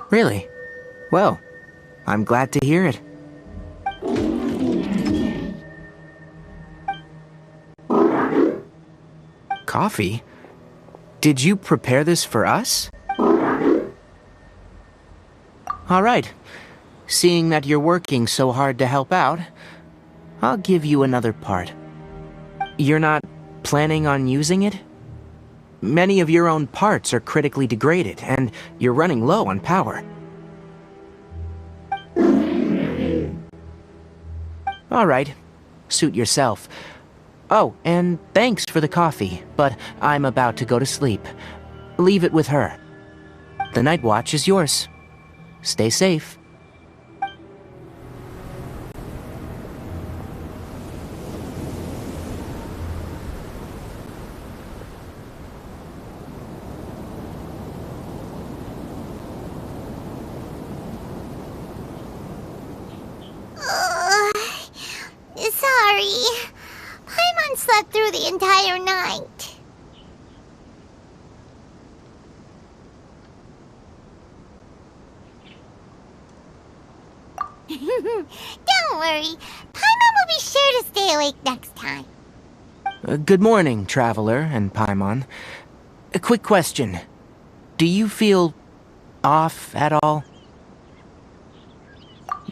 Really? Well, I'm glad to hear it. Coffee? Did you prepare this for us? Alright. Seeing that you're working so hard to help out, I'll give you another part. You're not planning on using it? Many of your own parts are critically degraded, and you're running low on power. Alright, suit yourself. Oh, and thanks for the coffee, but I'm about to go to sleep. Leave it with her. The night watch is yours. Stay safe. Sorry. Paimon slept through the entire night. Don't worry. Paimon will be sure to stay awake next time. Good morning, Traveler and Paimon. A quick question. Do you feel off at all?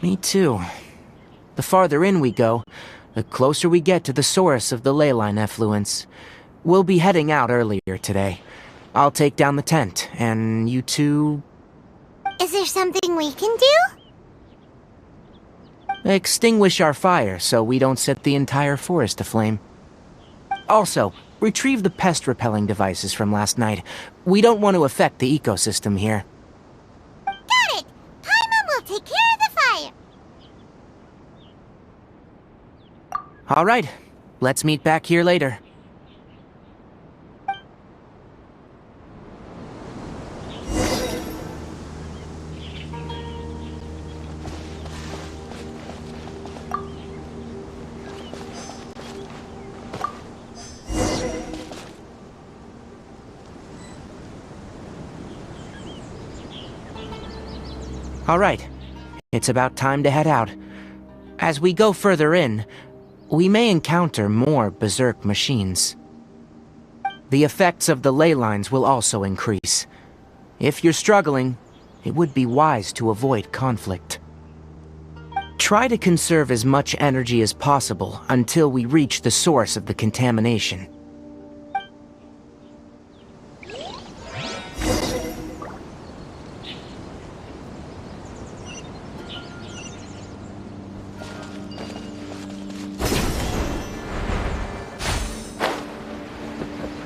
Me too. The farther in we go, the closer we get to the source of the ley line effluence. We'll be heading out earlier today. I'll take down the tent, and you two... Is there something we can do? Extinguish our fire so we don't set the entire forest aflame. Also, retrieve the pest-repelling devices from last night. We don't want to affect the ecosystem here. Got it! Paimon will take care of the fire! Alright, let's meet back here later. Alright, it's about time to head out. As we go further in, we may encounter more berserk machines. The effects of the ley lines will also increase. If you're struggling, it would be wise to avoid conflict. Try to conserve as much energy as possible until we reach the source of the contamination.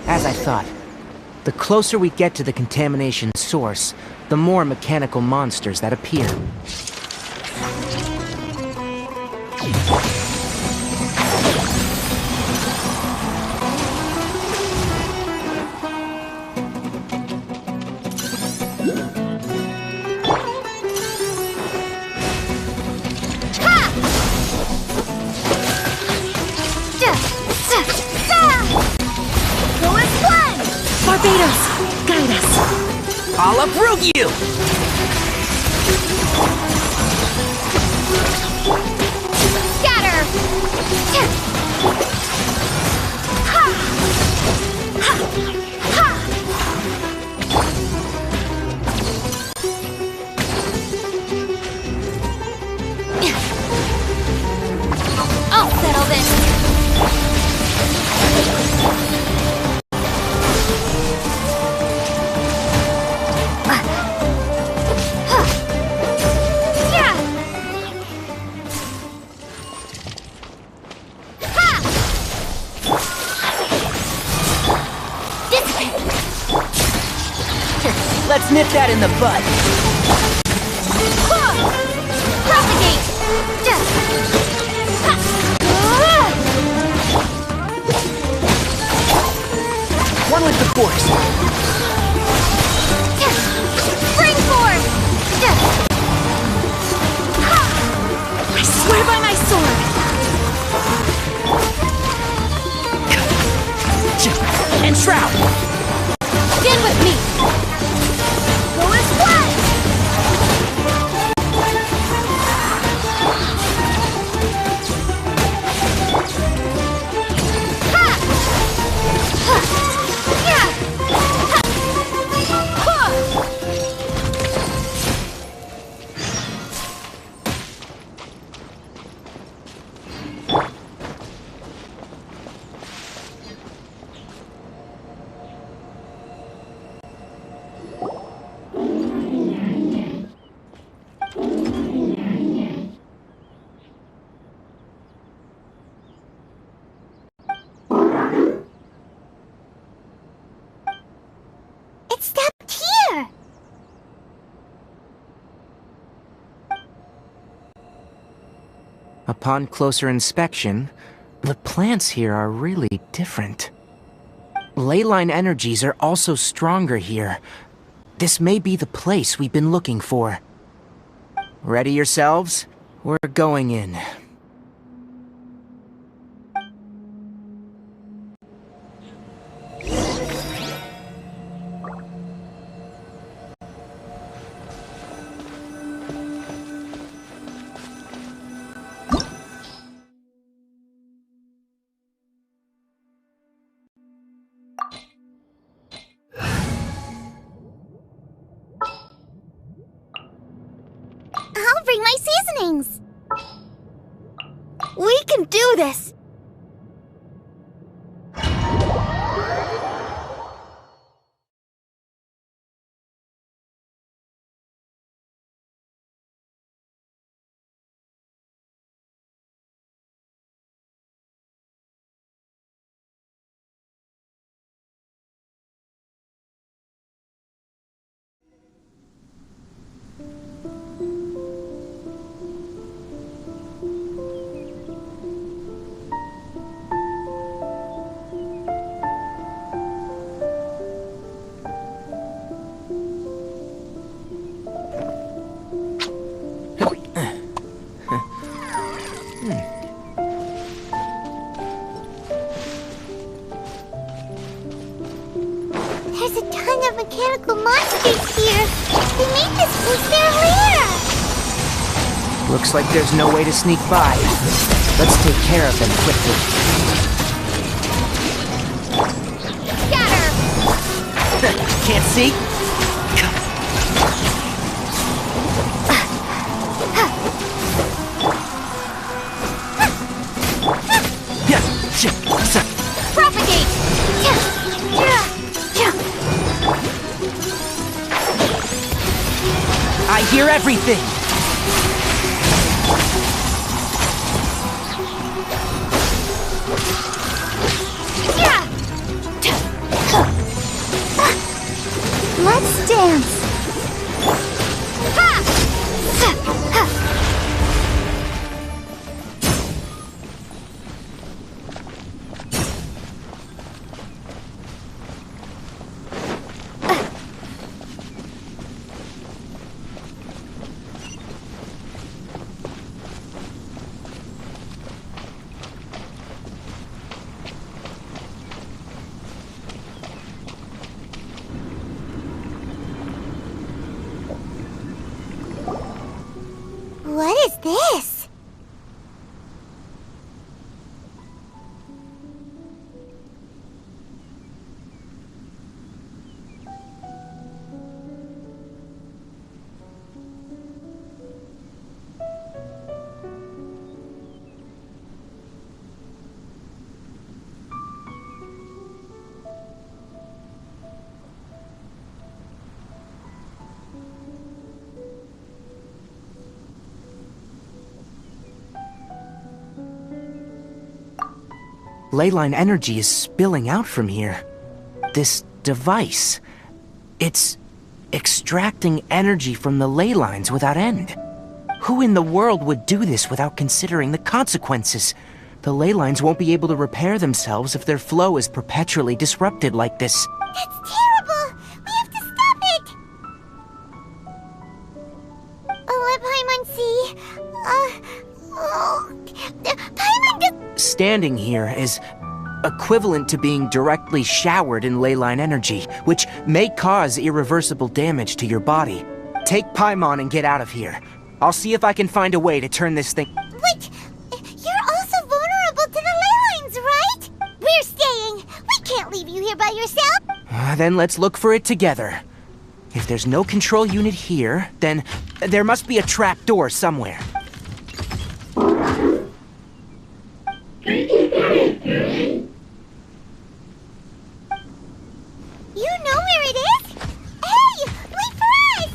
As I thought, the closer we get to the contamination source, the more mechanical monsters that appear. Barbados, guide us. I'll uproot you! Let's nip that in the bud. Propagate! One with the force. Spring form! I swear by my sword! And shroud! Stand with me! Go and fly! It stopped here! Upon closer inspection, the plants here are really different. Leyline energies are also stronger here. This may be the place we've been looking for. Ready yourselves? We're going in. I'll bring my seasonings! We can do this! There's a ton of mechanical monsters here. They made this place their lair. Looks like there's no way to sneak by. Let's take care of them quickly. Scatter! Can't see? Propagate! I hear everything! Let's dance! What is this? Leyline energy is spilling out from here. This device, it's extracting energy from the ley lines without end. Who in the world would do this without considering the consequences? The ley lines won't be able to repair themselves if their flow is perpetually disrupted like this. That's terrible! We have to stop it! Let Paimon see. Paimon just... Standing here is equivalent to being directly showered in ley line energy, which may cause irreversible damage to your body. Take Paimon and get out of here. I'll see if I can find a way to turn this thing... Wait! You're also vulnerable to the ley lines, right? We're staying! We can't leave you here by yourself! Then let's look for it together. If there's no control unit here, then there must be a trap door somewhere. You know where it is? Hey! Wait for us!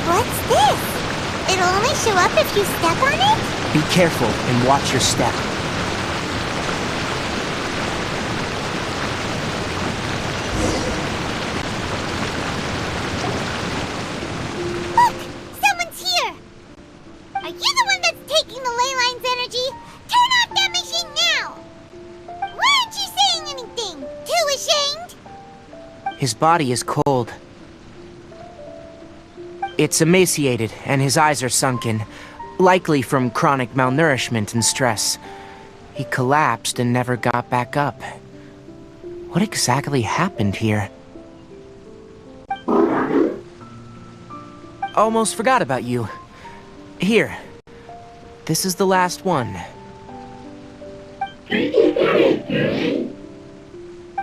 What's this? It'll only show up if you step on it? Be careful and watch your step. Look! Someone's here! Are you the one that's taking the ley line's energy? Turn off that machine now! Why aren't you saying anything? Too ashamed? His body is cold. It's emaciated, and his eyes are sunken, likely from chronic malnourishment and stress. He collapsed and never got back up. What exactly happened here? Almost forgot about you. Here. This is the last one.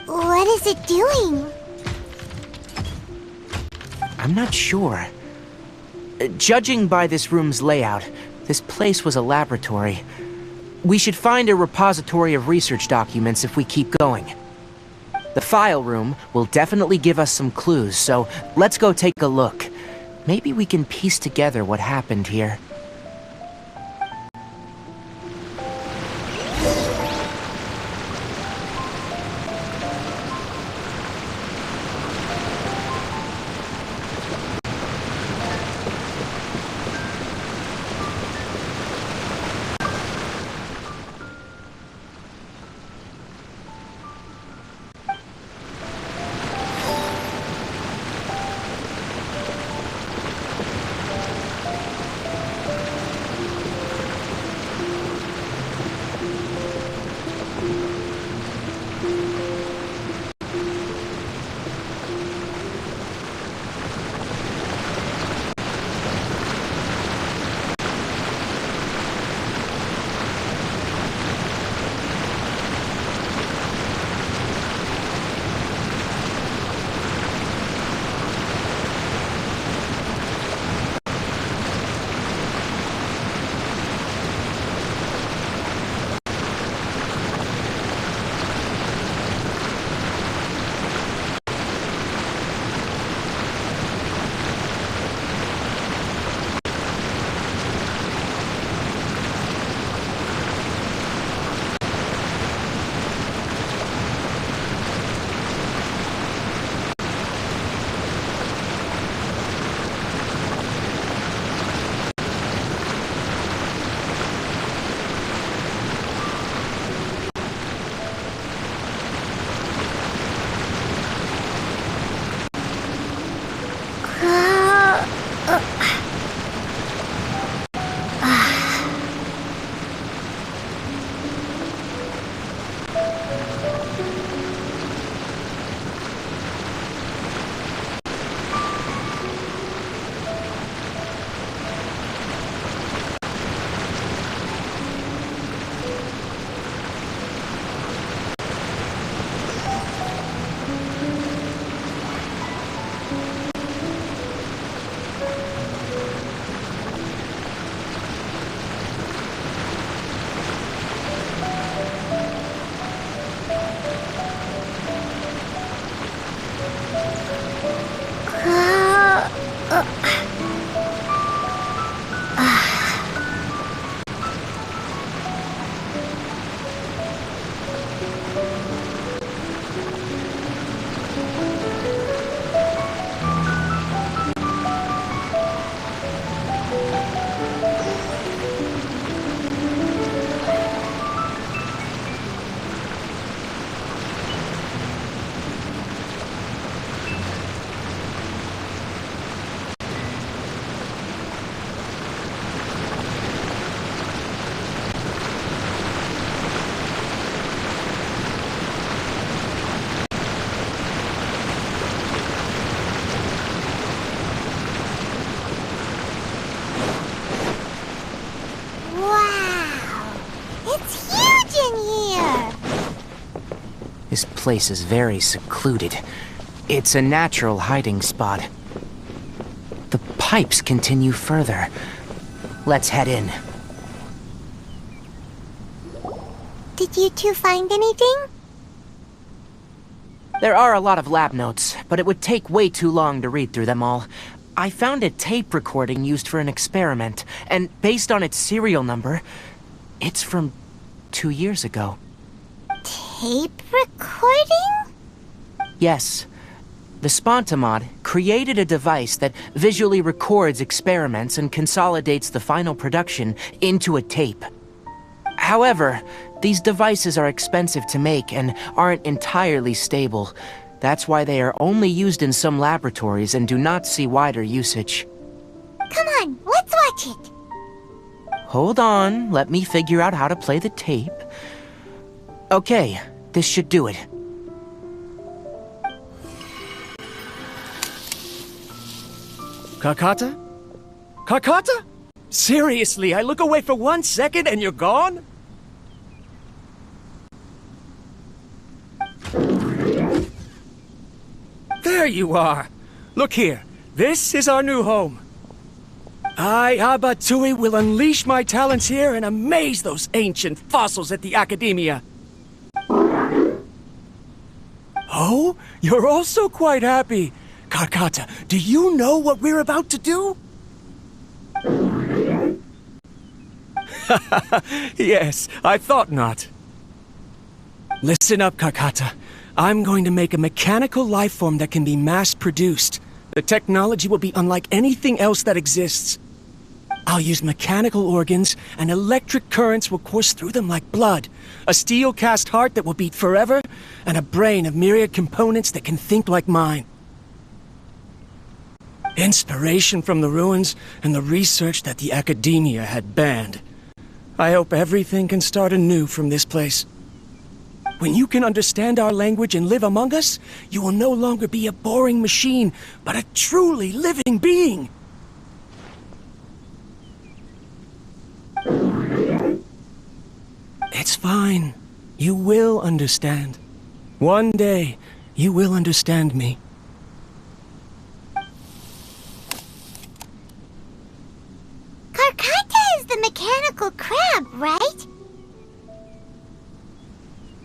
What is it doing? I'm not sure. Judging by this room's layout, this place was a laboratory. We should find a repository of research documents if we keep going. The file room will definitely give us some clues, so let's go take a look. Maybe we can piece together what happened here. This place is very secluded. It's a natural hiding spot. The pipes continue further. Let's head in. Did you two find anything? There are a lot of lab notes, but it would take way too long to read through them all. I found a tape recording used for an experiment, and based on its serial number, it's from 2 years ago. Tape recording? Yes. The Spontamod created a device that visually records experiments and consolidates the final production into a tape. However, these devices are expensive to make and aren't entirely stable. That's why they are only used in some laboratories and do not see wider usage. Come on, let's watch it. Hold on, let me figure out how to play the tape. Okay, this should do it. Carcata? Carcata? Seriously, I look away for 1 second and you're gone? There you are! Look here, this is our new home. I, Abatui, will unleash my talents here and amaze those ancient fossils at the Academia. Oh, you're also quite happy. Carcata, do you know what we're about to do? Yes, I thought not. Listen up, Carcata. I'm going to make a mechanical life form that can be mass-produced. The technology will be unlike anything else that exists. I'll use mechanical organs, and electric currents will course through them like blood. A steel-cast heart that will beat forever, and a brain of myriad components that can think like mine. Inspiration from the ruins and the research that the Academia had banned. I hope everything can start anew from this place. When you can understand our language and live among us, you will no longer be a boring machine, but a truly living being. It's fine. You will understand. One day, you will understand me. Carcata is the mechanical crab, right?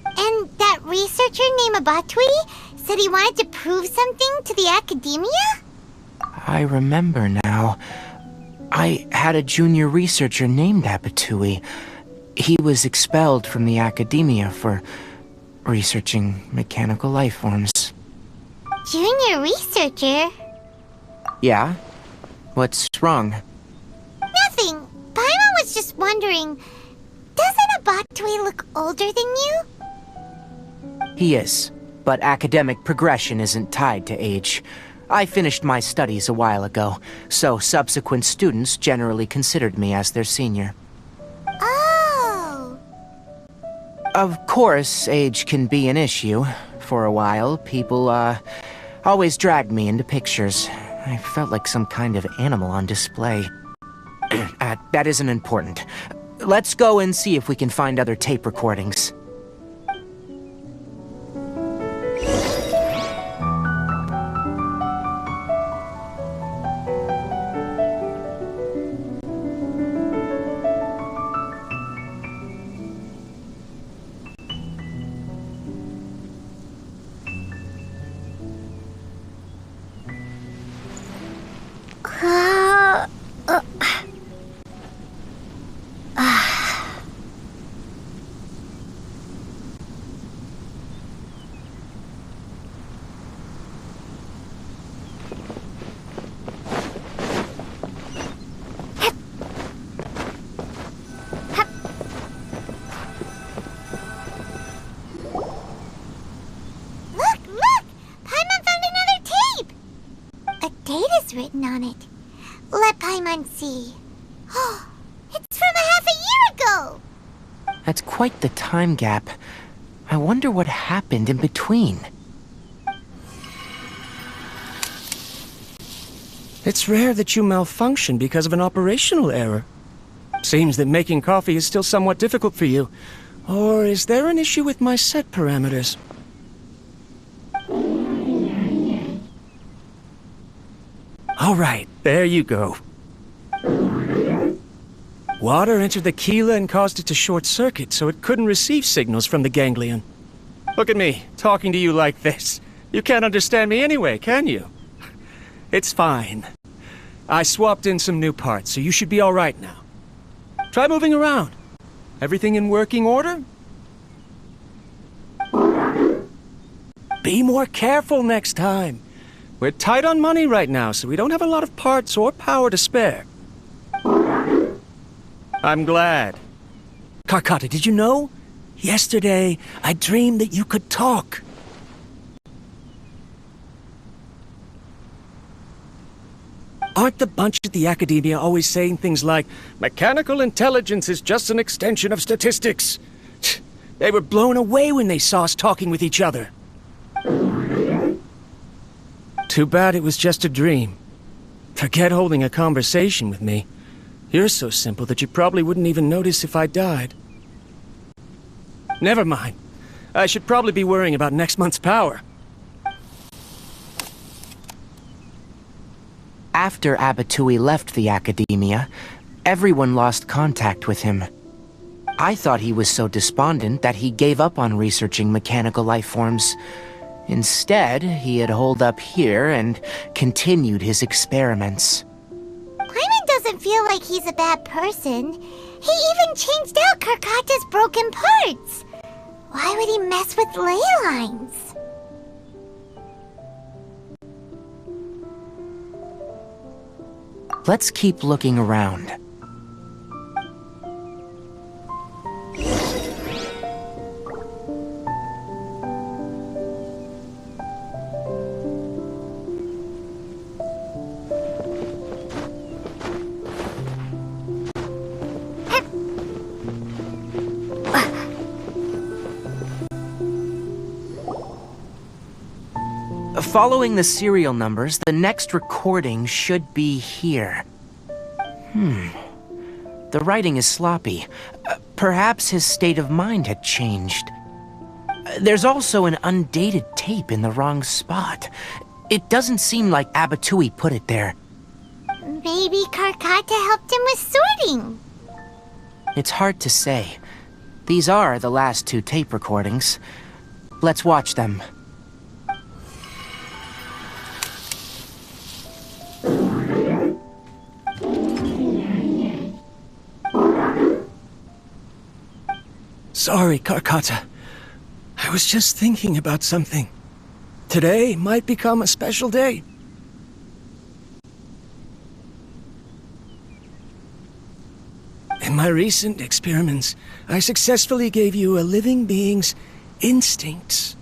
And that researcher named Abatui said he wanted to prove something to the Academia? I remember now. I had a junior researcher named Abatui. He was expelled from the Academia for researching mechanical life forms. Junior researcher? Yeah? What's wrong? Nothing. Paimon was just wondering, doesn't Abatui look older than you? He is, but academic progression isn't tied to age. I finished my studies a while ago, so subsequent students generally considered me as their senior. Oh! Of course, age can be an issue. For a while, people, always dragged me into pictures. I felt like some kind of animal on display. That isn't important. Let's go and see if we can find other tape recordings. Written on it. Let Paimon see. Oh, it's from a half a year ago! That's quite the time gap. I wonder what happened in between. It's rare that you malfunction because of an operational error. Seems that making coffee is still somewhat difficult for you. Or is there an issue with my set parameters? All right, there you go. Water entered the chela and caused it to short-circuit, so it couldn't receive signals from the ganglion. Look at me, talking to you like this. You can't understand me anyway, can you? It's fine. I swapped in some new parts, so you should be all right now. Try moving around. Everything in working order? Be more careful next time. We're tight on money right now, so we don't have a lot of parts or power to spare. I'm glad. Karkata, did you know? Yesterday, I dreamed that you could talk. Aren't the bunch at the Academia always saying things like, mechanical intelligence is just an extension of statistics? They were blown away when they saw us talking with each other. Too bad it was just a dream. Forget holding a conversation with me. You're so simple that you probably wouldn't even notice if I died. Never mind. I should probably be worrying about next month's power. After Abatui left the Academia, everyone lost contact with him. I thought he was so despondent that he gave up on researching mechanical life forms. Instead, he had holed up here and continued his experiments. Paimon doesn't feel like he's a bad person. He even changed out Karkata's broken parts. Why would he mess with ley lines? Let's keep looking around. Following the serial numbers, the next recording should be here. The writing is sloppy. Perhaps his state of mind had changed. There's also an undated tape in the wrong spot. It doesn't seem like Abatui put it there. Maybe Karkata helped him with sorting. It's hard to say. These are the last two tape recordings. Let's watch them. Sorry, Karkata. I was just thinking about something. Today might become a special day. In my recent experiments, I successfully gave you a living being's instincts.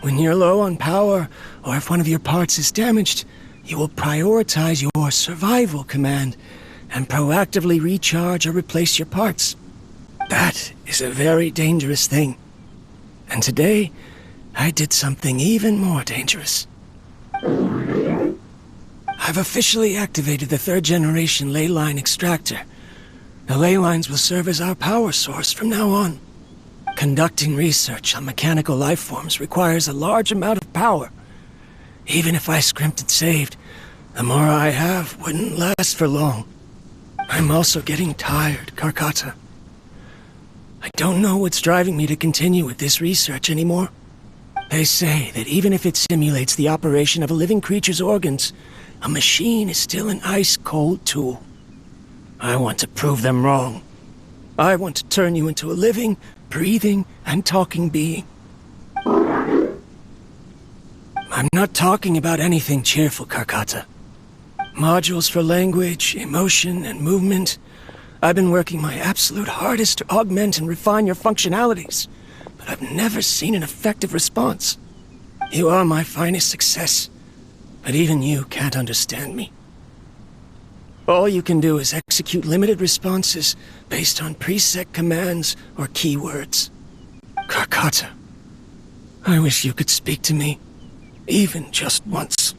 When you're low on power, or if one of your parts is damaged, you will prioritize your survival command and proactively recharge or replace your parts. That is a very dangerous thing. And today, I did something even more dangerous. I've officially activated the third-generation ley line extractor. The ley lines will serve as our power source from now on. Conducting research on mechanical life forms requires a large amount of power. Even if I scrimped and saved, the more I have wouldn't last for long. I'm also getting tired, Karkata. I don't know what's driving me to continue with this research anymore. They say that even if it simulates the operation of a living creature's organs, a machine is still an ice-cold tool. I want to prove them wrong. I want to turn you into a living, breathing, and talking being. I'm not talking about anything cheerful, Karkata. Modules for language, emotion, and movement. I've been working my absolute hardest to augment and refine your functionalities, but I've never seen an effective response. You are my finest success, but even you can't understand me. All you can do is execute limited responses based on preset commands or keywords. Karkata, I wish you could speak to me, even just once.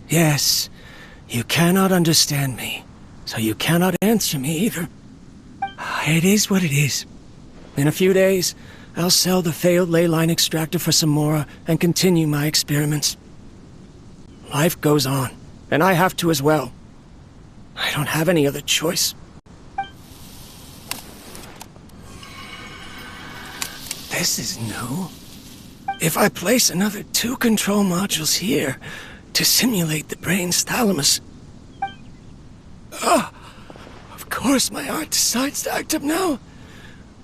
Yes, you cannot understand me, so you cannot answer me either. It is what it is. In a few days, I'll sell the failed ley line extractor for some more and continue my experiments. Life goes on, and I have to as well. I don't have any other choice. This is new. If I place another 2 control modules here to simulate the brain's thalamus... Of course my heart decides to act up now.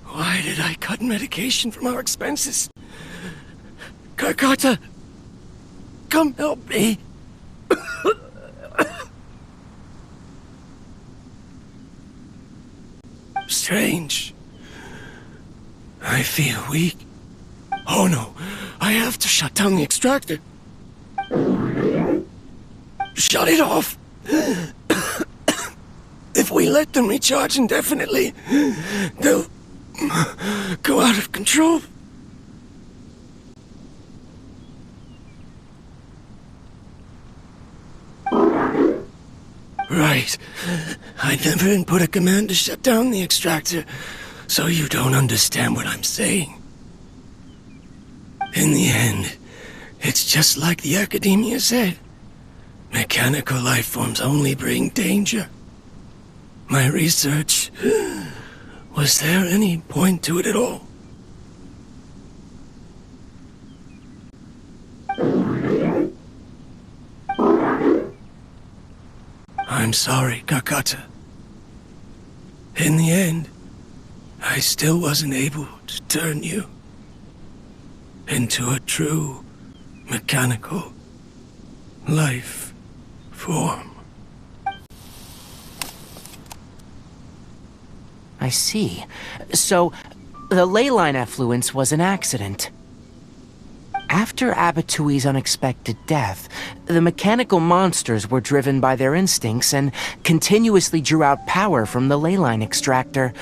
Why did I cut medication from our expenses? Karkata, come help me. Strange. I feel weak. Oh no, I have to shut down the extractor. Shut it off. If we let them recharge indefinitely, they'll go out of control. Right. I never input a command to shut down the extractor, so you don't understand what I'm saying. In the end, it's just like the Academia said. Mechanical life forms only bring danger. My research... Was there any point to it at all? I'm sorry, Kakata. In the end, I still wasn't able to turn you into a true mechanical life form. I see. So, the ley line effluence was an accident. After Abatui's unexpected death, the mechanical monsters were driven by their instincts and continuously drew out power from the ley line extractor.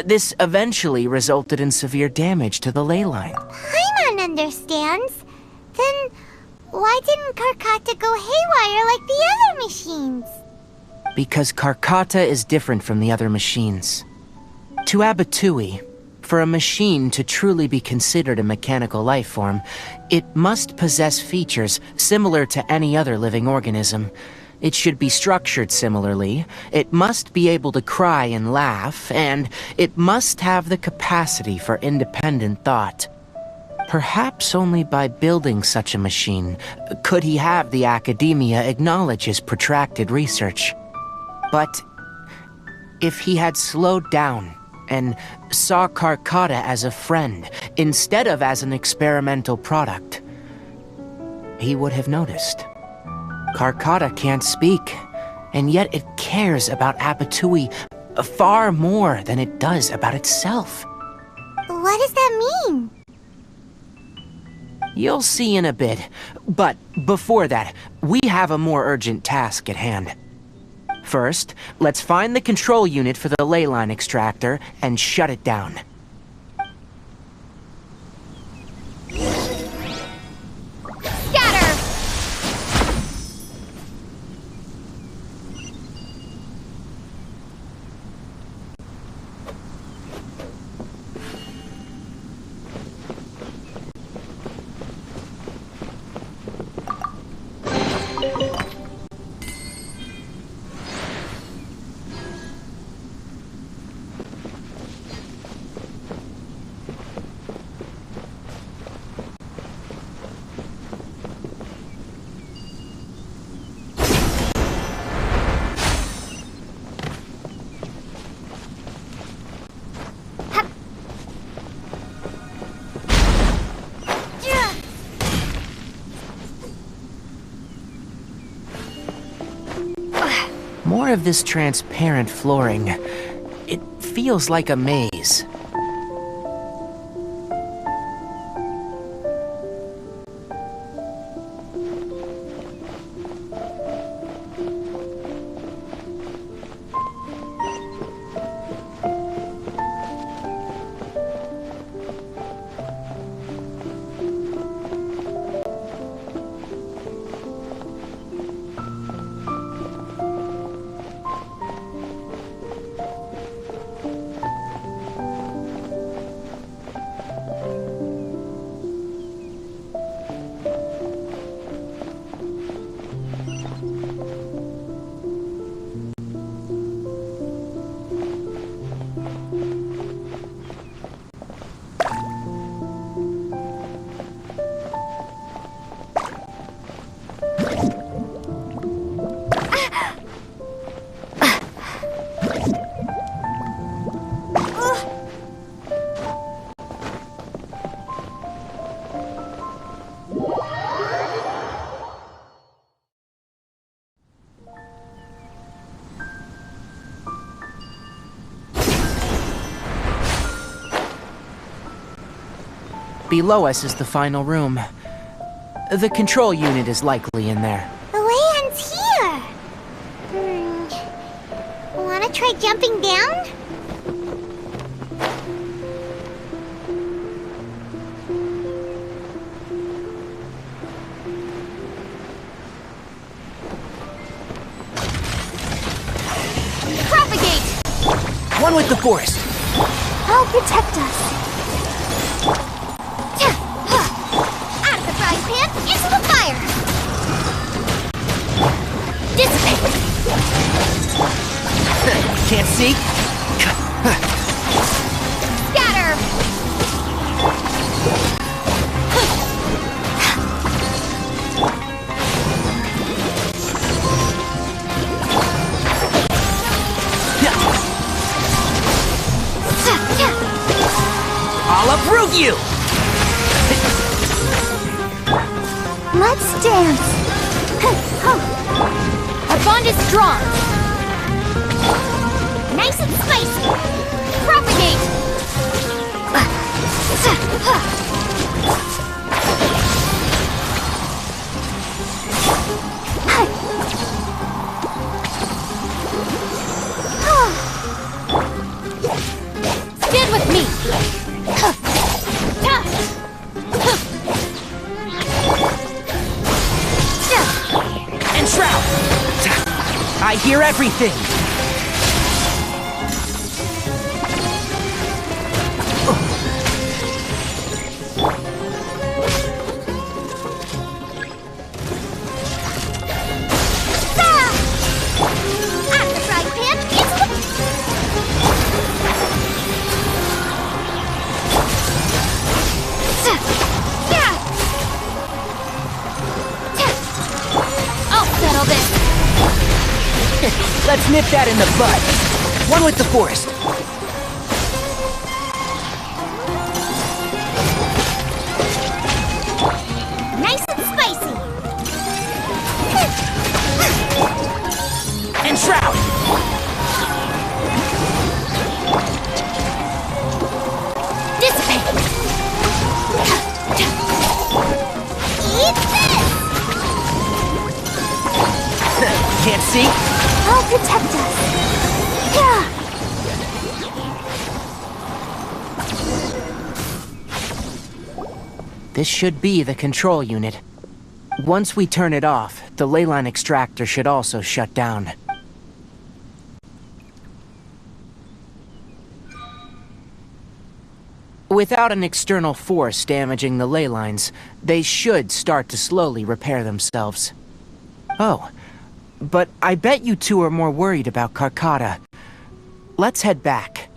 This eventually resulted in severe damage to the ley line. Paimon understands. Then why didn't Karkata go haywire like the other machines? Because Karkata is different from the other machines. To Abatui, for a machine to truly be considered a mechanical life form, it must possess features similar to any other living organism. It should be structured similarly, it must be able to cry and laugh, and it must have the capacity for independent thought. Perhaps only by building such a machine could he have the Academia acknowledge his protracted research. But if he had slowed down and saw Karkata as a friend instead of as an experimental product, he would have noticed. Karkata can't speak, and yet it cares about Abatui far more than it does about itself. What does that mean? You'll see in a bit, but before that, we have a more urgent task at hand. First, let's find the control unit for the ley line extractor and shut it down. Scatter! More of this transparent flooring. It feels like a maze. Below us is the final room. The control unit is likely in there. The land's here! Wanna try jumping down? Propagate! One with the forest. I'll protect us. Out of the frying pan, into the fire! Dissipate! Can't see? Scatter! I'll uproot you! Let's dance! Our bond is strong! Nice and spicy! Propagate! Stand with me! And Shroud! I hear everything! Let's nip that in the bud. One with the forest. Nice and spicy! And Shroud! Dissipate! Eat this! Can't see? I'll protect us. Yeah. This should be the control unit. Once we turn it off, the leyline extractor should also shut down. Without an external force damaging the ley lines, they should start to slowly repair themselves. Oh, but I bet you two are more worried about Carcata. Let's head back.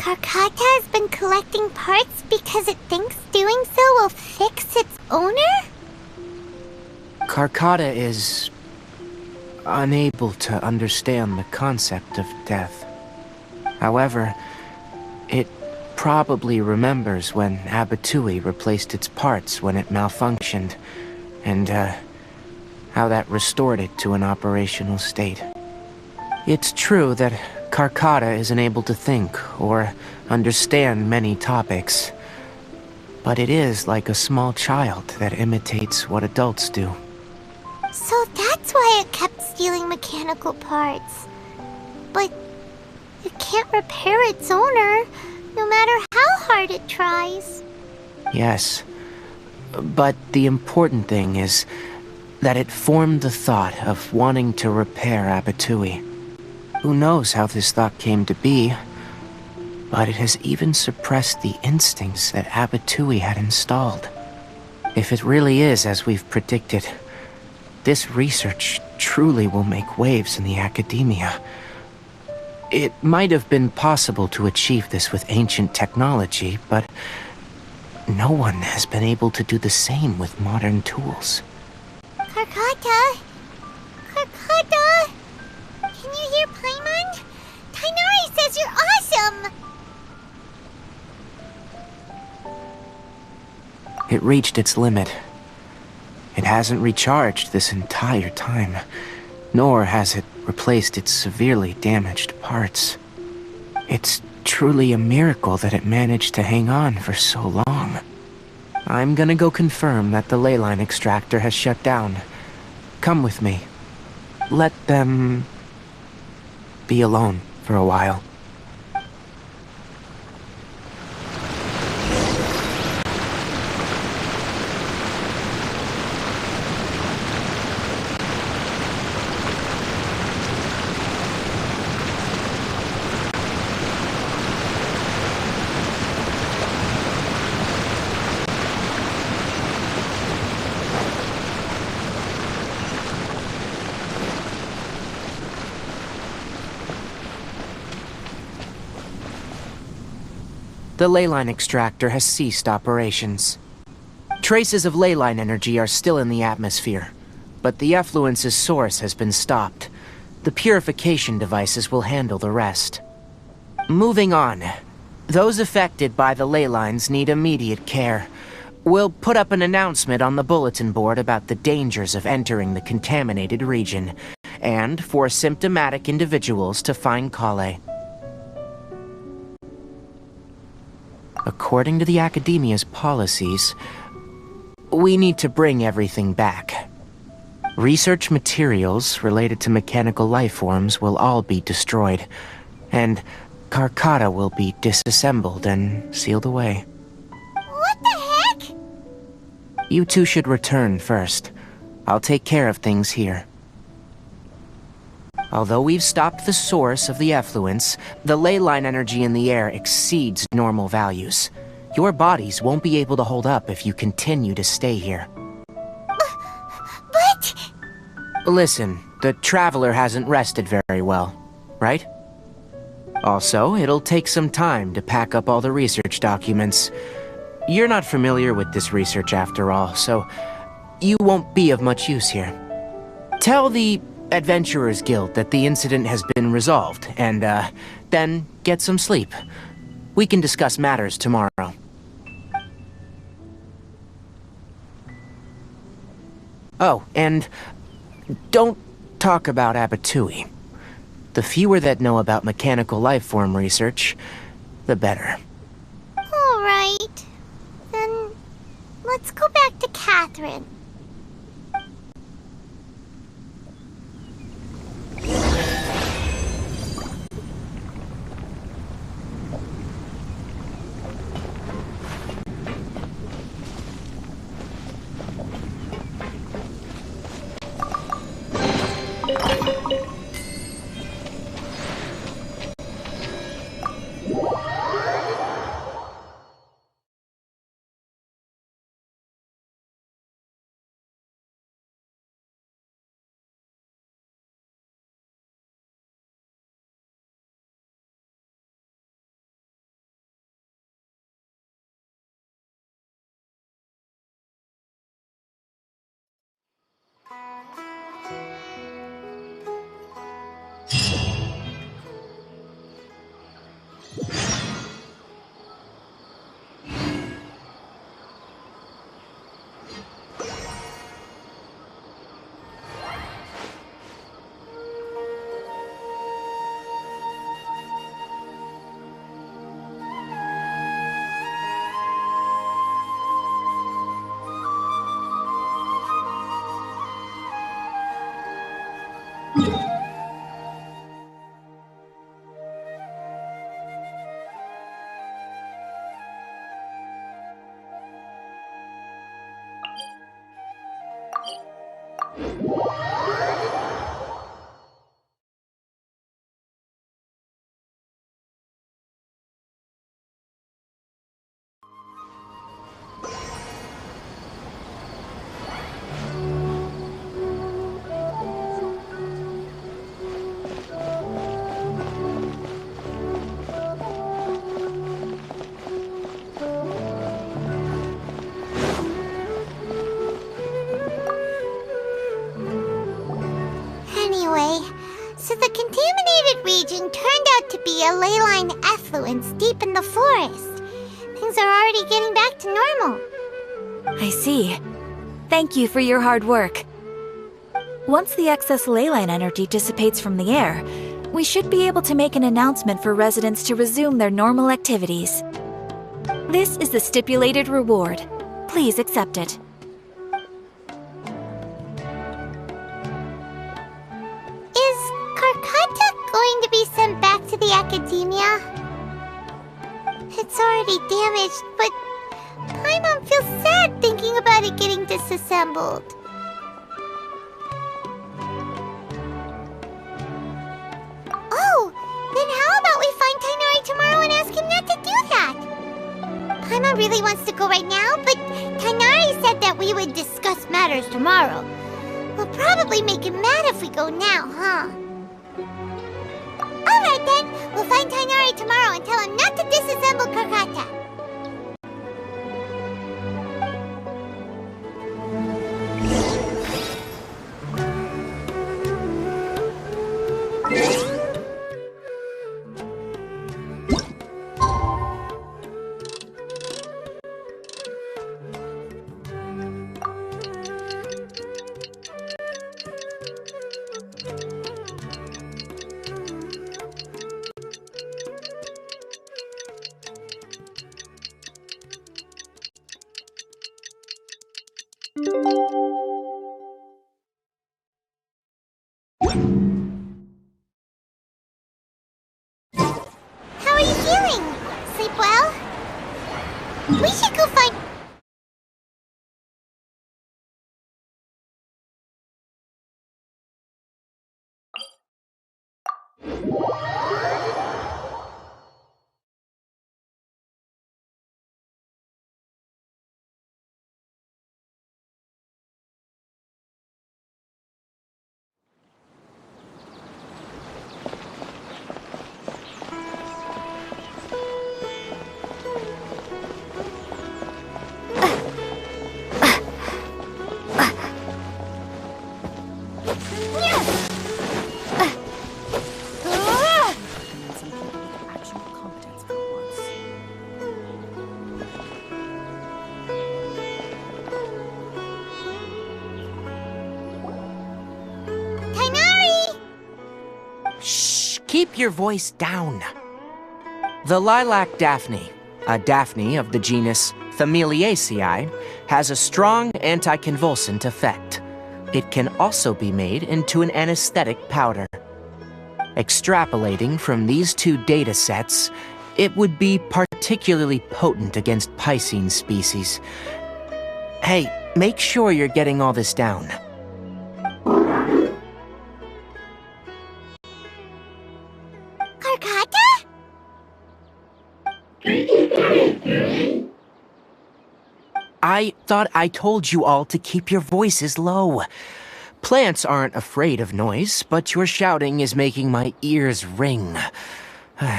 Carcata has been collecting parts because it thinks doing so will fix its owner? Carcata is unable to understand the concept of death. However, it probably remembers when Abatui replaced its parts when it malfunctioned, and how that restored it to an operational state. It's true that Carcata isn't able to think or understand many topics, but it is like a small child that imitates what adults do. So that's why it kept stealing mechanical parts. But it can't repair its owner, no matter how hard it tries. Yes, but the important thing is that it formed the thought of wanting to repair Abatui. Who knows how this thought came to be, but it has even suppressed the instincts that Abatui had installed. If it really is as we've predicted, this research truly will make waves in the academia. It might have been possible to achieve this with ancient technology, but no one has been able to do the same with modern tools. Carcata? Carcata? Can you hear Paimon? Tighnari says you're awesome! It reached its limit. It hasn't recharged this entire time, nor has it replaced its severely damaged parts. It's truly a miracle that it managed to hang on for so long. I'm gonna go confirm that the ley line extractor has shut down. Come with me. Let them be alone for a while. The ley line extractor has ceased operations. Traces of ley line energy are still in the atmosphere, but the effluence's source has been stopped. The purification devices will handle the rest. Moving on. Those affected by the ley lines need immediate care. We'll put up an announcement on the bulletin board about the dangers of entering the contaminated region, and for symptomatic individuals to find Kale. According to the Academia's policies, we need to bring everything back. Research materials related to mechanical life forms will all be destroyed, and Carcata will be disassembled and sealed away. What the heck? You two should return first. I'll take care of things here. Although we've stopped the source of the effluence, the ley line energy in the air exceeds normal values. Your bodies won't be able to hold up if you continue to stay here. But... Listen, the Traveler hasn't rested very well, right? Also, it'll take some time to pack up all the research documents. You're not familiar with this research after all, so you won't be of much use here. Tell the Adventurers Guild that the incident has been resolved, and, then get some sleep. We can discuss matters tomorrow. Oh, and don't talk about Abatui. The fewer that know about mechanical lifeform research, the better. Alright. Then, let's go back to Catherine. Anyway, so the contaminated region turned out to be a ley line effluence deep in the forest. Things are already getting back to normal. I see. Thank you for your hard work. Once the excess ley line energy dissipates from the air, we should be able to make an announcement for residents to resume their normal activities. This is the stipulated reward. Please accept it. Is Karkata going to be sent back to the academia? It's already damaged, but Paimon feels sad thinking about it getting disassembled. Oh, then how about we find Tighnari tomorrow and ask him not to do that? Paimon really wants to go right now, but Tighnari said that we would discuss matters tomorrow. We'll probably make him mad if we go now, huh? Alright then, we'll find Tighnari tomorrow and tell him not to disassemble Karkata. How are you feeling? Sleep well? We should go find... Keep your voice down. The lilac daphne, a daphne of the genus Familiaceae, has a strong anticonvulsant effect. It can also be made into an anesthetic powder. Extrapolating from these two data sets, it would be particularly potent against Piscine species. Hey, make sure you're getting all this down. Karkata? I thought I told you all to keep your voices low. Plants aren't afraid of noise, but your shouting is making my ears ring. You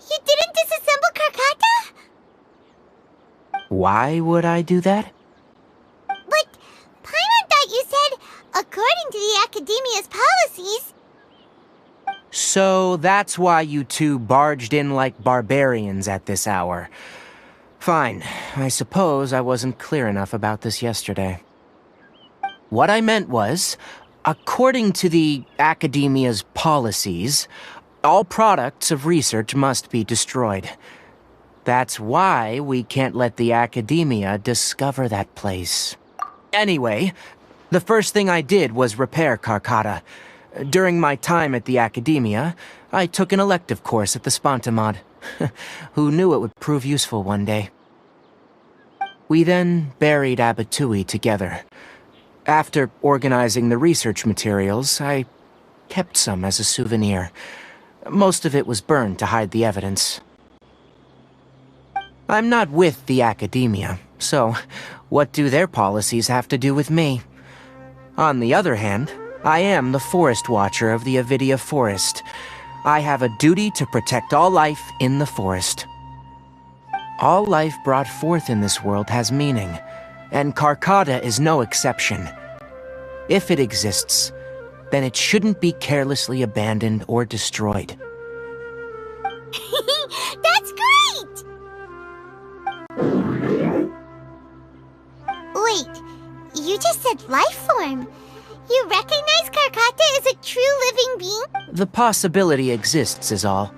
didn't disassemble Karkata? Why would I do that? But Paimon thought you said, according to the Academia's policies... So that's why you two barged in like barbarians at this hour. Fine. I suppose I wasn't clear enough about this yesterday. What I meant was, according to the Academia's policies, all products of research must be destroyed. That's why we can't let the Academia discover that place. Anyway, the first thing I did was repair Karkata. During my time at the Academia, I took an elective course at the Spontamod. Who knew it would prove useful one day? We then buried Abatui together. After organizing the research materials, I kept some as a souvenir. Most of it was burned to hide the evidence. I'm not with the academia, so what do their policies have to do with me? On the other hand, I am the Forest Watcher of the Avidia Forest. I have a duty to protect all life in the forest. All life brought forth in this world has meaning, and Carcata is no exception. If it exists, then it shouldn't be carelessly abandoned or destroyed. That's great! Wait, you just said life form. You recognize Carcata as a true living being? The possibility exists is all.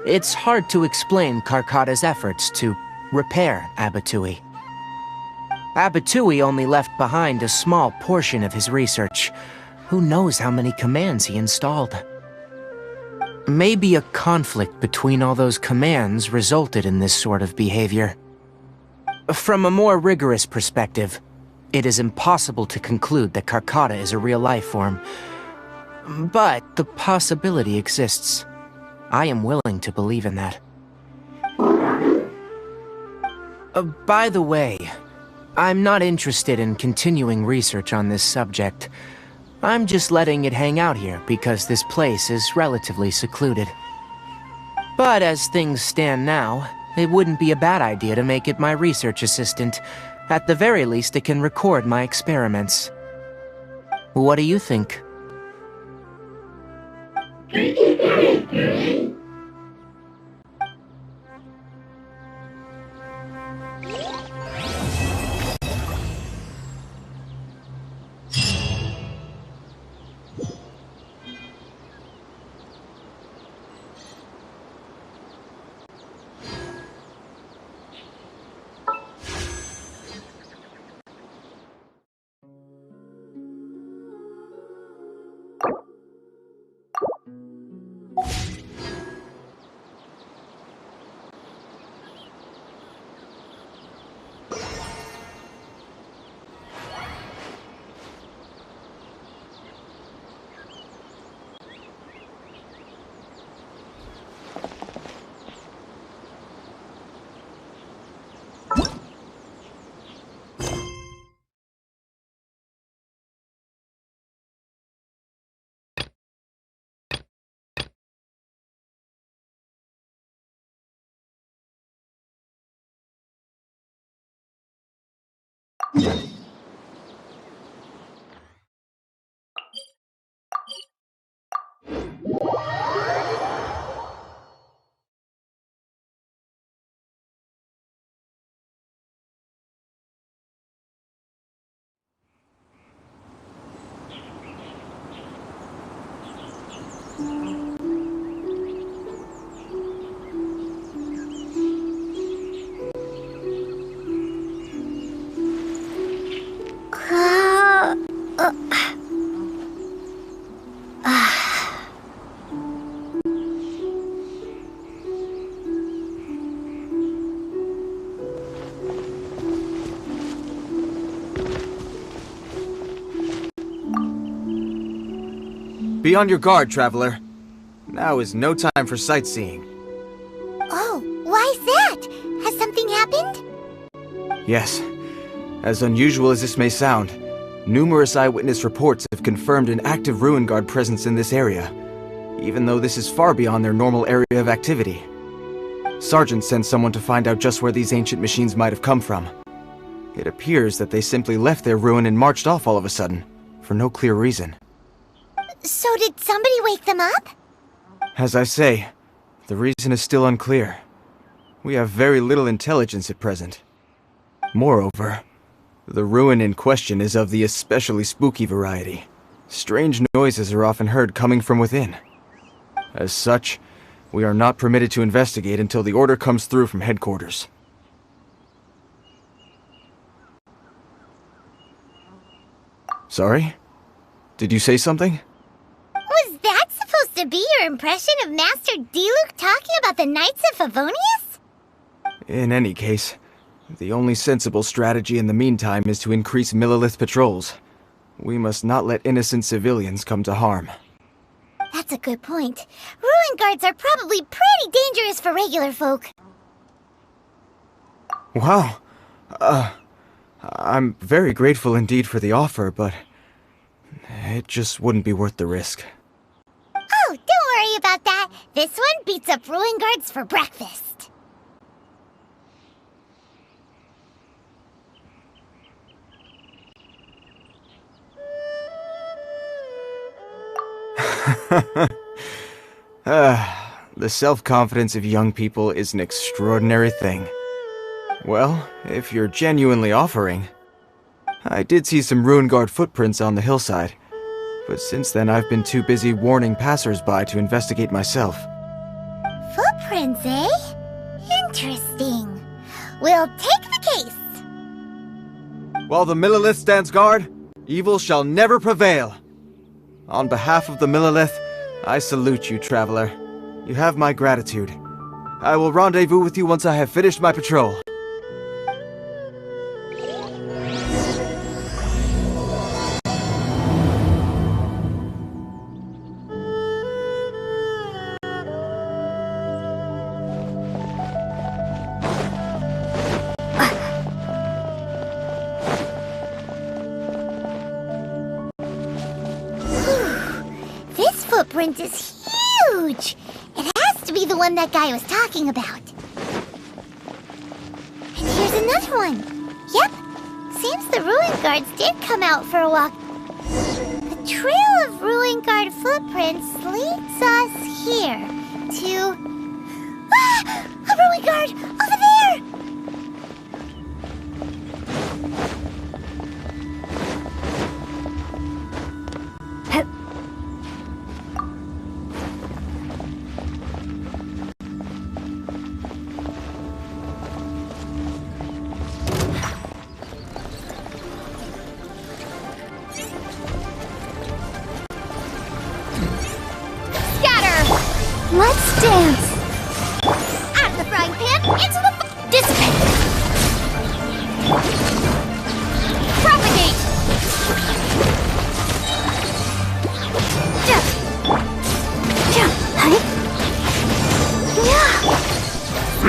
It's hard to explain Carcata's efforts to repair Abatui. Abatui only left behind a small portion of his research. Who knows how many commands he installed? Maybe a conflict between all those commands resulted in this sort of behavior. From a more rigorous perspective, it is impossible to conclude that Carcata is a real life form. But the possibility exists. I am willing to believe in that. By the way, I'm not interested in continuing research on this subject. I'm just letting it hang out here because this place is relatively secluded. But as things stand now, it wouldn't be a bad idea to make it my research assistant. At the very least, it can record my experiments. What do you think? Be on your guard, traveler. Now is no time for sightseeing. Oh, why's that? Has something happened? Yes. As unusual as this may sound, numerous eyewitness reports have confirmed an active Ruin Guard presence in this area, even though this is far beyond their normal area of activity. Sergeant sent someone to find out just where these ancient machines might have come from. It appears that they simply left their ruin and marched off all of a sudden, for no clear reason. So did somebody wake them up? As I say, the reason is still unclear. We have very little intelligence at present. Moreover, the ruin in question is of the especially spooky variety. Strange noises are often heard coming from within. As such, we are not permitted to investigate until the order comes through from headquarters. Sorry? Did you say something? Was that supposed to be your impression of Master Diluc talking about the Knights of Favonius? In any case, the only sensible strategy in the meantime is to increase Millilith patrols. We must not let innocent civilians come to harm. That's a good point. Ruin guards are probably pretty dangerous for regular folk. Wow. I'm very grateful indeed for the offer, but it just wouldn't be worth the risk. Oh, don't worry about that. This one beats up ruin guards for breakfast. The self-confidence of young people is an extraordinary thing. Well, if you're genuinely offering... I did see some ruin guard footprints on the hillside, but since then I've been too busy warning passers-by to investigate myself. Footprints, eh? Interesting. We'll take the case. While the Millelith stands guard, evil shall never prevail. On behalf of the Millelith, I salute you, traveler. You have my gratitude. I will rendezvous with you once I have finished my patrol. This footprint is huge! It has to be the one that guy was talking about. And here's another one. Yep, seems the ruin guards did come out for a walk. The trail of ruin guard footprints leads us here to... Ah! A ruin guard! Over there! Let's dance! Out of the frying pan, into the dissipate! Propagate!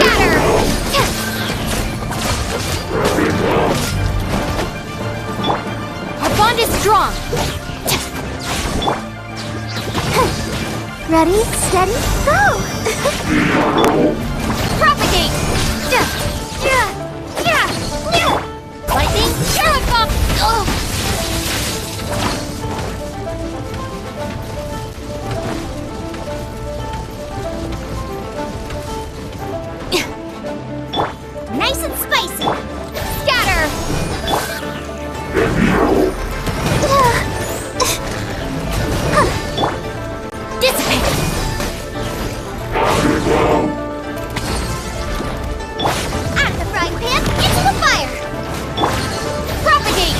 Scatter! Our bond is strong! Ready, steady, go! Propagate! Lightning, Sherlock bomb! Nice and spicy! Scatter! Dissipate! Out of the frying pan, into the fire! Propagate!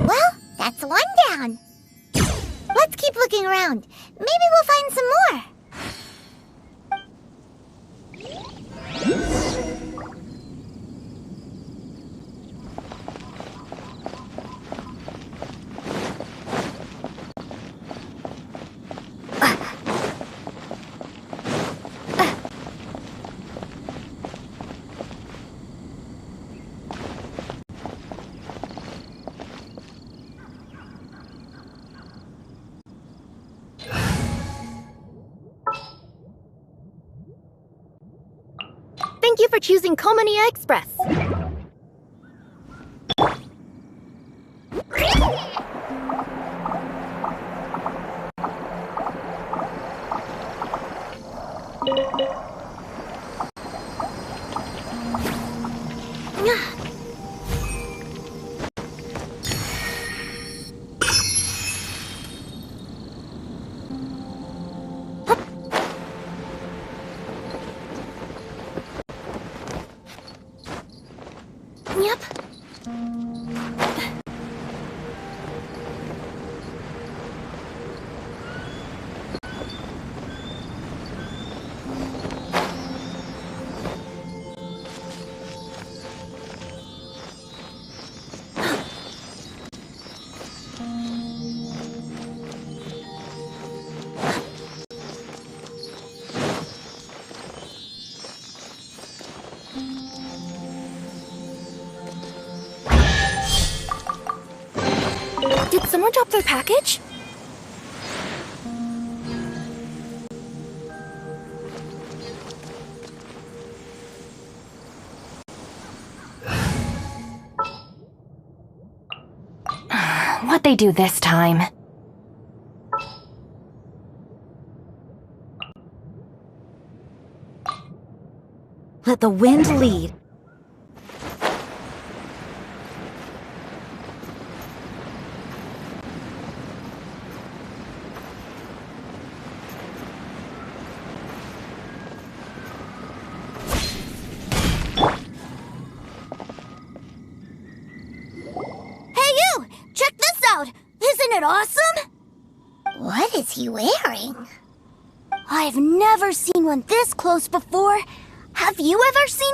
Well, that's one down. Let's keep looking around. Maybe we'll find some more. Thank you for choosing Komania Express. Yep. someone drop their package? What'd they do this time? Let the wind lead. Isn't it awesome? What is he wearing? I've never seen one this close before. Have you ever seen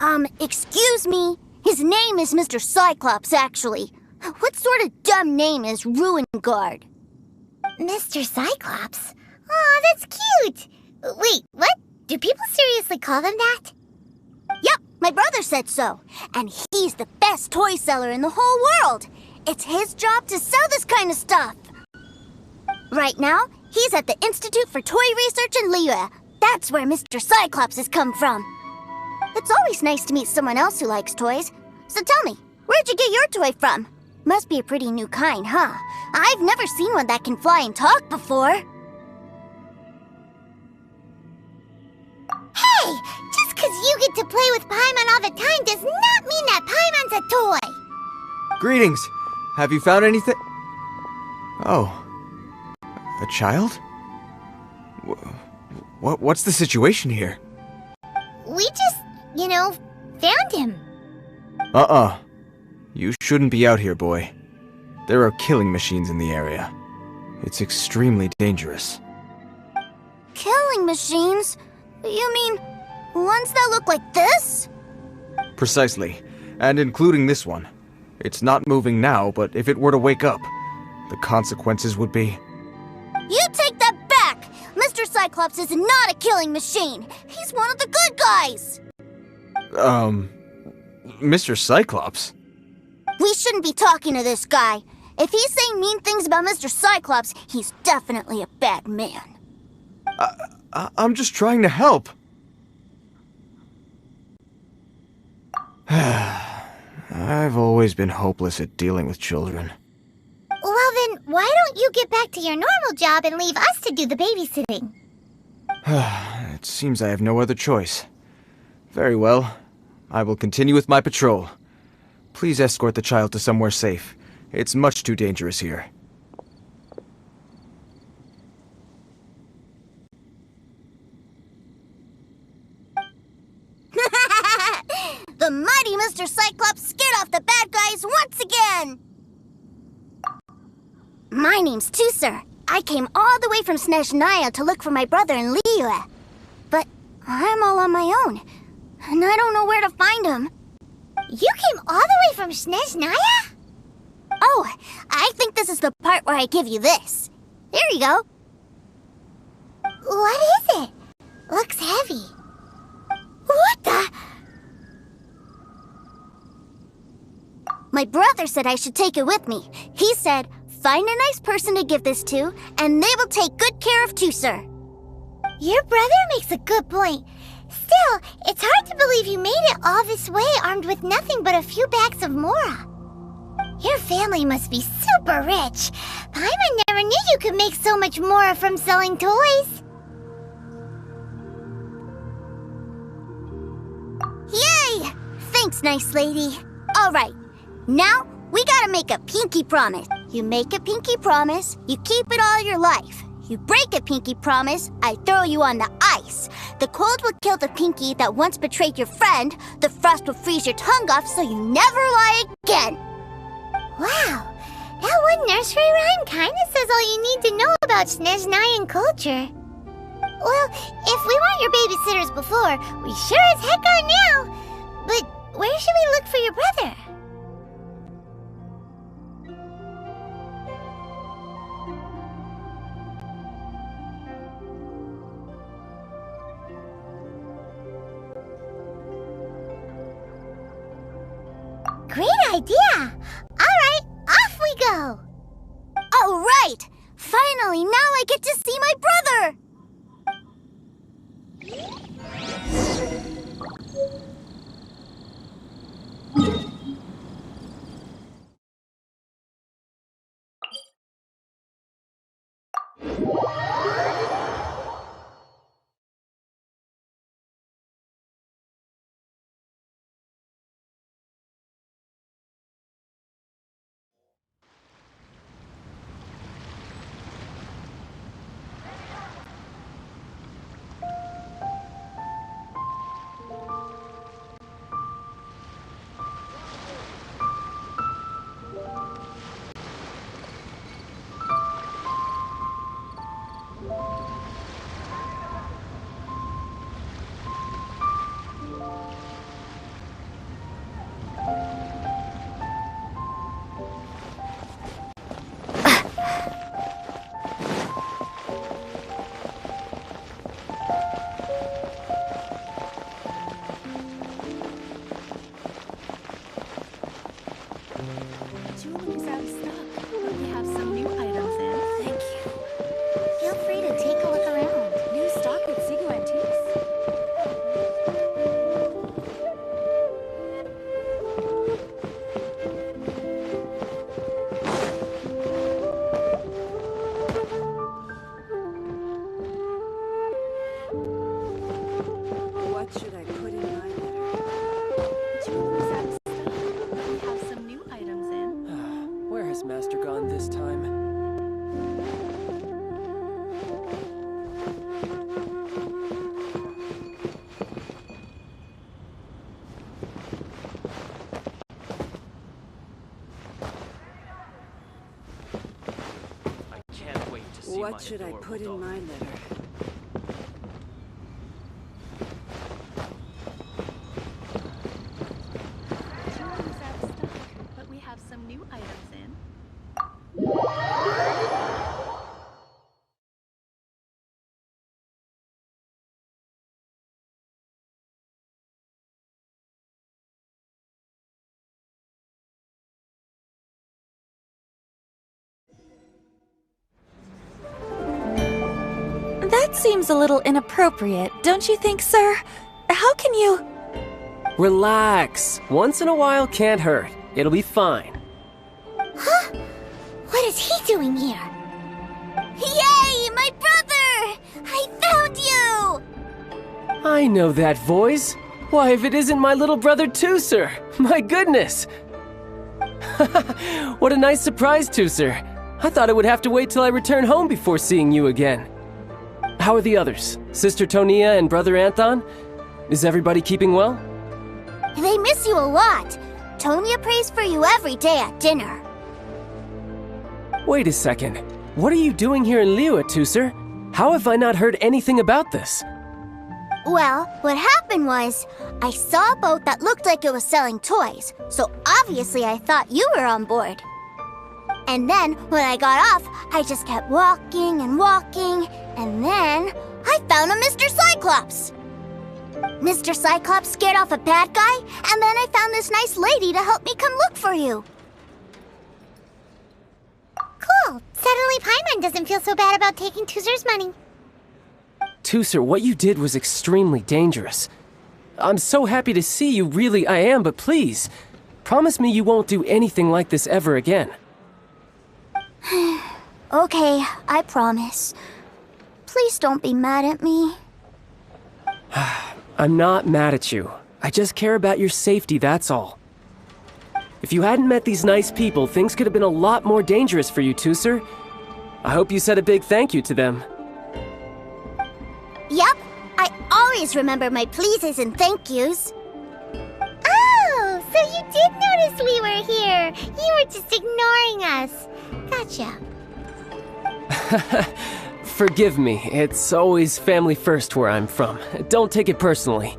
one? Excuse me. His name is Mr. Cyclops, actually. What sort of dumb name is Ruin Guard? Mr. Cyclops? Aw, that's cute. Wait, what? Do people seriously call them that? Yep, my brother said so. And he's the best toy seller in the whole world. It's his job to sell this kind of stuff. Right now, he's at the Institute for Toy Research in Liyue. That's where Mr. Cyclops has come from. It's always nice to meet someone else who likes toys. So tell me, where'd you get your toy from? Must be a pretty new kind, huh? I've never seen one that can fly and talk before. Hey! Just 'cause you get to play with Paimon all the time does not mean that Paimon's a toy! Greetings! Have you found anything? Oh. A child? What's the situation here? We just, found him. You shouldn't be out here, boy. There are killing machines in the area. It's extremely dangerous. Killing machines? You mean ones that look like this? Precisely. And including this one. It's not moving now, but if it were to wake up, the consequences would be... You take that back! Mr. Cyclops is not a killing machine! He's one of the good guys! Mr. Cyclops? We shouldn't be talking to this guy. If he's saying mean things about Mr. Cyclops, he's definitely a bad man. I'm just trying to help. I've always been hopeless at dealing with children. Well then, why don't you get back to your normal job and leave us to do the babysitting? It seems I have no other choice. Very well. I will continue with my patrol. Please escort the child to somewhere safe. It's much too dangerous here. The mighty Mr. Cyclops scared off the bad guys once again! My name's Tusser. I came all the way from Tighnari to look for my brother in Liyue. But I'm all on my own, and I don't know where to find him. You came all the way from Tighnari? Oh, I think this is the part where I give you this. There you go. What is it? Looks heavy. What the... My brother said I should take it with me. He said, find a nice person to give this to, and they will take good care of Tusser. Your brother makes a good point. Still, it's hard to believe you made it all this way armed with nothing but a few bags of Mora. Your family must be super rich. Paimon never knew you could make so much Mora from selling toys. Yay! Thanks, nice lady. All right. Now, we gotta make a pinky promise. You make a pinky promise, you keep it all your life. You break a pinky promise, I throw you on the ice. The cold will kill the pinky that once betrayed your friend. The frost will freeze your tongue off so you never lie again. Wow, that one nursery rhyme kinda says all you need to know about Tighnari culture. Well, if we weren't your babysitters before, we sure as heck are now. But where should we look for your brother? idea! Alright, off we go! Oh, right! Finally, now I get to see my brother! What should I put in my letter? But we have some new items in. That seems a little inappropriate, don't you think, sir? How can you... Relax. Once in a while can't hurt. It'll be fine. Huh? What is he doing here? Yay, my brother! I found you! I know that voice. Why, if it isn't my little brother Tooser! My goodness! What a nice surprise, Tooser. I thought I would have to wait till I return home before seeing you again. How are the others? Sister Tonia and Brother Anthon? Is everybody keeping well? They miss you a lot. Tonia prays for you every day at dinner. Wait a second. What are you doing here in Liyue, Tooser? How have I not heard anything about this? Well, what happened was, I saw a boat that looked like it was selling toys, so obviously I thought you were on board. And then, when I got off, I just kept walking and walking, and then I found a Mr. Cyclops! Mr. Cyclops scared off a bad guy, and then I found this nice lady to help me come look for you. Cool. Suddenly Paimon doesn't feel so bad about taking Tooser's money. Tooser, what you did was extremely dangerous. I'm so happy to see you, really I am, but please, promise me you won't do anything like this ever again. Okay, I promise. Please don't be mad at me. I'm not mad at you. I just care about your safety, that's all. If you hadn't met these nice people, things could have been a lot more dangerous for you, Tooser. I hope you said a big thank you to them. Yep, I always remember my pleases and thank yous. Oh, so you did notice we were here. You were just ignoring us. Gotcha. Forgive me, it's always family first where I'm from. Don't take it personally.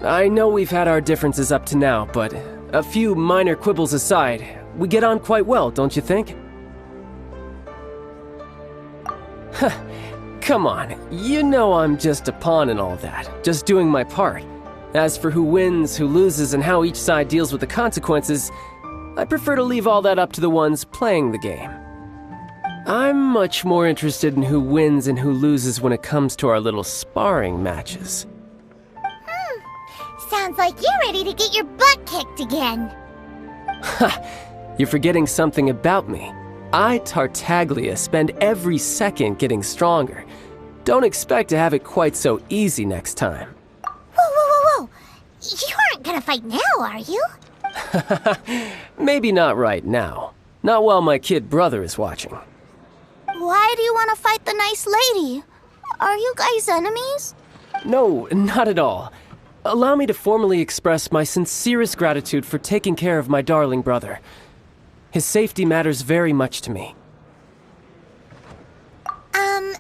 I know we've had our differences up to now, but a few minor quibbles aside, we get on quite well, don't you think? Come on, you know I'm just a pawn and all that, just doing my part. As for who wins, who loses, and how each side deals with the consequences, I prefer to leave all that up to the ones playing the game. I'm much more interested in who wins and who loses when it comes to our little sparring matches. Sounds like you're ready to get your butt kicked again. You're forgetting something about me. I, Tartaglia, spend every second getting stronger. Don't expect to have it quite so easy next time. Whoa. You aren't gonna fight now, are you? Maybe not right now. Not while my kid brother is watching. Why do you want to fight the nice lady? Are you guys enemies? No, not at all. Allow me to formally express my sincerest gratitude for taking care of my darling brother. His safety matters very much to me.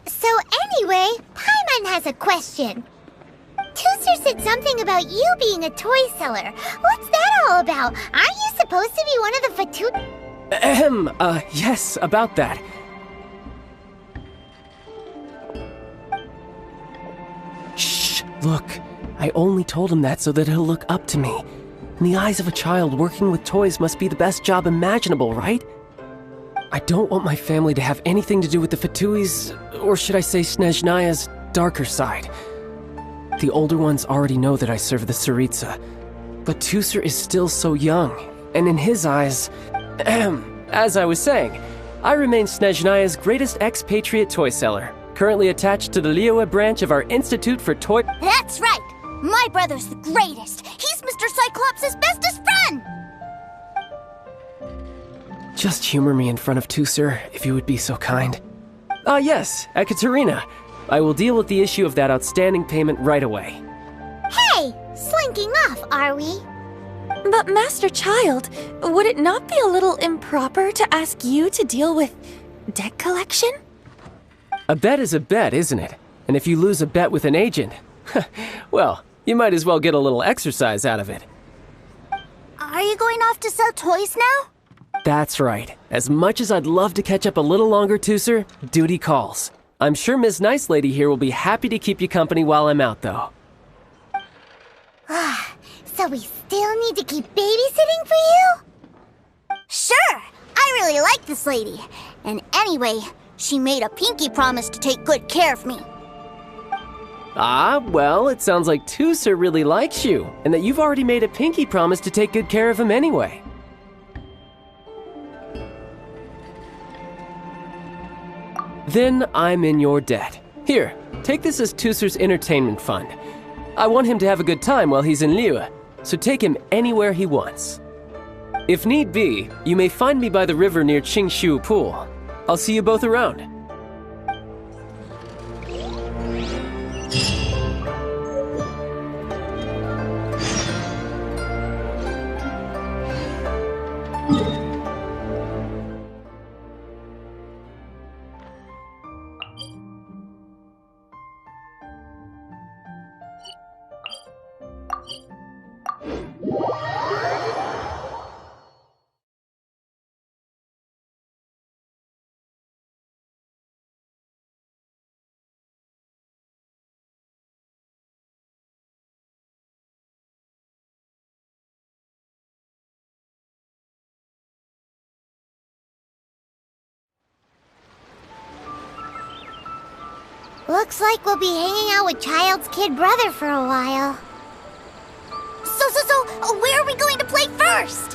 So anyway, Paimon has a question. Tuser said something about you being a toy seller. What's that all about? Aren't you supposed to be one of the Fatu... Yes, about that. Shh, look. I only told him that so that he'll look up to me. In the eyes of a child, working with toys must be the best job imaginable, right? I don't want my family to have anything to do with the Fatui's, or should I say Snezhnaya's, darker side. The older ones already know that I serve the Tsaritsa, but Tuser is still so young, and in his eyes... as I was saying, I remain Snezhnaya's greatest expatriate toy seller, currently attached to the Liyue branch of our Institute for Toy... That's right! My brother's the greatest! He's Mr. Cyclops' bestest friend! Just humor me in front of Tuser, if you would be so kind. Ah yes, Ekaterina. I will deal with the issue of that outstanding payment right away. Hey! Slinking off, are we? But Master Childe, would it not be a little improper to ask you to deal with debt collection? A bet is a bet, isn't it? And if you lose a bet with an agent, well, you might as well get a little exercise out of it. Are you going off to sell toys now? That's right. As much as I'd love to catch up a little longer, Tuser, duty calls. I'm sure Miss Nice Lady here will be happy to keep you company while I'm out, though. So we still need to keep babysitting for you? Sure! I really like this lady. And anyway, she made a pinky promise to take good care of me. Ah, well, it sounds like Tuser really likes you, and that you've already made a pinky promise to take good care of him anyway. Then I'm in your debt. Here, take this as Tuser's entertainment fund. I want him to have a good time while he's in Liyue, so take him anywhere he wants. If need be, you may find me by the river near Qingshu Pool. I'll see you both around. Looks like we'll be hanging out with Childe's kid brother for a while. So, where are we going to play first?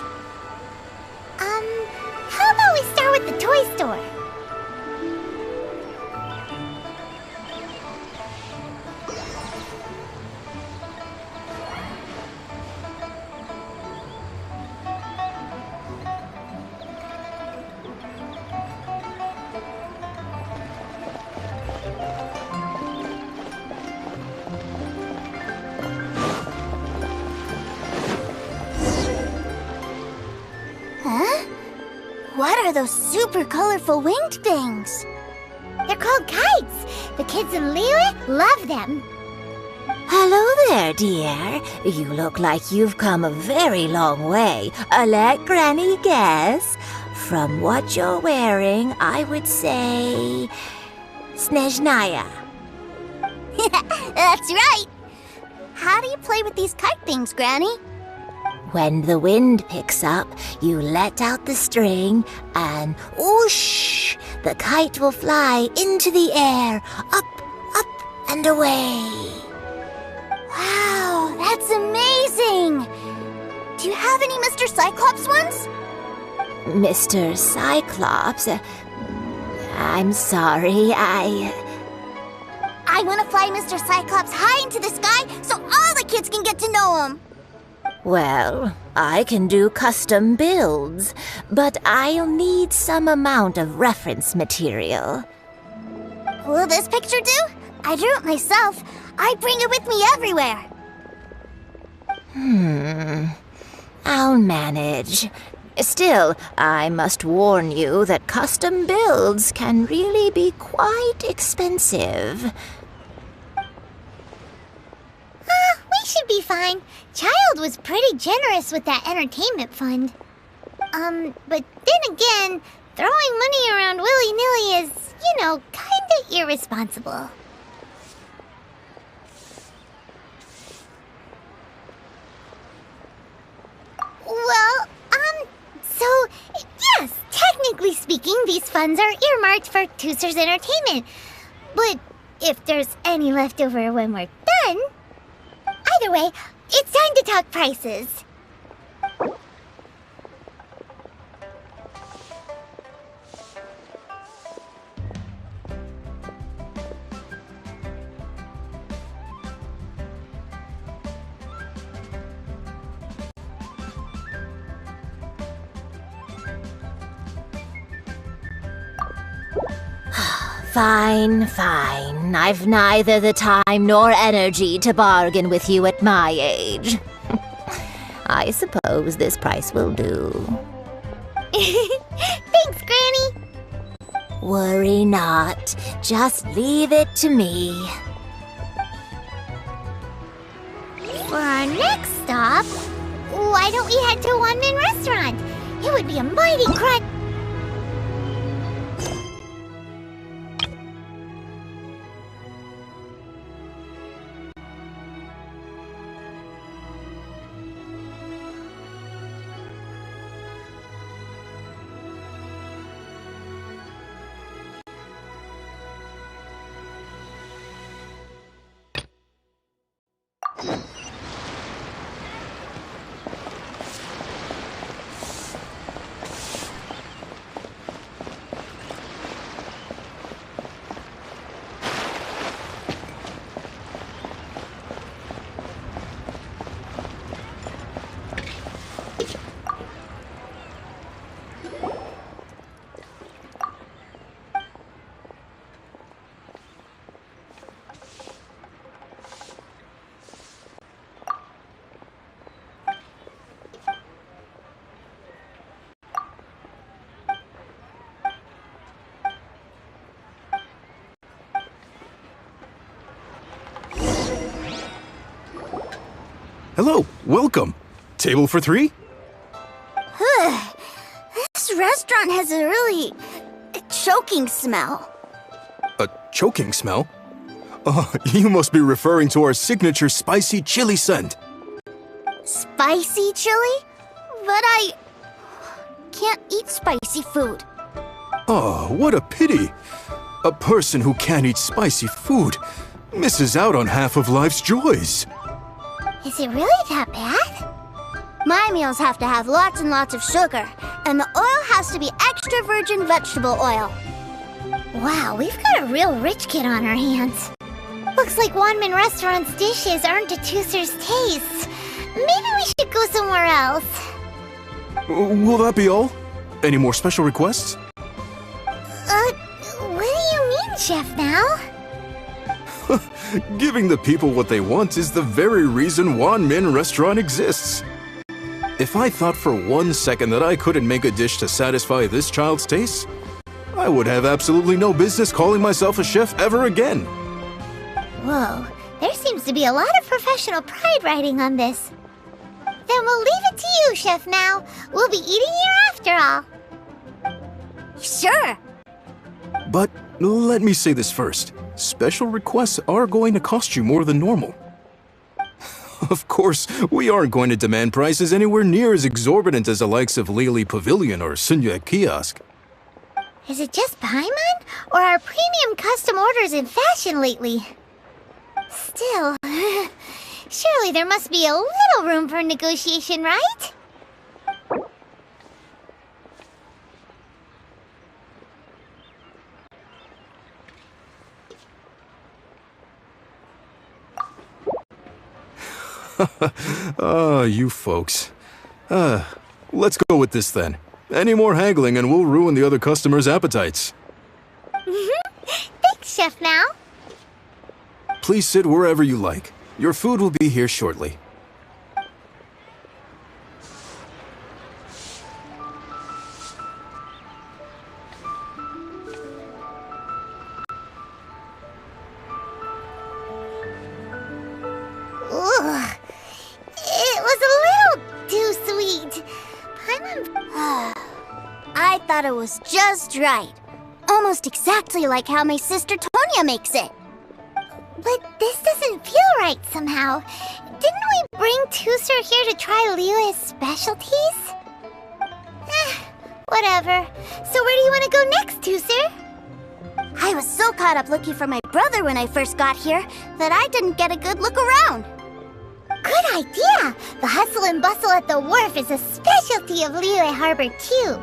How about we start with the toy store? What are those super colorful winged things? They're called kites. The kids in Liyue love them. Hello there, dear. You look like you've come a very long way. Let Granny guess. From what you're wearing, I would say... Snezhnaya. That's right. How do you play with these kite things, Granny? When the wind picks up, you let out the string, and whoosh! The kite will fly into the air, up, and away. Wow, that's amazing! Do you have any Mr. Cyclops ones? Mr. Cyclops? I'm sorry, I want to fly Mr. Cyclops high into the sky so all the kids can get to know him. Well, I can do custom builds, but I'll need some amount of reference material. Will this picture do? I drew it myself. I bring it with me everywhere. I'll manage. Still, I must warn you that custom builds can really be quite expensive. We should be fine. Childe was pretty generous with that entertainment fund. But then again, throwing money around willy-nilly is, kinda irresponsible. Well, so, yes, technically speaking, these funds are earmarked for Tooser's entertainment. But if there's any left over when we're done... Either way, it's time to talk prices. Fine. I've neither the time nor energy to bargain with you at my age. I suppose this price will do. Thanks, Granny. Worry not. Just leave it to me. For our next stop, why don't we head to a one-man restaurant? It would be a mighty crunch. Hello, welcome. Table for 3? This restaurant has a really choking smell. A choking smell? Oh, you must be referring to our signature spicy chili scent. Spicy chili? But I can't eat spicy food. Oh, what a pity. A person who can't eat spicy food misses out on half of life's joys. Is it really that bad? My meals have to have lots and lots of sugar, and the oil has to be extra virgin vegetable oil. Wow, we've got a real rich kid on our hands. Looks like Wanman Restaurant's dishes aren't to Tooser's taste. Maybe we should go somewhere else. Will that be all? Any more special requests? What do you mean, Chef now? Giving the people what they want is the very reason Wanmin Restaurant exists. If I thought for 1 second that I couldn't make a dish to satisfy this child's taste, I would have absolutely no business calling myself a chef ever again. Whoa, there seems to be a lot of professional pride riding on this. Then we'll leave it to you, Chef Mao. We'll be eating here after all. Sure. But let me say this first. Special requests are going to cost you more than normal. Of course, we aren't going to demand prices anywhere near as exorbitant as the likes of Lely Pavilion or Sunye Kiosk. Is it just Paimon? Or are premium custom orders in fashion lately? Still, surely there must be a little room for negotiation, right? You folks. Let's go with this then. Any more haggling and we'll ruin the other customers' appetites. Thanks, Chef Now. Please sit wherever you like. Your food will be here shortly. Ugh. It was a little too sweet. I thought it was just right. Almost exactly like how my sister Tonya makes it. But this doesn't feel right somehow. Didn't we bring Tusser here to try Liyue's specialties? Whatever. So where do you want to go next, Tusser? I was so caught up looking for my brother when I first got here that I didn't get a good look around. Good idea! The hustle and bustle at the wharf is a specialty of Liyue Harbor, too.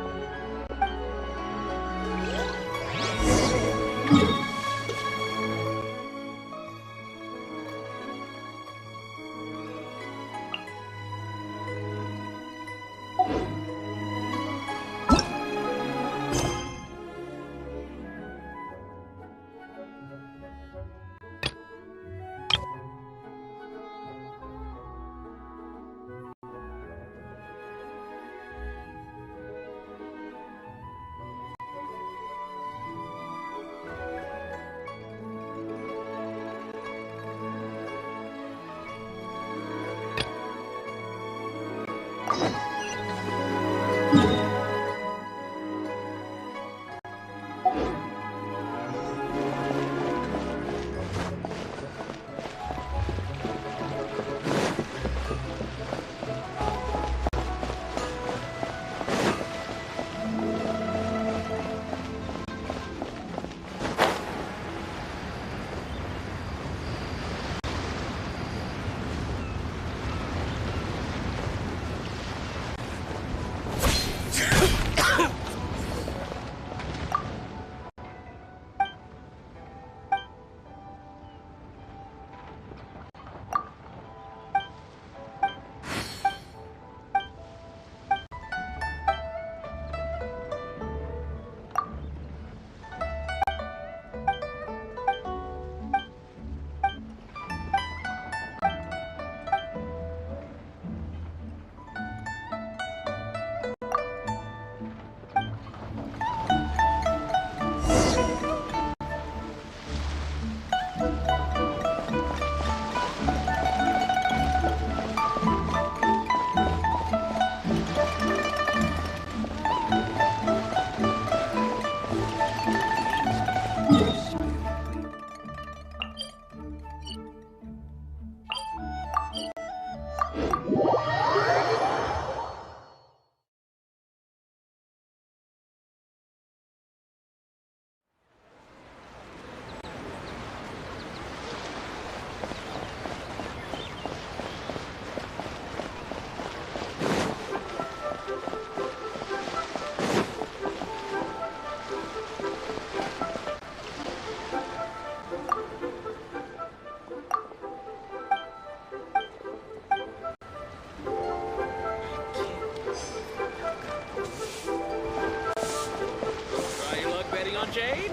Jade?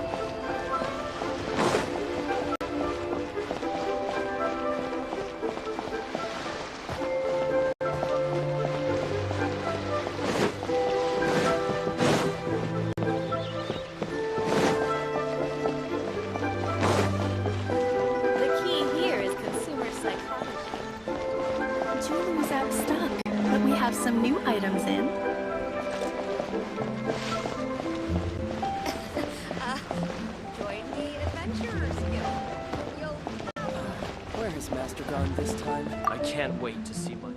The key here is consumer psychology. Jewelry's out of stock, but we have some new items in. Join the Adventurers Guild. Where is Is Master gone this time? I can't wait to see my...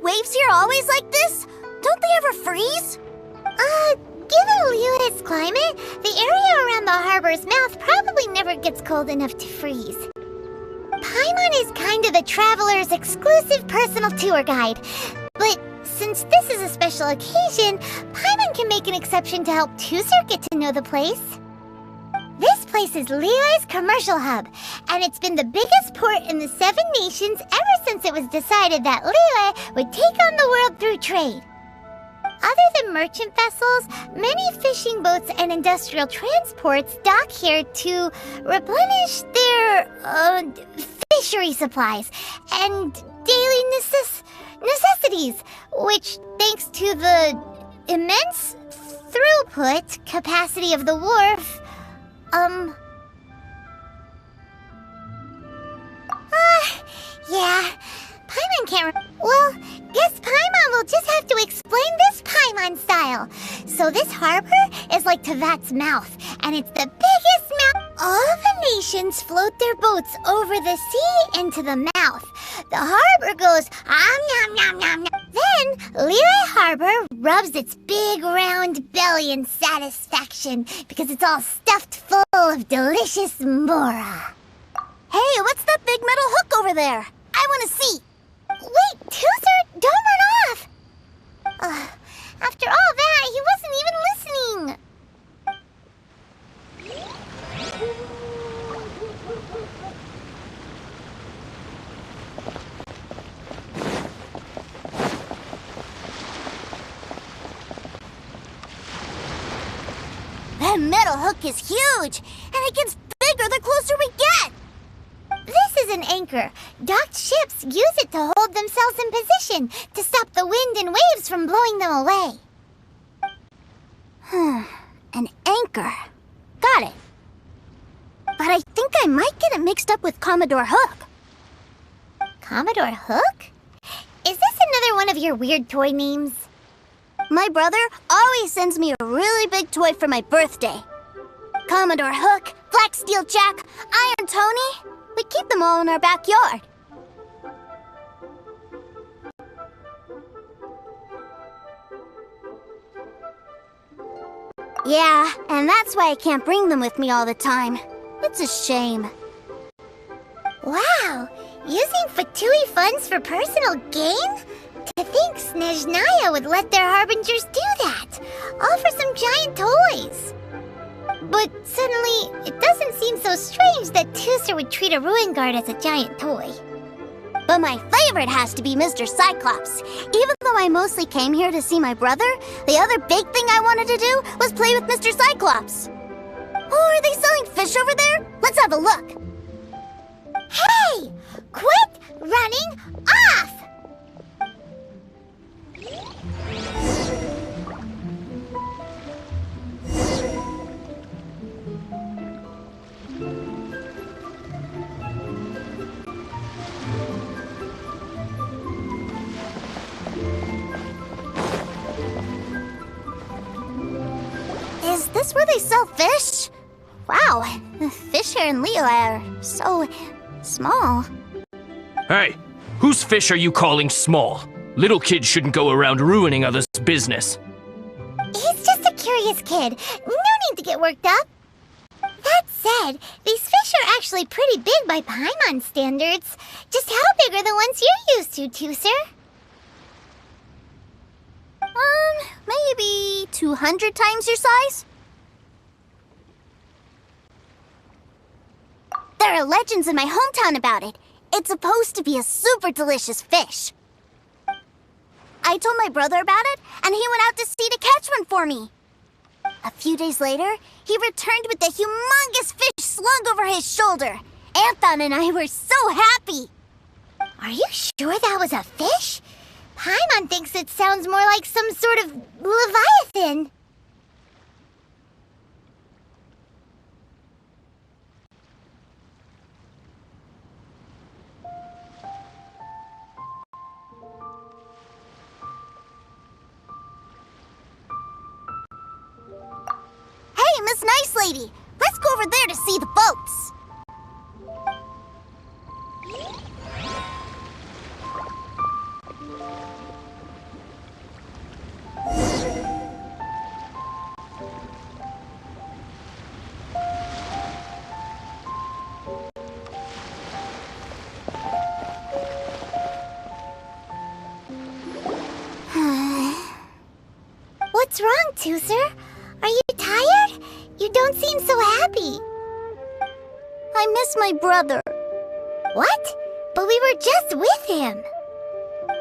waves here always like this? Don't they ever freeze? Given Liyue's climate, the area around the harbor's mouth probably never gets cold enough to freeze. Paimon is kind of the traveler's exclusive personal tour guide. But since this is a special occasion, Paimon can make an exception to help Tusir get to know the place. This place is Liyue's commercial hub, and it's been the biggest port in the 7 nations ever since it was decided that Liyue would take on the world through trade. Other than merchant vessels, many fishing boats and industrial transports dock here to replenish their, fishery supplies and daily necessities, which, thanks to the immense throughput capacity of the wharf, yeah, Paimon can't well, guess Paimon will just have to explain this Paimon style. So this harbor is like Tevat's mouth, and it's the biggest mouth. All the nations float their boats over the sea into the mouth. The harbor goes nom nom nom nom. Then Liyue Harbor rubs its big round belly in satisfaction because it's all stuffed full of delicious mora. Hey, what's that big metal hook over there? I want to see. Wait, Toother, don't run off! After all that, he wasn't even listening. That metal hook is huge, and it gets bigger the closer we get. This is an anchor. Docked ships use it to hold themselves in position to stop the wind and waves from blowing them away. An anchor. Got it. But I think I might get it mixed up with Commodore Hook. Commodore Hook? Is this another one of your weird toy names? My brother always sends me a really big toy for my birthday. Commodore Hook, Black Steel Jack, Iron Tony. We keep them all in our backyard. Yeah, and that's why I can't bring them with me all the time. It's a shame. Wow! Using Fatui funds for personal gain? To think Snezhnaya would let their harbingers do that! All for some giant toys! But suddenly, it doesn't seem so strange that Tooser would treat a ruin guard as a giant toy. But my favorite has to be Mr. Cyclops. Even though I mostly came here to see my brother, the other big thing I wanted to do was play with Mr. Cyclops. Oh, are they selling fish over there? Let's have a look. Hey! Quit running off! Is this where they sell fish? Wow, the fish here in Liyue are so small. Hey, whose fish are you calling small? Little kids shouldn't go around ruining others' business. He's just a curious kid. No need to get worked up. That said, these fish are actually pretty big by Paimon standards. Just how big are the ones you're used to, Tooser? Maybe 200 times your size? There are legends in my hometown about it. It's supposed to be a super delicious fish. I told my brother about it, and he went out to sea to catch one for me. A few days later, he returned with a humongous fish slung over his shoulder. Anthon and I were so happy. Are you sure that was a fish? Paimon thinks it sounds more like some sort of leviathan. Hey, Miss Nice Lady, let's go over there to see the boats. What's wrong, Tooser? Are you tired? You don't seem so happy. I miss my brother. What? But we were just with him.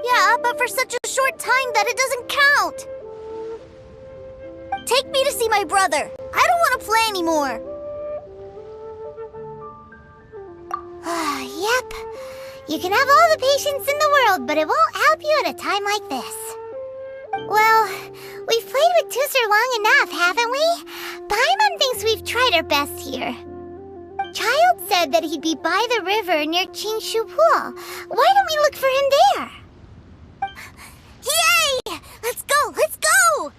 Yeah, but for such a short time that it doesn't count. Take me to see my brother. I don't want to play anymore. Yep. You can have all the patience in the world, but it won't help you at a time like this. Well, we've played with Tooser long enough, haven't we? Paimon thinks we've tried our best here. Childe said that he'd be by the river near Qingshu Pool. Why don't we look for him there? Yay! Let's go! Let's go!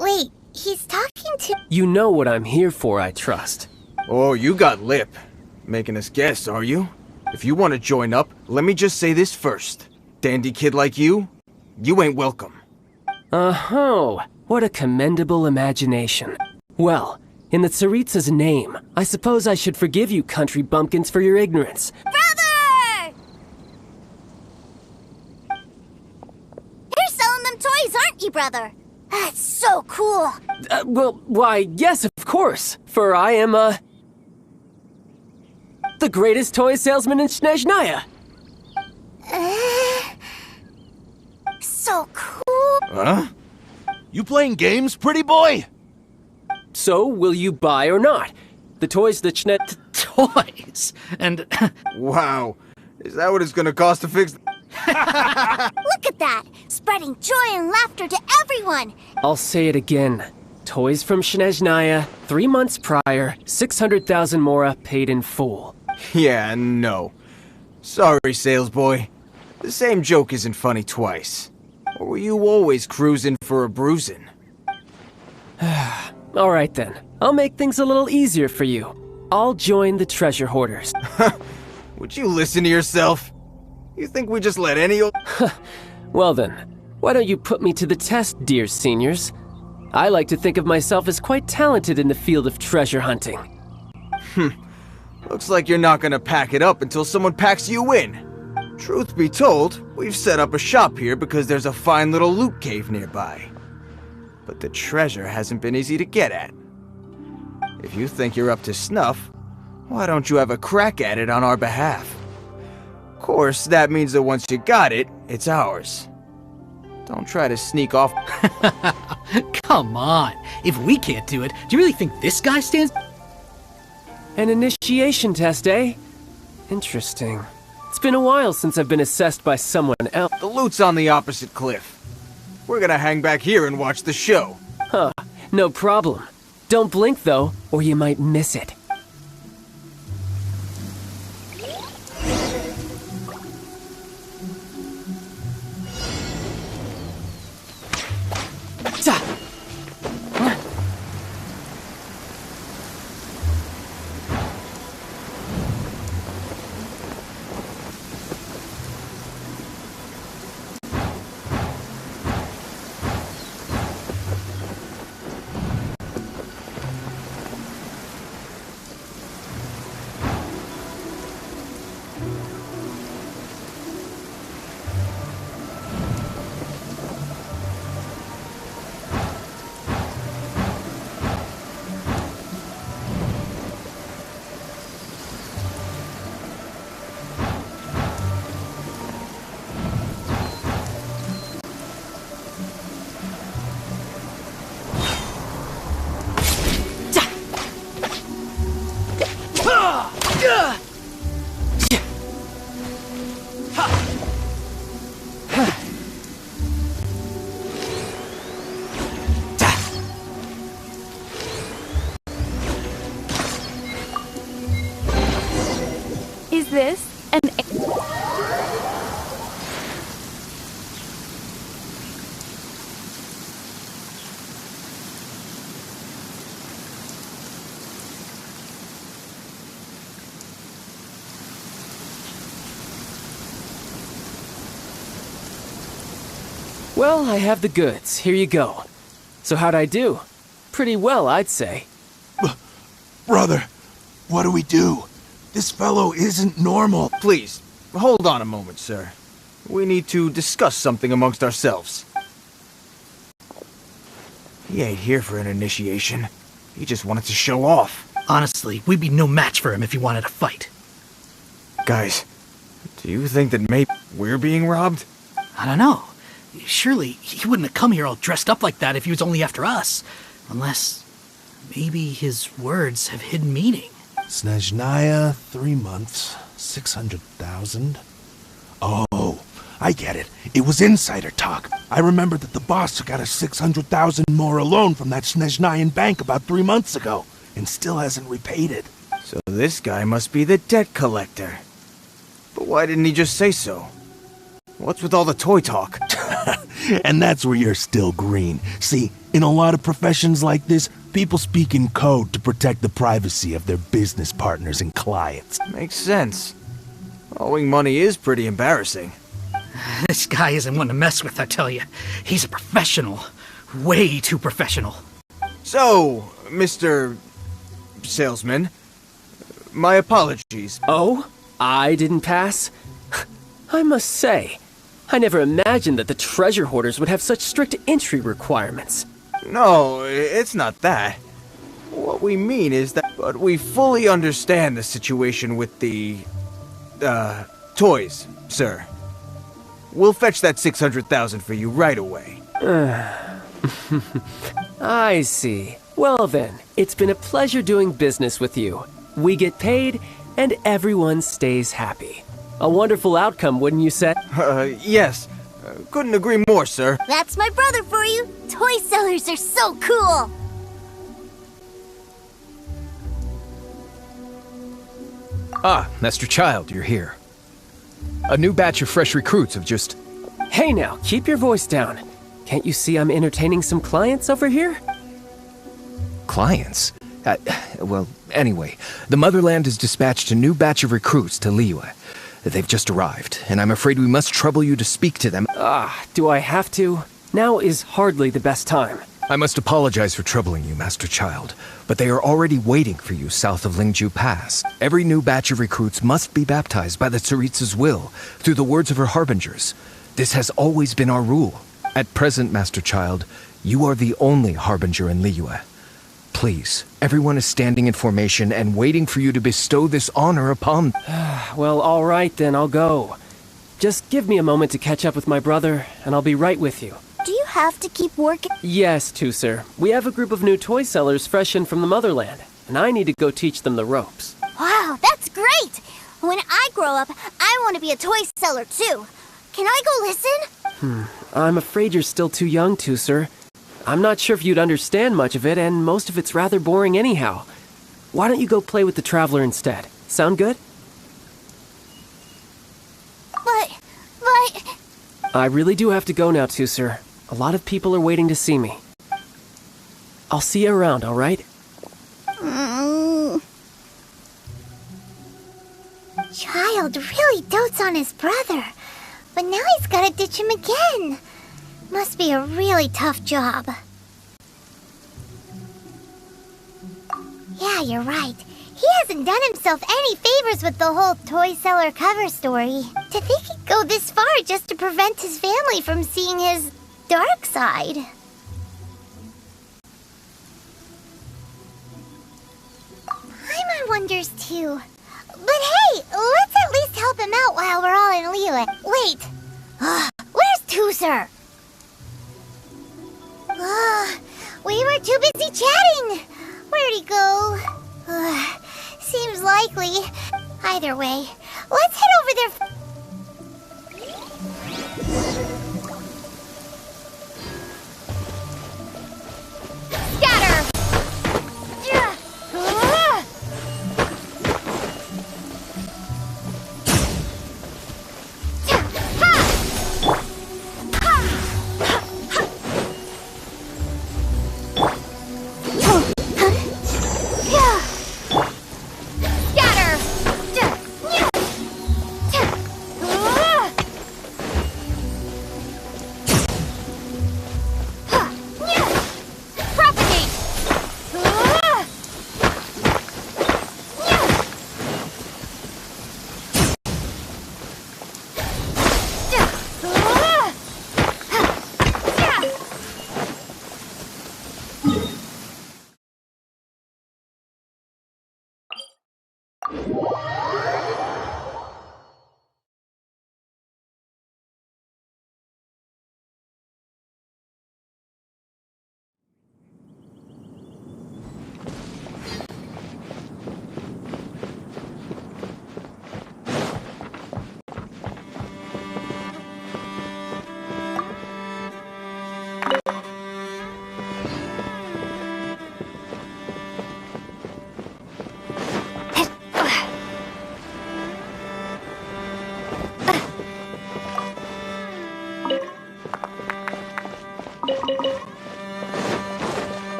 Wait, he's talking to... You know what I'm here for, I trust. Oh, you got lip. Making us guess, are you? If you want to join up, let me just say this first. Dandy kid like you ain't welcome. Oh, what a commendable imagination. Well, in the Tsaritsa's name, I suppose I should forgive you country bumpkins for your ignorance. Brother! You're selling them toys, aren't you, brother? That's so cool. Well, why, yes, of course. For I am, the greatest toy salesman in Snezhnaya. So cool. Huh? You playing games, pretty boy? So, will you buy or not? The toys that Toys? And... Wow. Is that what it's gonna cost to fix... Look at that! Spreading joy and laughter to everyone! I'll say it again. Toys from Snezhnaya, 3 months prior, 600,000 mora paid in full. Yeah, no. Sorry, sales boy. The same joke isn't funny twice. Or were you always cruising for a bruising? Alright then. I'll make things a little easier for you. I'll join the treasure hoarders. Would you listen to yourself? You think we just let any old... Well then, why don't you put me to the test, dear seniors? I like to think of myself as quite talented in the field of treasure hunting. Looks like you're not gonna pack it up until someone packs you in. Truth be told, we've set up a shop here because there's a fine little loot cave nearby. But the treasure hasn't been easy to get at. If you think you're up to snuff, why don't you have a crack at it on our behalf? Of course, that means that once you got it, it's ours. Don't try to sneak off. Come on. If we can't do it, do you really think this guy stands... An initiation test, eh? Interesting. It's been a while since I've been assessed by someone else. The loot's on the opposite cliff. We're gonna hang back here and watch the show. Huh, no problem. Don't blink though, or you might miss it. Is this an... Well, I have the goods. Here you go. So how'd I do? Pretty well, I'd say. Brother, what do we do? This fellow isn't normal. Please, hold on a moment, sir. We need to discuss something amongst ourselves. He ain't here for an initiation. He just wanted to show off. Honestly, we'd be no match for him if he wanted to fight. Guys, do you think that maybe we're being robbed? I don't know. Surely, he wouldn't have come here all dressed up like that if he was only after us. Unless, maybe his words have hidden meaning. Snezhnaya, 3 months, 600,000. Oh, I get it. It was insider talk. I remember that the boss took out a 600,000 more loan from that Snezhnayan bank about 3 months ago, and still hasn't repaid it. So this guy must be the debt collector. But why didn't he just say so? What's with all the toy talk? And that's where you're still green. See, in a lot of professions like this, people speak in code to protect the privacy of their business partners and clients. Makes sense. Owing money is pretty embarrassing. This guy isn't one to mess with, I tell you. He's a professional. Way too professional. So, Mr. Salesman, my apologies. Oh? I didn't pass? I must say, I never imagined that the treasure hoarders would have such strict entry requirements. No, it's not that. What we mean is that, but we fully understand the situation with the, toys, sir. We'll fetch that 600,000 for you right away. I see. Well then, it's been a pleasure doing business with you. We get paid, and everyone stays happy. A wonderful outcome, wouldn't you say? Yes. Couldn't agree more, sir. That's my brother for you. Toy sellers are so cool. Ah, Master Childe, you're here. A new batch of fresh recruits have just... Hey now, keep your voice down. Can't you see I'm entertaining some clients over here? Clients? Well, anyway, the Motherland has dispatched a new batch of recruits to Liyue. They've just arrived, and I'm afraid we must trouble you to speak to them. Do I have to? Now is hardly the best time. I must apologize for troubling you, Master Childe, but they are already waiting for you south of Lingju Pass. Every new batch of recruits must be baptized by the Tsaritsa's will, through the words of her harbingers. This has always been our rule. At present, Master Childe, you are the only harbinger in Liyue. Please, everyone is standing in formation and waiting for you to bestow this honor upon... Well, all right then, I'll go. Just give me a moment to catch up with my brother, and I'll be right with you. Do you have to keep working? Yes, sir. We have a group of new toy sellers fresh in from the Motherland, and I need to go teach them the ropes. Wow, that's great! When I grow up, I want to be a toy seller too. Can I go listen? I'm afraid you're still too young, sir. I'm not sure if you'd understand much of it, and most of it's rather boring anyhow. Why don't you go play with the Traveler instead? Sound good? But... I really do have to go now, sir. A lot of people are waiting to see me. I'll see you around, all right? Childe really dotes on his brother, but now he's gotta ditch him again. Must be a really tough job. Yeah, you're right. He hasn't done himself any favors with the whole toy seller cover story. To think he'd go this far just to prevent his family from seeing his dark side. Paimon wonders too. But hey, let's at least help him out while we're all in Liyue. Wait, where's Tuser? We were too busy chatting. Where'd he go? Seems likely. Either way, let's head over there. Scatter!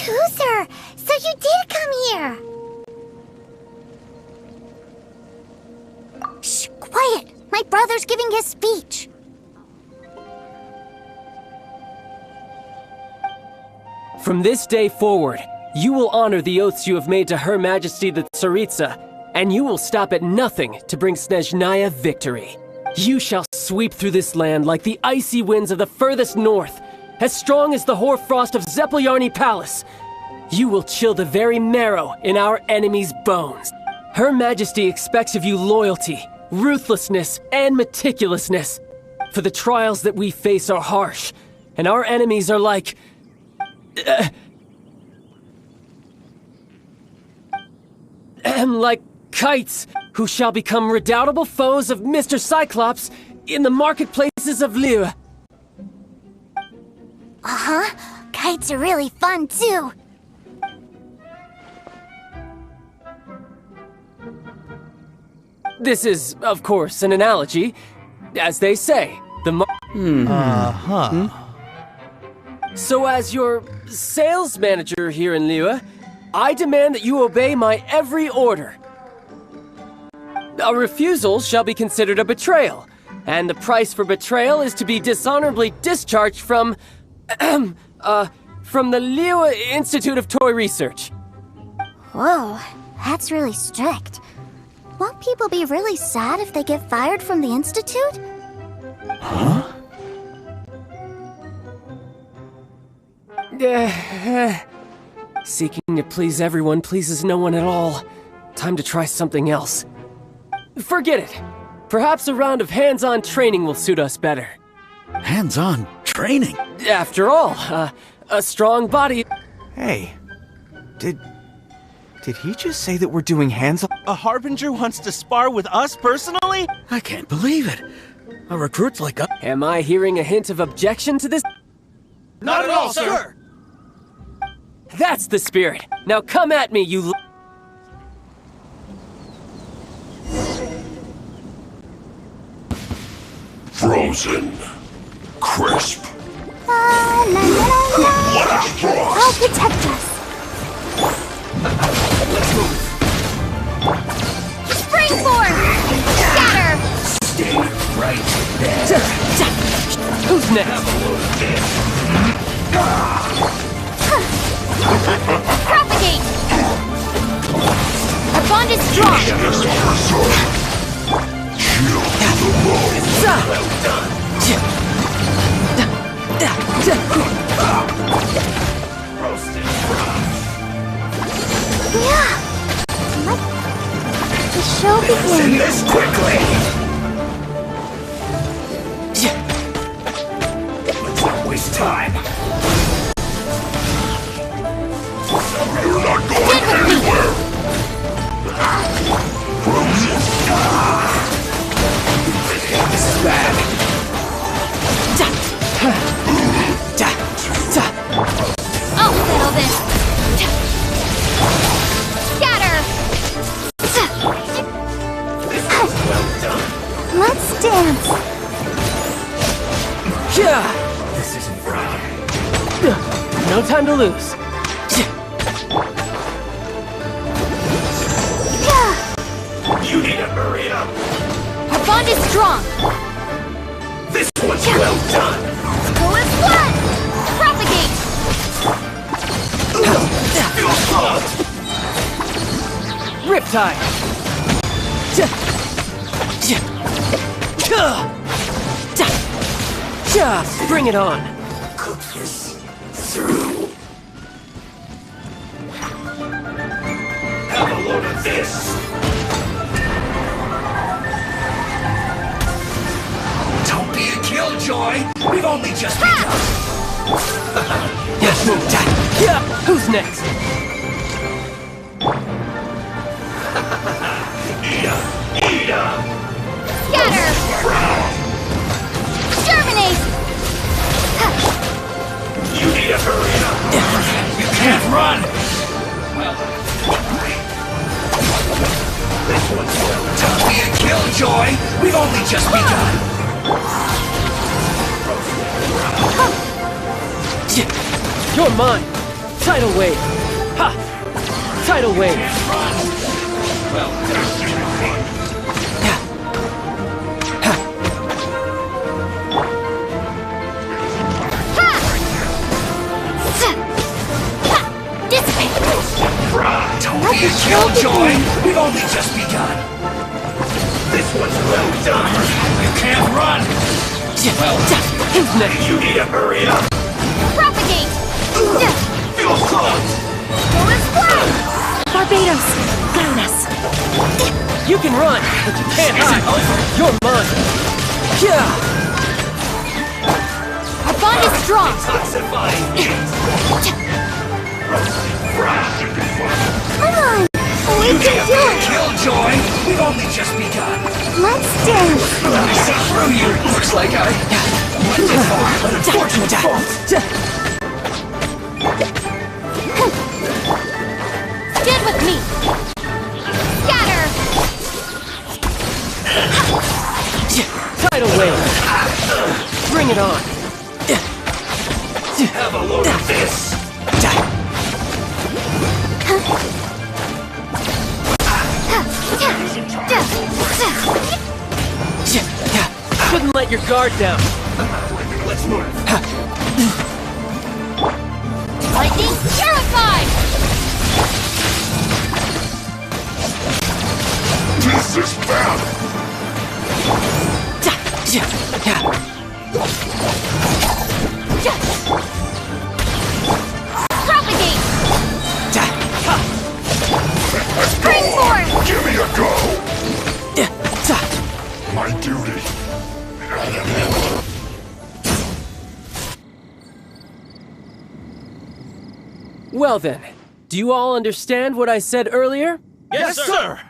Toozer! So you did come here! Shh, quiet! My brother's giving his speech. From this day forward, you will honor the oaths you have made to Her Majesty the Tsaritsa, and you will stop at nothing to bring Snezhnaya victory. You shall sweep through this land like the icy winds of the furthest north, as strong as the hoarfrost of Zepelyarny Palace. You will chill the very marrow in our enemies' bones. Her Majesty expects of you loyalty, ruthlessness, and meticulousness. For the trials that we face are harsh, and our enemies are like... like kites, who shall become redoubtable foes of Mr. Cyclops in the marketplaces of Liyue. Uh-huh. Kites are really fun, too. This is, of course, an analogy. As they say, the So as your sales manager here in Liyue, I demand that you obey my every order. A refusal shall be considered a betrayal, and the price for betrayal is to be dishonorably discharged from the Liyue Institute of Toy Research. Whoa, that's really strict. Won't people be really sad if they get fired from the Institute? Huh? Seeking to please everyone pleases no one at all. Time to try something else. Forget it. Perhaps a round of hands-on training will suit us better. Hands-on training? After all, a strong body... Hey, did he just say that we're doing hands-on? A Harbinger wants to spar with us personally? I can't believe it. A recruit's like us. Am I hearing a hint of objection to this? Not at all, sir! That's the spirit. Now come at me, you... Frozen. Crisp. I'll protect us. Let's move. Springboard! Scatter! Stay right there. Who's next? Propagate! Our bond is strong! Well done. Roasted Yeah! Let the show begin. End this quickly! Let's not waste time. You're not going anywhere! Frozen! This is bad. I'll settle this! Scatter! Well done. Let's dance. This isn't right. No time to lose. You need to hurry up. Our bond is strong! This one's well done. Go as one! Propagate! Feel slugged. Riptide! Bring it on! Cook this through. Have a load of this. Don't be a killjoy. We've only just begun. Yes, who's next? Eat up. Scatter! Germinate! You need to hurry up. You can't run. Well, this one's well done. Don't be a killjoy. We've only just begun. You're mine. Tidal wave! Ha! Tidal wave! Don't be a killjoy! We've only just begun! This one's well done! You can't run! Well, you need to hurry up! Propagate! Feel close! Barbados, guide us. You can run, but you can't hide! You're mine! Yeah! Our bond is strong! Come on! We can do it! Killjoy! We've only just begun! Let's dance! I see through you! Looks like I went too far, but unfortunate fault! Stand with me! Scatter! Tidal wave! Bring it on! Have a load of this! Shouldn't let your guard down. Let's move. Lightning terrified! This is bad! Propagate! Springboard! Give me a go! My duty. Well then, do you all understand what I said earlier? Yes, sir!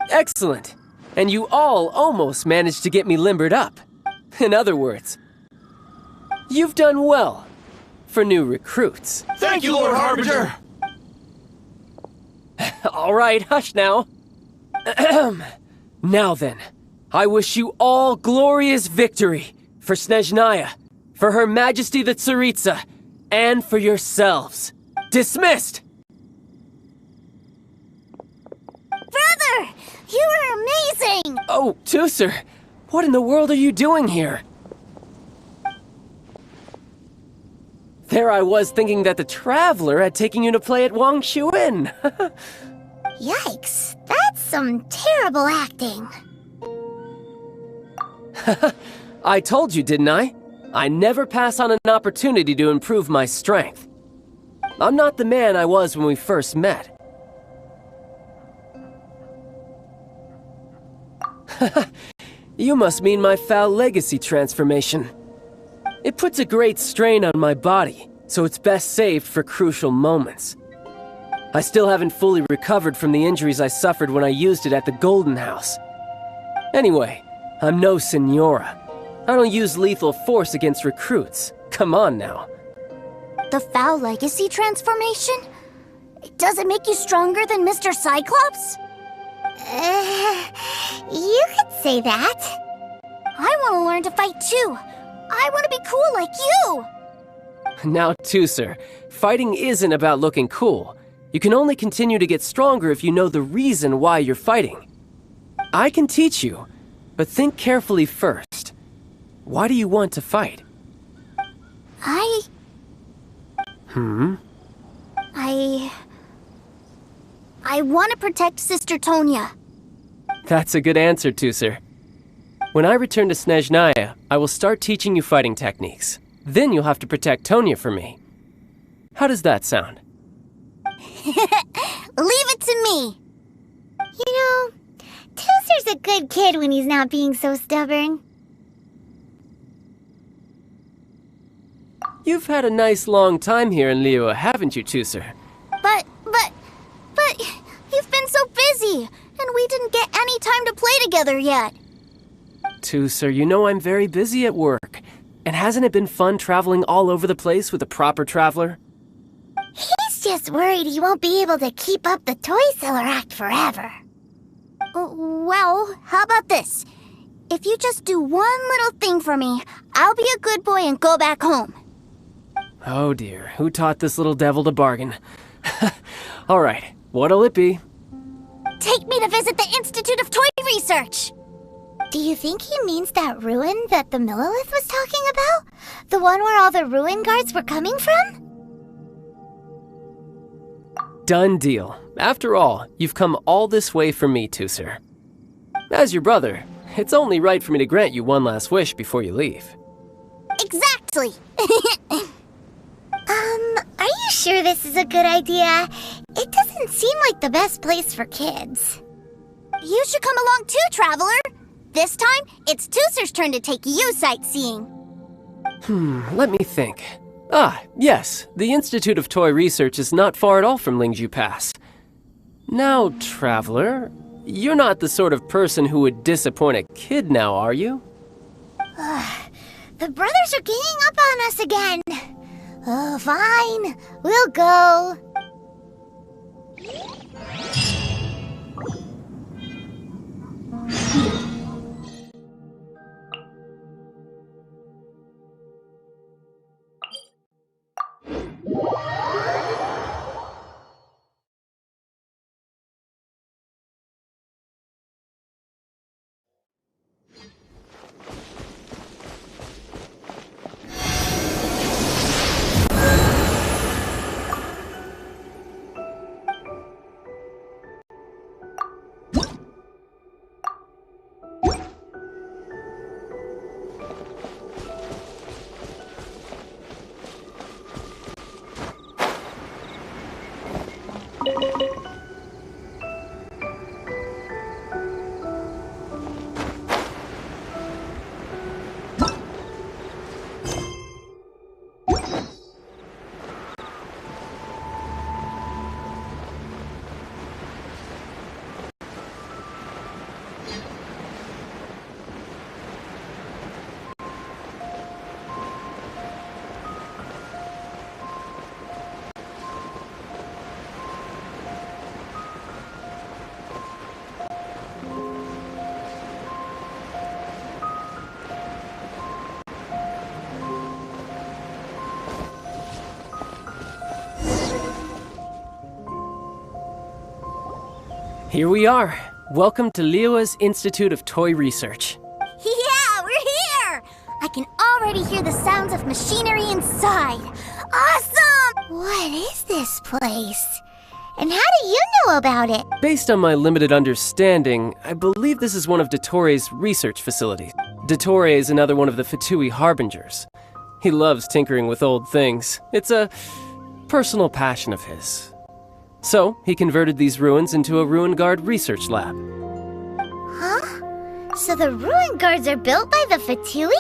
Excellent. And you all almost managed to get me limbered up. In other words, you've done well for new recruits. Thank you, Lord Harbinger! All right, hush now. Now then, I wish you all glorious victory for Snezhnaya, for Her Majesty the Tsaritsa, and for yourselves. Dismissed! Brother! You were amazing! Oh, Tusser, what in the world are you doing here? There I was thinking that the Traveler had taken you to play at Wang Shuin. Yikes, that's some terrible acting. I told you, didn't I? I never pass on an opportunity to improve my strength. I'm not the man I was when we first met. You must mean my foul legacy transformation. It puts a great strain on my body, so it's best saved for crucial moments. I still haven't fully recovered from the injuries I suffered when I used it at the Golden House. Anyway, I'm no Senora. I don't use lethal force against recruits. Come on now. The foul legacy transformation? Does it make you stronger than Mr. Cyclops? You could say that. I want to learn to fight too. I want to be cool like you. Now, Tusser, fighting isn't about looking cool. You can only continue to get stronger if you know the reason why you're fighting. I can teach you, but think carefully first. Why do you want to fight? I want to protect Sister Tonya. That's a good answer, Tusser. When I return to Snezhnaya, I will start teaching you fighting techniques. Then you'll have to protect Tonya for me. How does that sound? Leave it to me. You know, Tusser's a good kid when he's not being so stubborn. You've had a nice long time here in Liyue, haven't you, Tusser? But you've been so busy, and we didn't get any time to play together yet. Tusser, you know I'm very busy at work. And hasn't it been fun traveling all over the place with a proper traveler? He's just worried he won't be able to keep up the toy seller act forever. Well, how about this? If you just do one little thing for me, I'll be a good boy and go back home. Oh dear, who taught this little devil to bargain? Alright, what'll it be? Take me to visit the Institute of Toy Research! Do you think he means that ruin that the Millilith was talking about? The one where all the ruin guards were coming from? Done deal. After all, you've come all this way for me, Tusser. As your brother, it's only right for me to grant you one last wish before you leave. Exactly! Are you sure this is a good idea? It doesn't seem like the best place for kids. You should come along too, Traveler! This time, it's Tusser's turn to take you sightseeing. Let me think. Ah, yes, the Institute of Toy Research is not far at all from Lingju Pass. Now, Traveler, you're not the sort of person who would disappoint a kid now, are you? The brothers are ganging up on us again. Oh, fine. We'll go. Here we are. Welcome to Liyue's Institute of Toy Research. Yeah, we're here! I can already hear the sounds of machinery inside. Awesome! What is this place? And how do you know about it? Based on my limited understanding, I believe this is one of Dottoro's research facilities. Dottore is another one of the Fatui Harbingers. He loves tinkering with old things. It's a personal passion of his. So, he converted these ruins into a Ruin Guard research lab. Huh? So the ruin guards are built by the Fatui?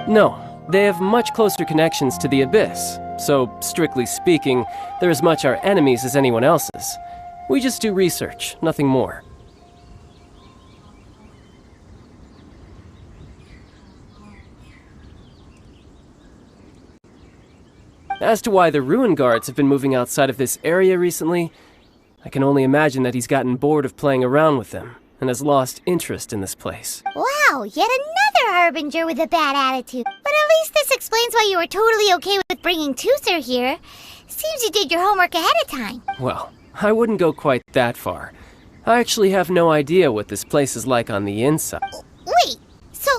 No, they have much closer connections to the Abyss, so strictly speaking, they're as much our enemies as anyone else's. We just do research, nothing more. As to why the Ruin Guards have been moving outside of this area recently, I can only imagine that he's gotten bored of playing around with them and has lost interest in this place. Wow, yet another Harbinger with a bad attitude. But at least this explains why you were totally okay with bringing Tusser here. Seems you did your homework ahead of time. Well, I wouldn't go quite that far. I actually have no idea what this place is like on the inside. Wait, so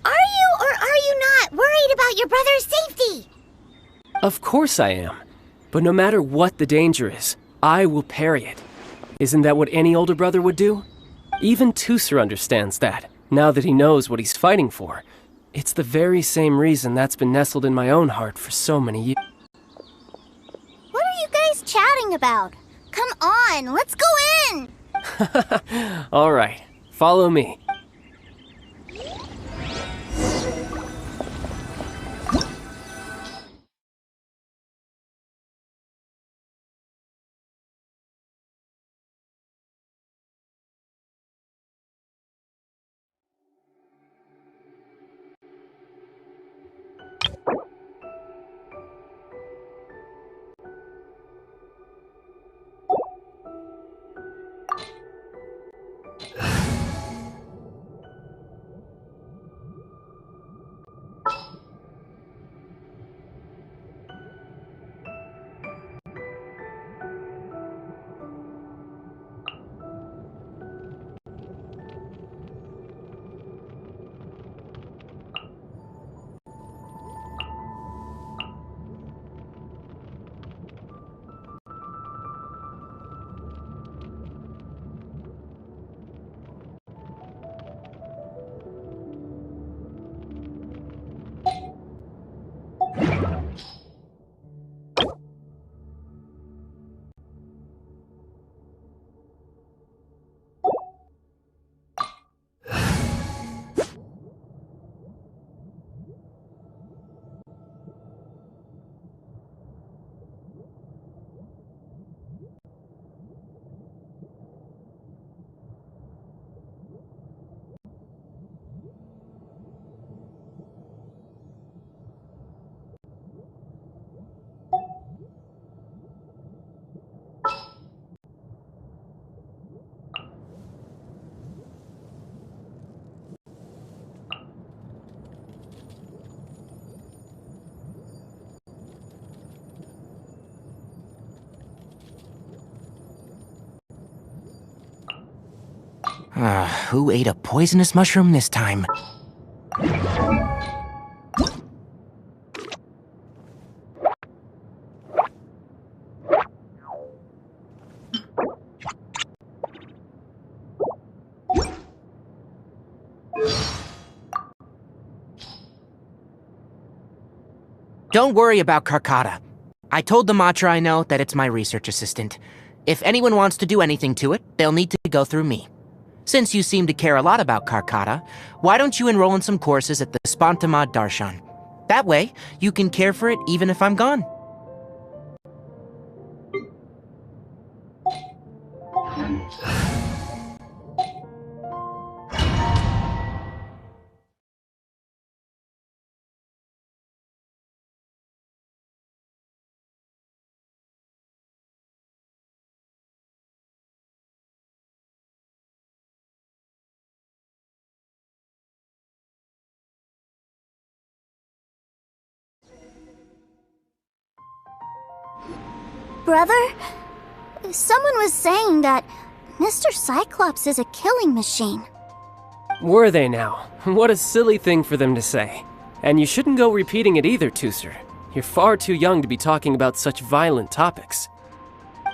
are you or are you not worried about your brother's safety? Of course I am. But no matter what the danger is, I will parry it. Isn't that what any older brother would do? Even Tusser understands that, now that he knows what he's fighting for. It's the very same reason that's been nestled in my own heart for so many years. What are you guys chatting about? Come on, let's go in! All right, follow me. Who ate a poisonous mushroom this time? Don't worry about Carcata. I told the Matra I know that it's my research assistant. If anyone wants to do anything to it, they'll need to go through me. Since you seem to care a lot about Carcata, why don't you enroll in some courses at the Spantamad Darshan? That way, you can care for it even if I'm gone. Brother, someone was saying that Mr. Cyclops is a killing machine. Were they now? What a silly thing for them to say. And you shouldn't go repeating it either, Tooser. You're far too young to be talking about such violent topics.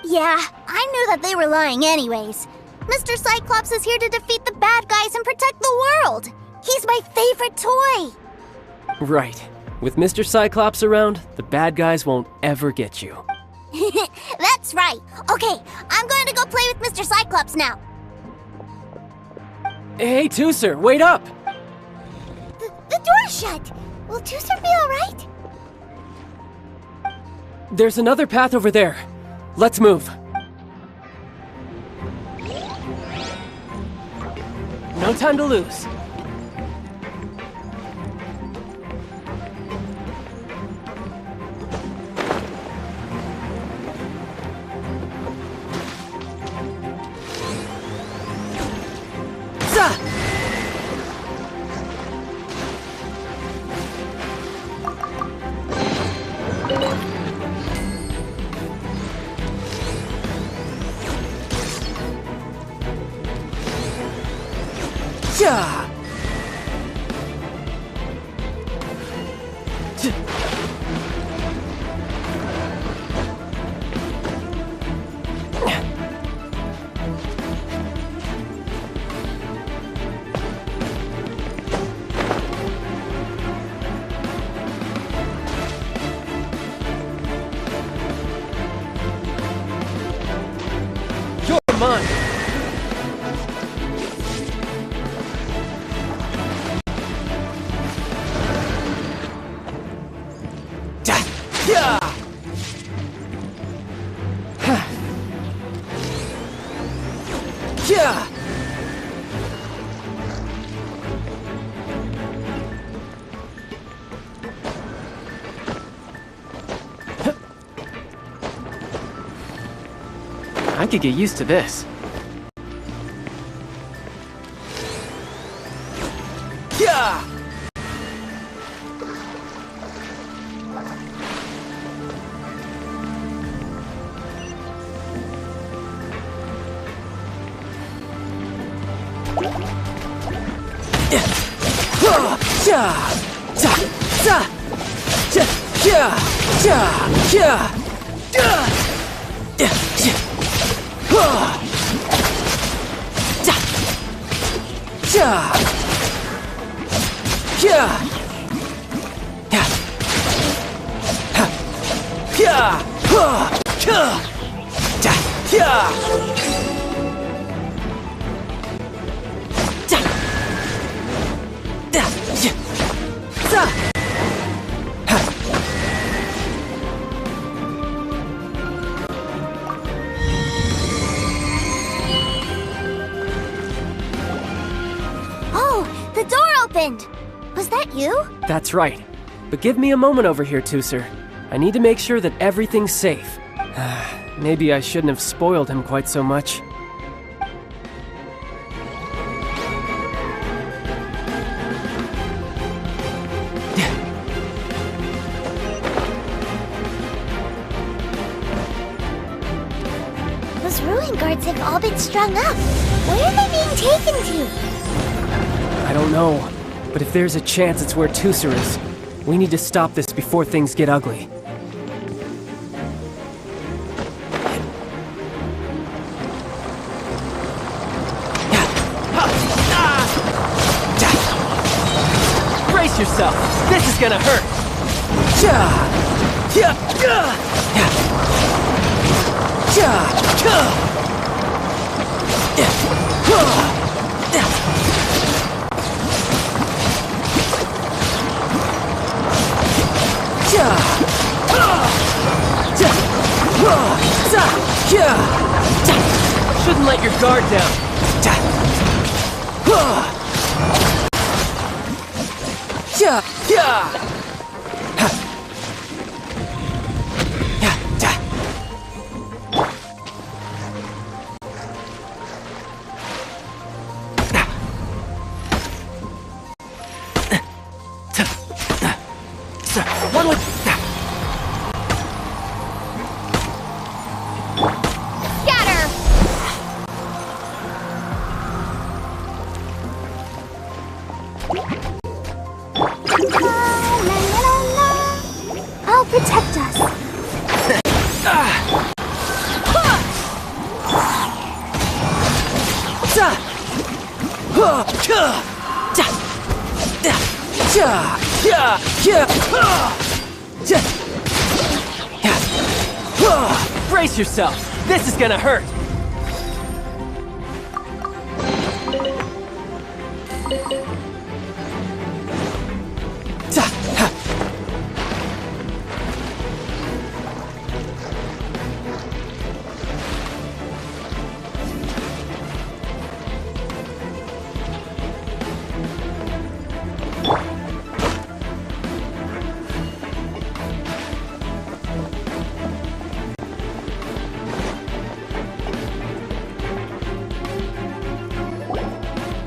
Yeah, I knew that they were lying anyways. Mr. Cyclops is here to defeat the bad guys and protect the world. He's my favorite toy. Right. With Mr. Cyclops around, the bad guys won't ever get you. That's right. Okay, I'm going to go play with Mr. Cyclops now. Hey, Tooser, wait up! The door's shut. Will Tooser be alright? There's another path over there. Let's move. No time to lose. You're mine. I could get used to this. Oh, the door opened! Was that you? That's right. But give me a moment over here, Tooser. I need to make sure that everything's safe. Maybe I shouldn't have spoiled him quite so much. Was ruin guards have all been strung up. Where are they being taken to? I don't know, but if there's a chance it's where Tusser is, we need to stop this before things get ugly. Brace yourself! This is gonna hurt! Shouldn't let your guard down. One with Scatter! I'll protect us. Brace yourself! This is gonna hurt!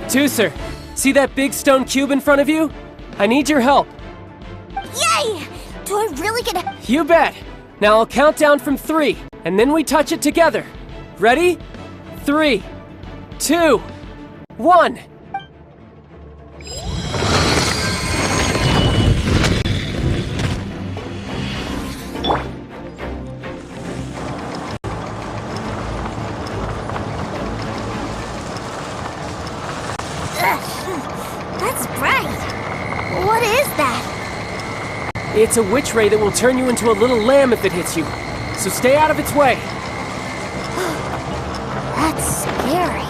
Tusser, see that big stone cube in front of you? I need your help. Yay! Do I really get a... You bet! Now I'll count down from 3, and then we touch it together. Ready? 3, 2, 1. That's bright. What is that? It's a witch ray that will turn you into a little lamb if it hits you. So stay out of its way. That's scary.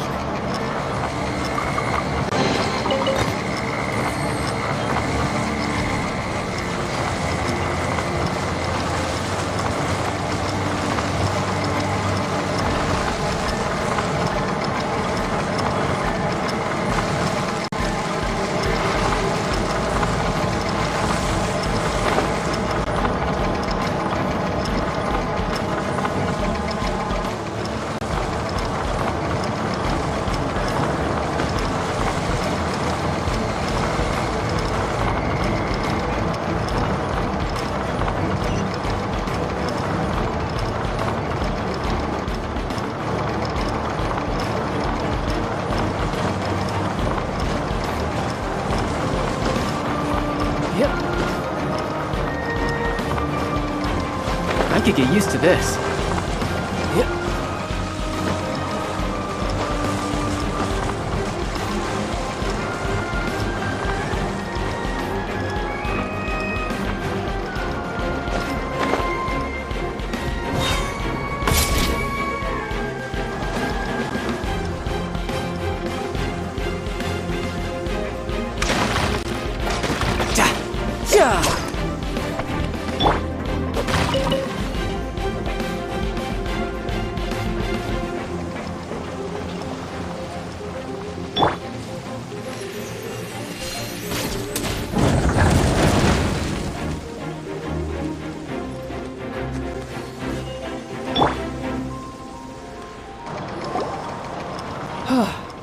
I could get used to this.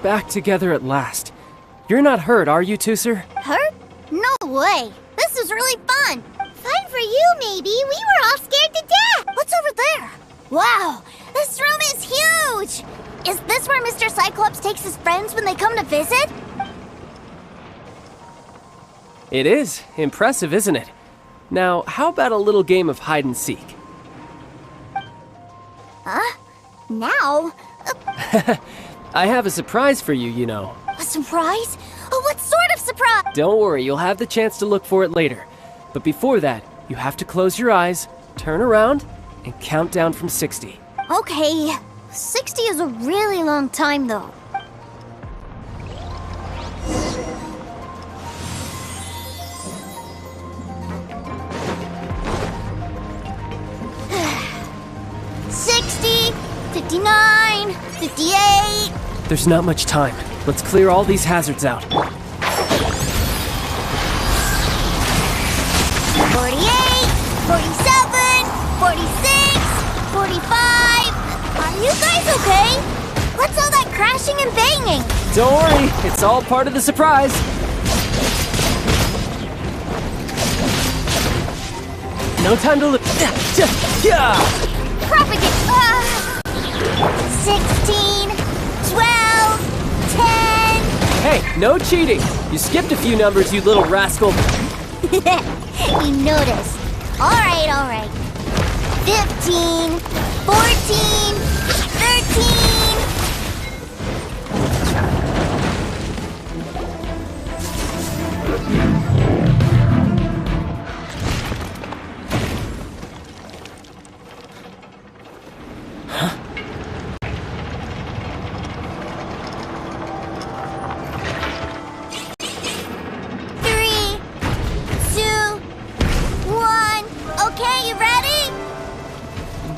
Back together at last. You're not hurt, are you, Tusser? Hurt? No way. This was really fun. Fun for you, maybe. We were all scared to death. What's over there? Wow, this room is huge. huge! Is this where Mr. Cyclops takes his friends when they come to visit? It is. Impressive, isn't it? Now, how about a little game of hide and seek? Huh? Now? I have a surprise for you, you know. A surprise? Oh, what sort of surprise? Don't worry, you'll have the chance to look for it later. But before that, you have to close your eyes, turn around, and count down from 60. Okay. 60 is a really long time, though. $60, $59, $58. There's not much time. Let's clear all these hazards out. 48, 47, 46, 45. Are you guys okay? What's all that crashing and banging? Don't worry, it's all part of the surprise. No time to look. Propagate. 16, 12, 10. Hey, no cheating. You skipped a few numbers, you little rascal. You noticed. All right. 15, 14, 13.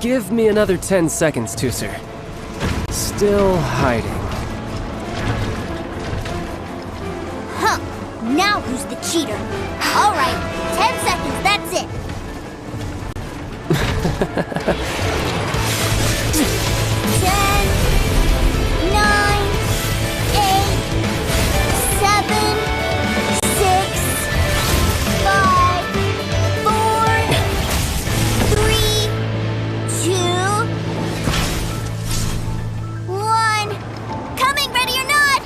Give me another 10 seconds, Tooser. Still hiding. Huh. Now who's the cheater? All right. 10 seconds, that's it. 10, 9, 8, 7, 6, 5, 4, 3, 2, 1. Coming, ready or not!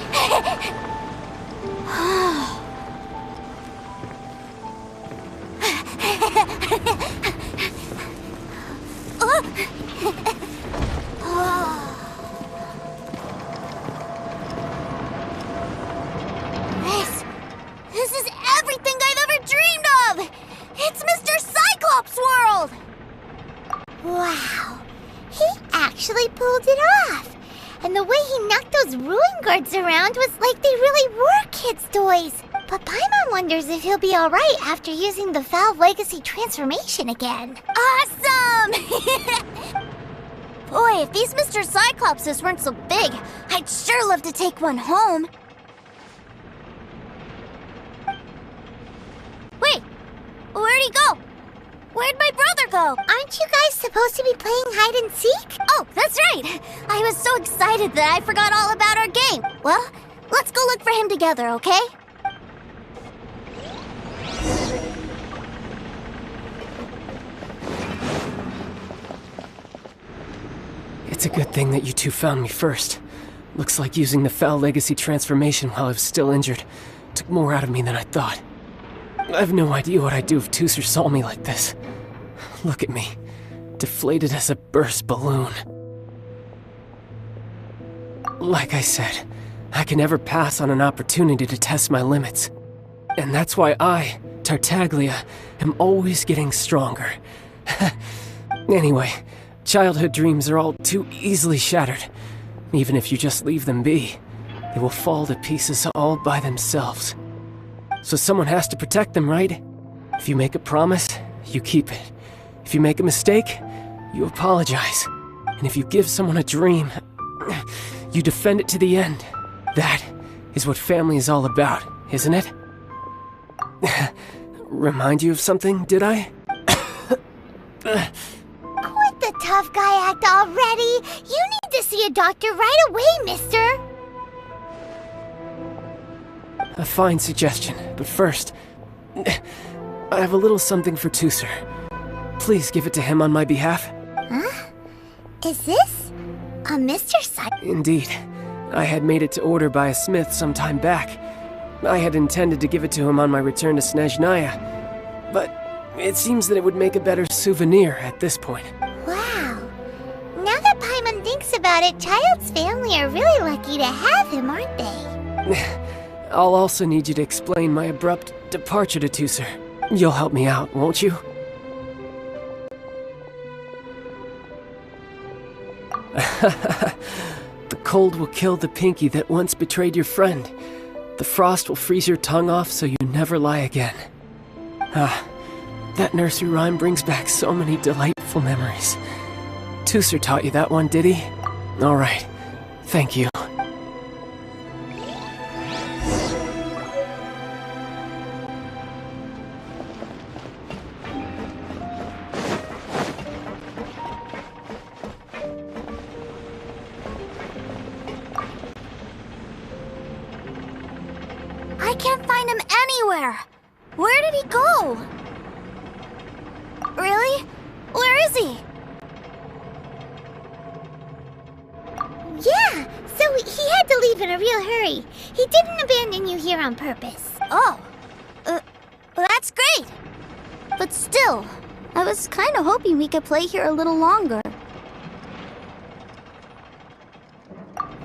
This is everything I've ever dreamed of! It's Mr. Cyclops' world! Wow, he actually pulled it off. And the way he knocked those ruin guards around was like they really were kids' toys. But Paimon wonders if he'll be alright after using the Valve Legacy transformation again. Awesome! Boy, if these Mr. Cyclopses weren't so big, I'd sure love to take one home. Wait, where'd he go? Where'd my brother go? Aren't you guys supposed to be playing hide and seek? Oh, that's right. I was so excited that I forgot all about our game. Well, let's go look for him together, okay? It's a good thing that you two found me first. Looks like using the Foul Legacy transformation while I was still injured took more out of me than I thought. I have no idea what I'd do if Tooser saw me like this. Look at me, deflated as a burst balloon. Like I said, I can never pass on an opportunity to test my limits. And that's why I, Tartaglia, am always getting stronger. Anyway, childhood dreams are all too easily shattered. Even if you just leave them be, they will fall to pieces all by themselves. So someone has to protect them, right? If you make a promise, you keep it. If you make a mistake, you apologize. And if you give someone a dream, you defend it to the end. That is what family is all about, isn't it? Remind you of something, did I? Quit the tough guy act already! You need to see a doctor right away, mister! A fine suggestion, but first, I have a little something for Tooser. Please give it to him on my behalf. Huh? Is this Mr. Cyno? Indeed. I had made it to order by a smith some time back. I had intended to give it to him on my return to Tighnari, but it seems that it would make a better souvenir at this point. Wow. Now that Paimon thinks about it, Childe's family are really lucky to have him, aren't they? I'll also need you to explain my abrupt departure to Tusser. You'll help me out, won't you? The cold will kill the pinky that once betrayed your friend. The frost will freeze your tongue off so you never lie again. Ah, that nursery rhyme brings back so many delightful memories. Tusser taught you that one, did he? All right. Thank you. I can't find him anywhere. Where did he go? Really? Where is he? Yeah, so he had to leave in a real hurry. He didn't abandon you here on purpose. Oh, that's great. But still, I was kind of hoping we could play here a little longer.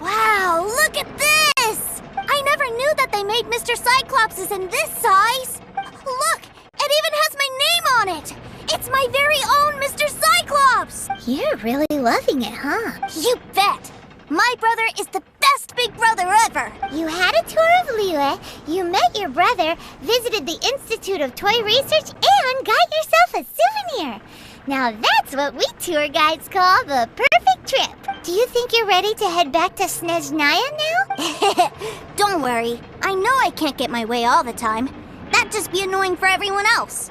Wow, look at this! I never knew that they made Mr. Cyclopses in this size. Look, it even has my name on it. It's my very own Mr. Cyclops! You're really loving it, huh? You bet! My brother is the best big brother ever! You had a tour of Liyue, you met your brother, visited the Institute of Toy Research, and got yourself a souvenir! Now that's what we tour guides call the perfect trip! Do you think you're ready to head back to Tighnari now? Don't worry, I know I can't get my way all the time. That'd just be annoying for everyone else.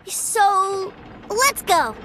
So, let's go!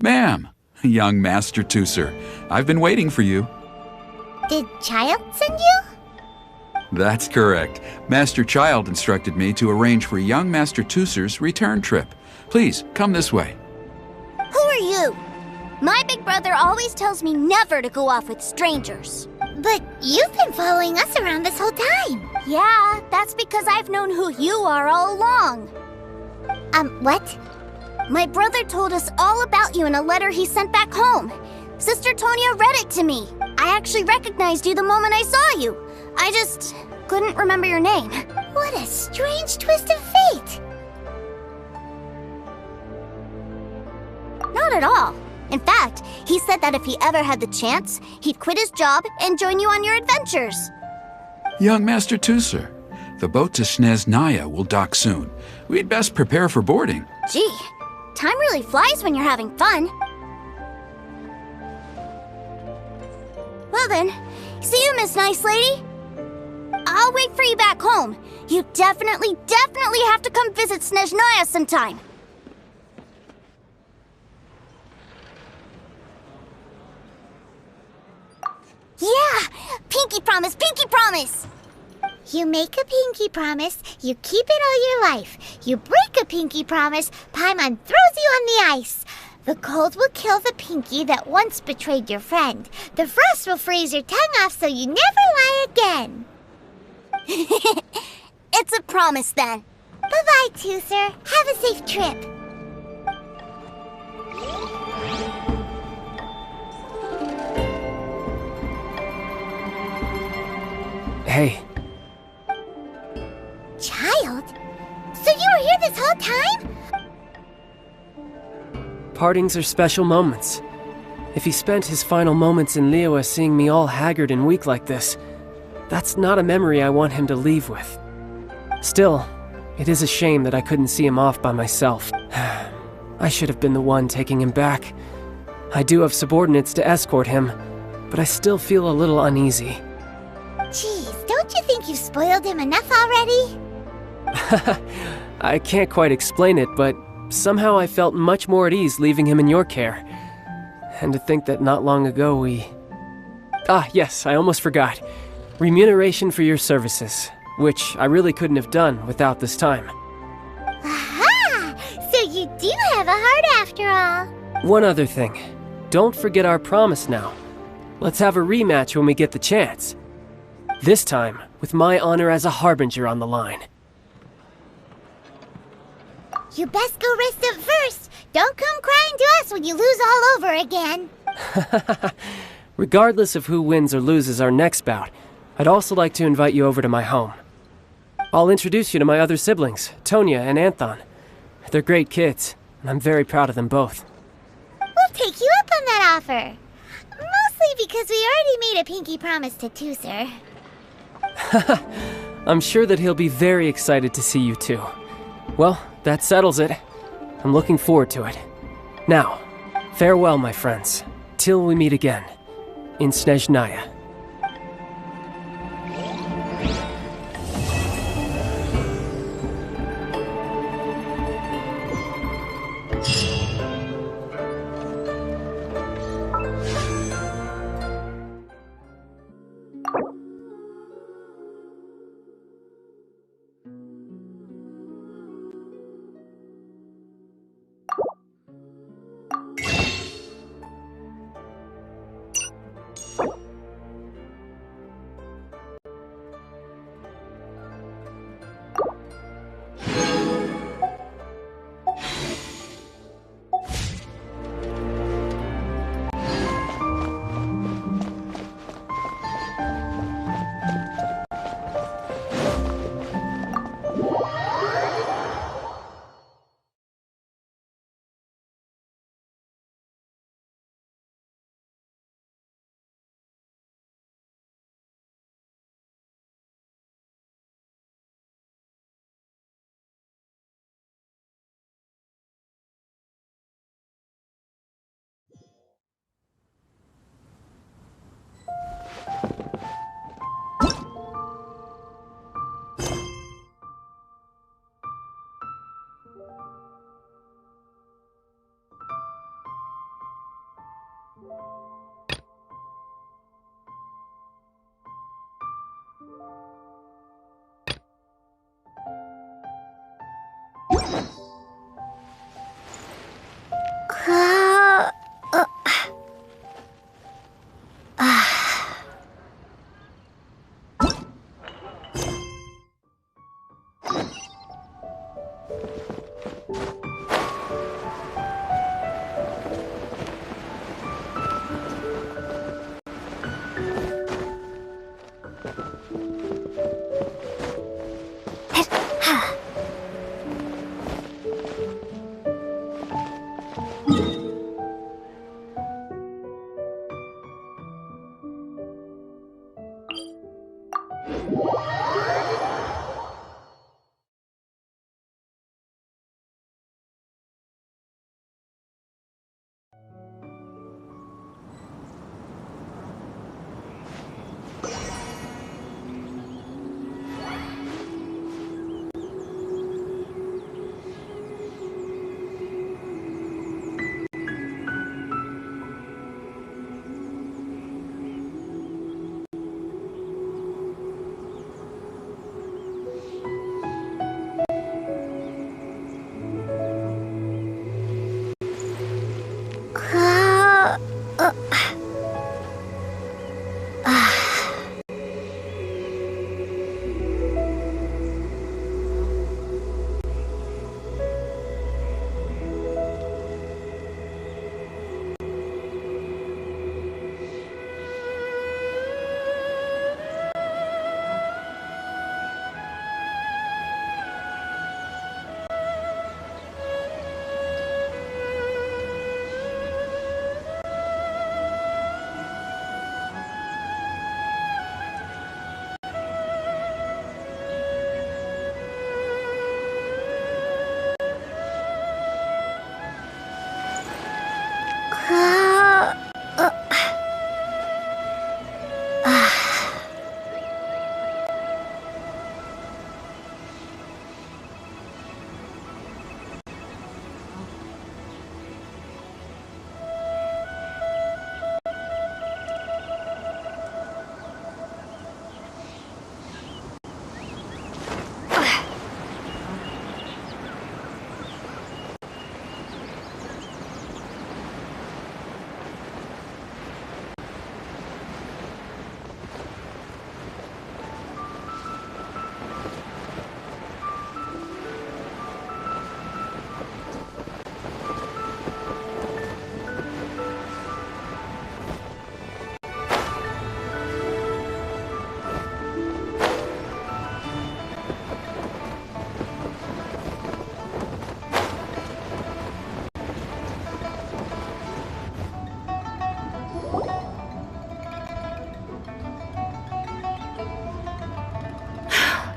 Ma'am, young Master Tusser, I've been waiting for you. Did Childe send you? That's correct. Master Childe instructed me to arrange for young Master Tusser's return trip. Please, come this way. Who are you? My big brother always tells me never to go off with strangers. But you've been following us around this whole time. Yeah, that's because I've known who you are all along. What? My brother told us all about you in a letter he sent back home. Sister Tonya read it to me. I actually recognized you the moment I saw you. I just couldn't remember your name. What a strange twist of fate! Not at all. In fact, he said that if he ever had the chance, he'd quit his job and join you on your adventures. Young Master Tusser, the boat to Tighnari will dock soon. We'd best prepare for boarding. Gee, time really flies when you're having fun. Well then, see you, Miss Nice Lady. I'll wait for you back home. You definitely have to come visit Tighnari sometime. Yeah! Pinky promise, pinky promise! You make a pinky promise, you keep it all your life. You break a pinky promise, Paimon throws you on the ice. The cold will kill the pinky that once betrayed your friend. The frost will freeze your tongue off so you never lie again. It's a promise then. Bye-bye, Tusser. Have a safe trip. Hey. Child? So you were here this whole time? Partings are special moments. If he spent his final moments in Liyue seeing me all haggard and weak like this, that's not a memory I want him to leave with. Still, it is a shame that I couldn't see him off by myself. I should have been the one taking him back. I do have subordinates to escort him, but I still feel a little uneasy. Jeez, don't you think you've spoiled him enough already? I can't quite explain it, but somehow I felt much more at ease leaving him in your care. And to think that not long ago we... Ah, yes, I almost forgot. Remuneration for your services, which I really couldn't have done without this time. Aha! So you do have a heart after all. One other thing. Don't forget our promise now. Let's have a rematch when we get the chance. This time, with my honor as a harbinger on the line. You best go rest up first. Don't come crying to us when you lose all over again. Regardless of who wins or loses our next bout, I'd also like to invite you over to my home. I'll introduce you to my other siblings, Tonya and Anthon. They're great kids, and I'm very proud of them both. We'll take you up on that offer. Mostly because we already made a pinky promise to Tusser. I'm sure that he'll be very excited to see you too. Well, that settles it. I'm looking forward to it. Now, farewell, my friends, till we meet again in Tighnari.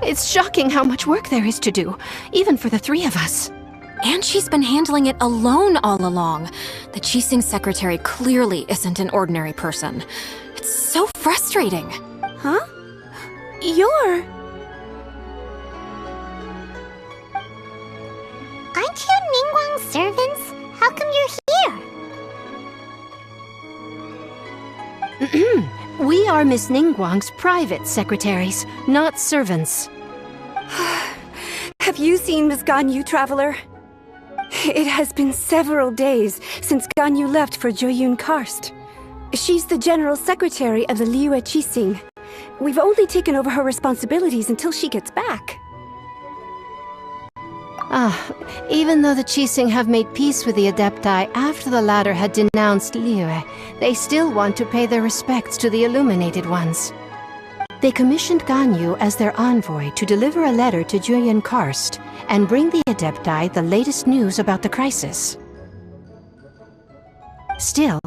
It's shocking how much work there is to do, even for the three of us. And she's been handling it alone all along. The Qixing secretary clearly isn't an ordinary person. It's so frustrating. Huh? You're... Aren't you Ningguang's servants? How come you're here? We are Miss Ningguang's private secretaries, not servants. Have you seen Miss Ganyu, Traveler? It has been several days since Ganyu left for Jueyun Karst. She's the general secretary of the Liyue Qixing. We've only taken over her responsibilities until she gets back. Even though the Qixing have made peace with the Adepti after the latter had denounced Liyue, they still want to pay their respects to the Illuminated Ones. They commissioned Ganyu as their envoy to deliver a letter to Jueyun Karst and bring the Adepti the latest news about the crisis. Still,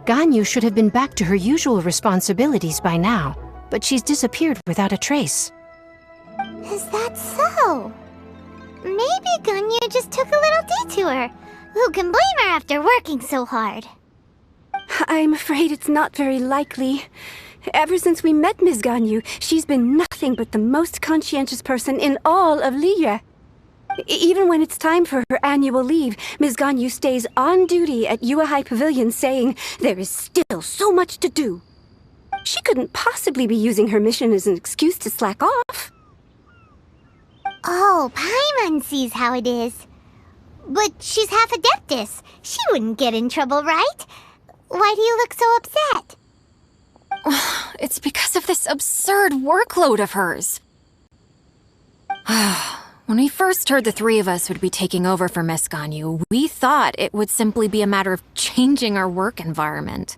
Ganyu should have been back to her usual responsibilities by now, but she's disappeared without a trace. Is that so? Maybe Ganyu just took a little detour. Who can blame her after working so hard? I'm afraid it's not very likely. Ever since we met Ms. Ganyu, she's been nothing but the most conscientious person in all of Liyue. Even when it's time for her annual leave, Ms. Ganyu stays on duty at Yuehai Pavilion saying there is still so much to do. She couldn't possibly be using her mission as an excuse to slack off. Oh, Paimon sees how it is. But she's half Adeptus. She wouldn't get in trouble, right? Why do you look so upset? It's because of this absurd workload of hers. When we first heard the three of us would be taking over for Miss Ganyu, we thought it would simply be a matter of changing our work environment.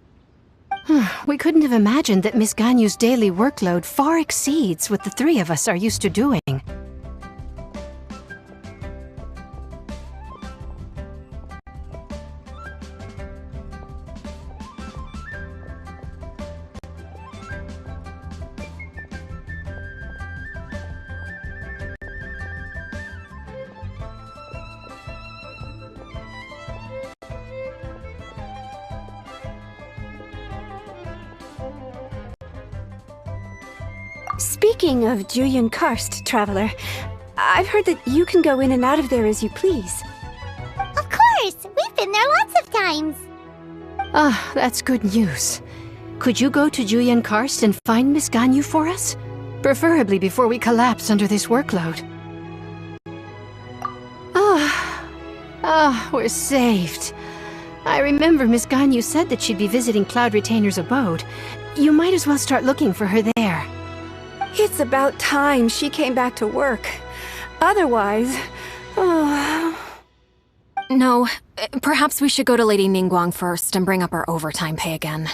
We couldn't have imagined that Miss Ganyu's daily workload far exceeds what the three of us are used to doing. Speaking of Jueyun Karst, Traveler, I've heard that you can go in and out of there as you please. Of course! We've been there lots of times! That's good news. Could you go to Jueyun Karst and find Miss Ganyu for us? Preferably before we collapse under this workload. We're saved. I remember Miss Ganyu said that she'd be visiting Cloud Retainer's abode. You might as well start looking for her there. It's about time she came back to work. Otherwise... No, perhaps we should go to Lady Ningguang first and bring up our overtime pay again.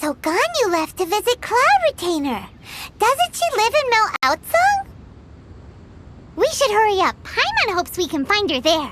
So Ganyu left to visit Cloud Retainer. Doesn't she live in Mel Outsung? We should hurry up. Paimon hopes we can find her there.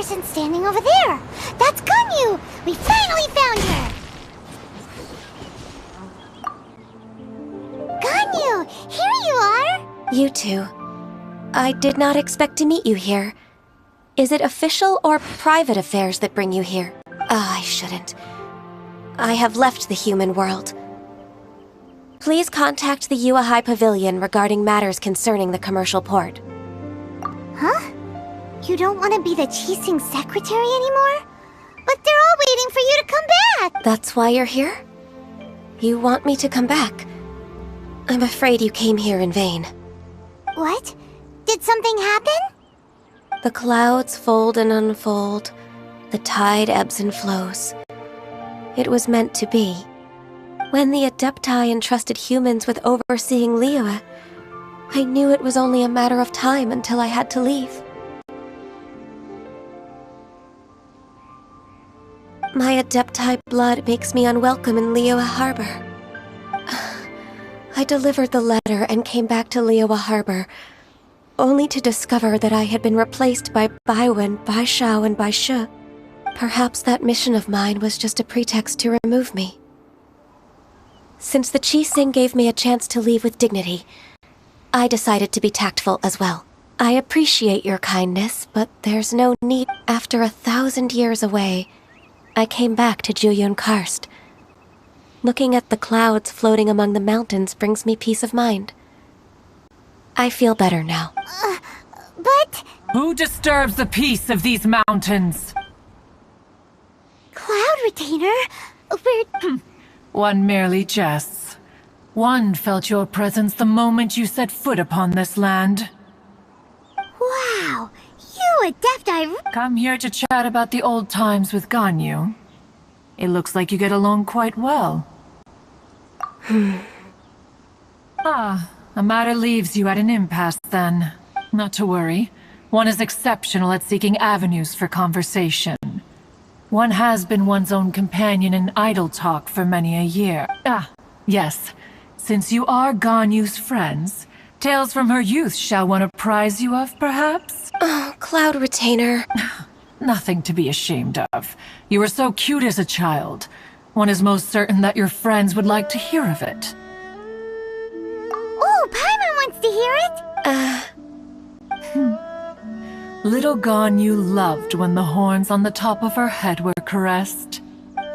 person standing over there. That's Ganyu! We finally found her! Ganyu, here you are! You two. I did not expect to meet you here. Is it official or private affairs that bring you here? I shouldn't. I have left the human world. Please contact the Yua High Pavilion regarding matters concerning the commercial port. Huh? You don't want to be the Qixing secretary anymore? But they're all waiting for you to come back! That's why you're here? You want me to come back? I'm afraid you came here in vain. What? Did something happen? The clouds fold and unfold. The tide ebbs and flows. It was meant to be. When the Adepti entrusted humans with overseeing Liyue, I knew it was only a matter of time until I had to leave. My Adepti blood makes me unwelcome in Liyue Harbor. I delivered the letter and came back to Liyue Harbor, only to discover that I had been replaced by Baiwen, Baishao, and Baishu. Perhaps that mission of mine was just a pretext to remove me. Since the Qixing gave me a chance to leave with dignity, I decided to be tactful as well. I appreciate your kindness, but there's no need. After 1,000 years away, I came back to Juyun Karst. Looking at the clouds floating among the mountains brings me peace of mind. I feel better now. But... Who disturbs the peace of these mountains? Cloud Retainer? We're... One merely jests. One felt your presence the moment you set foot upon this land. Wow! You Adepti... Come here to chat about the old times with Ganyu. It looks like you get along quite well. A matter leaves you at an impasse then. Not to worry. One is exceptional at seeking avenues for conversation. One has been one's own companion in idle talk for many a year. Yes. Since you are Ganyu's friends, tales from her youth shall one apprise you of, perhaps? Oh, Cloud Retainer. Nothing to be ashamed of. You were so cute as a child. One is most certain that your friends would like to hear of it. Oh, Paimon wants to hear it! Little Ganyu loved when the horns on the top of her head were caressed.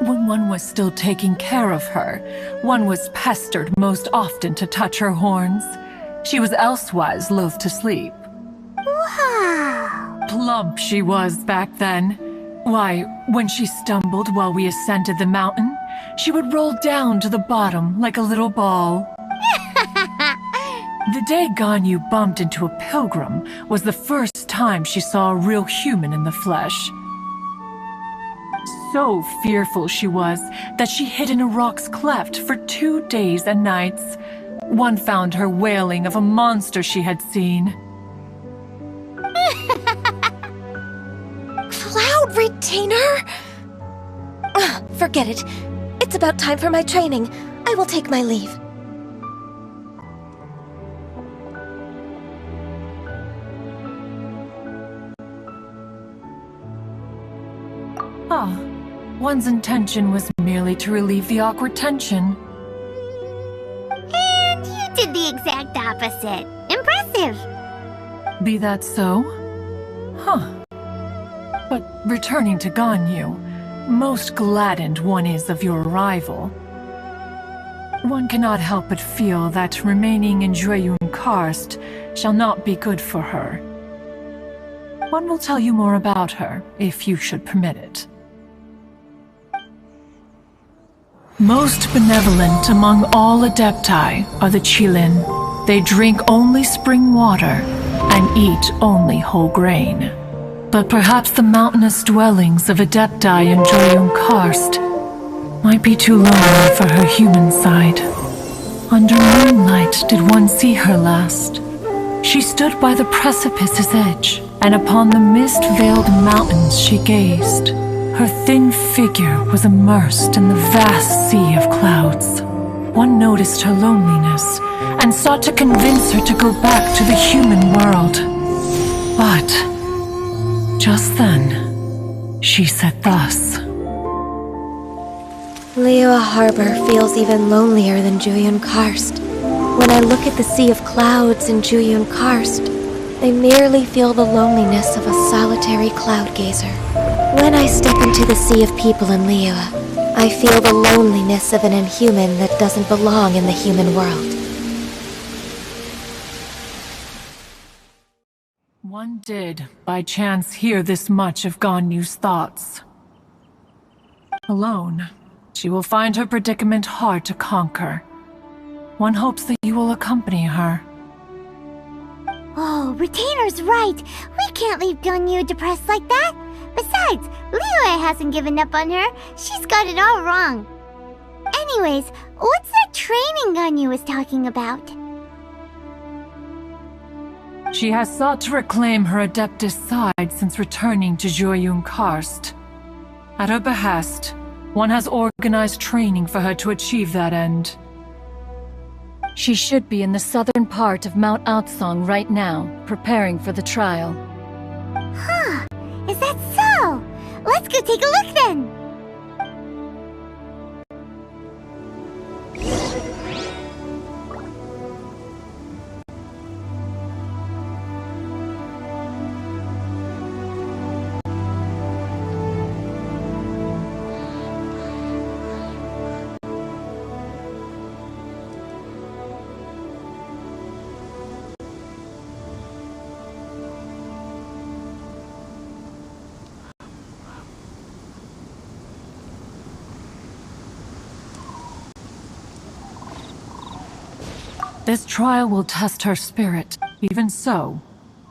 When one was still taking care of her, one was pestered most often to touch her horns. She was elsewise loath to sleep. Wow! Plump she was back then. Why, when she stumbled while we ascended the mountain, she would roll down to the bottom like a little ball. The day Ganyu bumped into a pilgrim was the first time she saw a real human in the flesh. So fearful she was that she hid in a rock's cleft for 2 days and nights. One found her wailing of a monster she had seen. Cloud Retainer? Forget it. It's about time for my training. I will take my leave. One's intention was merely to relieve the awkward tension. And you did the exact opposite. Impressive! Be that so? But returning to Ganyu, most gladdened one is of your arrival. One cannot help but feel that remaining in Juyun Karst shall not be good for her. One will tell you more about her, if you should permit it. Most benevolent among all Adepti are the Qilin. They drink only spring water and eat only whole grain. But perhaps the mountainous dwellings of Adepti in Juyun Karst might be too lonely for her human side. Under moonlight did one see her last. She stood by the precipice's edge, and upon the mist-veiled mountains she gazed. Her thin figure was immersed in the vast sea of clouds. One noticed her loneliness, and sought to convince her to go back to the human world. But just then, She said thus. Liyue Harbor feels even lonelier than Jueyun Karst. When I look at the sea of clouds in Jueyun Karst, I merely feel the loneliness of a solitary cloud gazer. When I step into the sea of people in Liyue, I feel the loneliness of an inhuman that doesn't belong in the human world. One did, by chance, hear this much of Ganyu's thoughts. Alone, she will find her predicament hard to conquer. One hopes that you will accompany her. Oh, Retainer's right. We can't leave Ganyu depressed like that. Besides, Liyue hasn't given up on her. She's got it all wrong. Anyways, what's that training Ganyu was talking about? She has sought to reclaim her Adeptus side since returning to Jueyun Karst. At her behest, one has organized training for her to achieve that end. She should be in the southern part of Mount Aotsong right now, preparing for the trial. Huh, is that so? Let's go take a look then! This trial will test her spirit. Even so,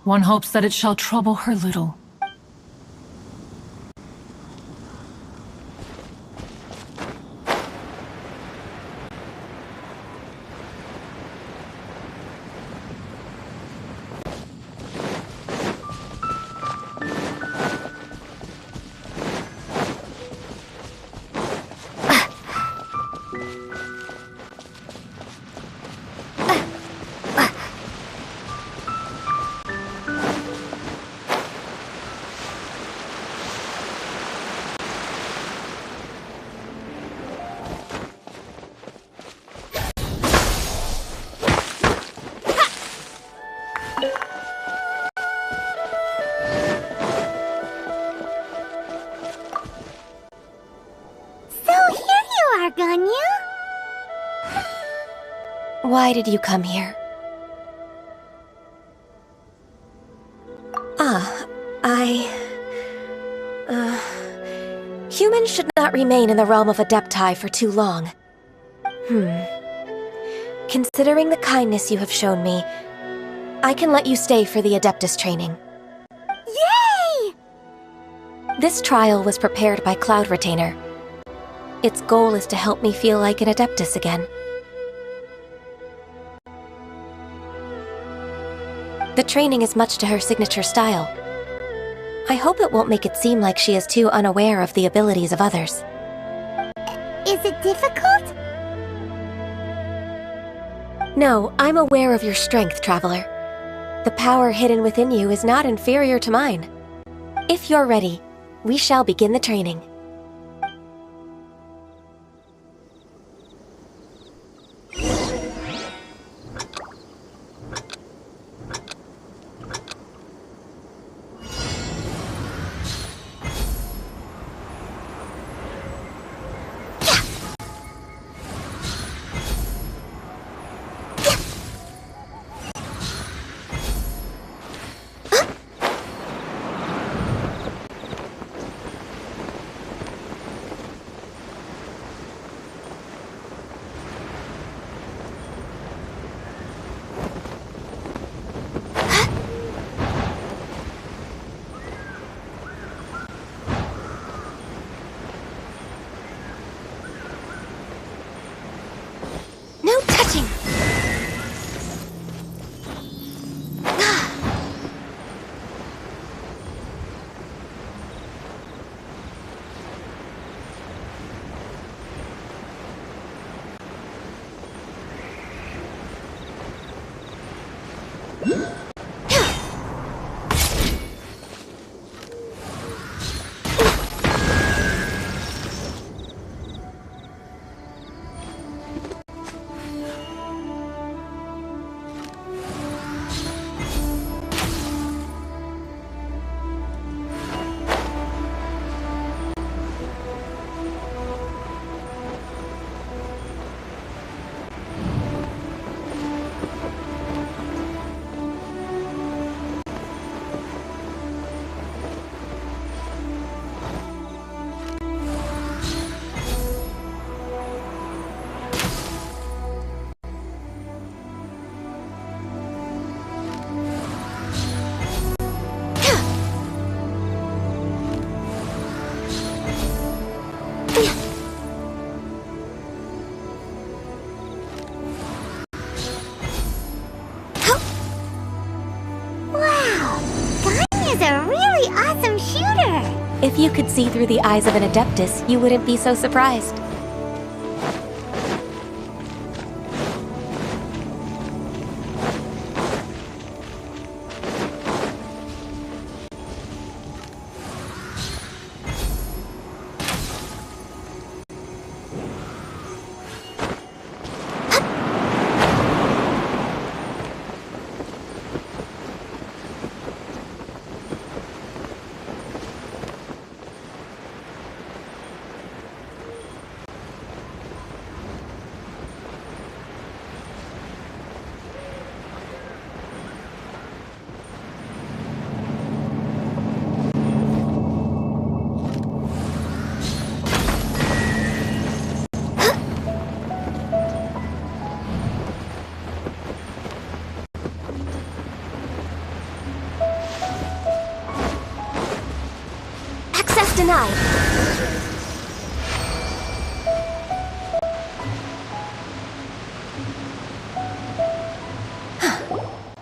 one hopes that it shall trouble her little. Ganyu? Why did you come here? Humans should not remain in the realm of Adepti for too long. Considering the kindness you have shown me, I can let you stay for the Adeptus training. Yay! This trial was prepared by Cloud Retainer. Its goal is to help me feel like an Adeptus again. The training is much to her signature style. I hope it won't make it seem like she is too unaware of the abilities of others. Is it difficult? No, I'm aware of your strength, Traveler. The power hidden within you is not inferior to mine. If you're ready, we shall begin the training. you could see through the eyes of an Adeptus, you wouldn't be so surprised. Denied.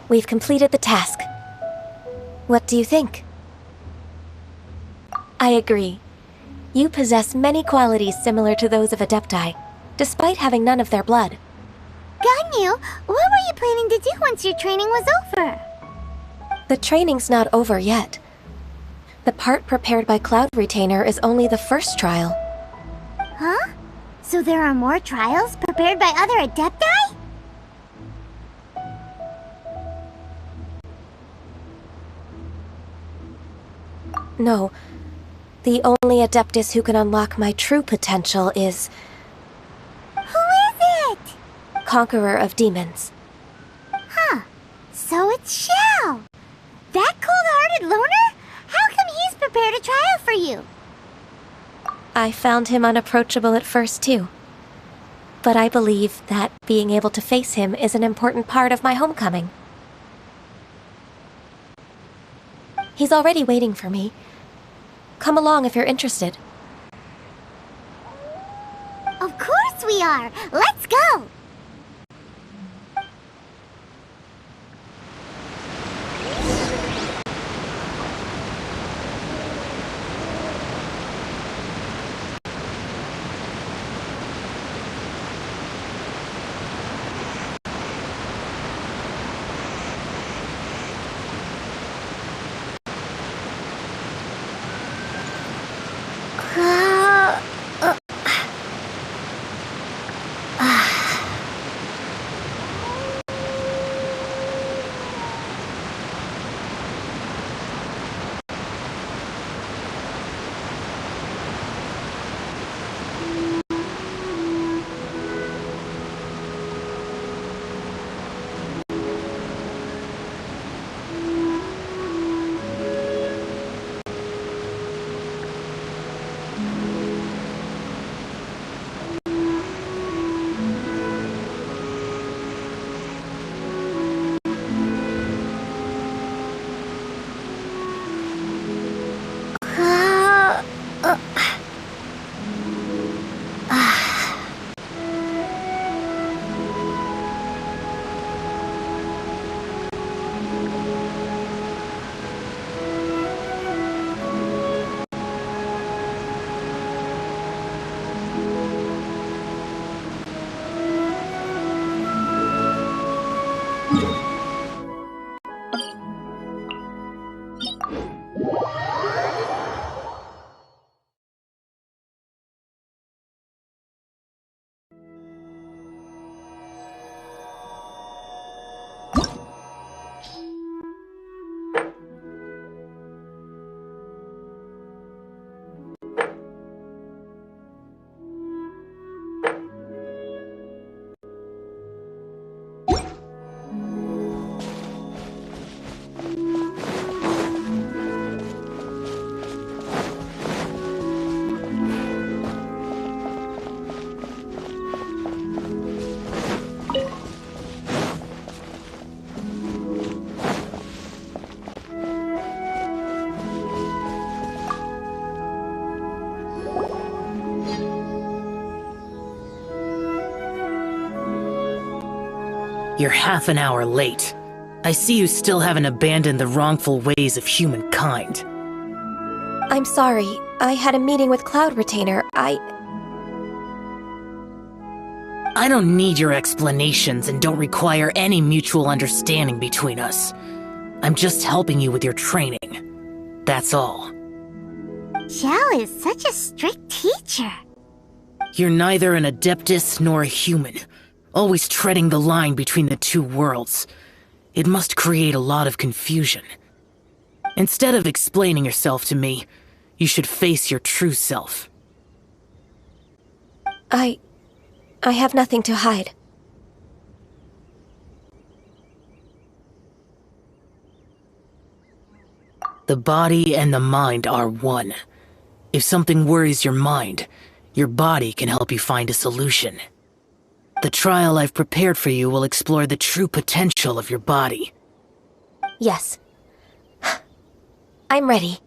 We've completed the task. What do you think? I agree. You possess many qualities similar to those of Adepti, despite having none of their blood. Ganyu, what were you planning to do once your training was over? The training's not over yet. The part prepared by Cloud Retainer is only the first trial. Huh? So there are more trials prepared by other Adepti? No. The only Adeptus who can unlock my true potential is... Who is it? Conqueror of Demons. Huh. So it's Xiao. That cold-hearted loner? How come he's prepared a trial for you? I found him unapproachable at first, too. But I believe that being able to face him is an important part of my homecoming. He's already waiting for me. Come along if you're interested. Of course we are! Let's go! You're half an hour late. I see you still haven't abandoned the wrongful ways of humankind. I'm sorry. I had a meeting with Cloud Retainer. I don't need your explanations and don't require any mutual understanding between us. I'm just helping you with your training. That's all. Xiao is such a strict teacher. You're neither an Adeptus nor a human, always treading the line between the two worlds. It must create a lot of confusion. Instead of explaining yourself to me, you should face your true self. I have nothing to hide. The body and the mind are one. If something worries your mind, your body can help you find a solution. The trial I've prepared for you will explore the true potential of your body. Yes. I'm ready.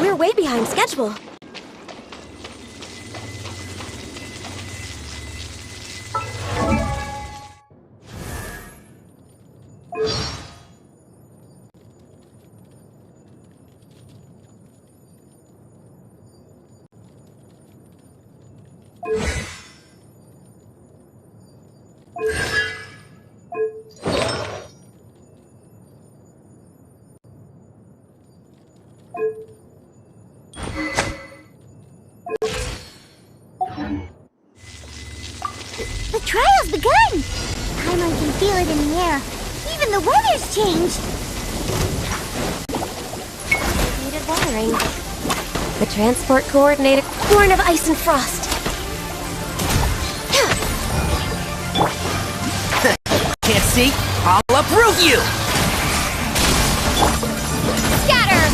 We're way behind schedule. The trial's begun! Paimon can feel it in the air. Even the weather's changed. Needed watering. The transport coordinator, born of ice and frost. Can't see? I'll uproot you! Scatter!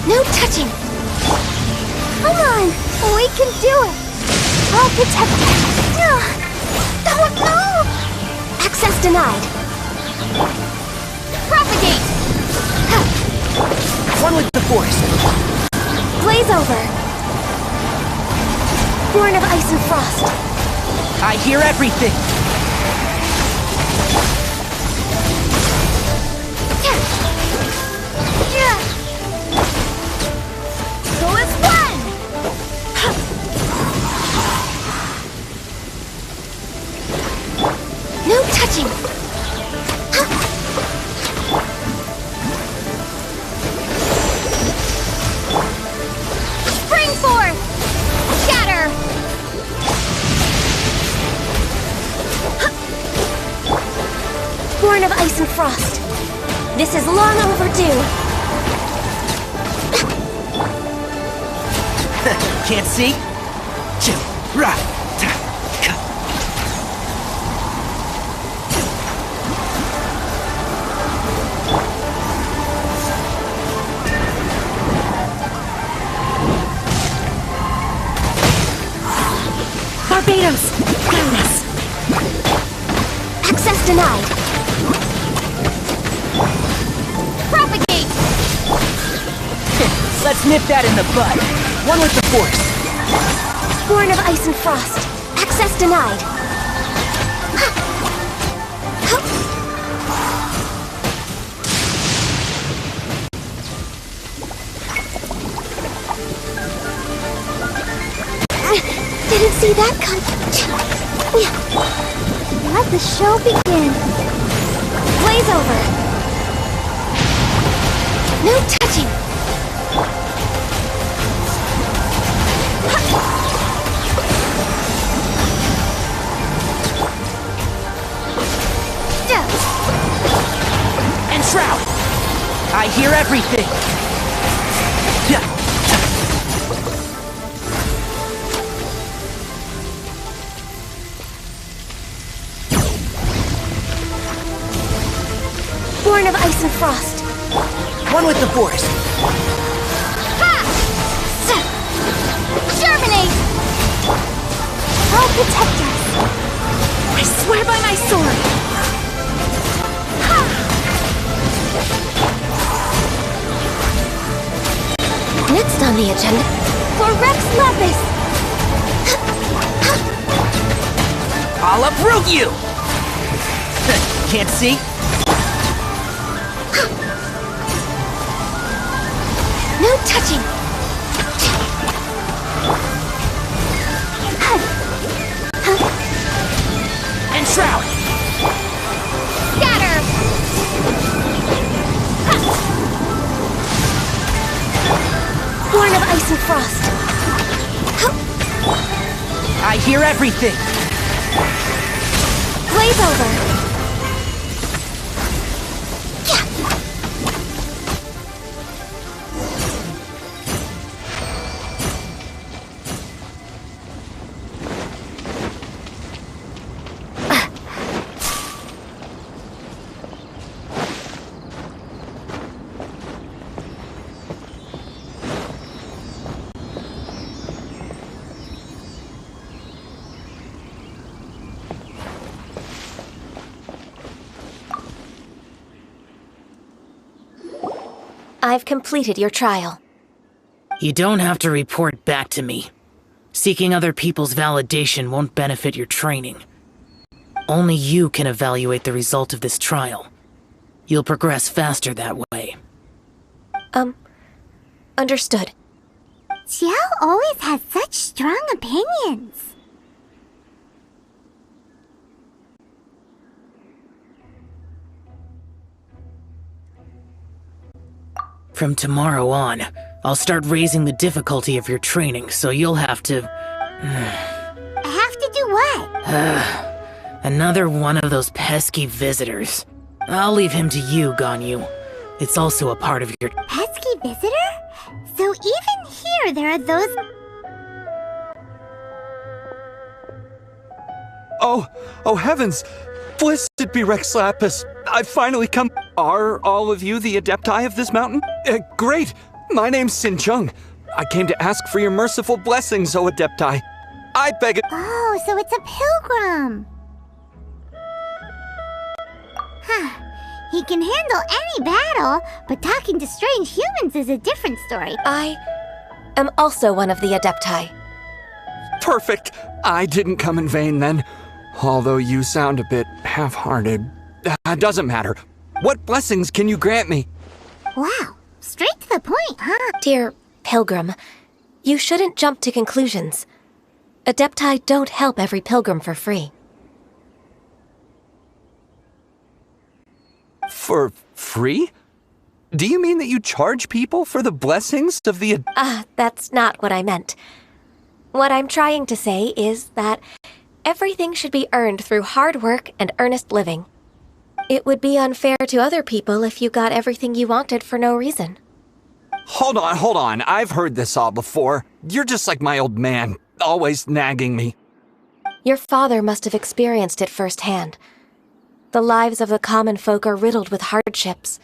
No touching! Come on! We can do it! I'll protect you! Oh no! Access denied. Propagate! One with the force. Blaze over. Born of ice and frost. I hear everything. Go as one! No touching! Spring forth! Scatter! Born of ice and frost. This is long overdue. Can't see? Barbados! Goodness! Access denied. Propagate! Let's nip that in the bud. One with the force. Born of ice and frost. Access denied. Didn't see that coming. Let the show begin. Blaze over. No touching. And Shroud! I hear everything! Born of ice and frost. One with the force. protect us. I swear by my sword! Next on the agenda, For Rex Lapis! I'll uproot you! Can't see? No touching! And Shroud! Scatter! Born of Ice and Frost! I hear everything! Blaze over! I've completed your trial. You don't have to report back to me. Seeking other people's validation won't benefit your training. Only you can evaluate the result of this trial. You'll progress faster that way. Understood. Xiao always has such strong opinions. From tomorrow on, I'll start raising the difficulty of your training, so you'll have to... Have to do what? Another one of those pesky visitors. I'll leave him to you, Ganyu. It's also a part of your... Pesky visitor? So even here there are those... Oh heavens! Blessed be Rex Lapis! I've finally come... Are all of you the Adepti of this mountain? Great! My name's Sin Chung. I came to ask for your merciful blessings, O Adepti. I beg it... Oh, so it's a pilgrim. Huh. He can handle any battle, but talking to strange humans is a different story. I am also one of the Adepti. Perfect! I didn't come in vain then. Although you sound a bit half-hearted. Doesn't matter. What blessings can you grant me? Wow, straight to the point, huh? Dear Pilgrim, you shouldn't jump to conclusions. Adepti don't help every pilgrim for free. For free? Do you mean that you charge people for the blessings of the... That's not what I meant. What I'm trying to say is that everything should be earned through hard work and earnest living. It would be unfair to other people if you got everything you wanted for no reason. Hold on. I've heard this all before. You're just like my old man, always nagging me. Your father must have experienced it firsthand. The lives of the common folk are riddled with hardships,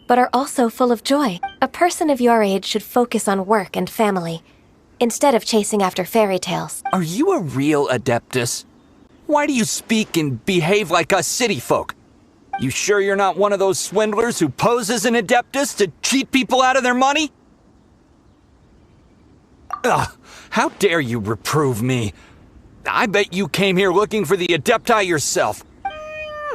but are also full of joy. A person of your age should focus on work and family, instead of chasing after fairy tales. Are you a real Adeptus? Why do you speak and behave like us city folk? You sure you're not one of those swindlers who pose as an Adeptus to cheat people out of their money? Ugh, how dare you reprove me? I bet you came here looking for the Adepti yourself.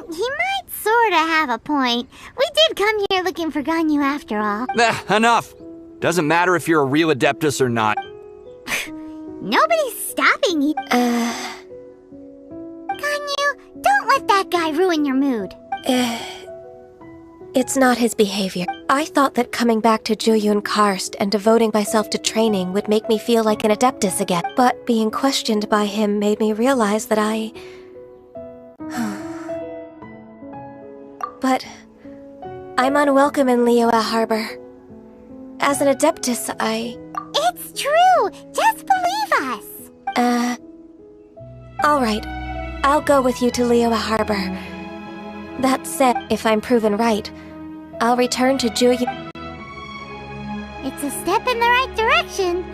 He might sorta have a point. We did come here looking for Ganyu after all. Enough. Doesn't matter if you're a real Adeptus or not. Nobody's stopping you. Ganyu, don't let that guy ruin your mood. It's not his behavior. I thought that coming back to Juyun Karst and devoting myself to training would make me feel like an Adeptus again. But being questioned by him made me realize that But I'm unwelcome in Liyue Harbor. As an Adeptus, It's true! Just believe us! Alright. I'll go with you to Liyue Harbor. That said, if I'm proven right, I'll return to Juyun. It's a step in the right direction.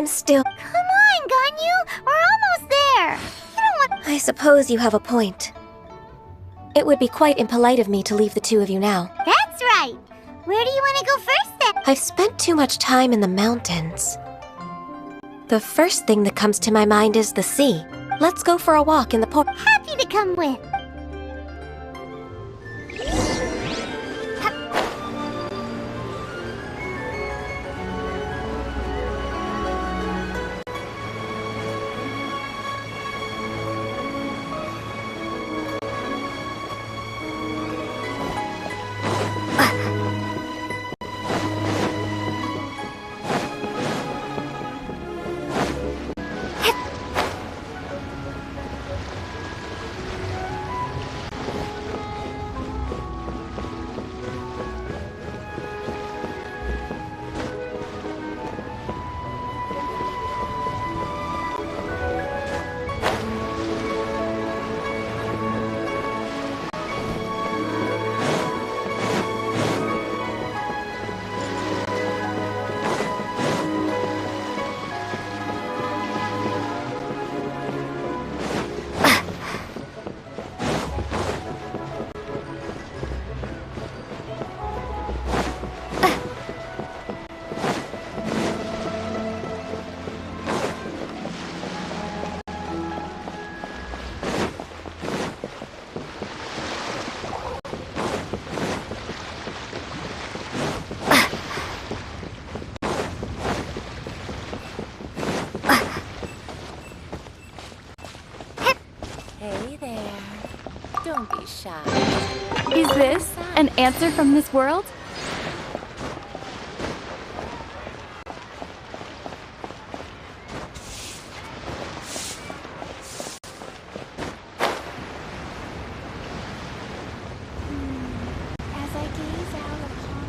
I'm still... Come on, Ganyu! We're almost there! You don't want... I suppose you have a point. It would be quite impolite of me to leave the two of you now. That's right! Where do you want to go first, then? I've spent too much time in the mountains. The first thing that comes to my mind is the sea. Let's go for a walk in the port. Happy to come with. Don't be shy. Is this an answer from this world? As I gaze out upon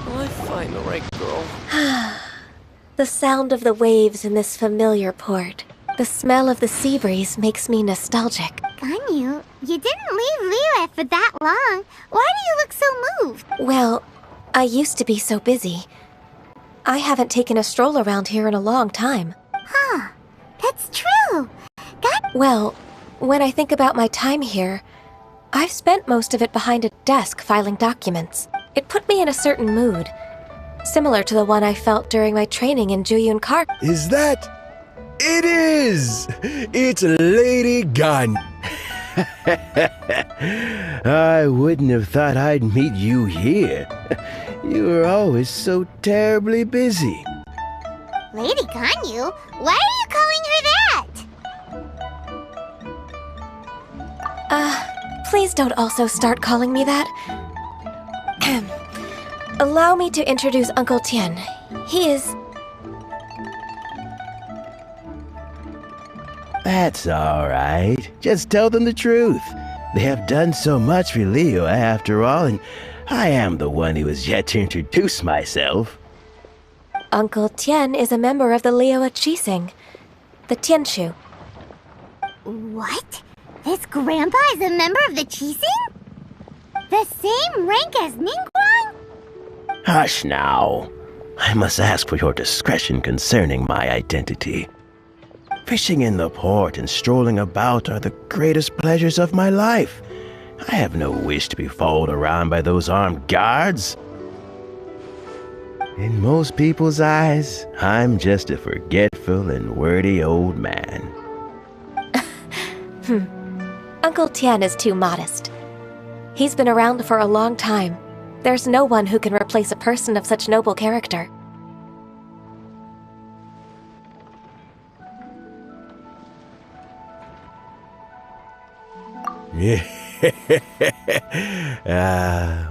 Will I find the right girl? The sound of the waves in this familiar port. The smell of the sea breeze makes me nostalgic. Ganyu, you didn't leave Liyue for that long. Why do you look so moved? Well, I used to be so busy. I haven't taken a stroll around here in a long time. Huh, that's true. Well, when I think about my time here, I've spent most of it behind a desk filing documents. It put me in a certain mood, similar to the one I felt during my training in Juyun Kark. Is that... It is! It's Lady Ganyu. I wouldn't have thought I'd meet you here. You were always so terribly busy. Lady Ganyu? Why are you calling her that? Please don't also start calling me that. Allow me to introduce Uncle Tian. He is... That's all right. Just tell them the truth. They have done so much for Liyue after all, and I am the one who has yet to introduce myself. Uncle Tian is a member of the Liyue Qixing, the Tianshu. What? This grandpa is a member of the Qixing? The same rank as Ningguang? Hush now. I must ask for your discretion concerning my identity. Fishing in the port and strolling about are the greatest pleasures of my life. I have no wish to be followed around by those armed guards. In most people's eyes, I'm just a forgetful and wordy old man. Uncle Tian is too modest. He's been around for a long time. There's no one who can replace a person of such noble character.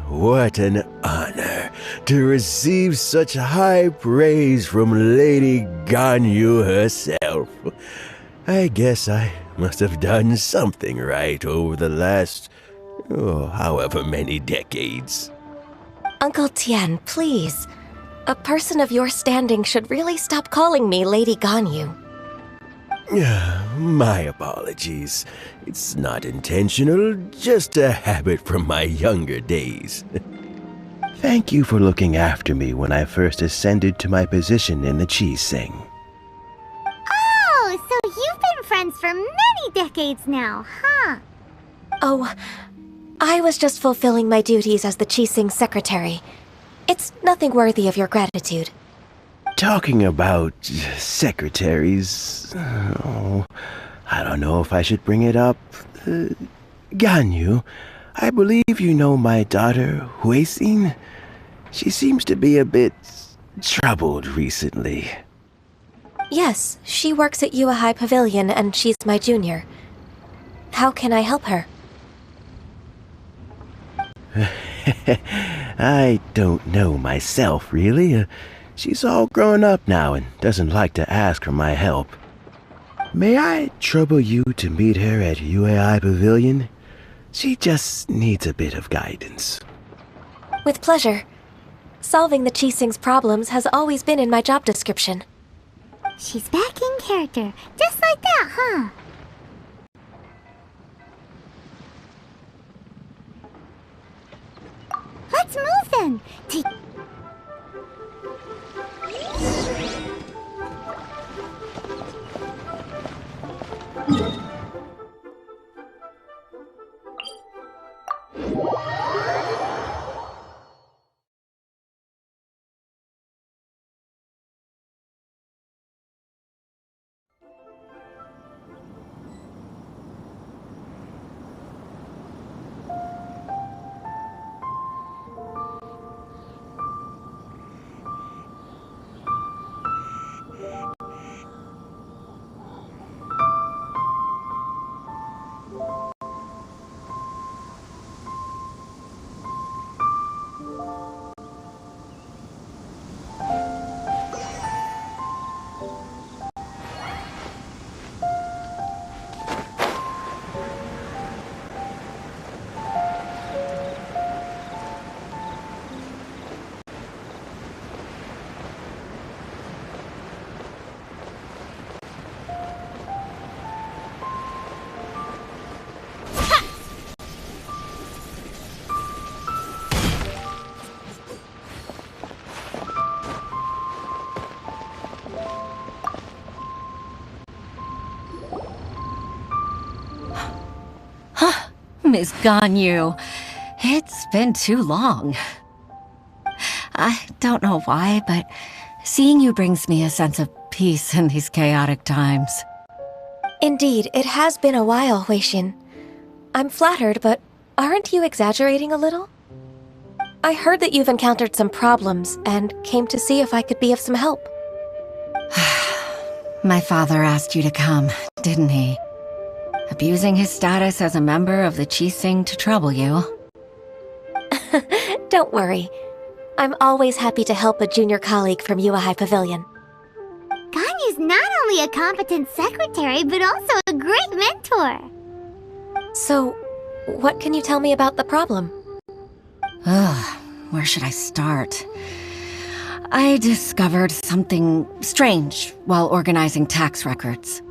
What an honor to receive such high praise from Lady Ganyu herself. I guess I must have done something right over the last, however many decades. Uncle Tian, please. A person of your standing should really stop calling me Lady Ganyu. My apologies. It's not intentional, just a habit from my younger days. Thank you for looking after me when I first ascended to my position in the cheese sing. Oh, so you've been friends for many decades now, huh? Oh, I was just fulfilling my duties as the Chising secretary. It's nothing worthy of your gratitude. Talking about secretaries... Oh, I don't know if I should bring it up. Ganyu, I believe you know my daughter, Huisin? She seems to be a bit troubled recently. Yes, she works at Yuehai Pavilion and she's my junior. How can I help her? I don't know myself, really. She's all grown up now and doesn't like to ask for my help. May I trouble you to meet her at Yuehai Pavilion? She just needs a bit of guidance. With pleasure. Solving the Chising's problems has always been in my job description. She's back in character, just like that, huh? Let's move then! Miss Ganyu, it's been too long. I don't know why, but seeing you brings me a sense of peace in these chaotic times. Indeed, it has been a while, Huixin. I'm flattered, but aren't you exaggerating a little? I heard that you've encountered some problems and came to see if I could be of some help. My father asked you to come, didn't he? Abusing his status as a member of the Chising to trouble you. Don't worry. I'm always happy to help a junior colleague from Yuehai Pavilion. Ganyu's not only a competent secretary, but also a great mentor. So, what can you tell me about the problem? Ugh, where should I start? I discovered something strange while organizing tax records.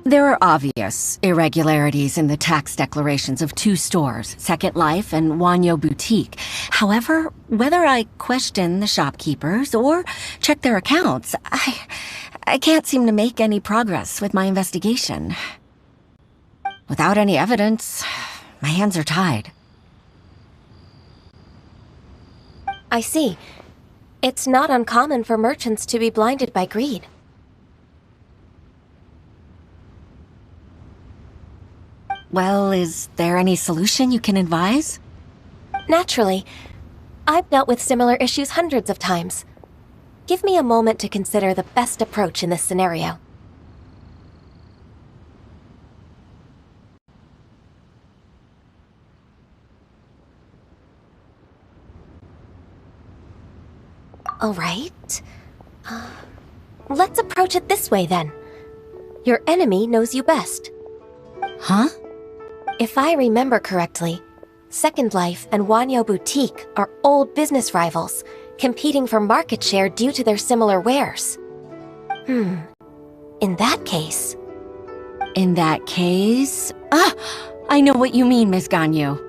There are obvious irregularities in the tax declarations of two stores, Second Life and Wanyo Boutique. However, whether I question the shopkeepers or check their accounts, I can't seem to make any progress with my investigation. Without any evidence, my hands are tied. I see. It's not uncommon for merchants to be blinded by greed. Well, is there any solution you can advise? Naturally. I've dealt with similar issues hundreds of times. Give me a moment to consider the best approach in this scenario. All right. Let's approach it this way, then. Your enemy knows you best. Huh? If I remember correctly, Second Life and Wanyo Boutique are old business rivals, competing for market share due to their similar wares. In that case... In that case... Ah! I know what you mean, Miss Ganyu.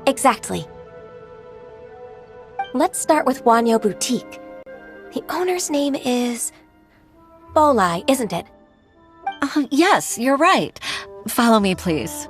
Exactly. Let's start with Wanyo Boutique. The owner's name is... Bolai, isn't it? Yes, you're right. Follow me, please.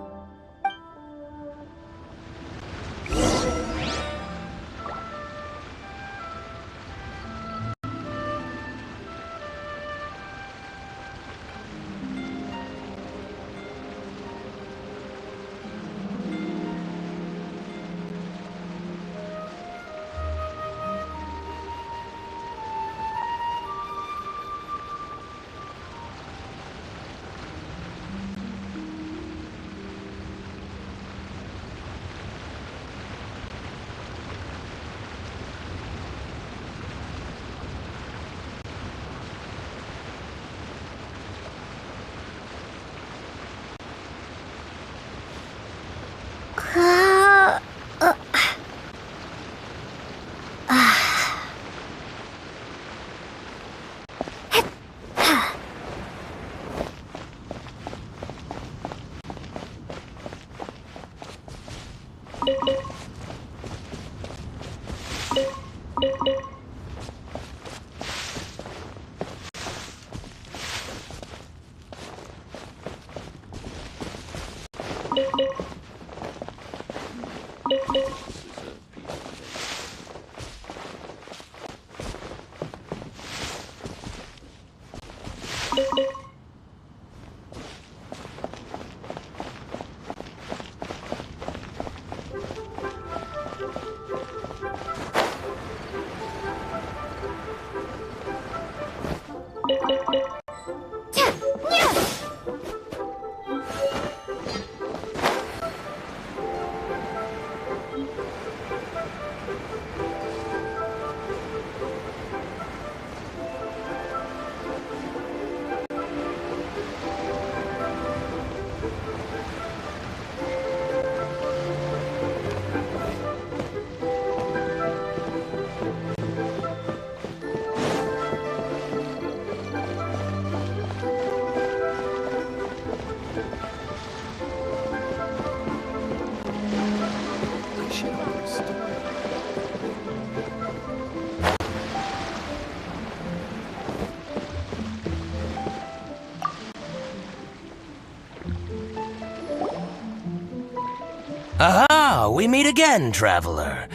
Aha! We meet again, traveler.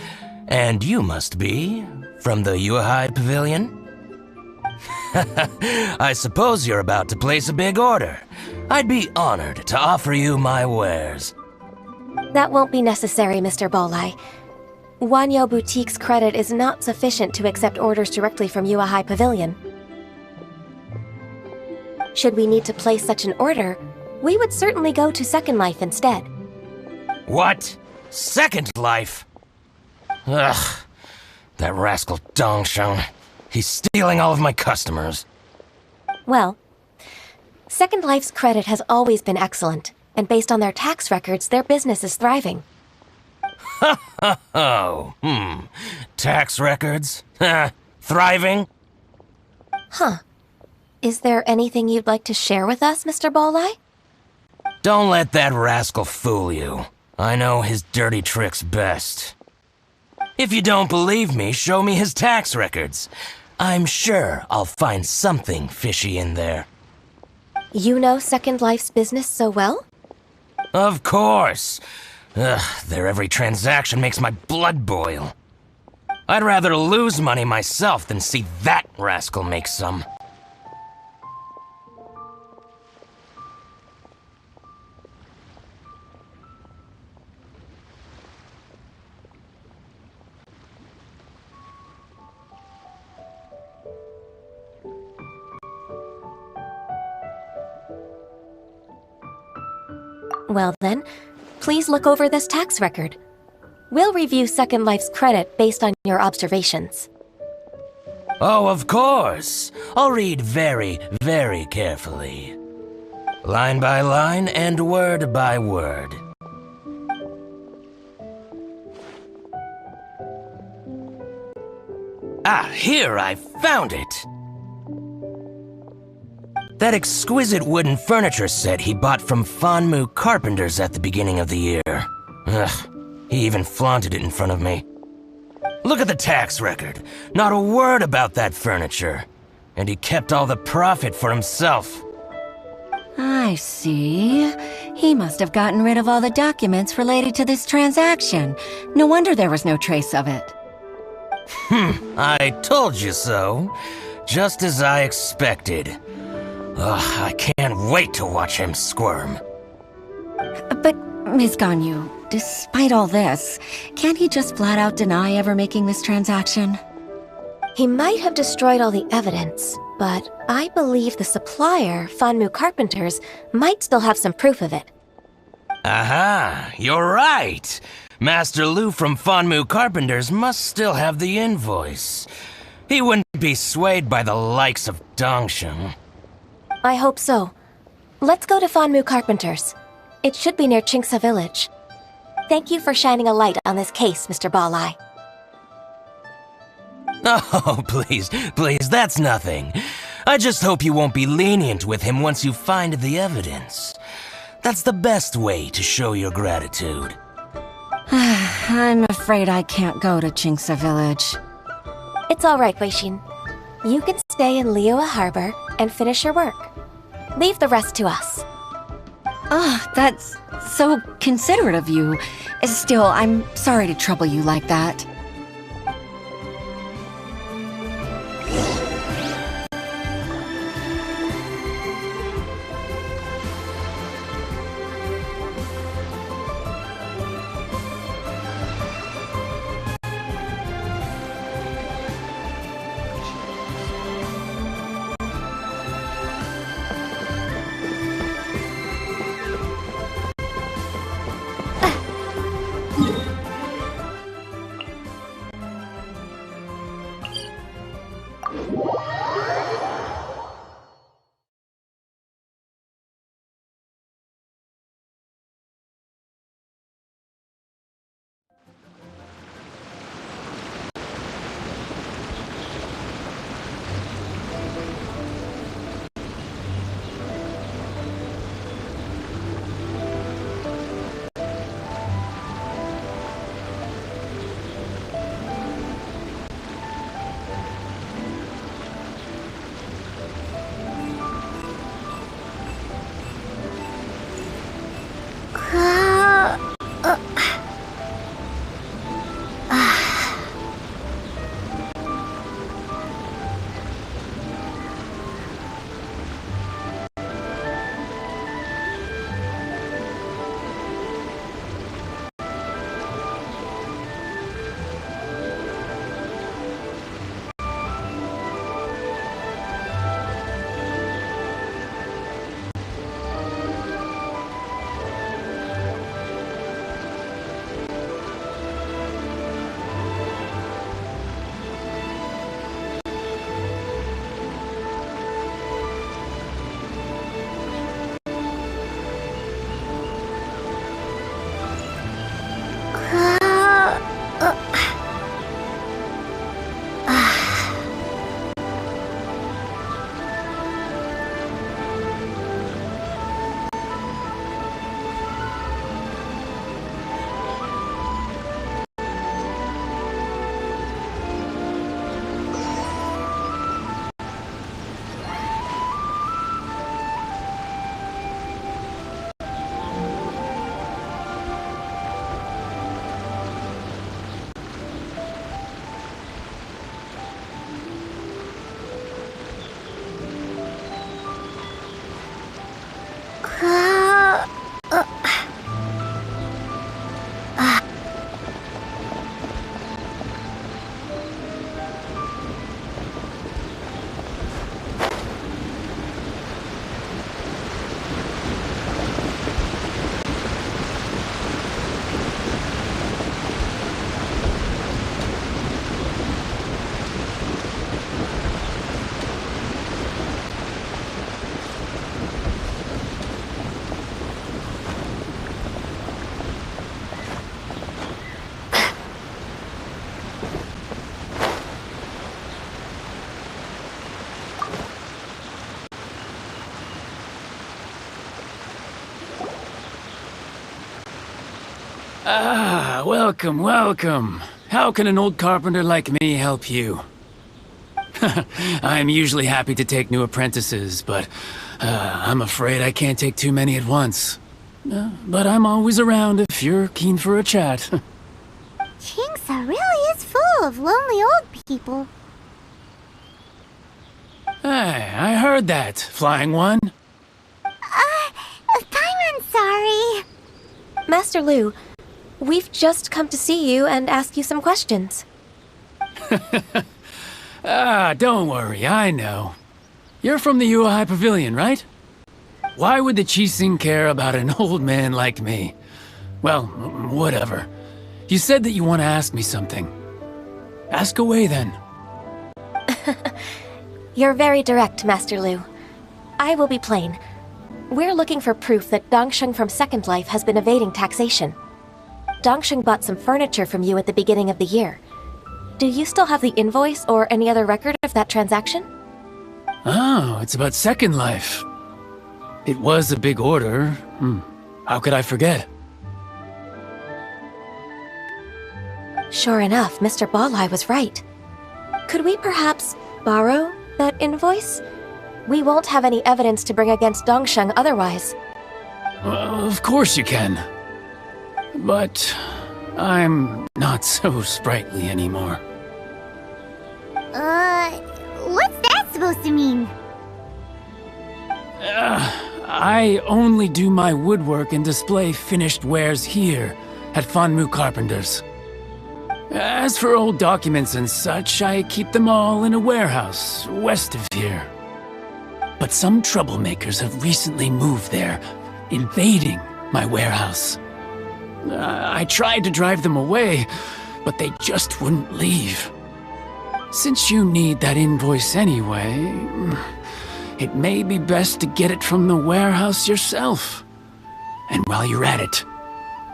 And you must be from the Yuhai Pavilion? I suppose you're about to place a big order. I'd be honored to offer you my wares. That won't be necessary, Mr. Bolai. Wanyo Boutique's credit is not sufficient to accept orders directly from Yuhai Pavilion. Should we need to place such an order, we would certainly go to Second Life instead. What? Second Life? Ugh. That rascal Dongsheng. He's stealing all of my customers. Well, Second Life's credit has always been excellent, and based on their tax records, their business is thriving. Tax records? Thriving? Huh. Is there anything you'd like to share with us, Mr. Bolai? Don't let that rascal fool you. I know his dirty tricks best. If you don't believe me, show me his tax records. I'm sure I'll find something fishy in there. You know Second Life's business so well? Of course. Their every transaction makes my blood boil. I'd rather lose money myself than see that rascal make some. Well then, please look over this tax record. We'll review Second Life's credit based on your observations. Oh, of course. I'll read very, very carefully. Line by line and word by word. Ah, here, I found it! That exquisite wooden furniture set he bought from Fanmu Carpenters at the beginning of the year. Ugh, he even flaunted it in front of me. Look at the tax record. Not a word about that furniture. And he kept all the profit for himself. I see. He must have gotten rid of all the documents related to this transaction. No wonder there was no trace of it. I told you so. Just as I expected. Ugh, I can't wait to watch him squirm. But, Ms. Ganyu, despite all this, can't he just flat out deny ever making this transaction? He might have destroyed all the evidence, but I believe the supplier, Fanmu Carpenters, might still have some proof of it. Aha, you're right. Master Lu from Fanmu Carpenters must still have the invoice. He wouldn't be swayed by the likes of Dongsheng. I hope so. Let's go to Fanmu Carpenters. It should be near Chingsa Village. Thank you for shining a light on this case, Mr. Balai. Oh, please, that's nothing. I just hope you won't be lenient with him once you find the evidence. That's the best way to show your gratitude. I'm afraid I can't go to Chingsa Village. It's all right, Weishin. You can stay in Liyue Harbor and finish your work. Leave the rest to us. Ah, that's so considerate of you. Still, I'm sorry to trouble you like that. Ah, welcome, welcome. How can an old carpenter like me help you? I'm usually happy to take new apprentices, but I'm afraid I can't take too many at once. But I'm always around if you're keen for a chat. Kingsa really is full of lonely old people. Hey, I heard that, Flying One. Paimon's sorry. Master Lu, we've just come to see you and ask you some questions. Don't worry, I know. You're from the Yuehai Pavilion, right? Why would the Qixing care about an old man like me? Well, whatever. You said that you want to ask me something. Ask away, then. You're very direct, Master Lu. I will be plain. We're looking for proof that Dongsheng from Second Life has been evading taxation. Dongsheng bought some furniture from you at the beginning of the year. Do you still have the invoice or any other record of that transaction? Oh, it's about Second Life. It was a big order. How could I forget? Sure enough, Mr. Balai was right. Could we perhaps borrow that invoice? We won't have any evidence to bring against Dongsheng otherwise. Of course you can. But I'm not so sprightly anymore. What's that supposed to mean? I only do my woodwork and display finished wares here at Fanmu Carpenters. As for old documents and such, I keep them all in a warehouse west of here. But some troublemakers have recently moved there, invading my warehouse. I tried to drive them away, but they just wouldn't leave. Since you need that invoice anyway, it may be best to get it from the warehouse yourself. And while you're at it,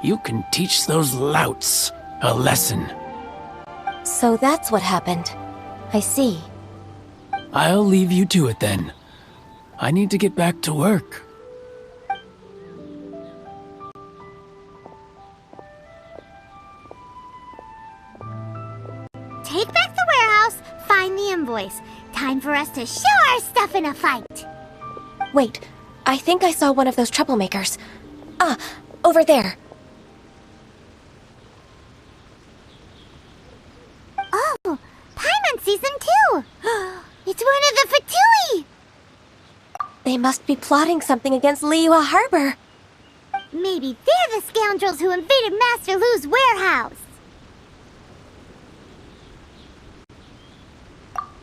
you can teach those louts a lesson. So that's what happened. I see. I'll leave you to it then. I need to get back to work. Take back the warehouse, find the invoice. Time for us to show our stuff in a fight. Wait, I think I saw one of those troublemakers. Ah, over there. Oh, Paimon sees them too. It's one of the Fatui. They must be plotting something against Liyue Harbor. Maybe they're the scoundrels who invaded Master Lu's warehouse.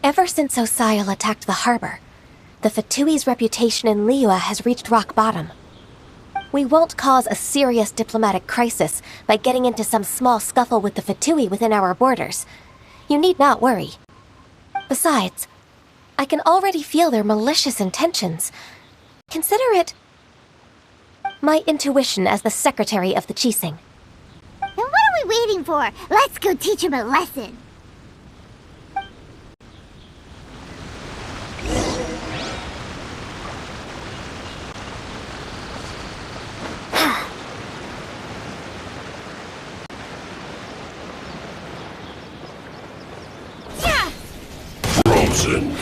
Ever since Osial attacked the harbor, the Fatui's reputation in Liyue has reached rock bottom. We won't cause a serious diplomatic crisis by getting into some small scuffle with the Fatui within our borders. You need not worry. Besides, I can already feel their malicious intentions. Consider it my intuition as the secretary of the Qixing. Then what are we waiting for? Let's go teach him a lesson. Frozen.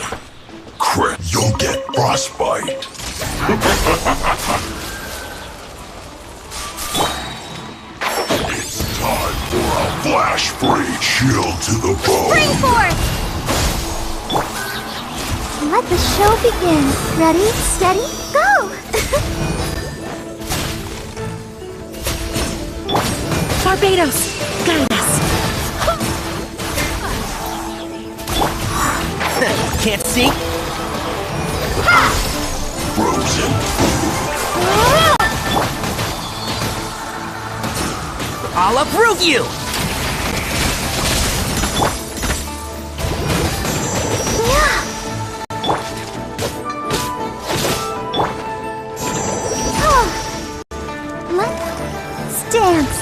Crit, you'll get frostbite. It's time for a flash break. Childe to the bone. Spring forth! Let the show begin. Ready, steady, go! Barbados, guide us. Can't see? Frozen. I'll uproot you! Let's dance.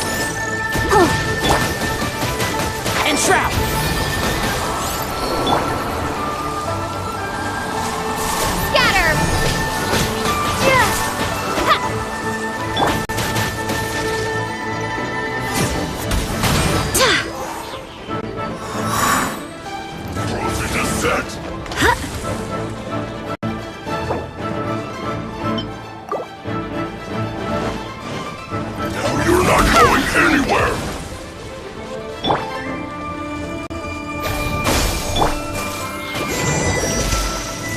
And Shroud! not going anywhere!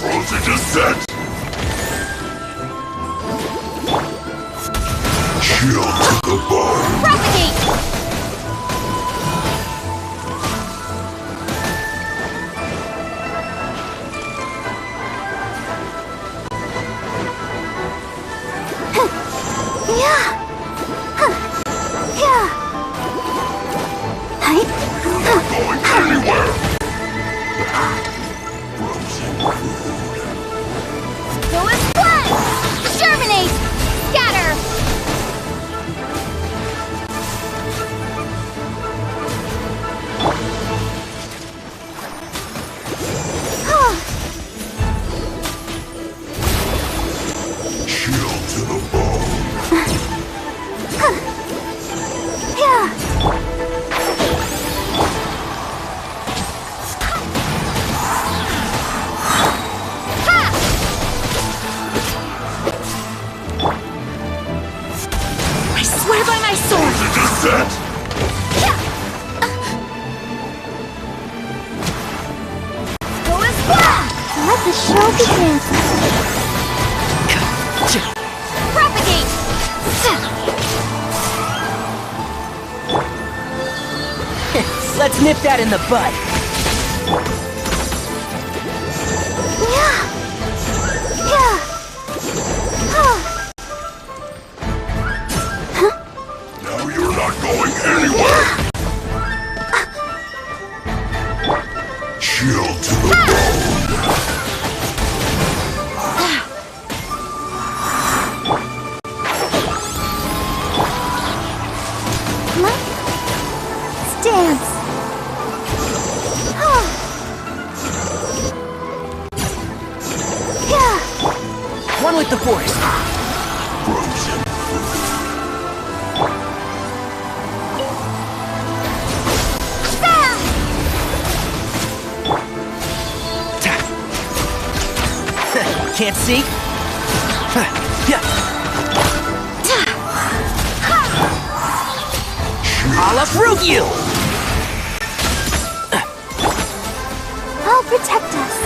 Frozen descent! Childe to the bone! Propagate! Going anywhere! Go as one! Germinate! Scatter! Childe to the bone! I swear by my sword! Descent! Go as one! Let the show begin! Propagate! Let's nip that in the bud. Now you're not going anywhere! Childe to the bone! Dance! One with the forest. Frozen. Can't see? I'll uproot you! I'll protect us.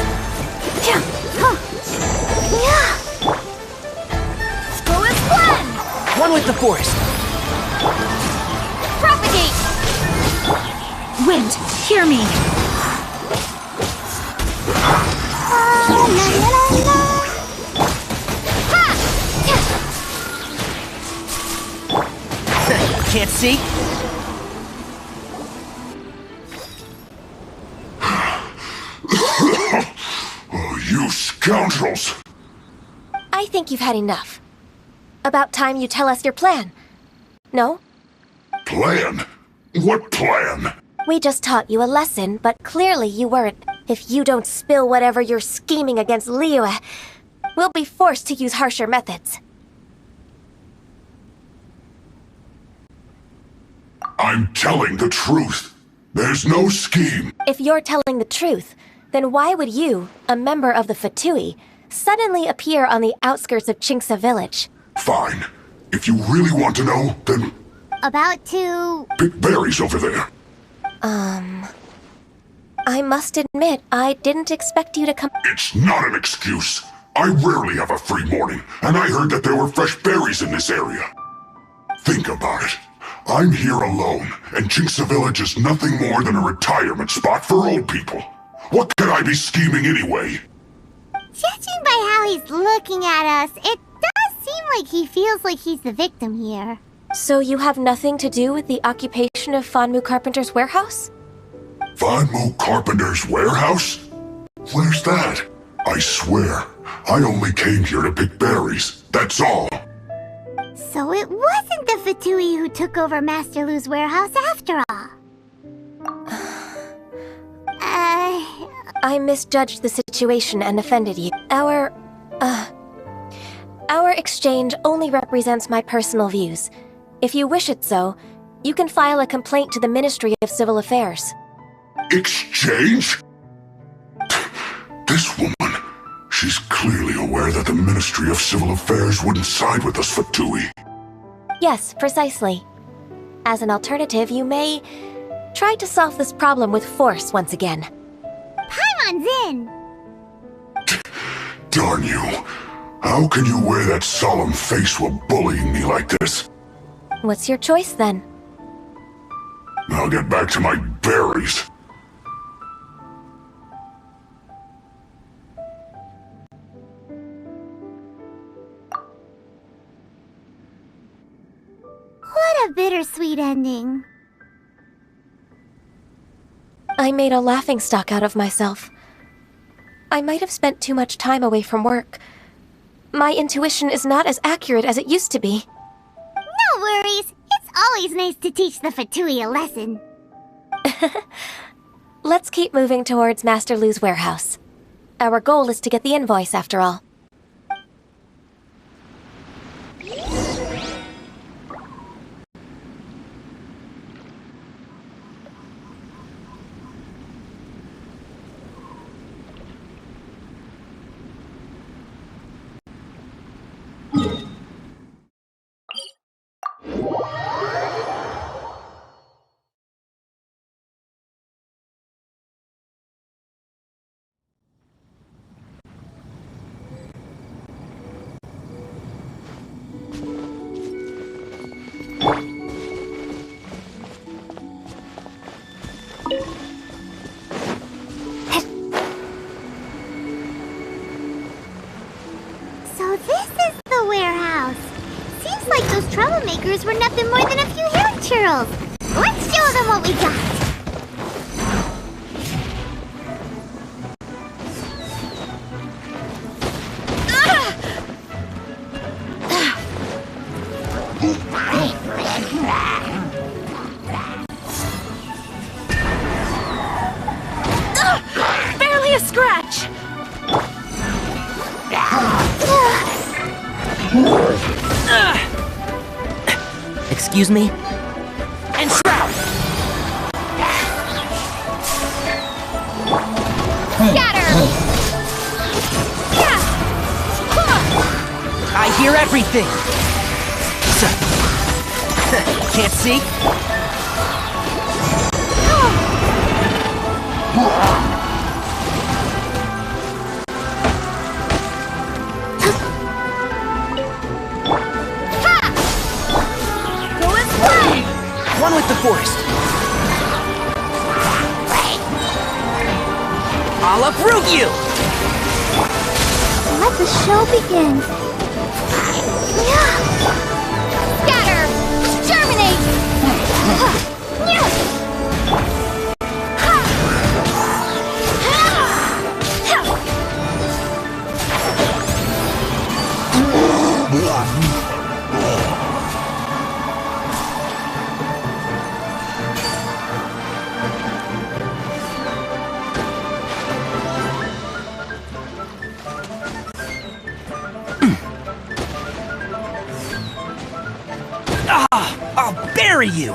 Go as one! One with the forest. Propagate! Wind, hear me. Can't see? Oh, you scoundrels! I think you've had enough. About time you tell us your plan. No? Plan? What plan? We just taught you a lesson, but clearly you weren't. If you don't spill whatever you're scheming against Liyue, we'll be forced to use harsher methods. I'm telling the truth. There's no scheme. If you're telling the truth, then why would you, a member of the Fatui, suddenly appear on the outskirts of Chinksa village? Fine. If you really want to know, then About to... pick berries over there. I must admit, I didn't expect you to come. It's not an excuse. I rarely have a free morning, and I heard that there were fresh berries in this area. Think about it. I'm here alone, and Chinksa village is nothing more than a retirement spot for old people. What could I be scheming anyway? Judging by how he's looking at us, it does seem like he feels like he's the victim here. So you have nothing to do with the occupation of Fanmu Carpenter's warehouse? Fanmu Carpenter's warehouse? Where's that? I swear, I only came here to pick berries. That's all. So it wasn't the Fatui who took over Master Lu's warehouse after all. I misjudged the situation and offended you. Our exchange only represents my personal views. If you wish it so, you can file a complaint to the Ministry of Civil Affairs. Exchange? This woman, she's clearly aware that the Ministry of Civil Affairs wouldn't side with us Fatui. Yes, precisely. As an alternative, you may try to solve this problem with force once again. Paimon's in! Darn you. How can you wear that solemn face while bullying me like this? What's your choice then? I'll get back to my berries. What a bittersweet ending. I made a laughingstock out of myself. I might have spent too much time away from work. My intuition is not as accurate as it used to be. No worries. It's always nice to teach the Fatui a lesson. Let's keep moving towards Master Lu's warehouse. Our goal is to get the invoice, after all. So this is the warehouse. Seems like those troublemakers were nothing more than a few hair churls. Let's show them what we got. Barely a scratch! Excuse me? And shroud! Scatter! I hear everything! Can't see? One with the forest. I'll uproot you! Let the show begin. Scatter! Germinate! I'll bury you!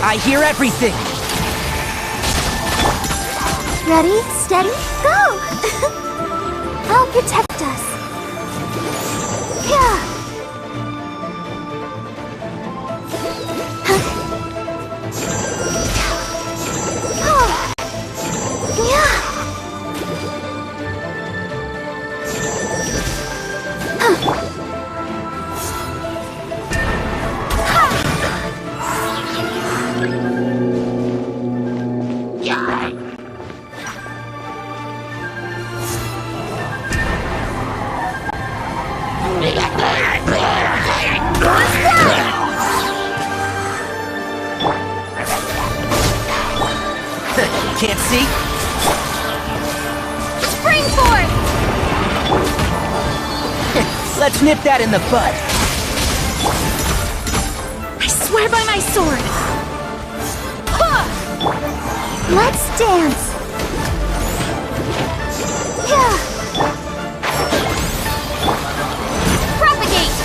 I hear everything! Ready, steady, go! I'll protect us. Yeah. Oh. Yeah. Let's nip that in the bud. I swear by my sword! Let's dance. Propagate!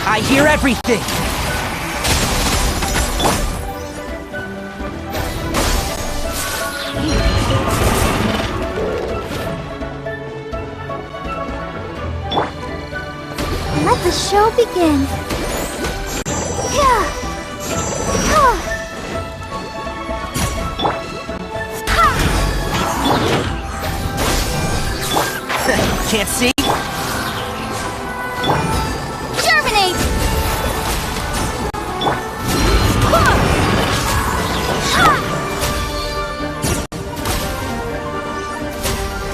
I hear everything! Let the show begin. Can't see? Germinate!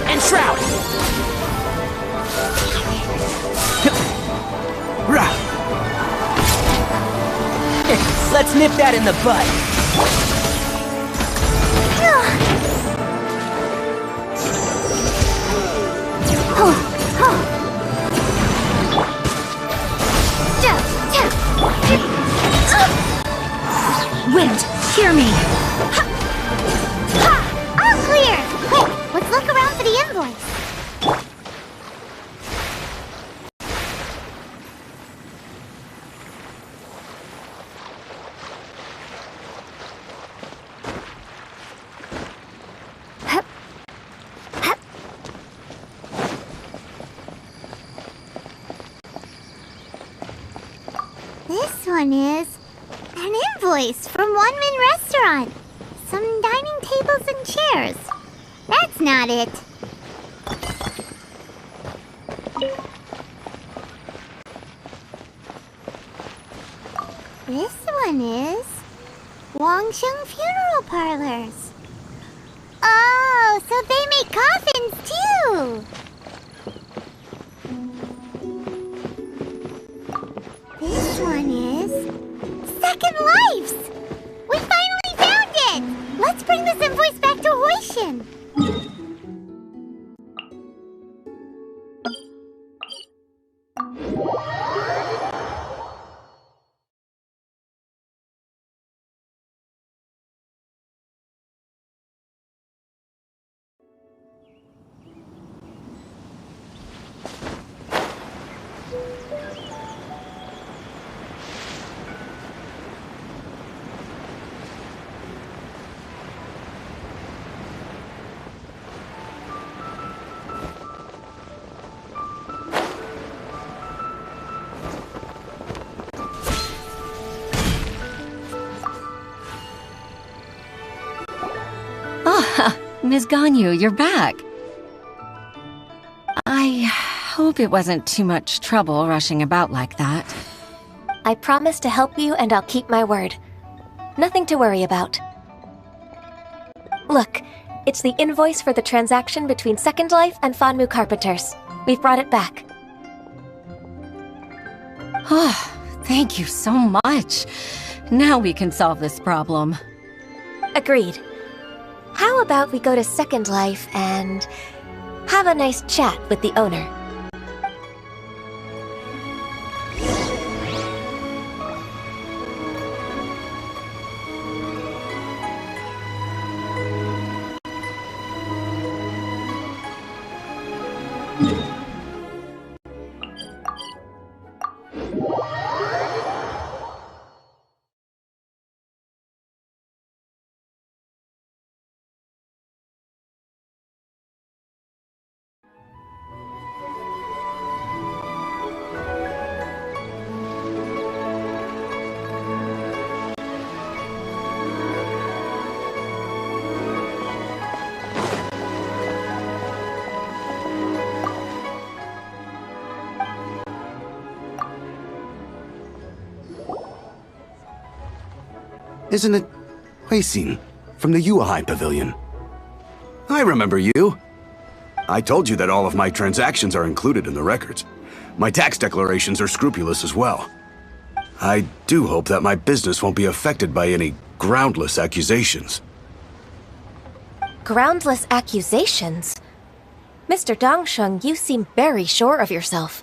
Enshroud! Let's nip that in the bud. Wind, hear me! All clear! Quick, let's look around for the invoice. This one is an invoice from One Min Restaurant. Some dining tables and chairs. That's not it. This one is Wangsheng Funeral Parlors. Oh, so they make coffins too. This one is Second Lives! We finally found it! Let's bring this invoice back to Hoishin. Ms. Ganyu, you're back. I hope it wasn't too much trouble rushing about like that. I promise to help you and I'll keep my word. Nothing to worry about. Look, it's the invoice for the transaction between Second Life and Fanmu Carpenters. We've brought it back. Oh, thank you so much. Now we can solve this problem. Agreed. How about we go to Second Life and have a nice chat with the owner? Isn't it Huixin from the Yuehai Pavilion? I remember you. I told you that all of my transactions are included in the records. My tax declarations are scrupulous as well. I do hope that my business won't be affected by any groundless accusations. Groundless accusations? Mr. Dongsheng, you seem very sure of yourself.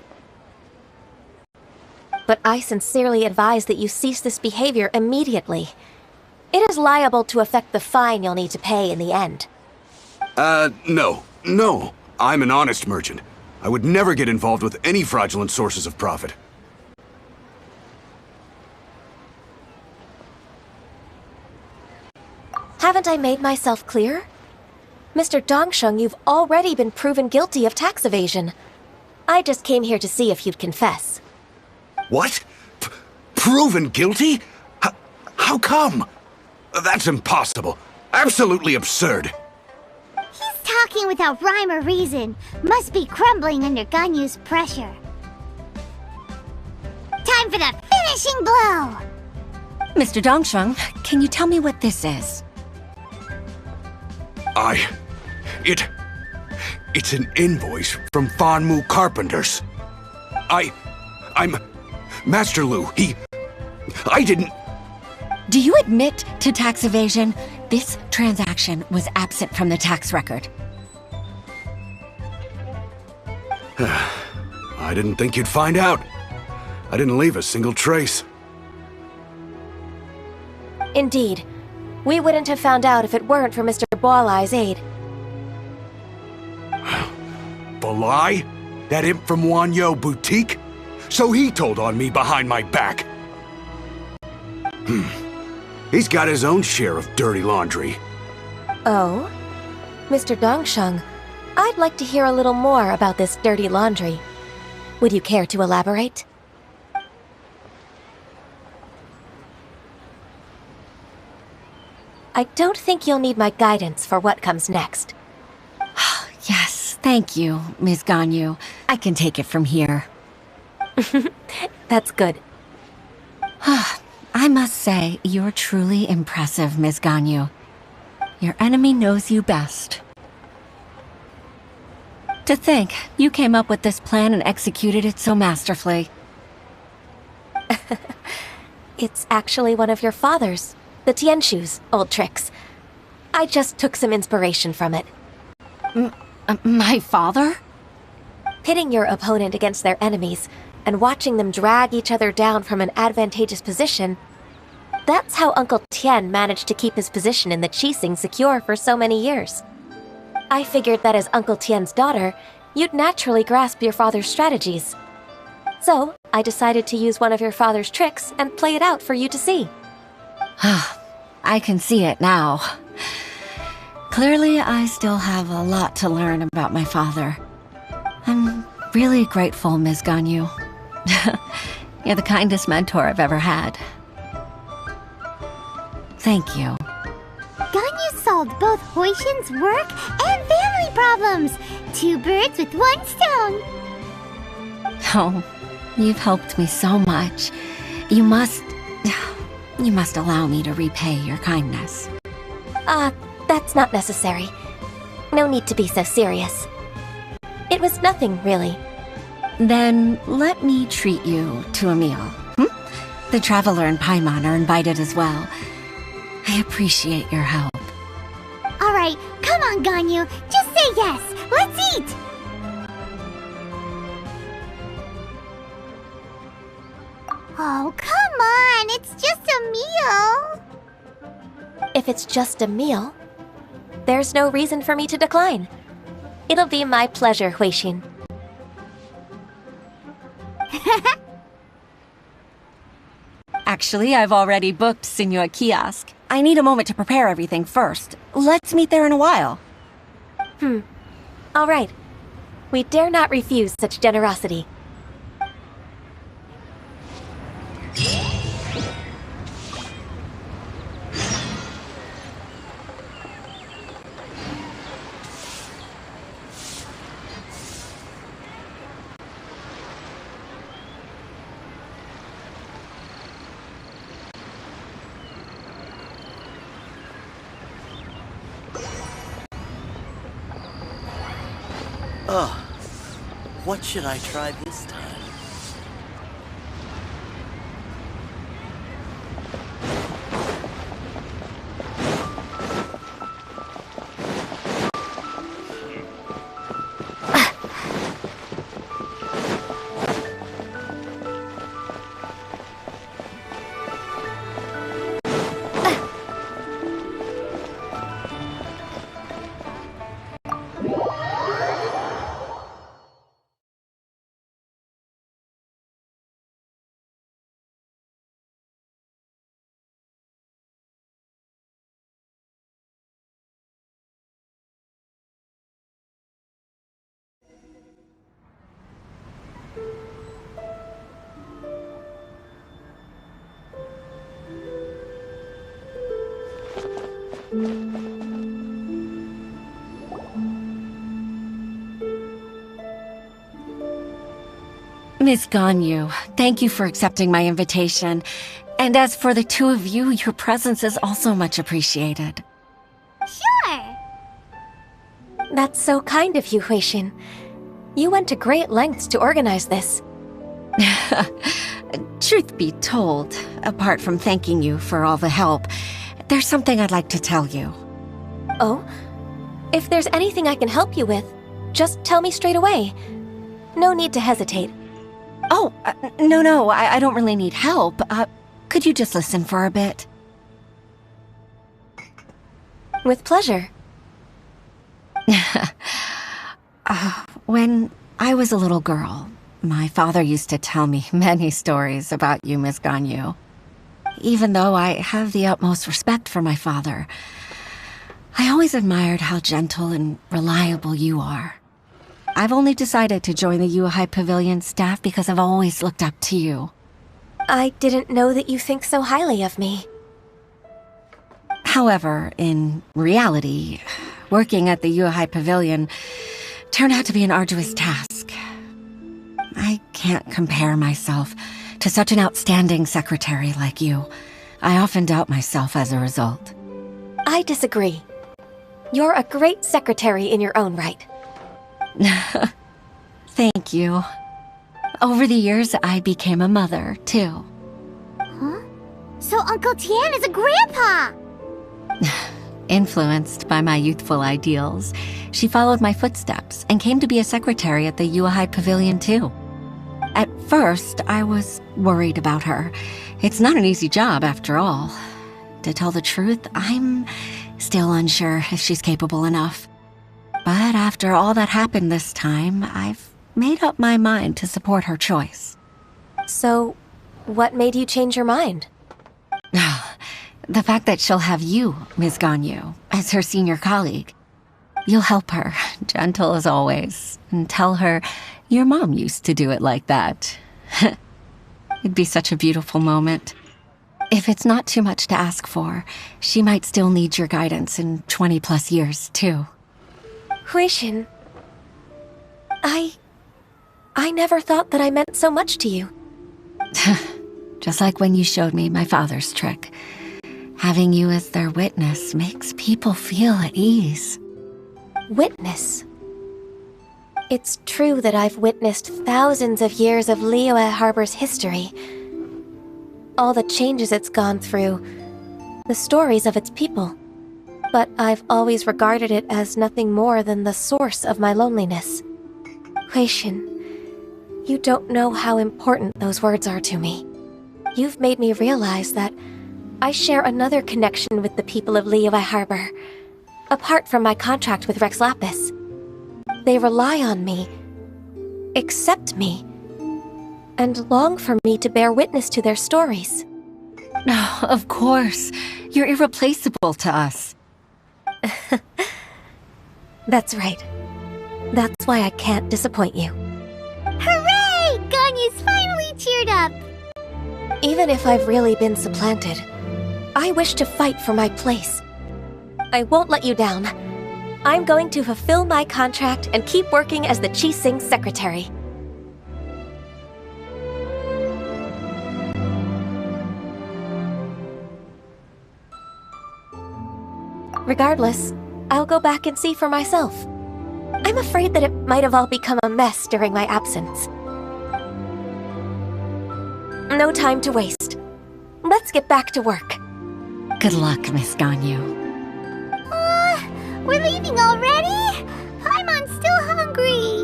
But I sincerely advise that you cease this behavior immediately. It is liable to affect the fine you'll need to pay in the end. No. I'm an honest merchant. I would never get involved with any fraudulent sources of profit. Haven't I made myself clear? Mr. Dongsheng, you've already been proven guilty of tax evasion. I just came here to see if you'd confess. What? Proven guilty? How come? That's impossible. Absolutely absurd. He's talking without rhyme or reason. Must be crumbling under Ganyu's pressure. Time for the finishing blow! Mr. Dongsheng, can you tell me what this is? It's an invoice from Fanmu Carpenters. I'm Master Lu. I didn't... Do you admit to tax evasion? This transaction was absent from the tax record. I didn't think you'd find out. I didn't leave a single trace. Indeed. We wouldn't have found out if it weren't for Mr. Boalai's aid. Balai? That imp from Wanyo Boutique? So he told on me behind my back. He's got his own share of dirty laundry. Oh? Mr. Dongsheng, I'd like to hear a little more about this dirty laundry. Would you care to elaborate? I don't think you'll need my guidance for what comes next. Yes, thank you, Ms. Ganyu. I can take it from here. That's good. I must say, you're truly impressive, Ms. Ganyu. Your enemy knows you best. To think, you came up with this plan and executed it so masterfully. It's actually one of your father's, the Tianshu's, old tricks. I just took some inspiration from it. My father? Pitting your opponent against their enemies and watching them drag each other down from an advantageous position. That's how Uncle Tian managed to keep his position in the Qixing secure for so many years. I figured that as Uncle Tian's daughter, you'd naturally grasp your father's strategies. So, I decided to use one of your father's tricks and play it out for you to see. I can see it now. Clearly, I still have a lot to learn about my father. I'm really grateful, Ms. Ganyu. You're the kindest mentor I've ever had. Thank you. Ganyu solved both Huixin's work and family problems. 2 birds with 1 stone. Oh, you've helped me so much. You must allow me to repay your kindness. That's not necessary. No need to be so serious. It was nothing, really. Then let me treat you to a meal. The Traveler and Paimon are invited as well. I appreciate your help. Alright, come on, Ganyu. Just say yes. Let's eat! Oh, come on. It's just a meal. If it's just a meal, there's no reason for me to decline. It'll be my pleasure, Huixin. Actually, I've already booked Cyno kiosk. I need a moment to prepare everything first. Let's meet there in a while. All right. We dare not refuse such generosity. Oh, what should I try this time? Miss Ganyu, thank you for accepting my invitation. And as for the two of you, your presence is also much appreciated. Sure! That's so kind of you, Huixin. You went to great lengths to organize this. Truth be told, apart from thanking you for all the help, there's something I'd like to tell you. Oh? If there's anything I can help you with, just tell me straight away. No need to hesitate. Oh, no, I don't really need help. Could you just listen for a bit? With pleasure. When I was a little girl, my father used to tell me many stories about you, Miss Ganyu. Even though I have the utmost respect for my father, I always admired how gentle and reliable you are. I've only decided to join the Yuhai Pavilion staff because I've always looked up to you. I didn't know that you think so highly of me. However, in reality, working at the Yuhai Pavilion turned out to be an arduous task. I can't compare myself to such an outstanding secretary like you. I often doubt myself as a result. I disagree. You're a great secretary in your own right. Thank you. Over the years, I became a mother, too. Huh? So Uncle Tian is a grandpa! Influenced by my youthful ideals, she followed my footsteps and came to be a secretary at the Yuhai Pavilion, too. At first, I was worried about her. It's not an easy job, after all. To tell the truth, I'm still unsure if she's capable enough. But after all that happened this time, I've made up my mind to support her choice. So, what made you change your mind? The fact that she'll have you, Ms. Ganyu, as her senior colleague. You'll help her, gentle as always, and tell her your mom used to do it like that. It'd be such a beautiful moment. If it's not too much to ask for, she might still need your guidance in 20+ years, too. Huixin, I never thought that I meant so much to you. Just like when you showed me my father's trick. Having you as their witness makes people feel at ease. Witness? It's true that I've witnessed thousands of years of Liyue Harbor's history. All the changes it's gone through, the stories of its people. But I've always regarded it as nothing more than the source of my loneliness. Huixin, you don't know how important those words are to me. You've made me realize that I share another connection with the people of Liyue Harbor, apart from my contract with Rex Lapis. They rely on me, accept me, and long for me to bear witness to their stories. Oh, of course. You're irreplaceable to us. That's right. That's why I can't disappoint you. Hooray! Ganyu's finally cheered up! Even if I've really been supplanted, I wish to fight for my place. I won't let you down. I'm going to fulfill my contract and keep working as the Qixing secretary. Regardless, I'll go back and see for myself. I'm afraid that it might have all become a mess during my absence. No time to waste. Let's get back to work. Good luck, Miss Ganyu. We're leaving already? I'm still hungry.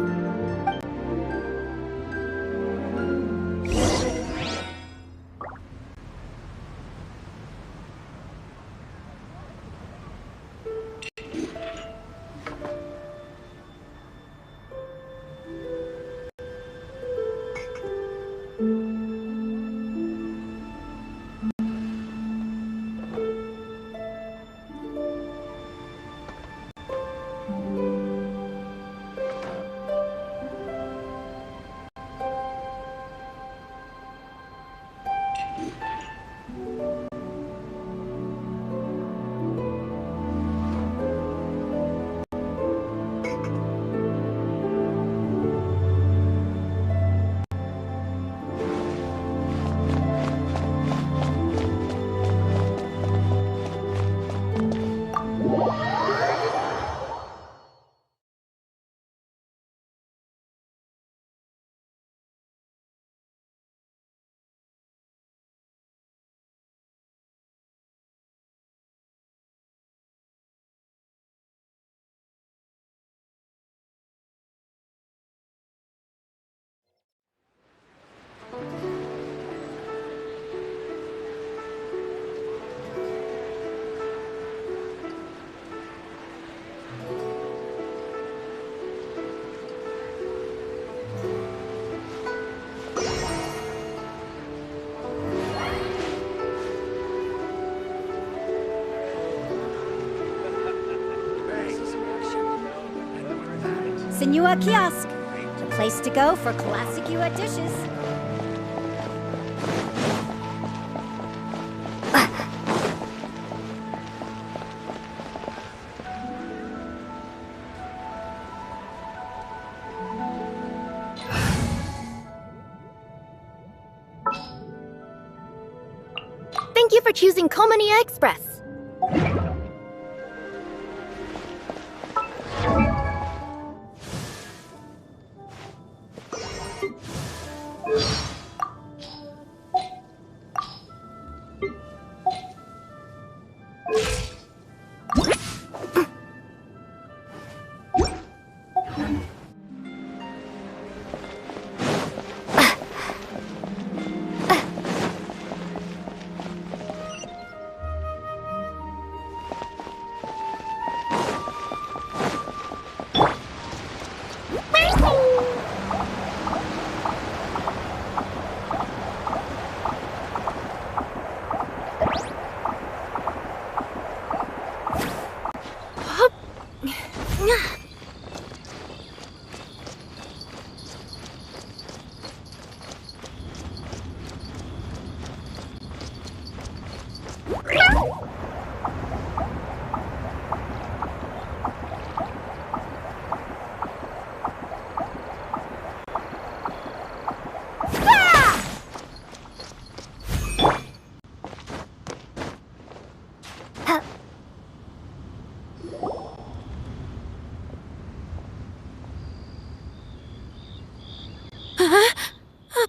Senua Kiosk, the place to go for classic Yua dishes. Thank you for choosing Komania Express.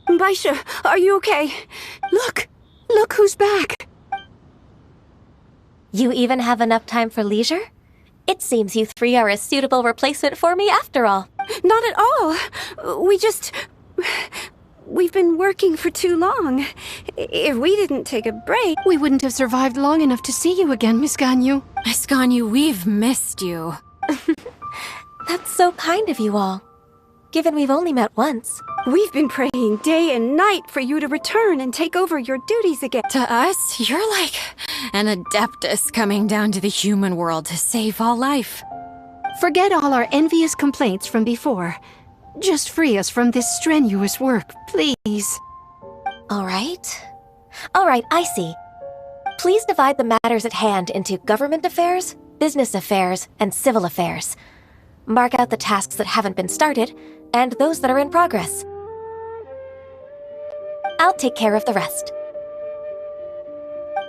Baisha, are you okay? Look who's back. You even have enough time for leisure? It seems you three are a suitable replacement for me after all. Not at all. We've been working for too long. If we didn't take a break, we wouldn't have survived long enough to see you again, Miss Ganyu. Miss Ganyu, we've missed you. That's so kind of you all. Given we've only met once. We've been praying day and night for you to return and take over your duties again. To us, you're like an adeptus coming down to the human world to save all life. Forget all our envious complaints from before. Just free us from this strenuous work, please. All right, I see. Please divide the matters at hand into government affairs, business affairs, and civil affairs. Mark out the tasks that haven't been started, and those that are in progress. I'll take care of the rest.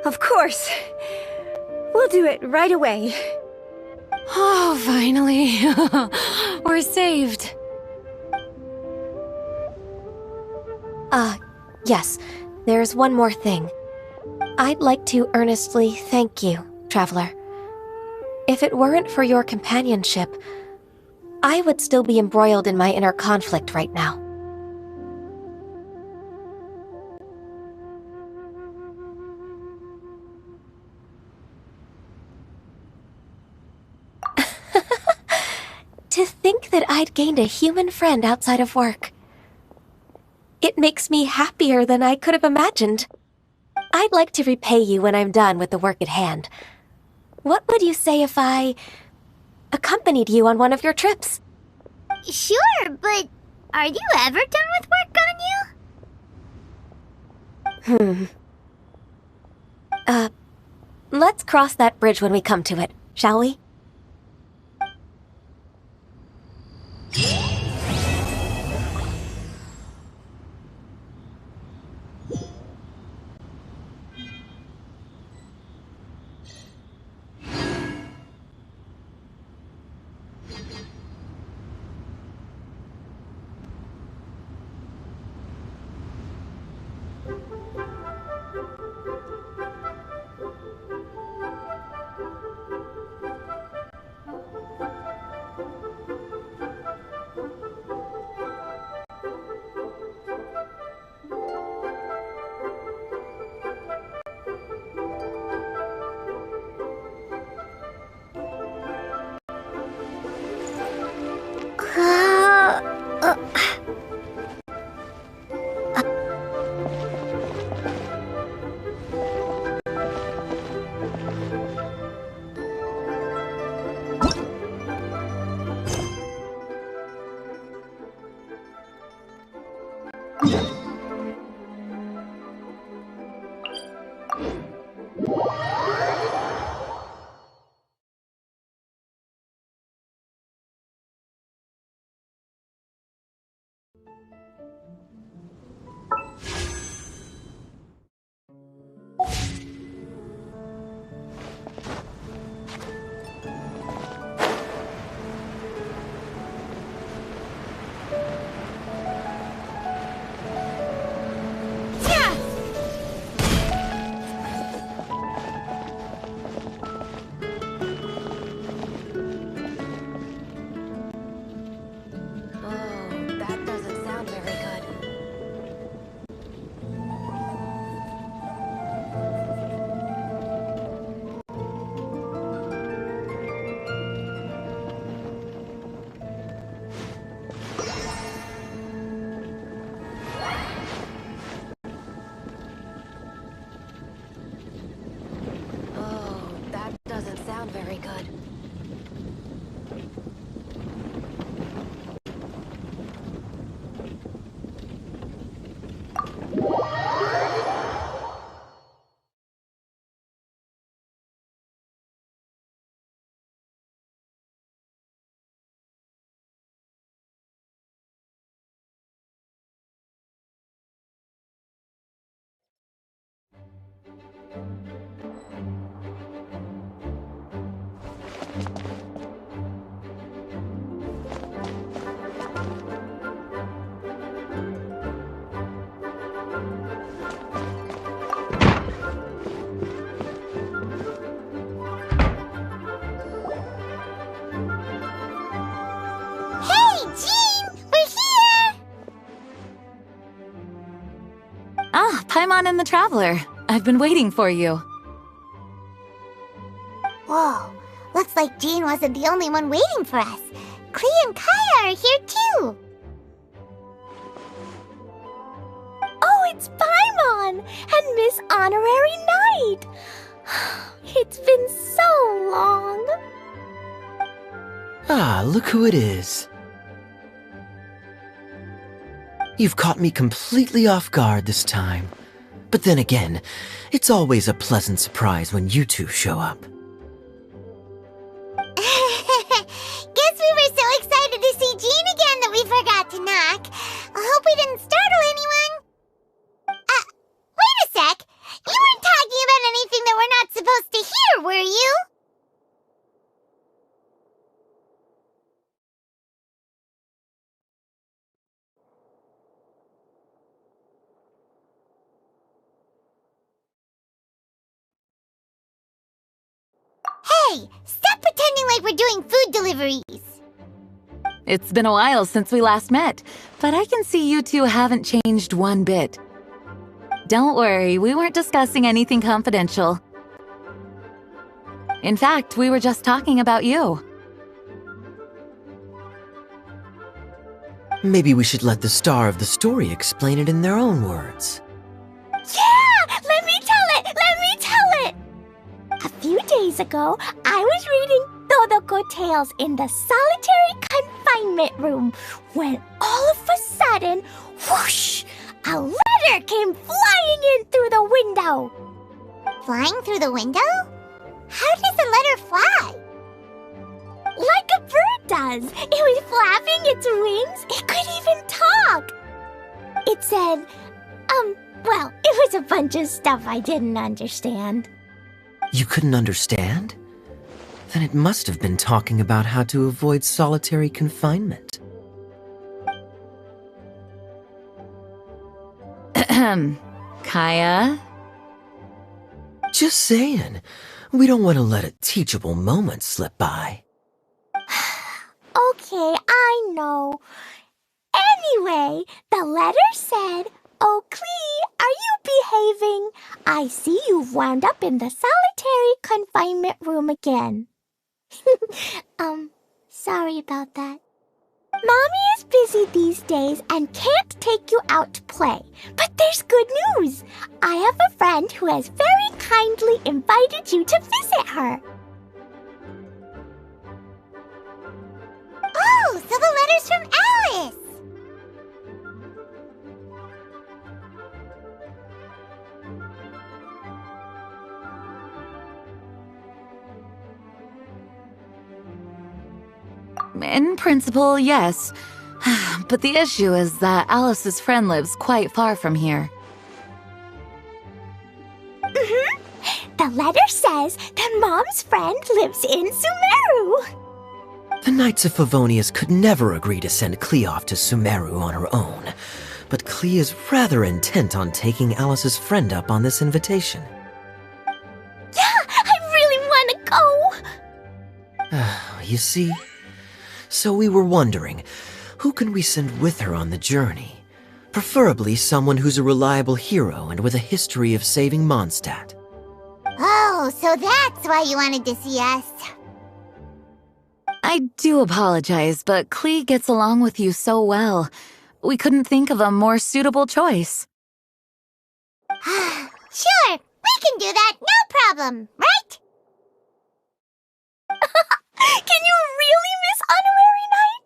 Of course. We'll do it right away. Oh, finally. We're saved. Yes. There's one more thing. I'd like to earnestly thank you, Traveler. If it weren't for your companionship, I would still be embroiled in my inner conflict right now. To think that I'd gained a human friend outside of work. It makes me happier than I could have imagined. I'd like to repay you when I'm done with the work at hand. What would you say if I accompanied you on one of your trips? Sure, but are you ever done with work, Ganyu? Let's cross that bridge when we come to it, shall we? Very good. Paimon and the Traveler. I've been waiting for you. Whoa, looks like Jean wasn't the only one waiting for us. Klee and Kaya are here too. Oh, it's Paimon and Miss Honorary Knight. It's been so long. Ah, look who it is. You've caught me completely off guard this time. But then again, it's always a pleasant surprise when you two show up. Guess we were so excited to see Jean again that we forgot to knock. I hope we didn't startle anyone. Wait a sec. You weren't talking about anything that we're not supposed to hear, were you? Hey, stop pretending like we're doing food deliveries. It's been a while since we last met, but I can see you two haven't changed one bit. Don't worry, we weren't discussing anything confidential. In fact, we were just talking about you. Maybe we should let the star of the story explain it in their own words. Yeah! Let me tell it! Let me tell it! A few days ago, I was reading Todoko Tales in the solitary confinement room when all of a sudden, whoosh! A letter came flying in through the window. Flying through the window? How does a letter fly? Like a bird does. It was flapping its wings. It could even talk. It said, well, it was a bunch of stuff I didn't understand. You couldn't understand? Then it must have been talking about how to avoid solitary confinement. Kaya? Just saying. We don't want to let a teachable moment slip by. Okay, I know. Anyway, the letter said, "Oh, Clee, are you behaving? I see you've wound up in the solitary confinement room again." Sorry about that. Mommy is busy these days and can't take you out to play. But there's good news. I have a friend who has very kindly invited you to visit her. Oh, so the letter's from Alice! In principle, yes. But the issue is that Alice's friend lives quite far from here. The letter says that Mom's friend lives in Sumeru. The Knights of Favonius could never agree to send Clea off to Sumeru on her own, but Clea is rather intent on taking Alice's friend up on this invitation. Yeah, I really want to go. You see? So we were wondering, who can we send with her on the journey? Preferably someone who's a reliable hero and with a history of saving Mondstadt. Oh, so that's why you wanted to see us. I do apologize, but Clee gets along with you so well. We couldn't think of a more suitable choice. Sure, we can do that, no problem, right? Can you really miss Honorary Knight?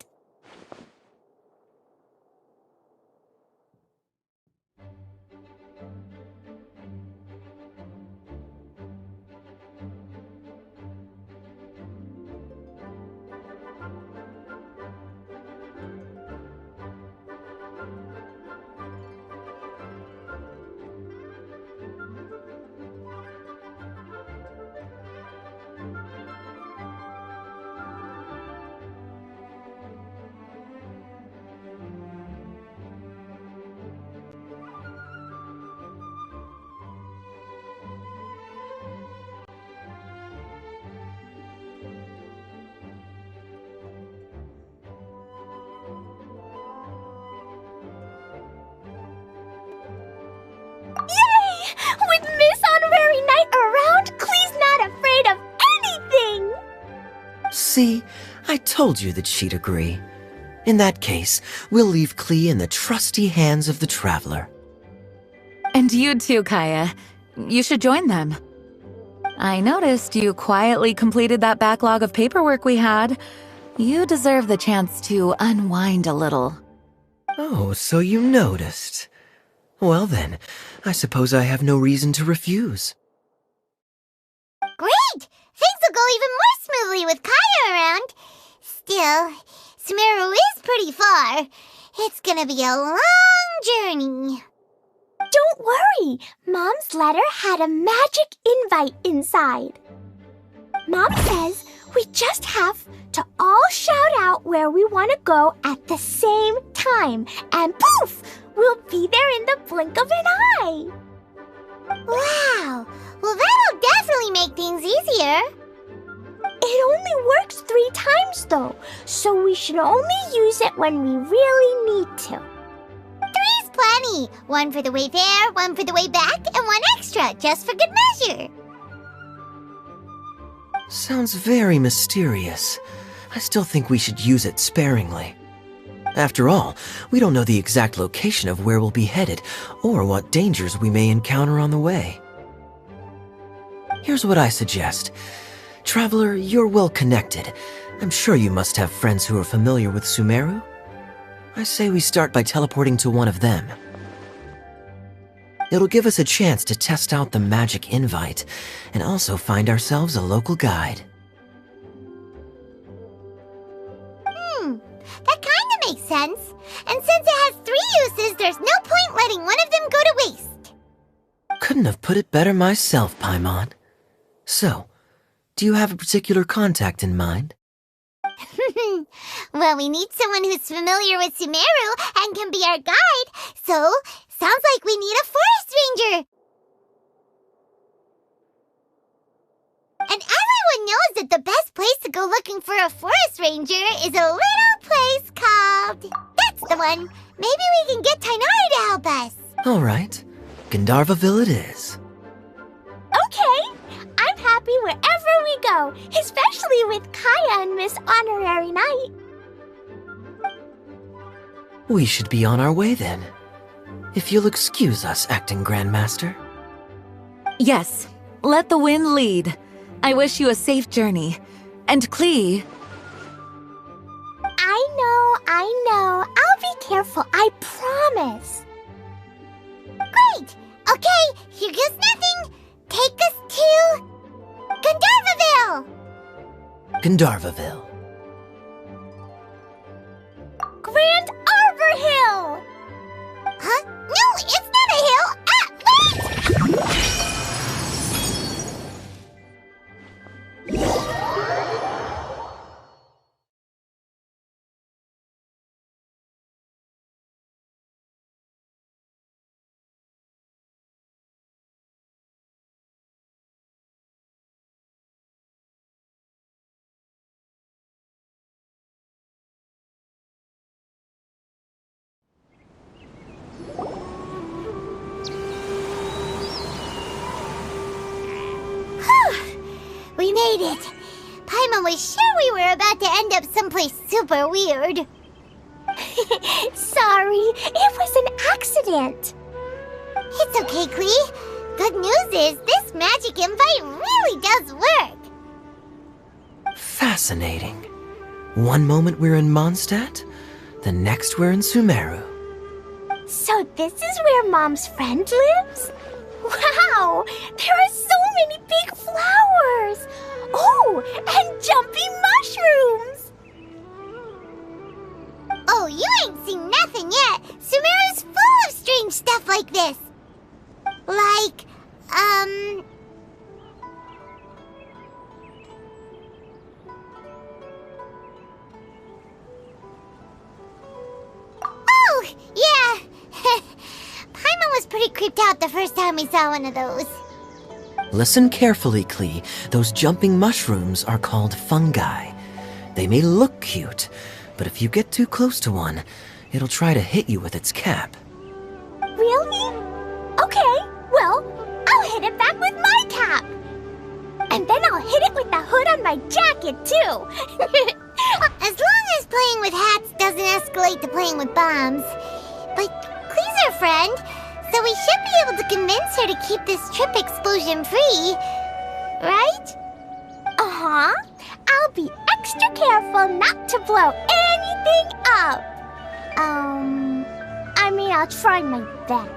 Yay! With Miss Honorary Knight around, Clee's not afraid of anything! See? I told you that she'd agree. In that case, we'll leave Clea in the trusty hands of the Traveler. And you too, Kaya. You should join them. I noticed you quietly completed that backlog of paperwork we had. You deserve the chance to unwind a little. Oh, so you noticed. Well then, I suppose I have no reason to refuse. Great! Things will go even more smoothly with Kaya around. Still, Sumeru is pretty far. It's gonna be a long journey. Don't worry! Mom's letter had a magic invite inside. Mom says we just have to all shout out where we want to go at the same time, and poof! We'll be there in the blink of an eye! Wow! Well, that'll definitely make things easier. It only works 3 times though, so we should only use it when we really need to. 3's plenty. 1 for the way there, 1 for the way back, and 1 extra, just for good measure. Sounds very mysterious. I still think we should use it sparingly. After all, we don't know the exact location of where we'll be headed, or what dangers we may encounter on the way. Here's what I suggest. Traveler, you're well connected. I'm sure you must have friends who are familiar with Sumeru. I say we start by teleporting to one of them. It'll give us a chance to test out the magic invite, and also find ourselves a local guide. That kinda makes sense. And since it has 3 uses, there's no point letting one of them go to waste. Couldn't have put it better myself, Paimon. So, do you have a particular contact in mind? Well, we need someone who's familiar with Sumeru and can be our guide, so sounds like we need a forest ranger. And everyone knows that the best place to go looking for a forest ranger is a little place called... That's the one! Maybe we can get Tighnari to help us. Alright, Gandharvaville it is. Okay, I'm happy wherever we go, especially with Kaya and Miss Honorary Knight. We should be on our way then. If you'll excuse us, Acting Grandmaster. Yes, let the wind lead. I wish you a safe journey. And Klee... I know. I'll be careful, I promise. Great! Okay, here goes nothing. Take us to... Gandharvaville! Gandharvaville. Grand Arbor Hill! Huh? No, it's not a hill! Ah, wait! We made it! Paimon was sure we were about to end up someplace super weird. Sorry, it was an accident. It's okay, Klee. Good news is this magic invite really does work. Fascinating. One moment we're in Mondstadt, the next we're in Sumeru. So this is where Mom's friend lives? Wow! There are so many big flowers! Oh, and jumping mushrooms! Oh, you ain't seen nothing yet! Sumeru's full of strange stuff like this! Like, Oh, yeah! Paimon was pretty creeped out the first time we saw one of those. Listen carefully, Klee. Those jumping mushrooms are called fungi. They may look cute, but if you get too close to one, it'll try to hit you with its cap. Really? Okay, well, I'll hit it back with my cap. And then I'll hit it with the hood on my jacket, too. As long as playing with hats doesn't escalate to playing with bombs. But Klee's our friend, so we should be able to convince her to keep this trip explosion-free. Right? Uh-huh. I'll be extra careful not to blow anything up. I mean, I'll try my best.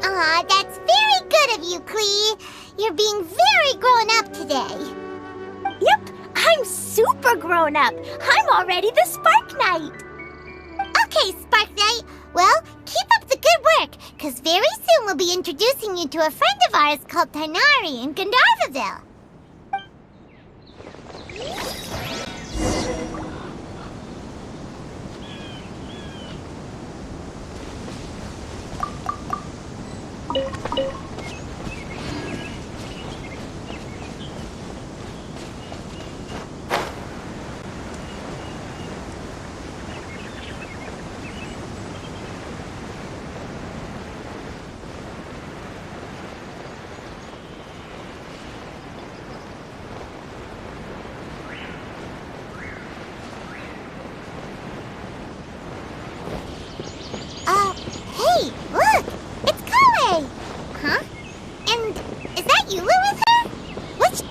Aw, that's very good of you, Klee. You're being very grown up today. Yep, I'm super grown up. I'm already the Spark Knight. Okay, Spark Knight. Well, keep up the good work, because very soon we'll be introducing you to a friend of ours called Tighnari in Gandharvaville. Hey, look! It's Kale! Huh? And is that Eula with her? What's...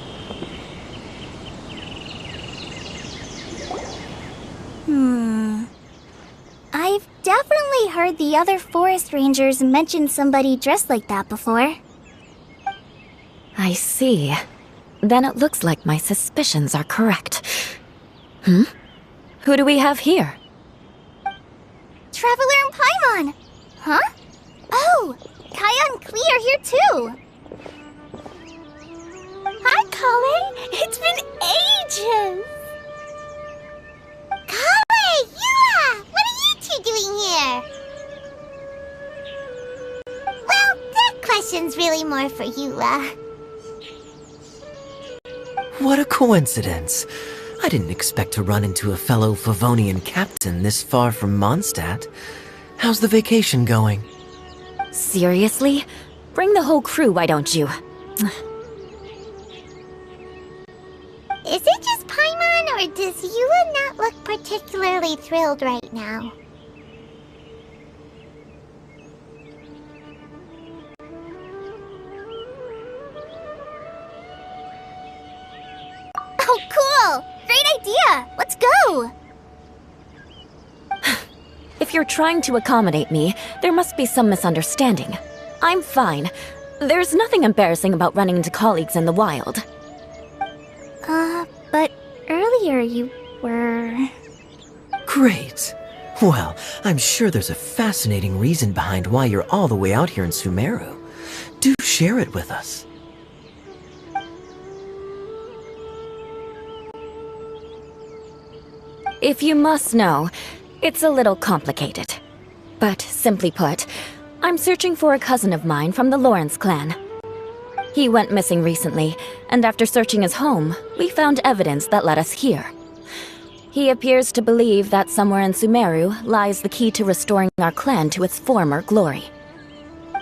I've definitely heard the other forest rangers mention somebody dressed like that before. I see. Then it looks like my suspicions are correct. Who do we have here? Traveler and Paimon! Huh? Oh, Kaya and Klee are here too! Hi, Kale! It's been ages! Kale! Eula! What are you two doing here? Well, that question's really more for Eula. What a coincidence. I didn't expect to run into a fellow Favonian captain this far from Mondstadt. How's the vacation going? Seriously? Bring the whole crew, why don't you? Is it just Paimon, or does Eula not look particularly thrilled right now? Oh, cool! Great idea! Let's go! If you're trying to accommodate me, there must be some misunderstanding. I'm fine. There's nothing embarrassing about running into colleagues in the wild. But earlier you were... Great. Well, I'm sure there's a fascinating reason behind why you're all the way out here in Sumeru. Do share it with us. If you must know, it's a little complicated. But simply put, I'm searching for a cousin of mine from the Lawrence clan. He went missing recently, and after searching his home, we found evidence that led us here. He appears to believe that somewhere in Sumeru lies the key to restoring our clan to its former glory.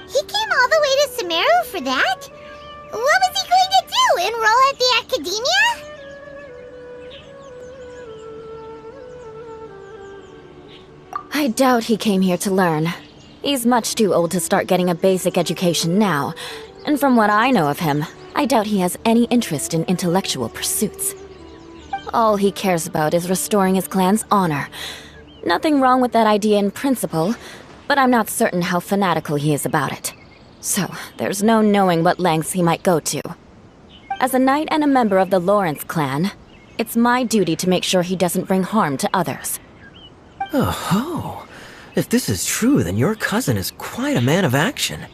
He came all the way to Sumeru for that? What was he going to do? Enroll at the academia? I doubt he came here to learn. He's much too old to start getting a basic education now, and from what I know of him, I doubt he has any interest in intellectual pursuits. All he cares about is restoring his clan's honor. Nothing wrong with that idea in principle, but I'm not certain how fanatical he is about it. So, there's no knowing what lengths he might go to. As a knight and a member of the Lawrence clan, it's my duty to make sure he doesn't bring harm to others. Oh-ho! If this is true, then your cousin is quite a man of action.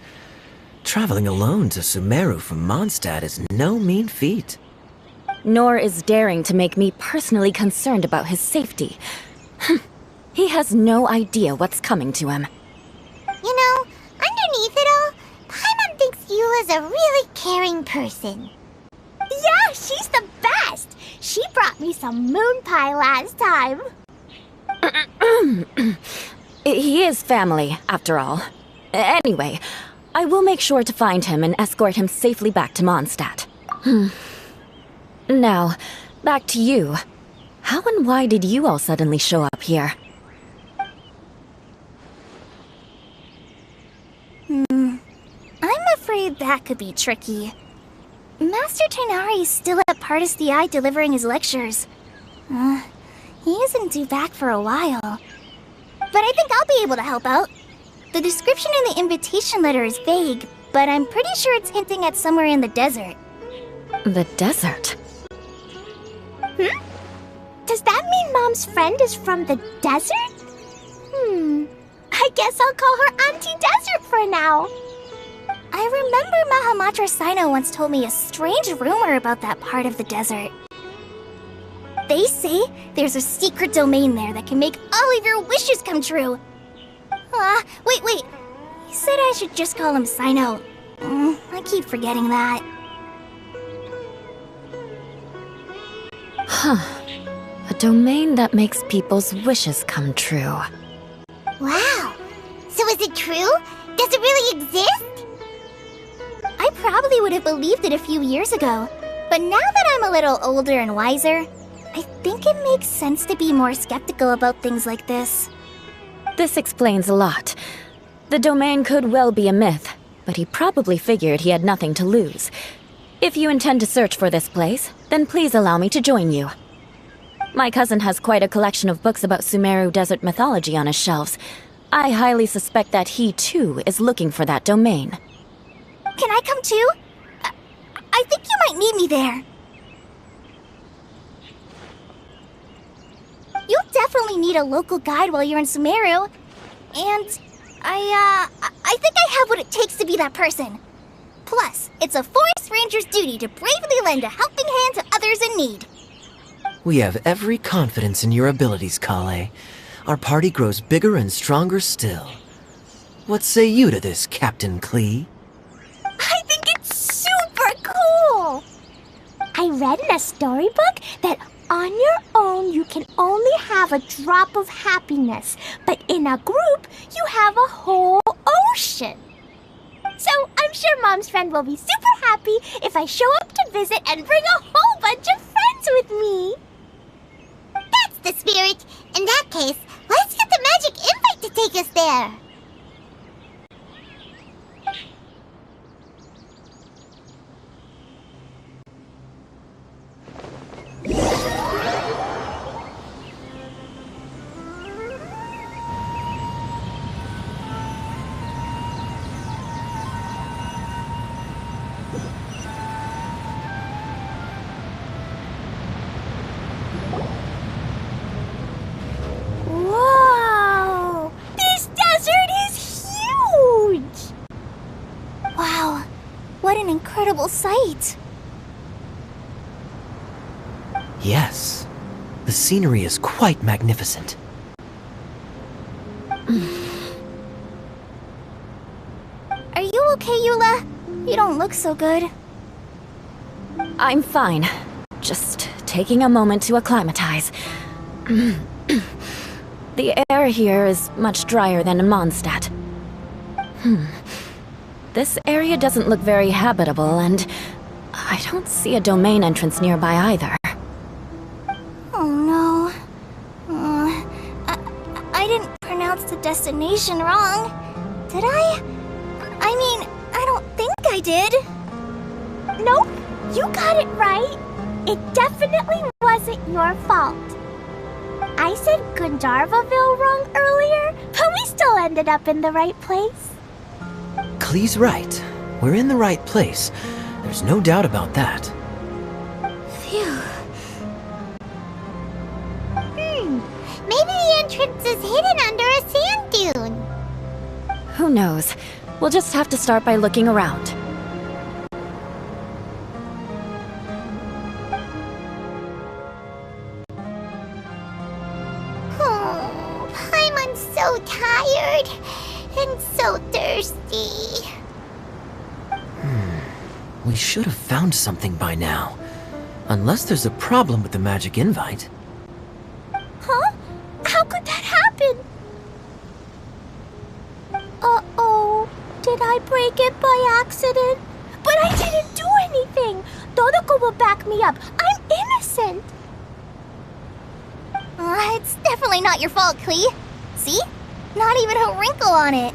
Traveling alone to Sumeru from Mondstadt is no mean feat. Nor is daring to make me personally concerned about his safety. He has no idea what's coming to him. You know, underneath it all, Paimon thinks Eula's a really caring person. Yeah, she's the best! She brought me some moon pie last time. He is family, after all. Anyway, I will make sure to find him and escort him safely back to Mondstadt. Now, back to you. How and why did you all suddenly show up here? I'm afraid that could be tricky. Master Tighnari is still at Partis the Eye delivering his lectures. He isn't due back for a while. But I think I'll be able to help out. The description in the invitation letter is vague, but I'm pretty sure it's hinting at somewhere in the desert. The desert? Does that mean Mom's friend is from the desert? I guess I'll call her Auntie Desert for now. I remember Mahamatra Cyno once told me a strange rumor about that part of the desert. They say there's a secret domain there that can make all of your wishes come true. Wait. He said I should just call him Cyno. I keep forgetting that. A domain that makes people's wishes come true. Wow. So is it true? Does it really exist? I probably would have believed it a few years ago, but now that I'm a little older and wiser, I think it makes sense to be more skeptical about things like this. This explains a lot. The domain could well be a myth, but he probably figured he had nothing to lose. If you intend to search for this place, then please allow me to join you. My cousin has quite a collection of books about Sumeru desert mythology on his shelves. I highly suspect that he, too, is looking for that domain. Can I come too? I think you might need me there. You'll definitely need a local guide while you're in Sumeru. And I think I have what it takes to be that person. Plus, it's a forest ranger's duty to bravely lend a helping hand to others in need. We have every confidence in your abilities, Kale. Our party grows bigger and stronger still. What say you to this, Captain Klee? I think it's super cool! I read in a storybook that on your own you can only have a drop of happiness, but in a group you have a whole ocean. So I'm sure Mom's friend will be super happy if I show up to visit and bring a whole bunch of friends with me. That's the spirit. In that case, let's get the magic invite to take us there. Whoa! This desert is huge! Wow, what an incredible sight. Yes. The scenery is quite magnificent. Are you okay, Eula? You don't look so good. I'm fine. Just taking a moment to acclimatize. The air here is much drier than in Mondstadt. This area doesn't look very habitable, and I don't see a domain entrance nearby either. Oh no. I didn't pronounce the destination wrong. Did I? I mean, I don't think I did. Nope, you got it right. It definitely wasn't your fault. I said Gandharvaville wrong earlier, but we still ended up in the right place. Klee's right. We're in the right place. There's no doubt about that. Phew. Maybe the entrance is hidden under a sand dune. Who knows? We'll just have to start by looking around. Oh, Paimon's so tired and so thirsty. We should have found something by now. Unless there's a problem with the magic invite. Huh? How could that happen? Uh-oh. Did I break it by accident? But I didn't do anything. Todoko will back me up. I'm innocent. It's definitely not your fault, Klee. See? Not even a wrinkle on it.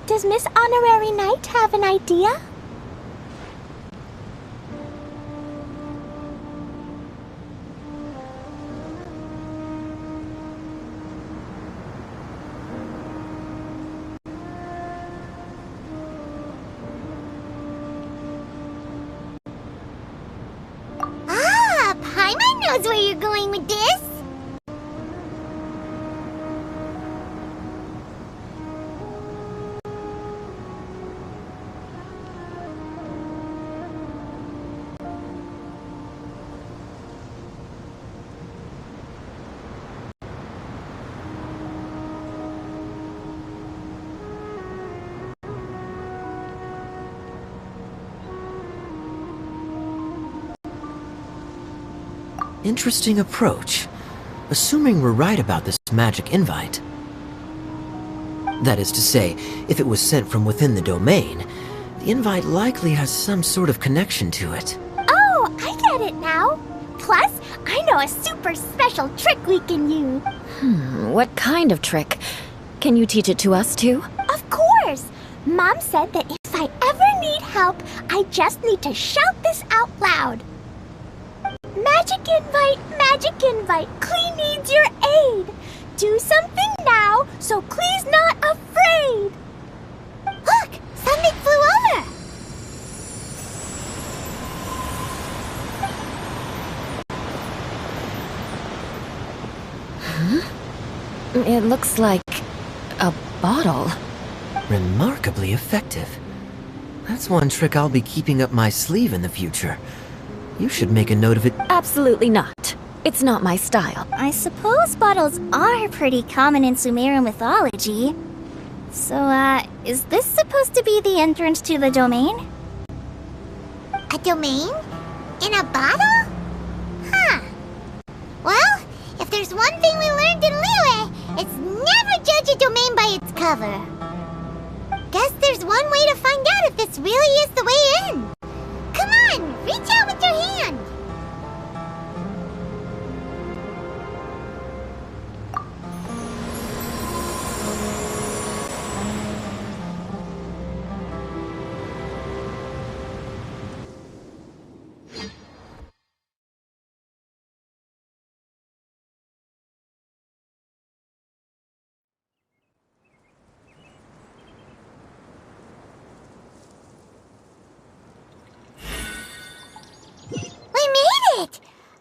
Does Miss Honorary Knight have an idea? Ah, Paimon knows where you're going with this. Interesting approach. Assuming we're right about this magic invite. That is to say, if it was sent from within the domain, the invite likely has some sort of connection to it. Oh, I get it now. Plus, I know a super special trick we can use. What kind of trick? Can you teach it to us too? Of course! Mom said that if I ever need help, I just need to shout this out loud. Magic invite, Klee needs your aid. Do something now, so Klee's not afraid. Look, something flew over. It looks like a bottle. Remarkably effective. That's one trick I'll be keeping up my sleeve in the future. You should make a note of it. Absolutely not. It's not my style. I suppose bottles are pretty common in Sumerian mythology. So, is this supposed to be the entrance to the domain? A domain? In a bottle? Huh. Well, if there's one thing we learned in Liyue, it's never judge a domain by its cover. Guess there's one way to find out if this really is the way in. Come on, reach out with your hand.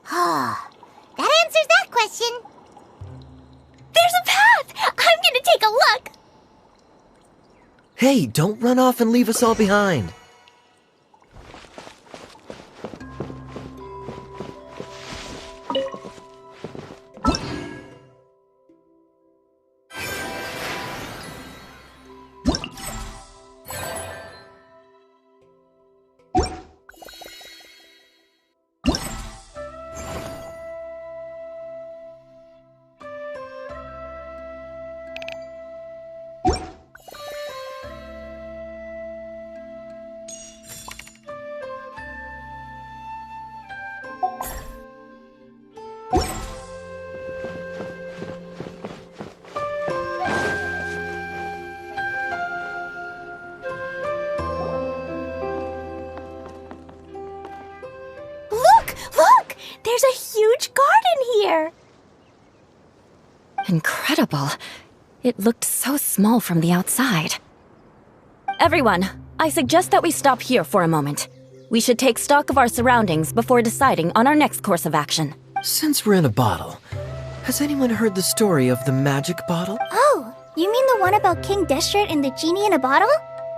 Oh, that answers that question. There's a path! I'm gonna take a look! Hey, don't run off and leave us all behind. There's a huge garden here! Incredible. It looked so small from the outside. Everyone, I suggest that we stop here for a moment. We should take stock of our surroundings before deciding on our next course of action. Since we're in a bottle, has anyone heard the story of the magic bottle? Oh, you mean the one about King Deshret and the genie in a bottle?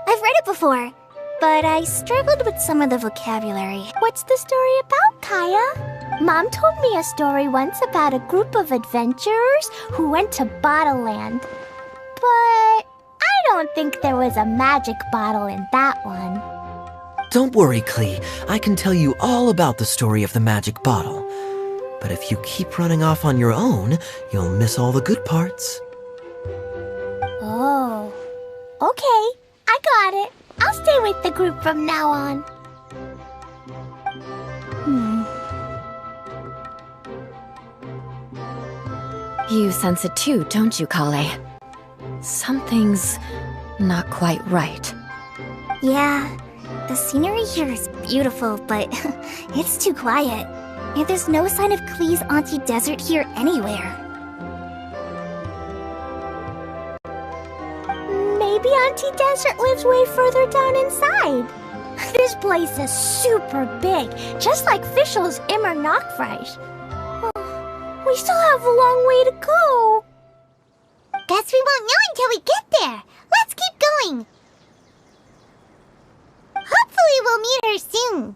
I've read it before, but I struggled with some of the vocabulary. What's the story about, Kaya? Mom told me a story once about a group of adventurers who went to Bottle Land. But I don't think there was a magic bottle in that one. Don't worry, Klee. I can tell you all about the story of the magic bottle. But if you keep running off on your own, you'll miss all the good parts. Oh. Okay, I got it. I'll stay with the group from now on. You sense it too, don't you, Kale? Something's not quite right. Yeah, the scenery here is beautiful, but it's too quiet. And there's no sign of Klee's Auntie Desert here anywhere. Maybe Auntie Desert lives way further down inside. This place is super big, just like Fischl's Immer Nachtreich. We still have a long way to go. Guess we won't know until we get there. Let's keep going. Hopefully we'll meet her soon.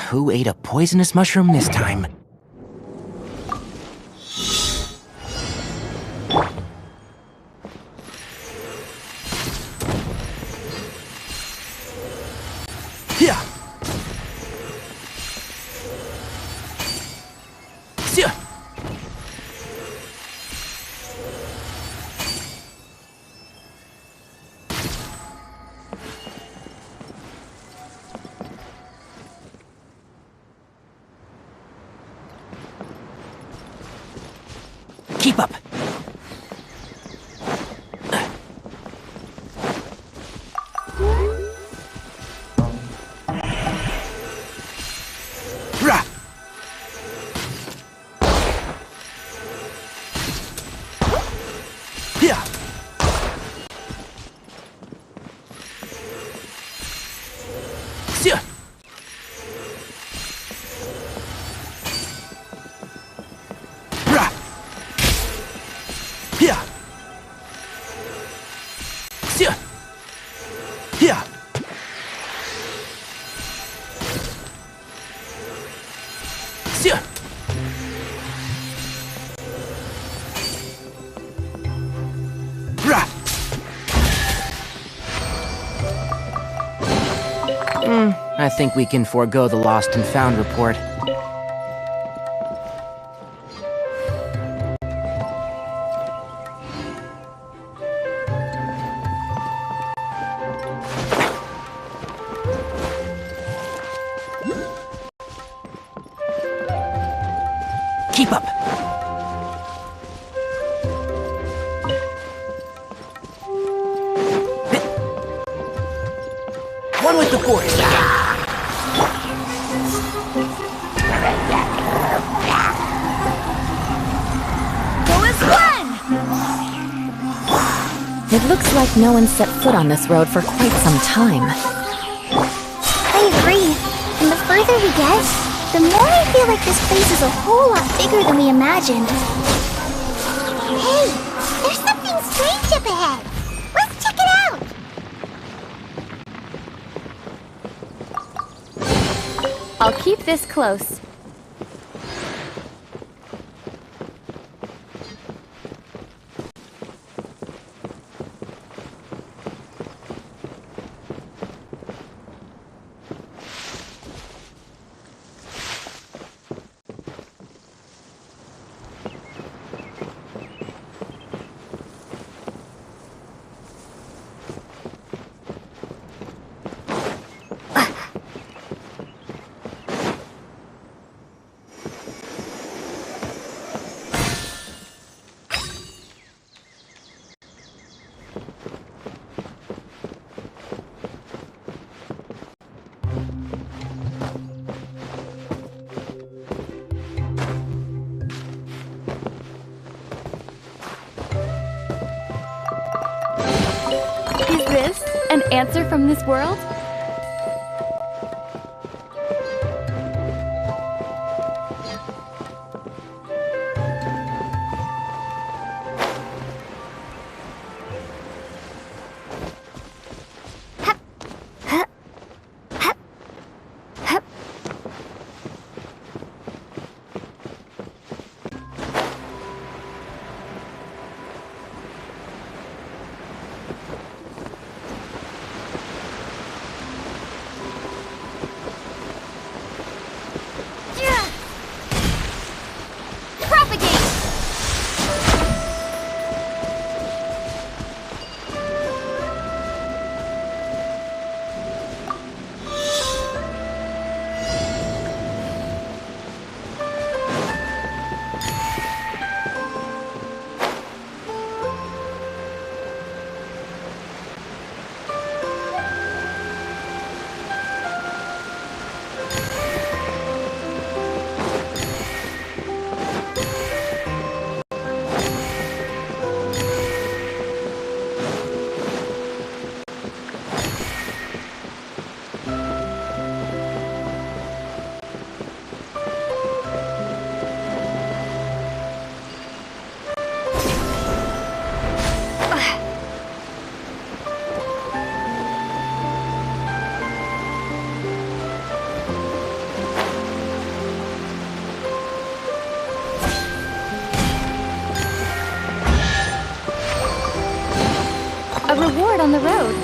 Who ate a poisonous mushroom this time? Yeah. Yeah. Keep up. Rah! Yeah. Yeah. Rah! Yeah. Yeah. Yeah. Yeah. Rah! I think we can forego the lost and found report. Keep up. One with the force. Go as one! It looks like no one set foot on this road for quite some time. I agree. And the further we get, the more I feel like this place is a whole lot bigger than we imagined. Hey, there's something strange up ahead. Let's check it out. I'll keep this close. answer from this world? A reward on the road.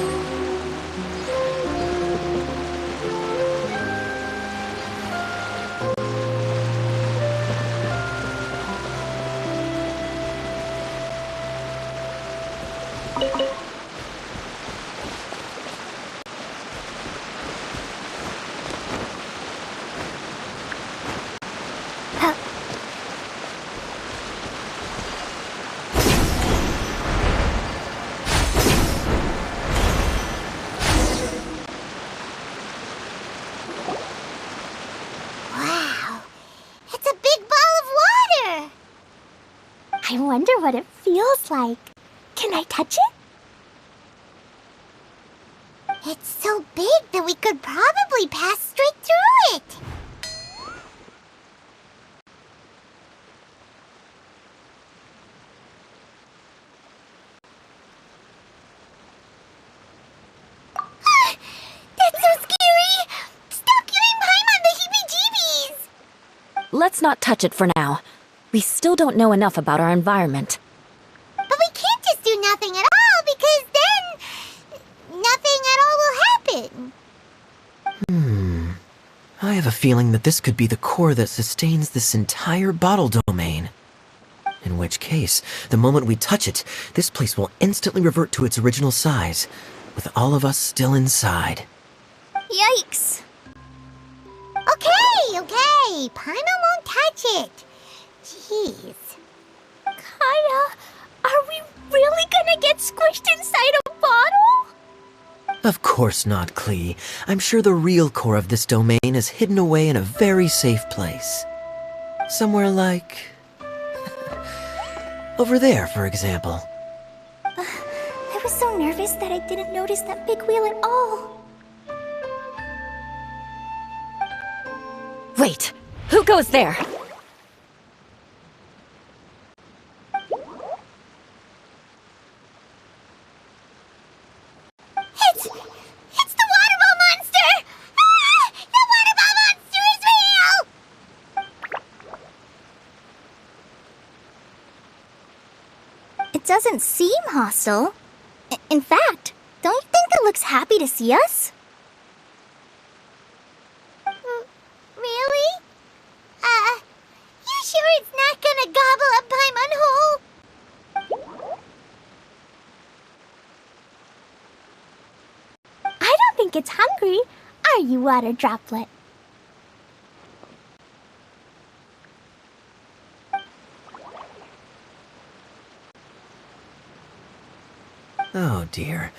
I wonder what it feels like. Can I touch it? It's so big that we could probably pass straight through it. That's so scary! Stop giving Paimon the heebie-jeebies! Let's not touch it for now. We still don't know enough about our environment. But we can't just do nothing at all, because then nothing at all will happen. I have a feeling that this could be the core that sustains this entire bottle domain. In which case, the moment we touch it, this place will instantly revert to its original size, with all of us still inside. Yikes. Okay. Paimon won't touch it. Jeez. Kaya, are we really gonna get squished inside a bottle? Of course not, Klee. I'm sure the real core of this domain is hidden away in a very safe place. Somewhere like... over there, for example. I was so nervous that I didn't notice that big wheel at all. Wait, who goes there? It's the water ball monster! Ah! The water ball monster is real! It doesn't seem hostile. In fact, don't you think it looks happy to see us? Really? You sure it's not gonna gobble up Paimon whole? I don't think it's hungry. Are you, water droplet? Oh dear.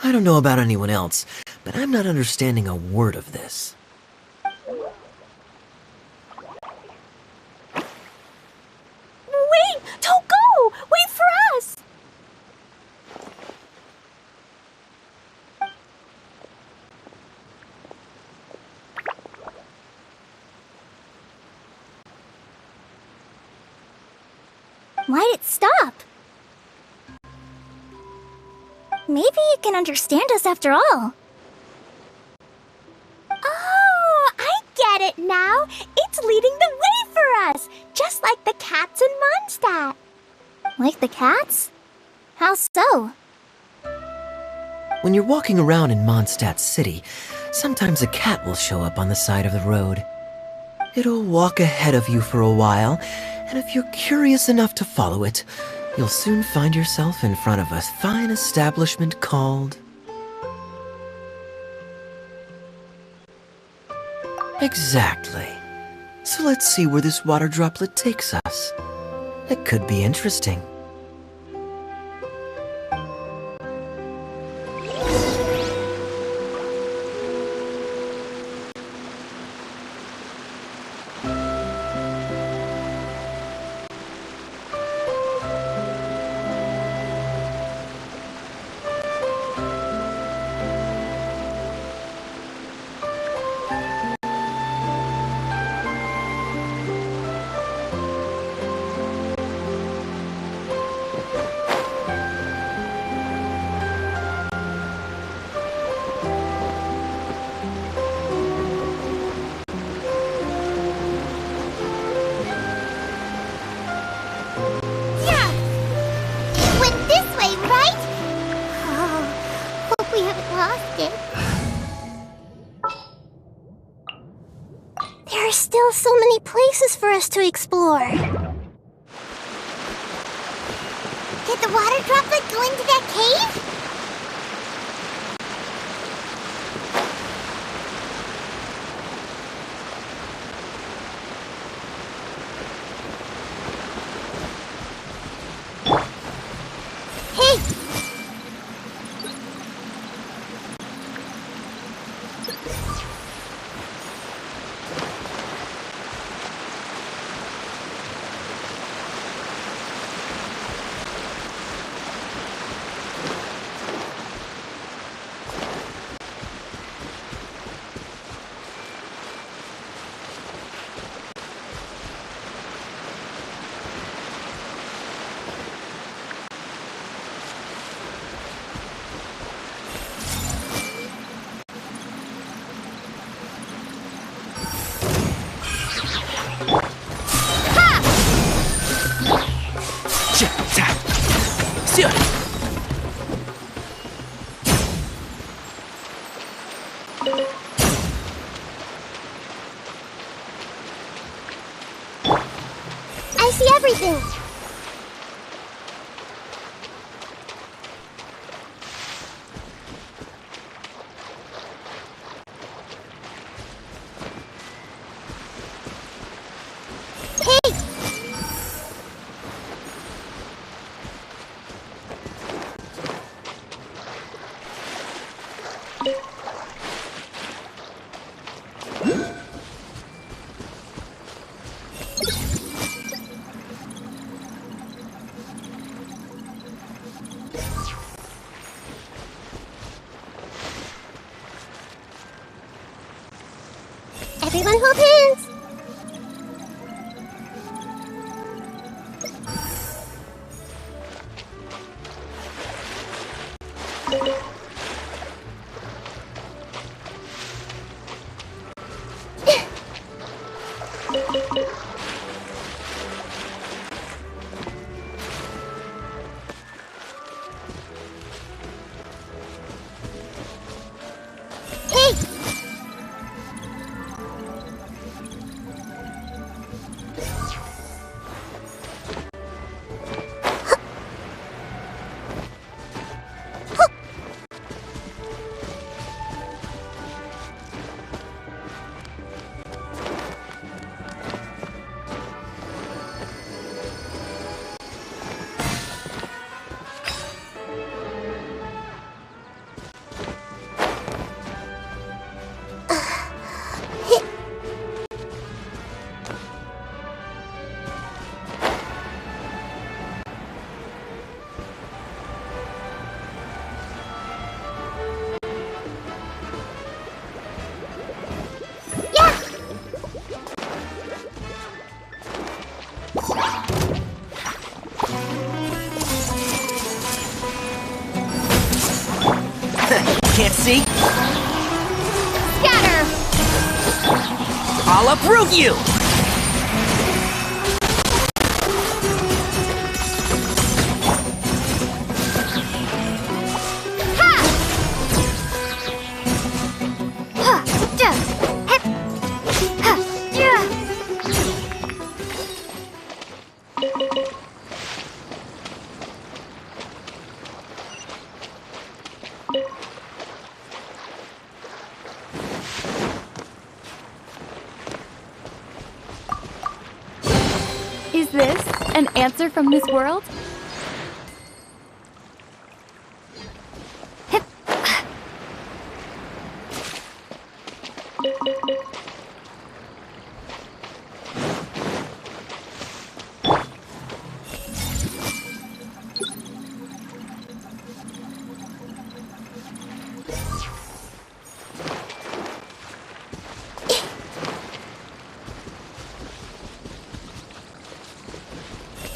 I don't know about anyone else, but I'm not understanding a word of this. Wait! Don't go! Wait for us! Why'd it stop? Maybe it can understand us after all. Oh, I get it now. It's leading the way for us, just like the cats in Mondstadt. Like the cats? How so? When you're walking around in Mondstadt City, sometimes a cat will show up on the side of the road. It'll walk ahead of you for a while, and if you're curious enough to follow it, you'll soon find yourself in front of a fine establishment called... Exactly. So let's see where this water droplet takes us. It could be interesting. There are still so many places for us to explore. Did the water droplet go into that cave? I see everything. Everyone hold hands. can't see? Scatter! I'll uproot you! Is this an answer from this world?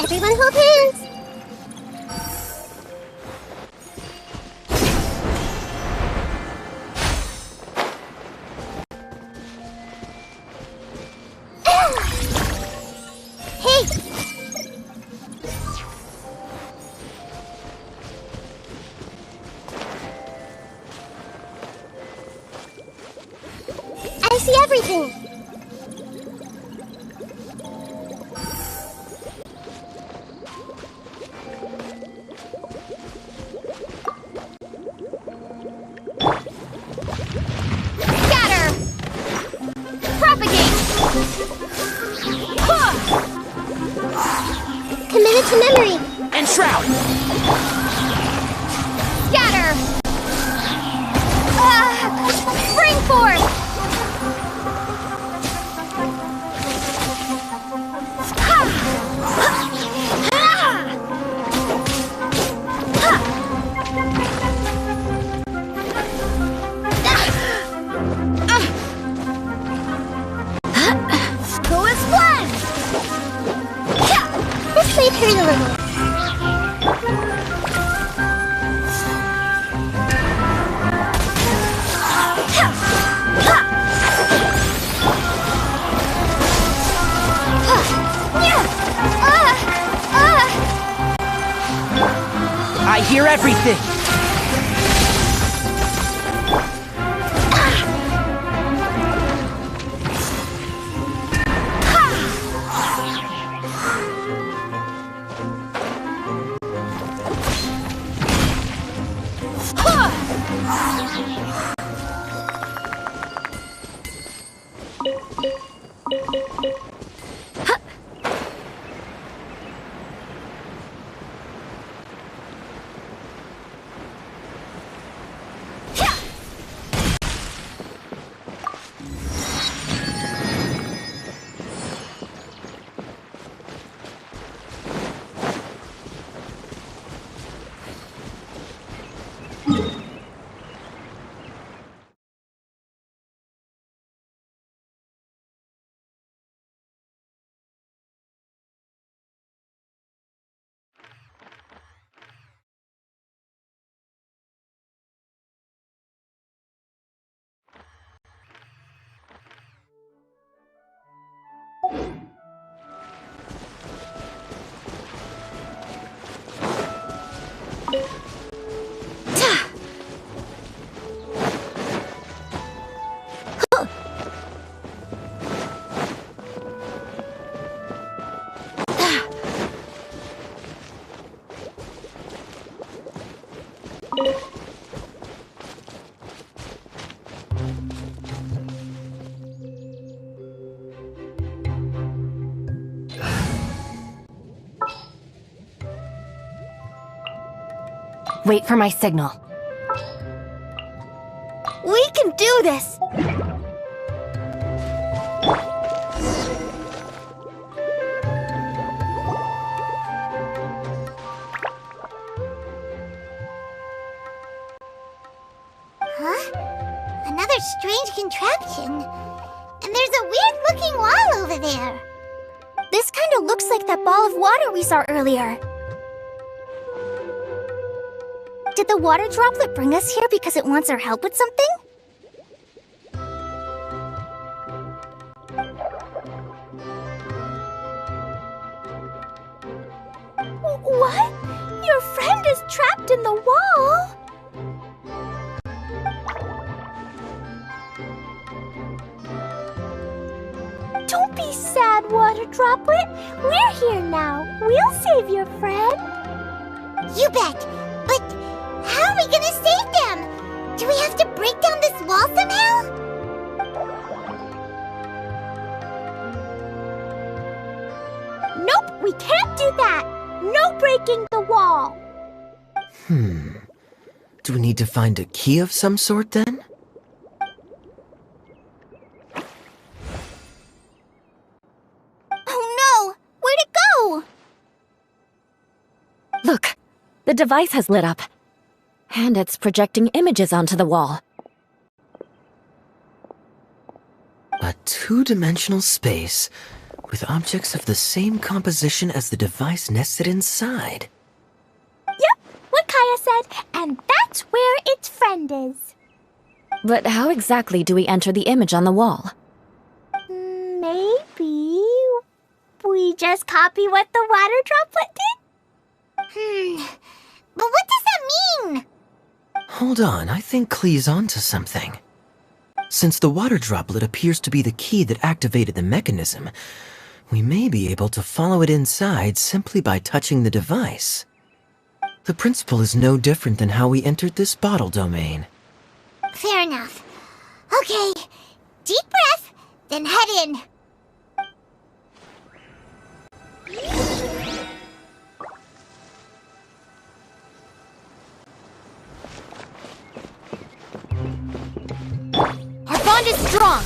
Everyone hold hands! Hey! I see everything! Committed to memory! Enshroud! Scatter! Spring force! Go as planned! This may hurt a little. I hear everything! Wait for my signal. We can do this! Huh? Another strange contraption. And there's a weird-looking wall over there. This kind of looks like that ball of water we saw earlier. Did the water droplet bring us here because it wants our help with something? What? Your friend is trapped in the wall? Don't be sad, Water Droplet. We're here now. We'll save your friend. You bet. But how are we gonna save them? Do we have to break down this wall somehow? Nope, we can't do that. No breaking the wall. Do we need to find a key of some sort then? Oh no! Where'd it go? Look, the device has lit up. And it's projecting images onto the wall. A two-dimensional space with objects of the same composition as the device nested inside. Yep, what Kaya said, and that's where its friend is. But how exactly do we enter the image on the wall? Maybe we just copy what the water droplet did? But what does that mean? Hold on, I think Klee's onto something. Since the water droplet appears to be the key that activated the mechanism, we may be able to follow it inside simply by touching the device. The principle is no different than how we entered this bottle domain. Fair enough. Okay, deep breath, then head in. Our bond is strong.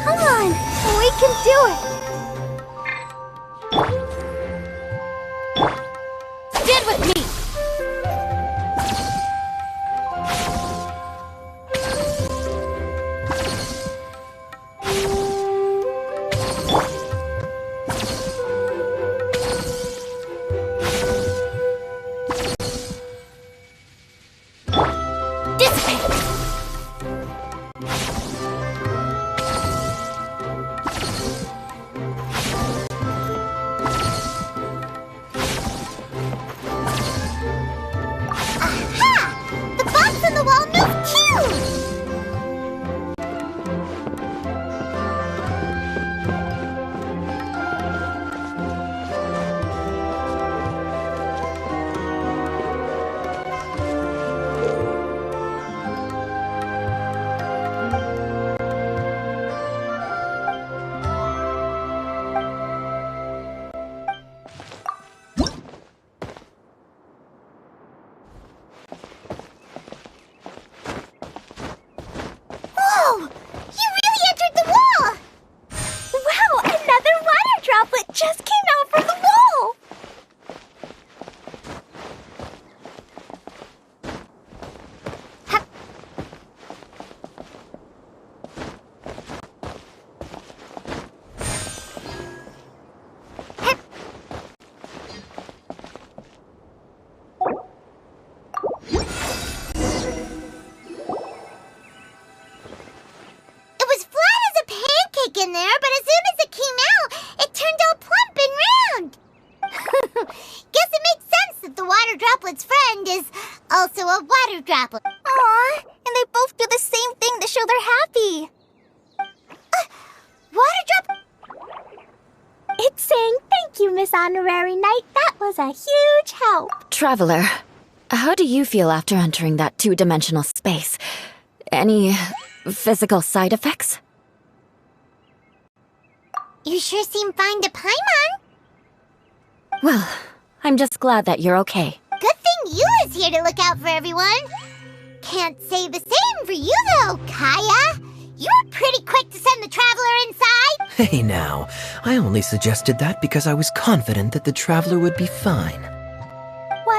Come on, we can do it. Stand with me. Just came out from the wall! In there, but as soon as it came out, it turned all plump and round. Guess it makes sense that the water droplet's friend is also a water droplet. Aw, and they both do the same thing to show they're happy. Water droplet? It's saying thank you, Miss Honorary Knight. That was a huge help. Traveler, how do you feel after entering that two-dimensional space? Any physical side effects? You sure seem fine to Paimon. Well, I'm just glad that you're okay. Good thing Yua's here to look out for everyone. Can't say the same for you, though, Kaya. You were pretty quick to send the Traveler inside. Hey now, I only suggested that because I was confident that the Traveler would be fine.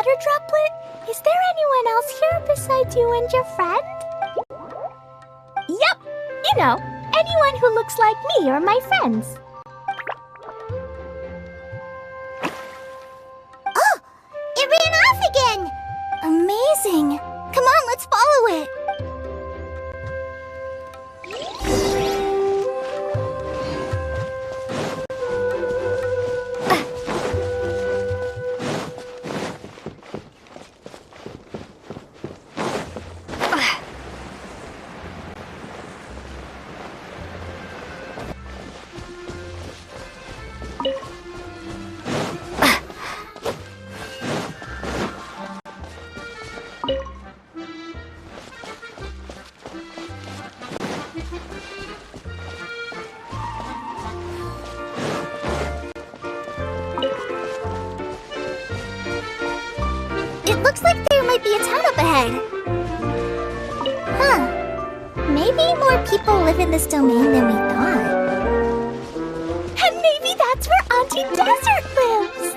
water droplet? Is there anyone else here besides you and your friend? Yep! You know, anyone who looks like me or my friends. Oh! It ran off again! Amazing! Come on, let's follow it! Looks like there might be a town up ahead. Huh. Maybe more people live in this domain than we thought. And maybe that's where Auntie Desert lives!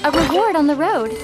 A reward on the road.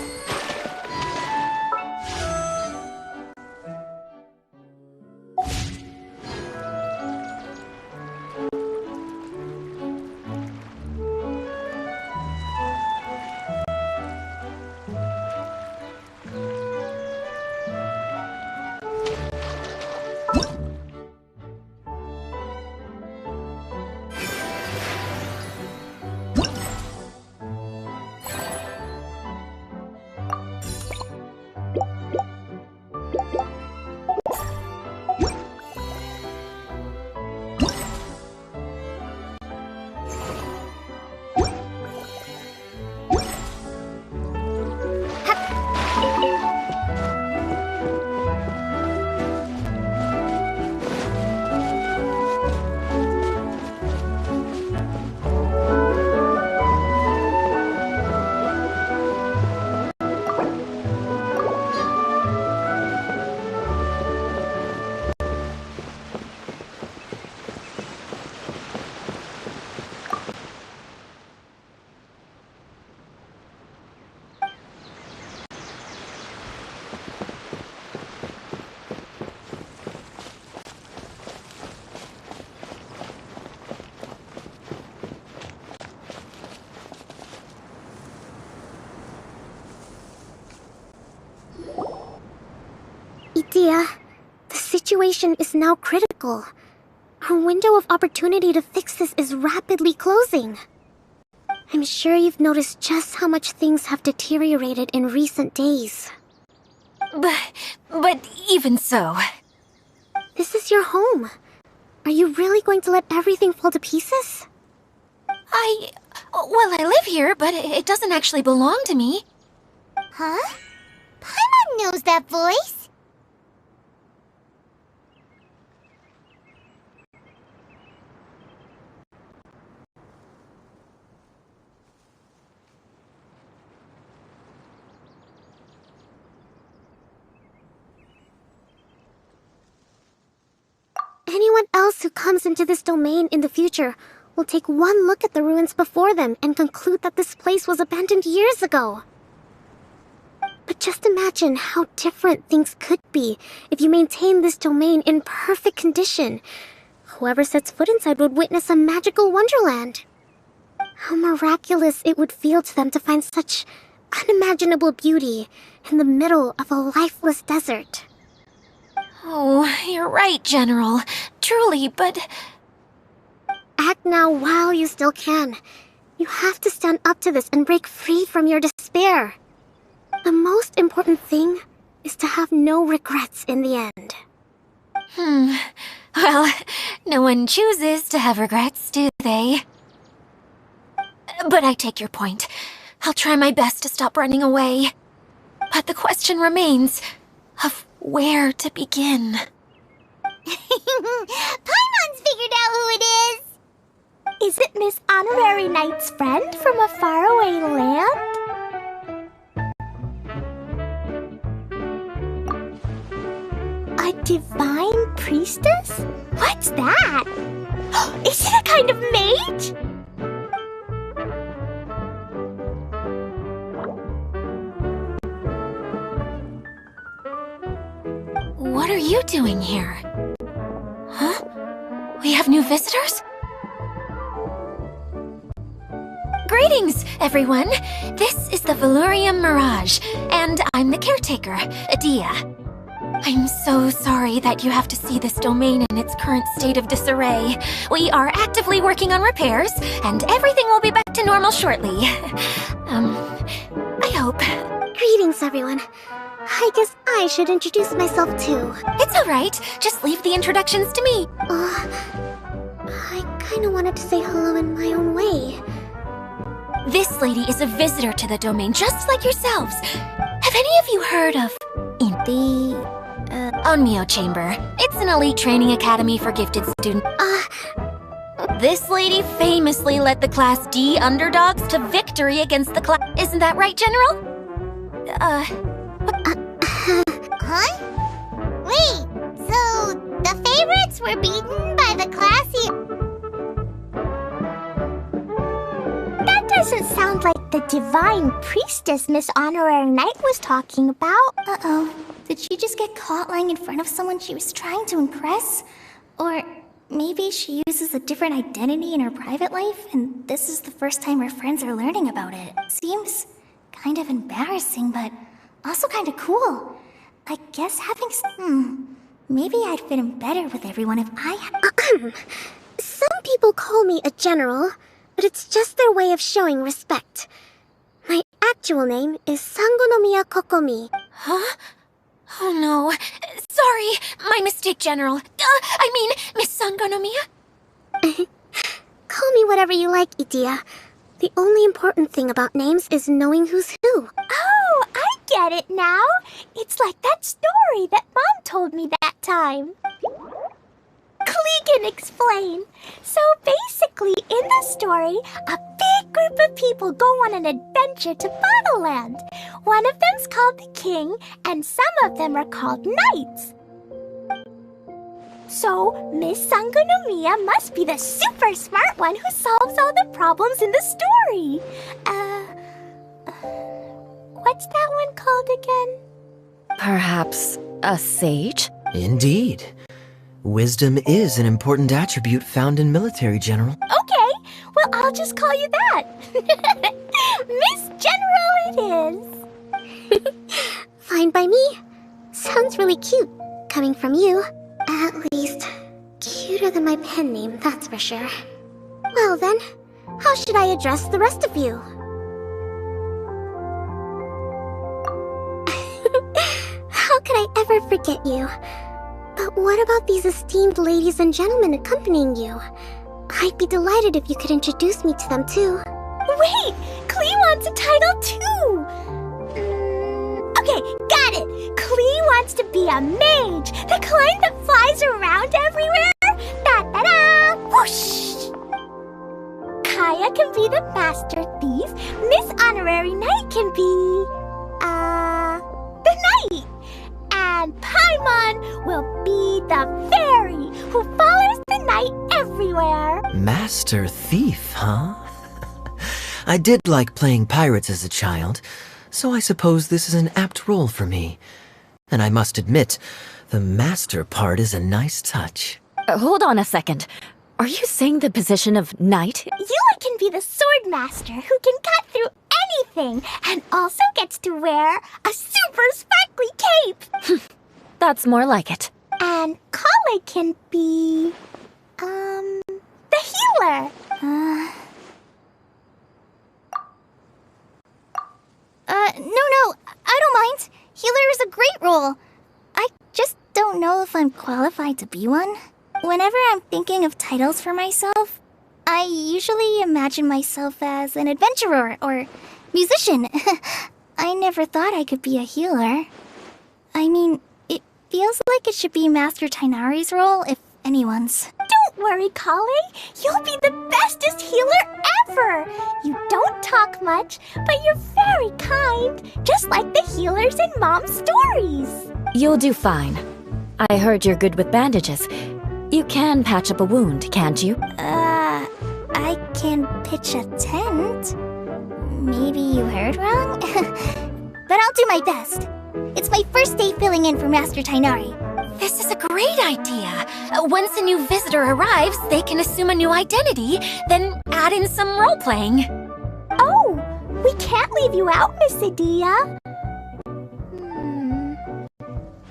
Idea, the situation is now critical. Our window of opportunity to fix this is rapidly closing. I'm sure you've noticed just how much things have deteriorated in recent days. But even so... This is your home. Are you really going to let everything fall to pieces? Well, I live here, but it doesn't actually belong to me. Huh? Paimon knows that voice. Anyone else who comes into this domain in the future will take one look at the ruins before them and conclude that this place was abandoned years ago. But just imagine how different things could be if you maintain this domain in perfect condition. Whoever sets foot inside would witness a magical wonderland. How miraculous it would feel to them to find such unimaginable beauty in the middle of a lifeless desert. Oh, you're right, General. Truly, but... Act now while you still can. You have to stand up to this and break free from your despair. The most important thing is to have no regrets in the end. Well, no one chooses to have regrets, do they? But I take your point. I'll try my best to stop running away. But the question remains of where to begin. Paimon's figured out who it is! Is it Miss Honorary Knight's friend from a faraway land? A divine priestess? What's that? Is it a kind of mage? What are you doing here? Huh? We have new visitors? Greetings, everyone! This is the Valurium Mirage, and I'm the caretaker, Adia. I'm so sorry that you have to see this domain in its current state of disarray. We are actively working on repairs, and everything will be back to normal shortly. I hope. Greetings, everyone. I guess I should introduce myself too. It's alright. Just leave the introductions to me. I kinda wanted to say hello in my own way. This lady is a visitor to the domain, just like yourselves. Have any of you heard of the Onmyo Chamber? It's an elite training academy for gifted students. This lady famously led the Class D underdogs to victory against the class. Isn't that right, General? Huh? Wait, so the favorites were beaten by the classy... That doesn't sound like the divine priestess Miss Honorary Knight was talking about. Uh-oh. Did she just get caught lying in front of someone she was trying to impress? Or maybe she uses a different identity in her private life, and this is the first time her friends are learning about it. Seems kind of embarrassing, but also kind of cool. I guess having maybe I'd fit in better with everyone if I had... Some people call me a general, but it's just their way of showing respect. My actual name is Sangonomiya Kokomi. Huh? Oh no. Sorry, my mistake, General. I mean, Miss Sangonomiya? Call me whatever you like, Idia. The only important thing about names is knowing who's who. Oh, I get it now. It's like that story that Mom told me that time. Klee can explain. So basically, in the story, a big group of people go on an adventure to Bottleland. One of them's called the King, and some of them are called Knights. So, Miss Sangonomiya must be the super smart one who solves all the problems in the story. What's that one called again? Perhaps a sage? Indeed. Wisdom is an important attribute found in military, General. Okay, well, I'll just call you that. Miss General it is. Fine by me. Sounds really cute, coming from you. At least, cuter than my pen name, that's for sure. Well then, how should I address the rest of you? How could I ever forget you? But what about these esteemed ladies and gentlemen accompanying you? I'd be delighted if you could introduce me to them too. Wait! Klee wants a title too! Okay, got it! Klee wants to be a mage! The kind that flies around everywhere! Da-da-da! Whoosh! Kaya can be the master thief. Miss Honorary Knight can be... the knight! And Paimon will be the fairy who follows the knight everywhere! Master Thief, huh? I did like playing pirates as a child, so I suppose this is an apt role for me. And I must admit, the master part is a nice touch. Hold on a second. Are you saying the position of knight? You can be the sword master who can cut through anything and also gets to wear a super sparkly cape. That's more like it. And Kale can be... the healer. No, I don't mind. Healer is a great role. I just don't know if I'm qualified to be one. Whenever I'm thinking of titles for myself, I usually imagine myself as an adventurer or musician. I never thought I could be a healer. I mean, it feels like it should be Master Tighnari's role, if anyone's. Don't worry, Kale. You'll be the bestest healer ever. You don't talk much, but you're very kind, just like the healers in Mom's stories. You'll do fine. I heard you're good with bandages. You can patch up a wound, can't you? I can pitch a tent. Maybe you heard wrong? But I'll do my best. It's my first day filling in for Master Tighnari. This is a great idea. Once a new visitor arrives, they can assume a new identity, then add in some role-playing. Oh, we can't leave you out, Miss Adia.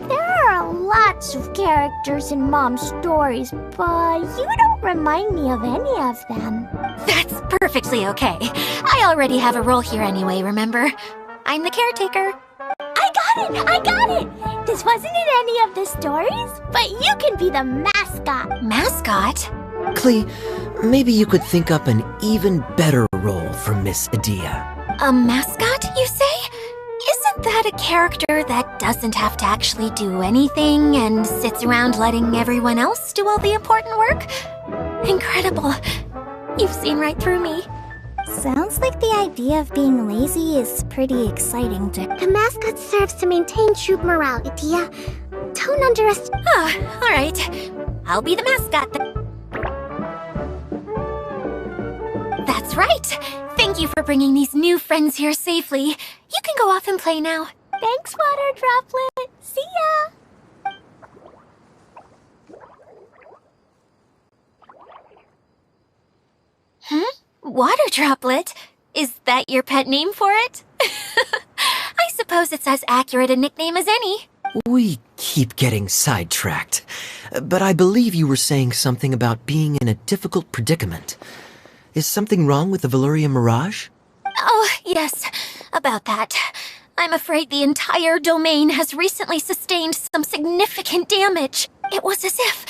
There are lots of characters in Mom's stories, but you don't remind me of any of them. That's perfectly okay. I already have a role here anyway, remember? I'm the caretaker. I got it! This wasn't in any of the stories, but you can be the mascot. Mascot? Klee, maybe you could think up an even better role for Miss Adia. A mascot, you say? Isn't that a character that doesn't have to actually do anything and sits around letting everyone else do all the important work? Incredible. You've seen right through me. Sounds like the idea of being lazy is pretty exciting to... The mascot serves to maintain troop morale, Adia. Don't underestimate... Ah, alright. I'll be the mascot then. That's right. Thank you for bringing these new friends here safely. You can go off and play now. Thanks, Water Droplet. See ya! Water Droplet? Is that your pet name for it? I suppose it's as accurate a nickname as any. We keep getting sidetracked, but I believe you were saying something about being in a difficult predicament. Is something wrong with the Veluria Mirage? Oh, yes, about that. I'm afraid the entire domain has recently sustained some significant damage. It was as if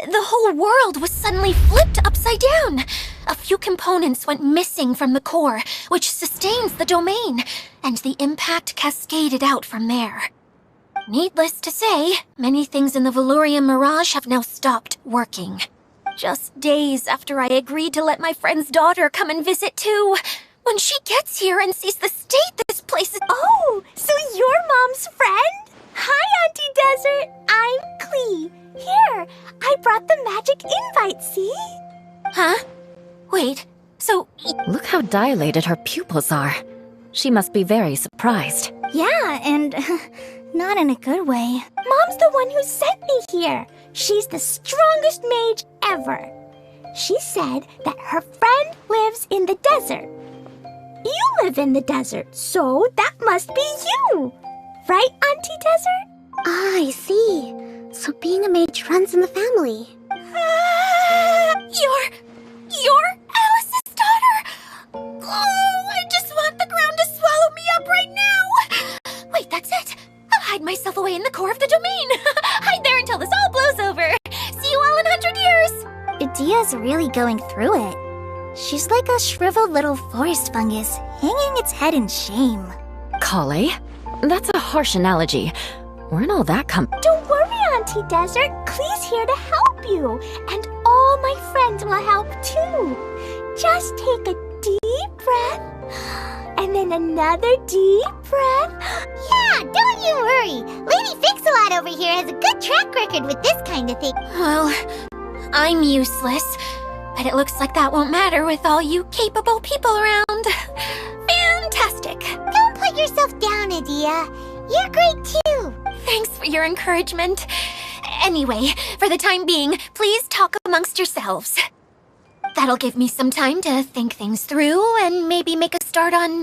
the whole world was suddenly flipped upside down. A few components went missing from the core, which sustains the domain, and the impact cascaded out from there. Needless to say, many things in the Veluria Mirage have now stopped working. Just days after I agreed to let my friend's daughter come and visit too. When she gets here and sees the state this place is— Oh, so you're Mom's friend? Hi, Auntie Desert. I'm Klee. Here, I brought the magic invite, see? Huh? Wait, so... Look how dilated her pupils are. She must be very surprised. Yeah, and not in a good way. Mom's the one who sent me here. She's the strongest mage ever. She said that her friend lives in the desert. You live in the desert, so that must be you. Right, Auntie Desert? Ah, I see. So being a mage runs in the family. You're Alice's daughter! Oh, I just want the ground to swallow me up right now! Wait, that's it! I'll hide myself away in the core of the domain! Hide there until this all blows over! See you all in 100 years! Adia's really going through it. She's like a shriveled little forest fungus, hanging its head in shame. Kale? That's a harsh analogy. Where'd all that come? Don't worry, Auntie Desert. Klee's here to help you. And all my friends will help too. Just take a deep breath. And then another deep breath. Yeah, don't you worry. Lady Fix-A-Lot over here has a good track record with this kind of thing. Well, I'm useless. But it looks like that won't matter with all you capable people around. Fantastic. Don't put put yourself down, Adia. You're great too. Thanks for your encouragement. Anyway, for the time being, please talk amongst yourselves. That'll give me some time to think things through and maybe make a start on,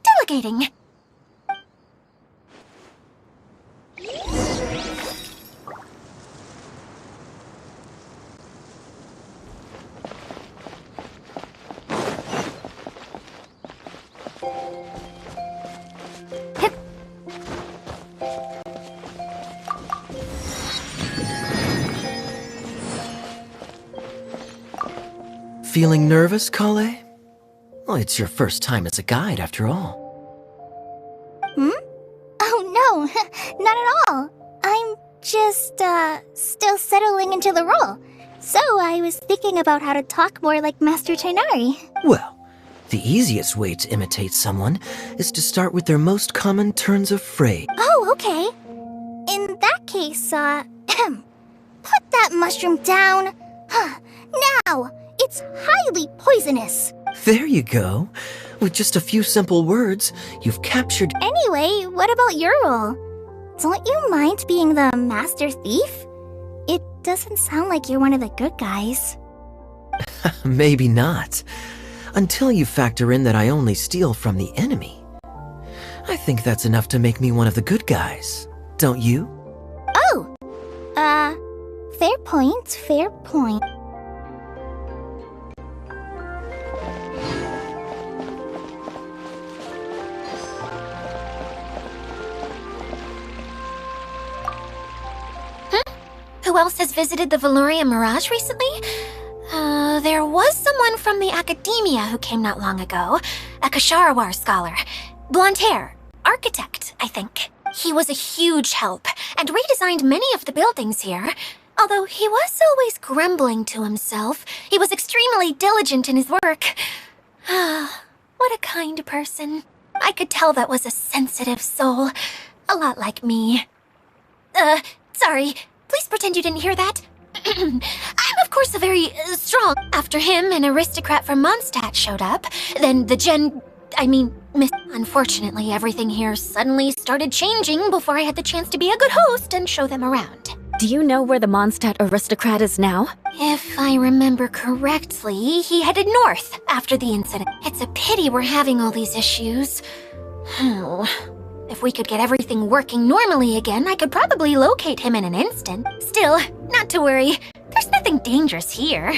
delegating. Feeling nervous, Childe? Well, it's your first time as a guide, after all. Oh no, not at all. I'm just, still settling into the role. So I was thinking about how to talk more like Master Tighnari. Well, the easiest way to imitate someone is to start with their most common turns of phrase. Oh, okay. In that case, put that mushroom down. Now, it's highly poisonous. There you go. With just a few simple words, you've captured... Anyway, what about your role? Don't you mind being the master thief? It doesn't sound like you're one of the good guys. Maybe not. Until you factor in that I only steal from the enemy. I think that's enough to make me one of the good guys. Don't you? Oh! Fair point, fair point. Who else has visited the Valoria Mirage recently? There was someone from the academia who came not long ago. A Kasharawar scholar. Blonde hair. Architect, I think. He was a huge help, and redesigned many of the buildings here. Although he was always grumbling to himself, he was extremely diligent in his work. What a kind person. I could tell that was a sensitive soul. A lot like me. Sorry. Please pretend you didn't hear that. I'm of course a very strong... After him, an aristocrat from Mondstadt showed up. Then the Miss... Unfortunately, everything here suddenly started changing before I had the chance to be a good host and show them around. Do you know where the Mondstadt aristocrat is now? If I remember correctly, he headed north after the incident. It's a pity we're having all these issues. If we could get everything working normally again, I could probably locate him in an instant. Still, not to worry. There's nothing dangerous here.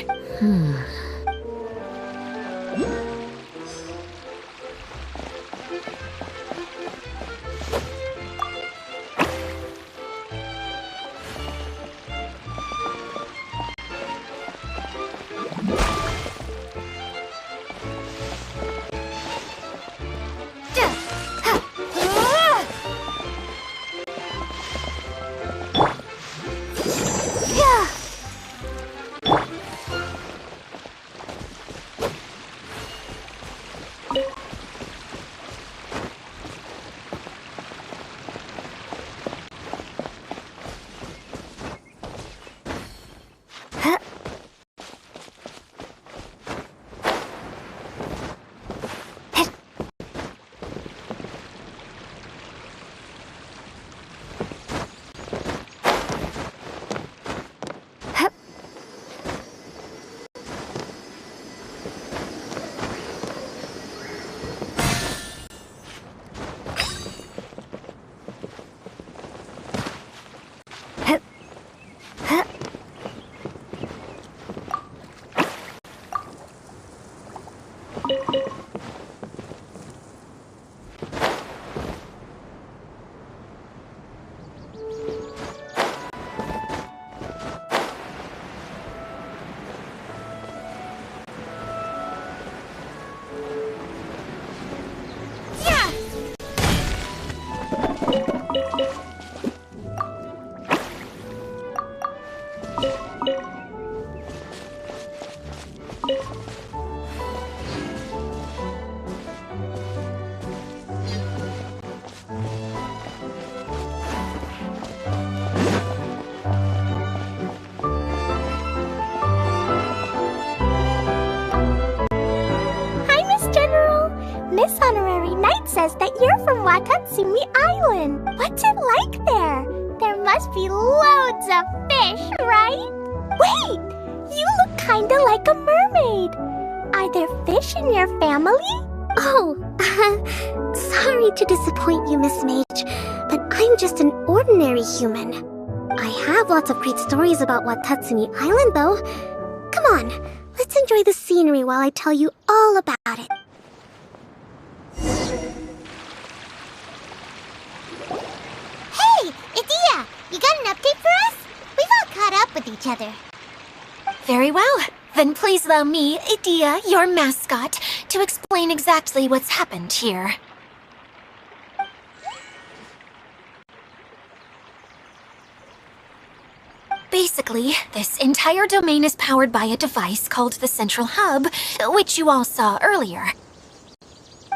says that you're from Watatsumi Island. What's it like there? There must be loads of fish, right? Wait! You look kinda like a mermaid. Are there fish in your family? Oh, sorry to disappoint you, Miss Mage, but I'm just an ordinary human. I have lots of great stories about Watatsumi Island, though. Come on, let's enjoy the scenery while I tell you all about it. Hey, Idia! You got an update for us? We've all caught up with each other. Very well. Then please allow me, Idia, your mascot, to explain exactly what's happened here. Basically, this entire domain is powered by a device called the Central Hub, which you all saw earlier.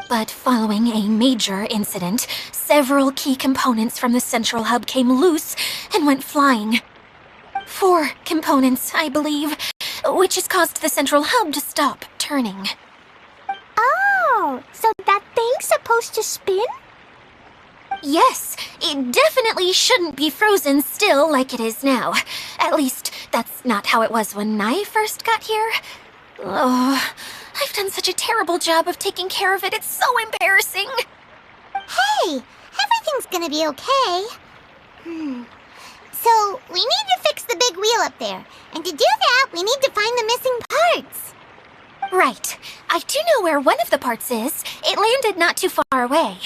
But following a major incident, several key components from the Central Hub came loose and went flying. 4 components, I believe, which has caused the Central Hub to stop turning. Oh, so that thing's supposed to spin? Yes, it definitely shouldn't be frozen still like it is now. At least, that's not how it was when I first got here. Oh, I've done such a terrible job of taking care of it, it's so embarrassing. Hey, everything's gonna be okay. So, we need to fix the big wheel up there. And to do that, we need to find the missing parts. Right. I do know where one of the parts is. It landed not too far away.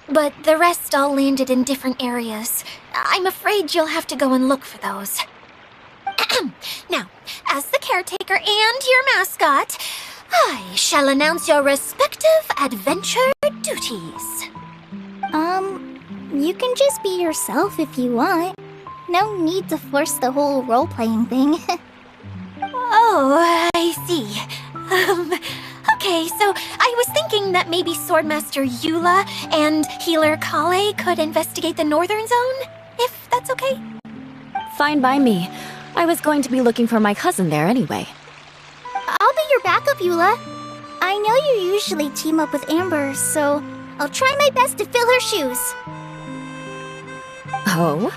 But the rest all landed in different areas. I'm afraid you'll have to go and look for those. Now, as the caretaker and your mascot, I shall announce your respective adventure duties. You can just be yourself if you want. No need to force the whole role-playing thing. Oh, I see. Okay, so I was thinking that maybe Swordmaster Eula and Healer Kale could investigate the Northern Zone, if that's okay? Fine by me. I was going to be looking for my cousin there anyway. I'll be your backup, Eula. I know you usually team up with Amber, so I'll try my best to fill her shoes. Oh?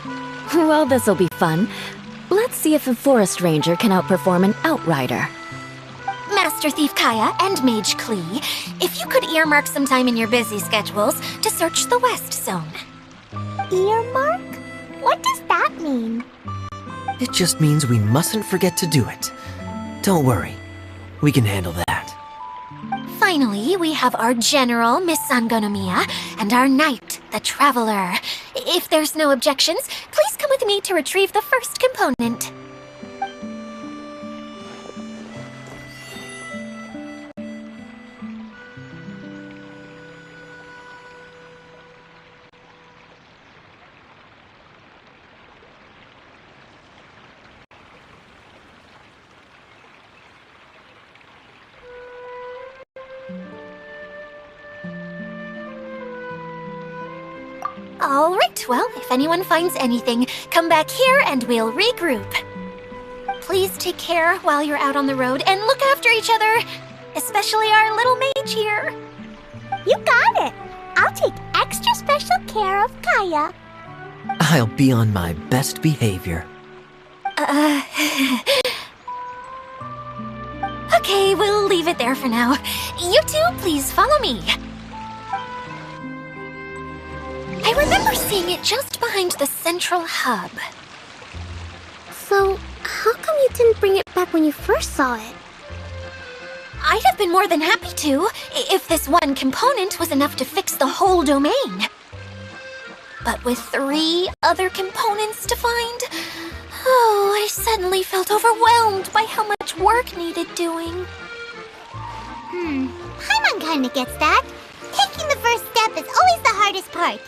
Well, this'll be fun. Let's see if a forest ranger can outperform an outrider. Master Thief Kaya and Mage Klee, if you could earmark some time in your busy schedules to search the West Zone. Earmark? What does that mean? It just means we mustn't forget to do it. Don't worry. We can handle that. Finally, we have our General, Miss Sangonomiya, and our Knight, the Traveler. If there's no objections, please come with me to retrieve the first component. Alright, well, if anyone finds anything, come back here and we'll regroup. Please take care while you're out on the road and look after each other, especially our little mage here. You got it! I'll take extra special care of Kaya. I'll be on my best behavior. Okay, we'll leave it there for now. You two, please follow me. I remember seeing it just behind the Central Hub. So, how come you didn't bring it back when you first saw it? I'd have been more than happy to, if this one component was enough to fix the whole domain. But with 3 other components to find, oh, I suddenly felt overwhelmed by how much work needed doing. Paimon kinda gets that. Taking the first step is always the hardest part.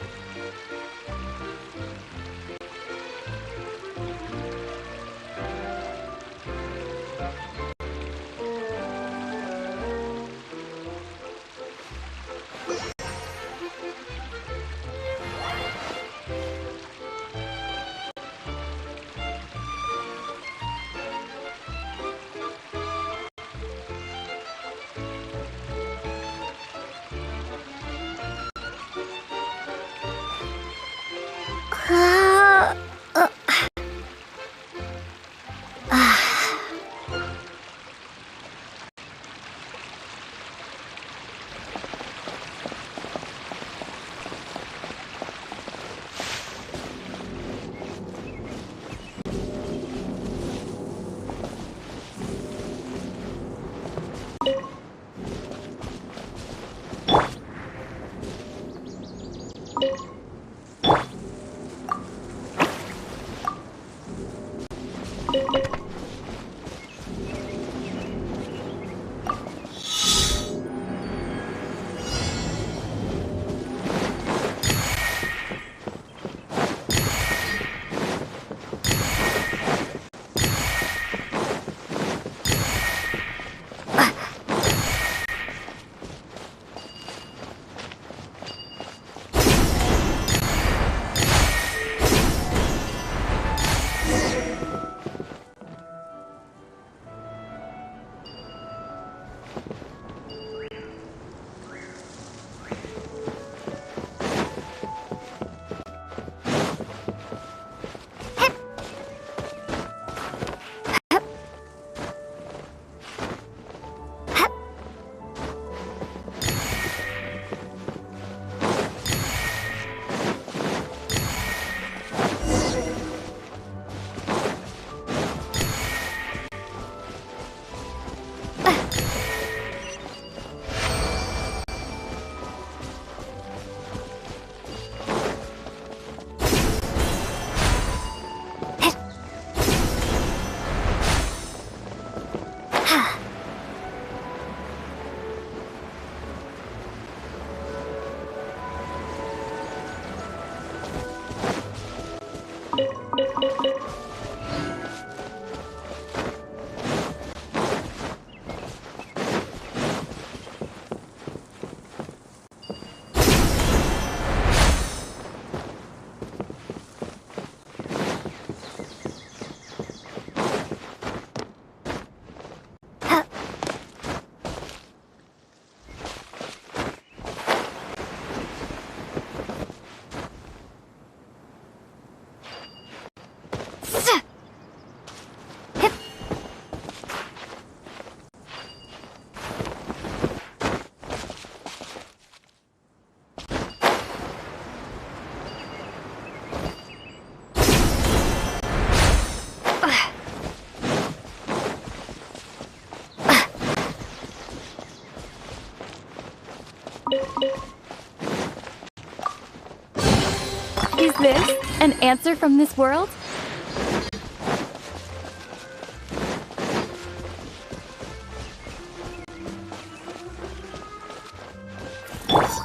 Is this an answer from this world?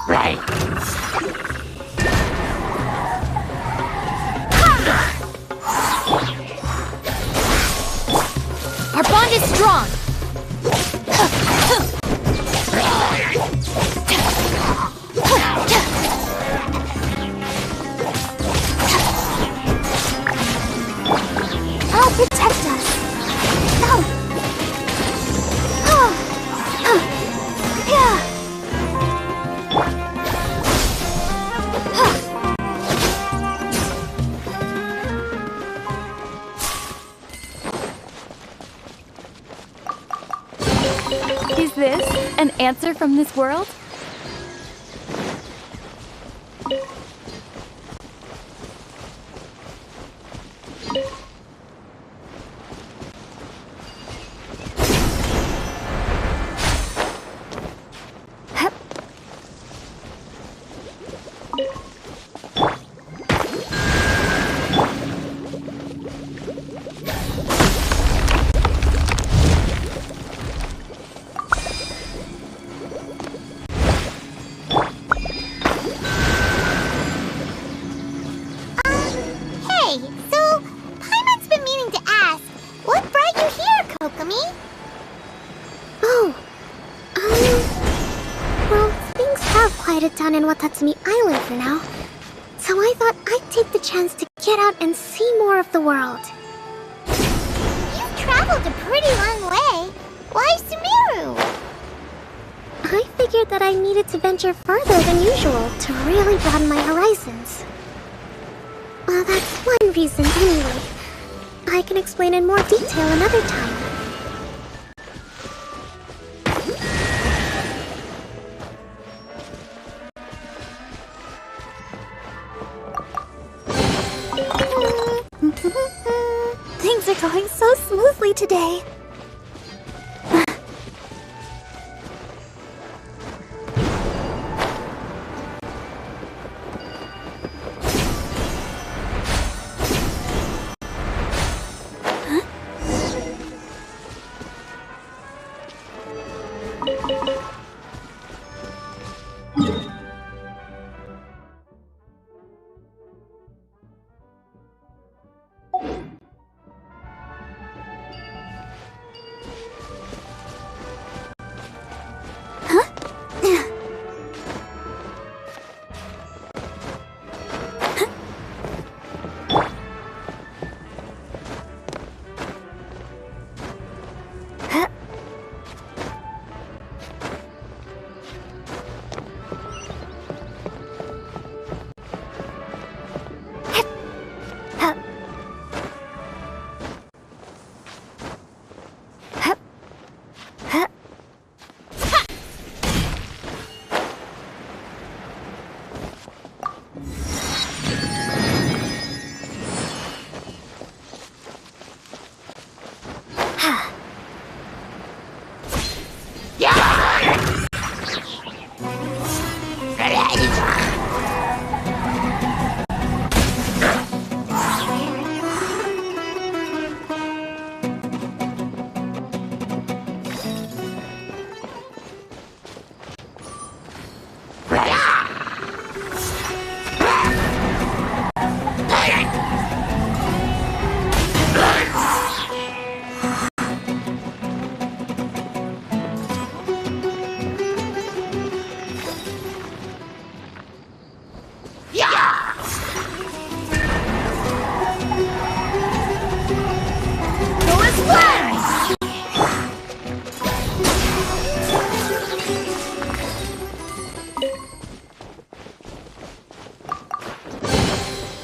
Right. Our bond is strong. I'll protect us. No. Yeah. Is this an answer from this world? Hey, so Paimon's been meaning to ask, what brought you here, Kokomi? Oh, well, things have quieted down in Watatsumi Island for now. So I thought I'd take the chance to get out and see more of the world. You've traveled a pretty long way. Why Sumeru? I figured that I needed to venture further than usual to really broaden my horizons. main reasons anyway. I can explain in more detail another time. Things are going so smoothly today.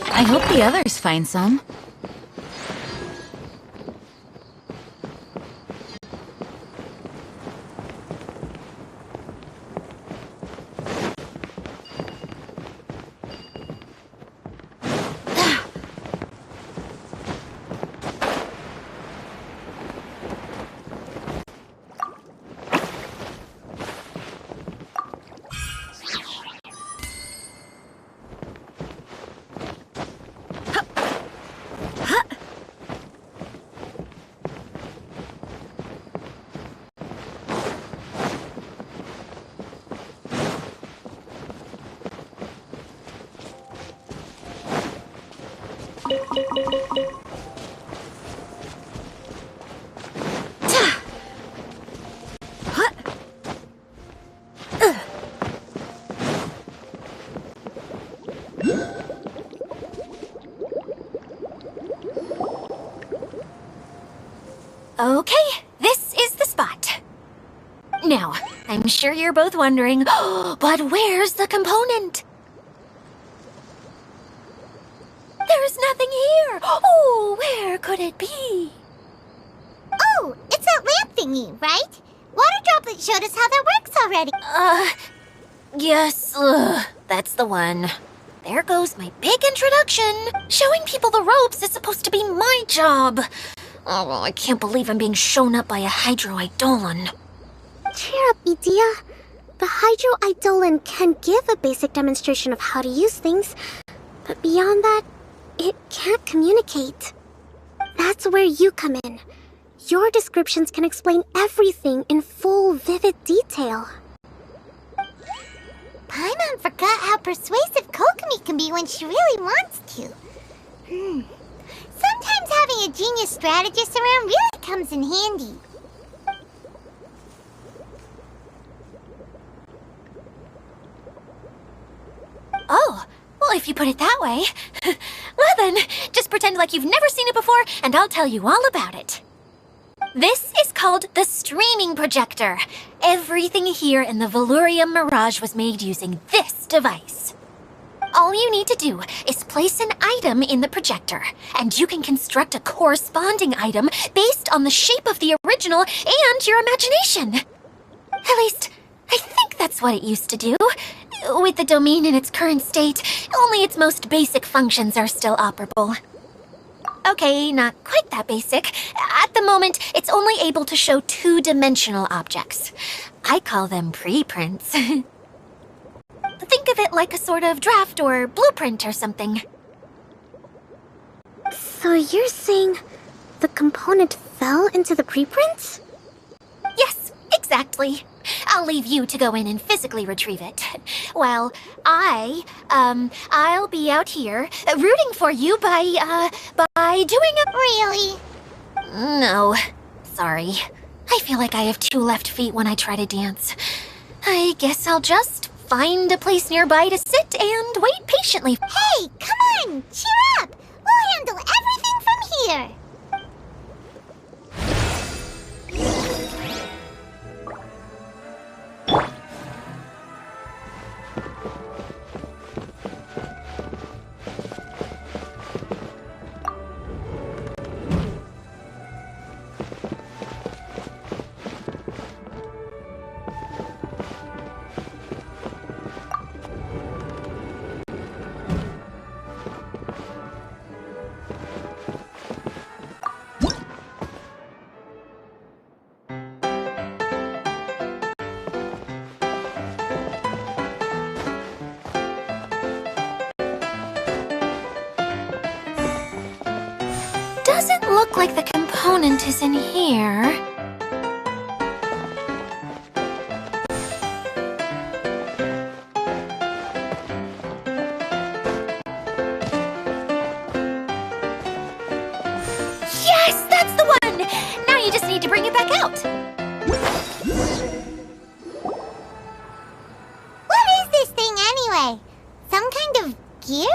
I hope the others find some. Okay, this is the spot. Now, I'm sure you're both wondering, but where's the component? There's nothing here! Oh, where could it be? Oh, it's that lamp thingy, right? Water Droplet showed us how that works already. Yes, that's the one. There goes my big introduction. Showing people the ropes is supposed to be my job. Oh, I can't believe I'm being shown up by a Hydro-Eidolon. Cheer up, Edea. The Hydro-Eidolon can give a basic demonstration of how to use things, but beyond that, it can't communicate. That's where you come in. Your descriptions can explain everything in full, vivid detail. Paimon forgot how persuasive Kokomi can be when she really wants to. Sometimes having a genius strategist around really comes in handy. Oh, well, if you put it that way. Well then, just pretend like you've never seen it before, and I'll tell you all about it. This is called the streaming projector. Everything here in the Valurium Mirage was made using this device. All you need to do is place an item in the projector, and you can construct a corresponding item based on the shape of the original and your imagination. At least, I think that's what it used to do. With the domain in its current state, only its most basic functions are still operable. Okay, not quite that basic. At the moment, it's only able to show two-dimensional objects. I call them preprints. Think of it like a sort of draft or blueprint or something. So you're saying the component fell into the preprints? Yes, exactly. I'll leave you to go in and physically retrieve it. Well, I'll be out here rooting for you by doing a... Really? No, sorry. I feel like I have two left feet when I try to dance. I guess I'll just find a place nearby to sit and wait patiently. Hey, come on! Cheer up! We'll handle everything from here! Doesn't look like the component is in here. Yes, that's the one! Now you just need to bring it back out. What is this thing anyway? Some kind of gear?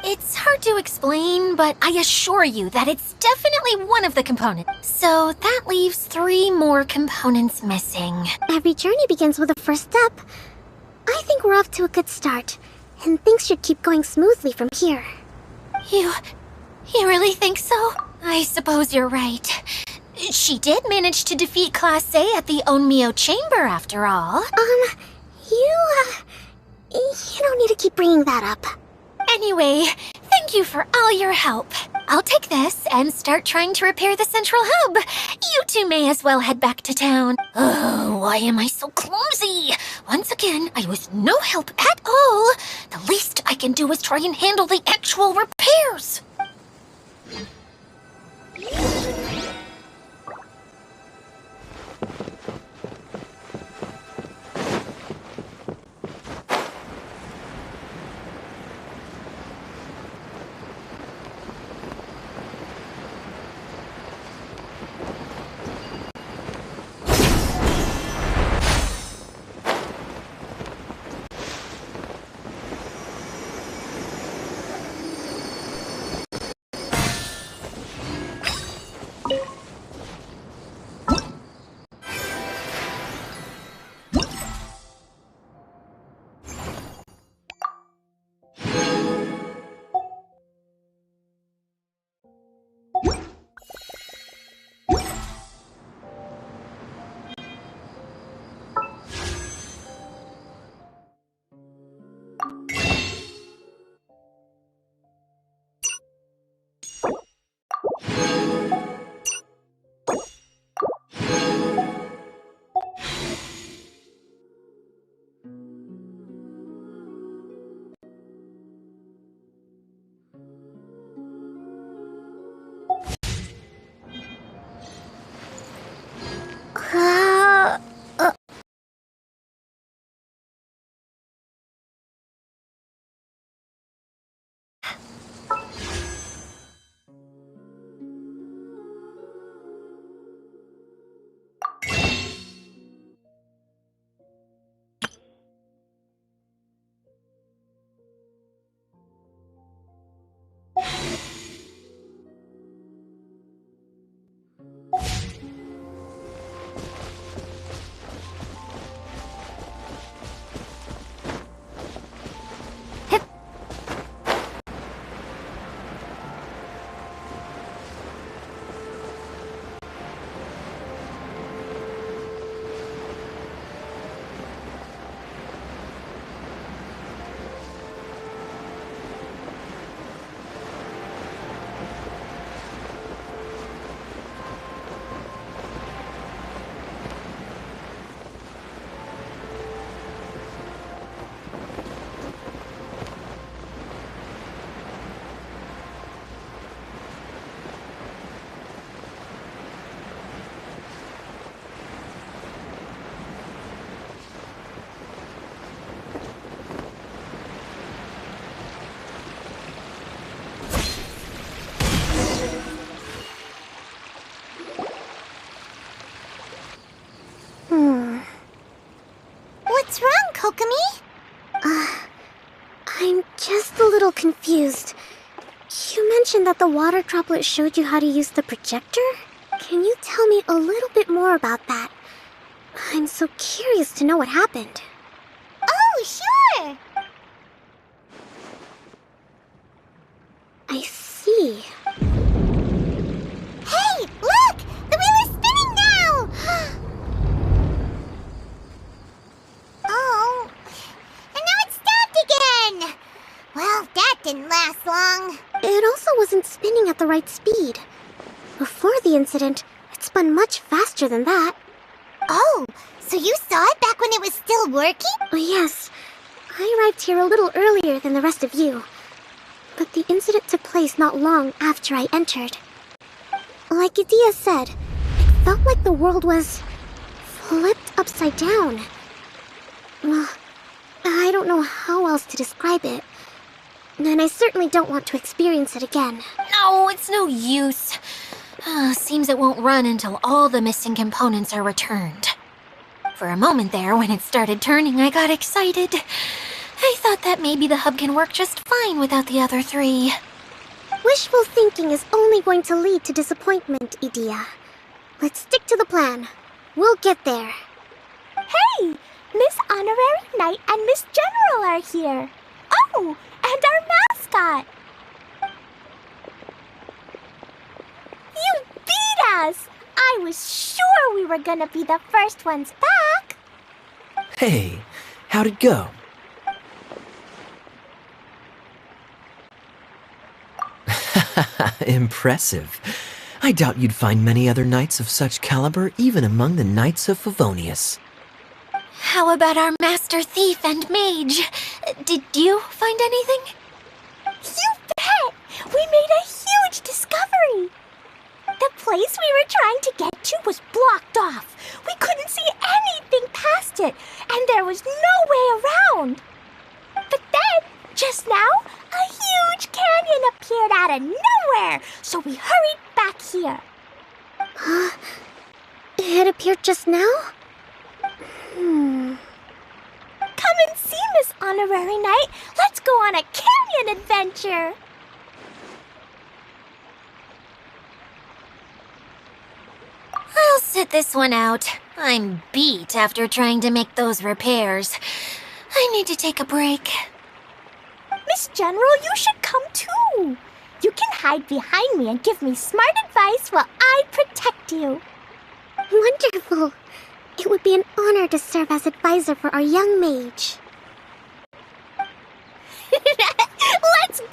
It's hard to explain, but I assure you that it's definitely one of the components. So that leaves 3 more components missing. Every journey begins with a first step. I think we're off to a good start, and things should keep going smoothly from here. You really think so? I suppose you're right. She did manage to defeat Class A at the Onmyo Chamber, after all. You don't need to keep bringing that up. Anyway, thank you for all your help. I'll take this and start trying to repair the central hub. You two may as well head back to town. Oh, why am I so clumsy? Once again, I was no help at all. The least I can do is try and handle the actual repairs. Kokomi? I'm just a little confused. You mentioned that the water droplet showed you how to use the projector? Can you tell me a little bit more about that? I'm so curious to know what happened. Oh, sure! I see. Hey, look! The wheel is spinning now! Oh, and now it stopped again! Well, that didn't last long. It also wasn't spinning at the right speed. Before the incident, it spun much faster than that. Oh, so you saw it back when it was still working? Oh, yes. I arrived here a little earlier than the rest of you. But the incident took place not long after I entered. Like Idia said, it felt like the world was flipped upside down. Well, I don't know how else to describe it. And I certainly don't want to experience it again. No, it's no use. Seems it won't run until all the missing components are returned. For a moment there, when it started turning, I got excited. I thought that maybe the hub can work just fine without the other three. Wishful thinking is only going to lead to disappointment, Idia. Let's stick to the plan. We'll get there. Hey! Miss Honorary Knight and Miss General are here. Oh, and our mascot. You beat us! I was sure we were gonna be the first ones back. Hey, how'd it go? Impressive. I doubt you'd find many other knights of such caliber even among the Knights of Favonius. How about our master thief and mage? Did you find anything? You bet! We made a huge discovery! The place we were trying to get to was blocked off. We couldn't see anything past it, and there was no way around. But then, just now, a huge canyon appeared out of nowhere, so we hurried back here. It appeared just now? Come and see, Miss Honorary Knight. Let's go on a canyon adventure. I'll sit this one out. I'm beat after trying to make those repairs. I need to take a break. Miss General, you should come too. You can hide behind me and give me smart advice while I protect you. Wonderful. It would be an honor to serve as advisor for our young mage. Let's go!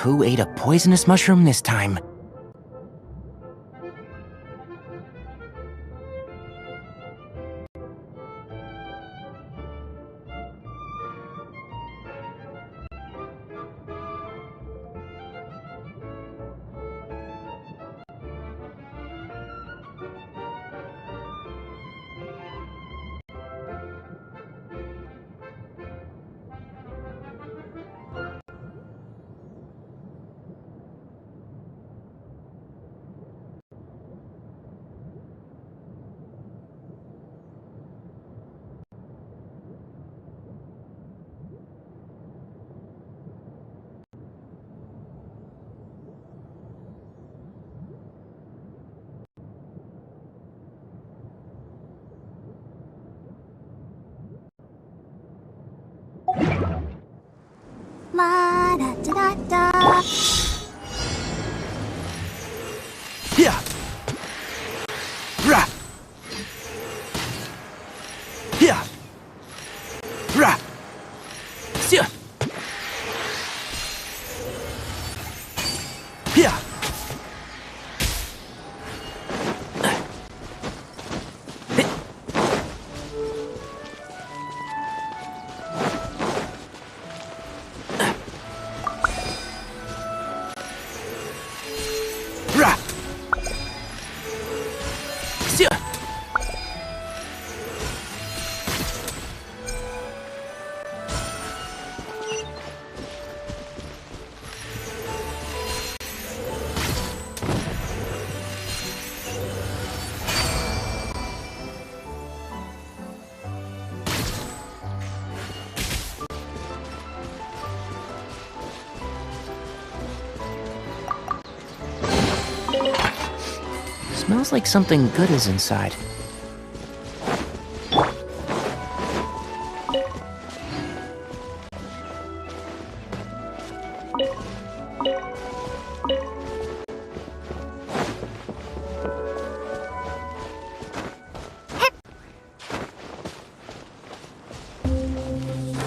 Who ate a poisonous mushroom this time? La-da-da-da-da. Yeah. Rah. Yeah. Smells like something good is inside.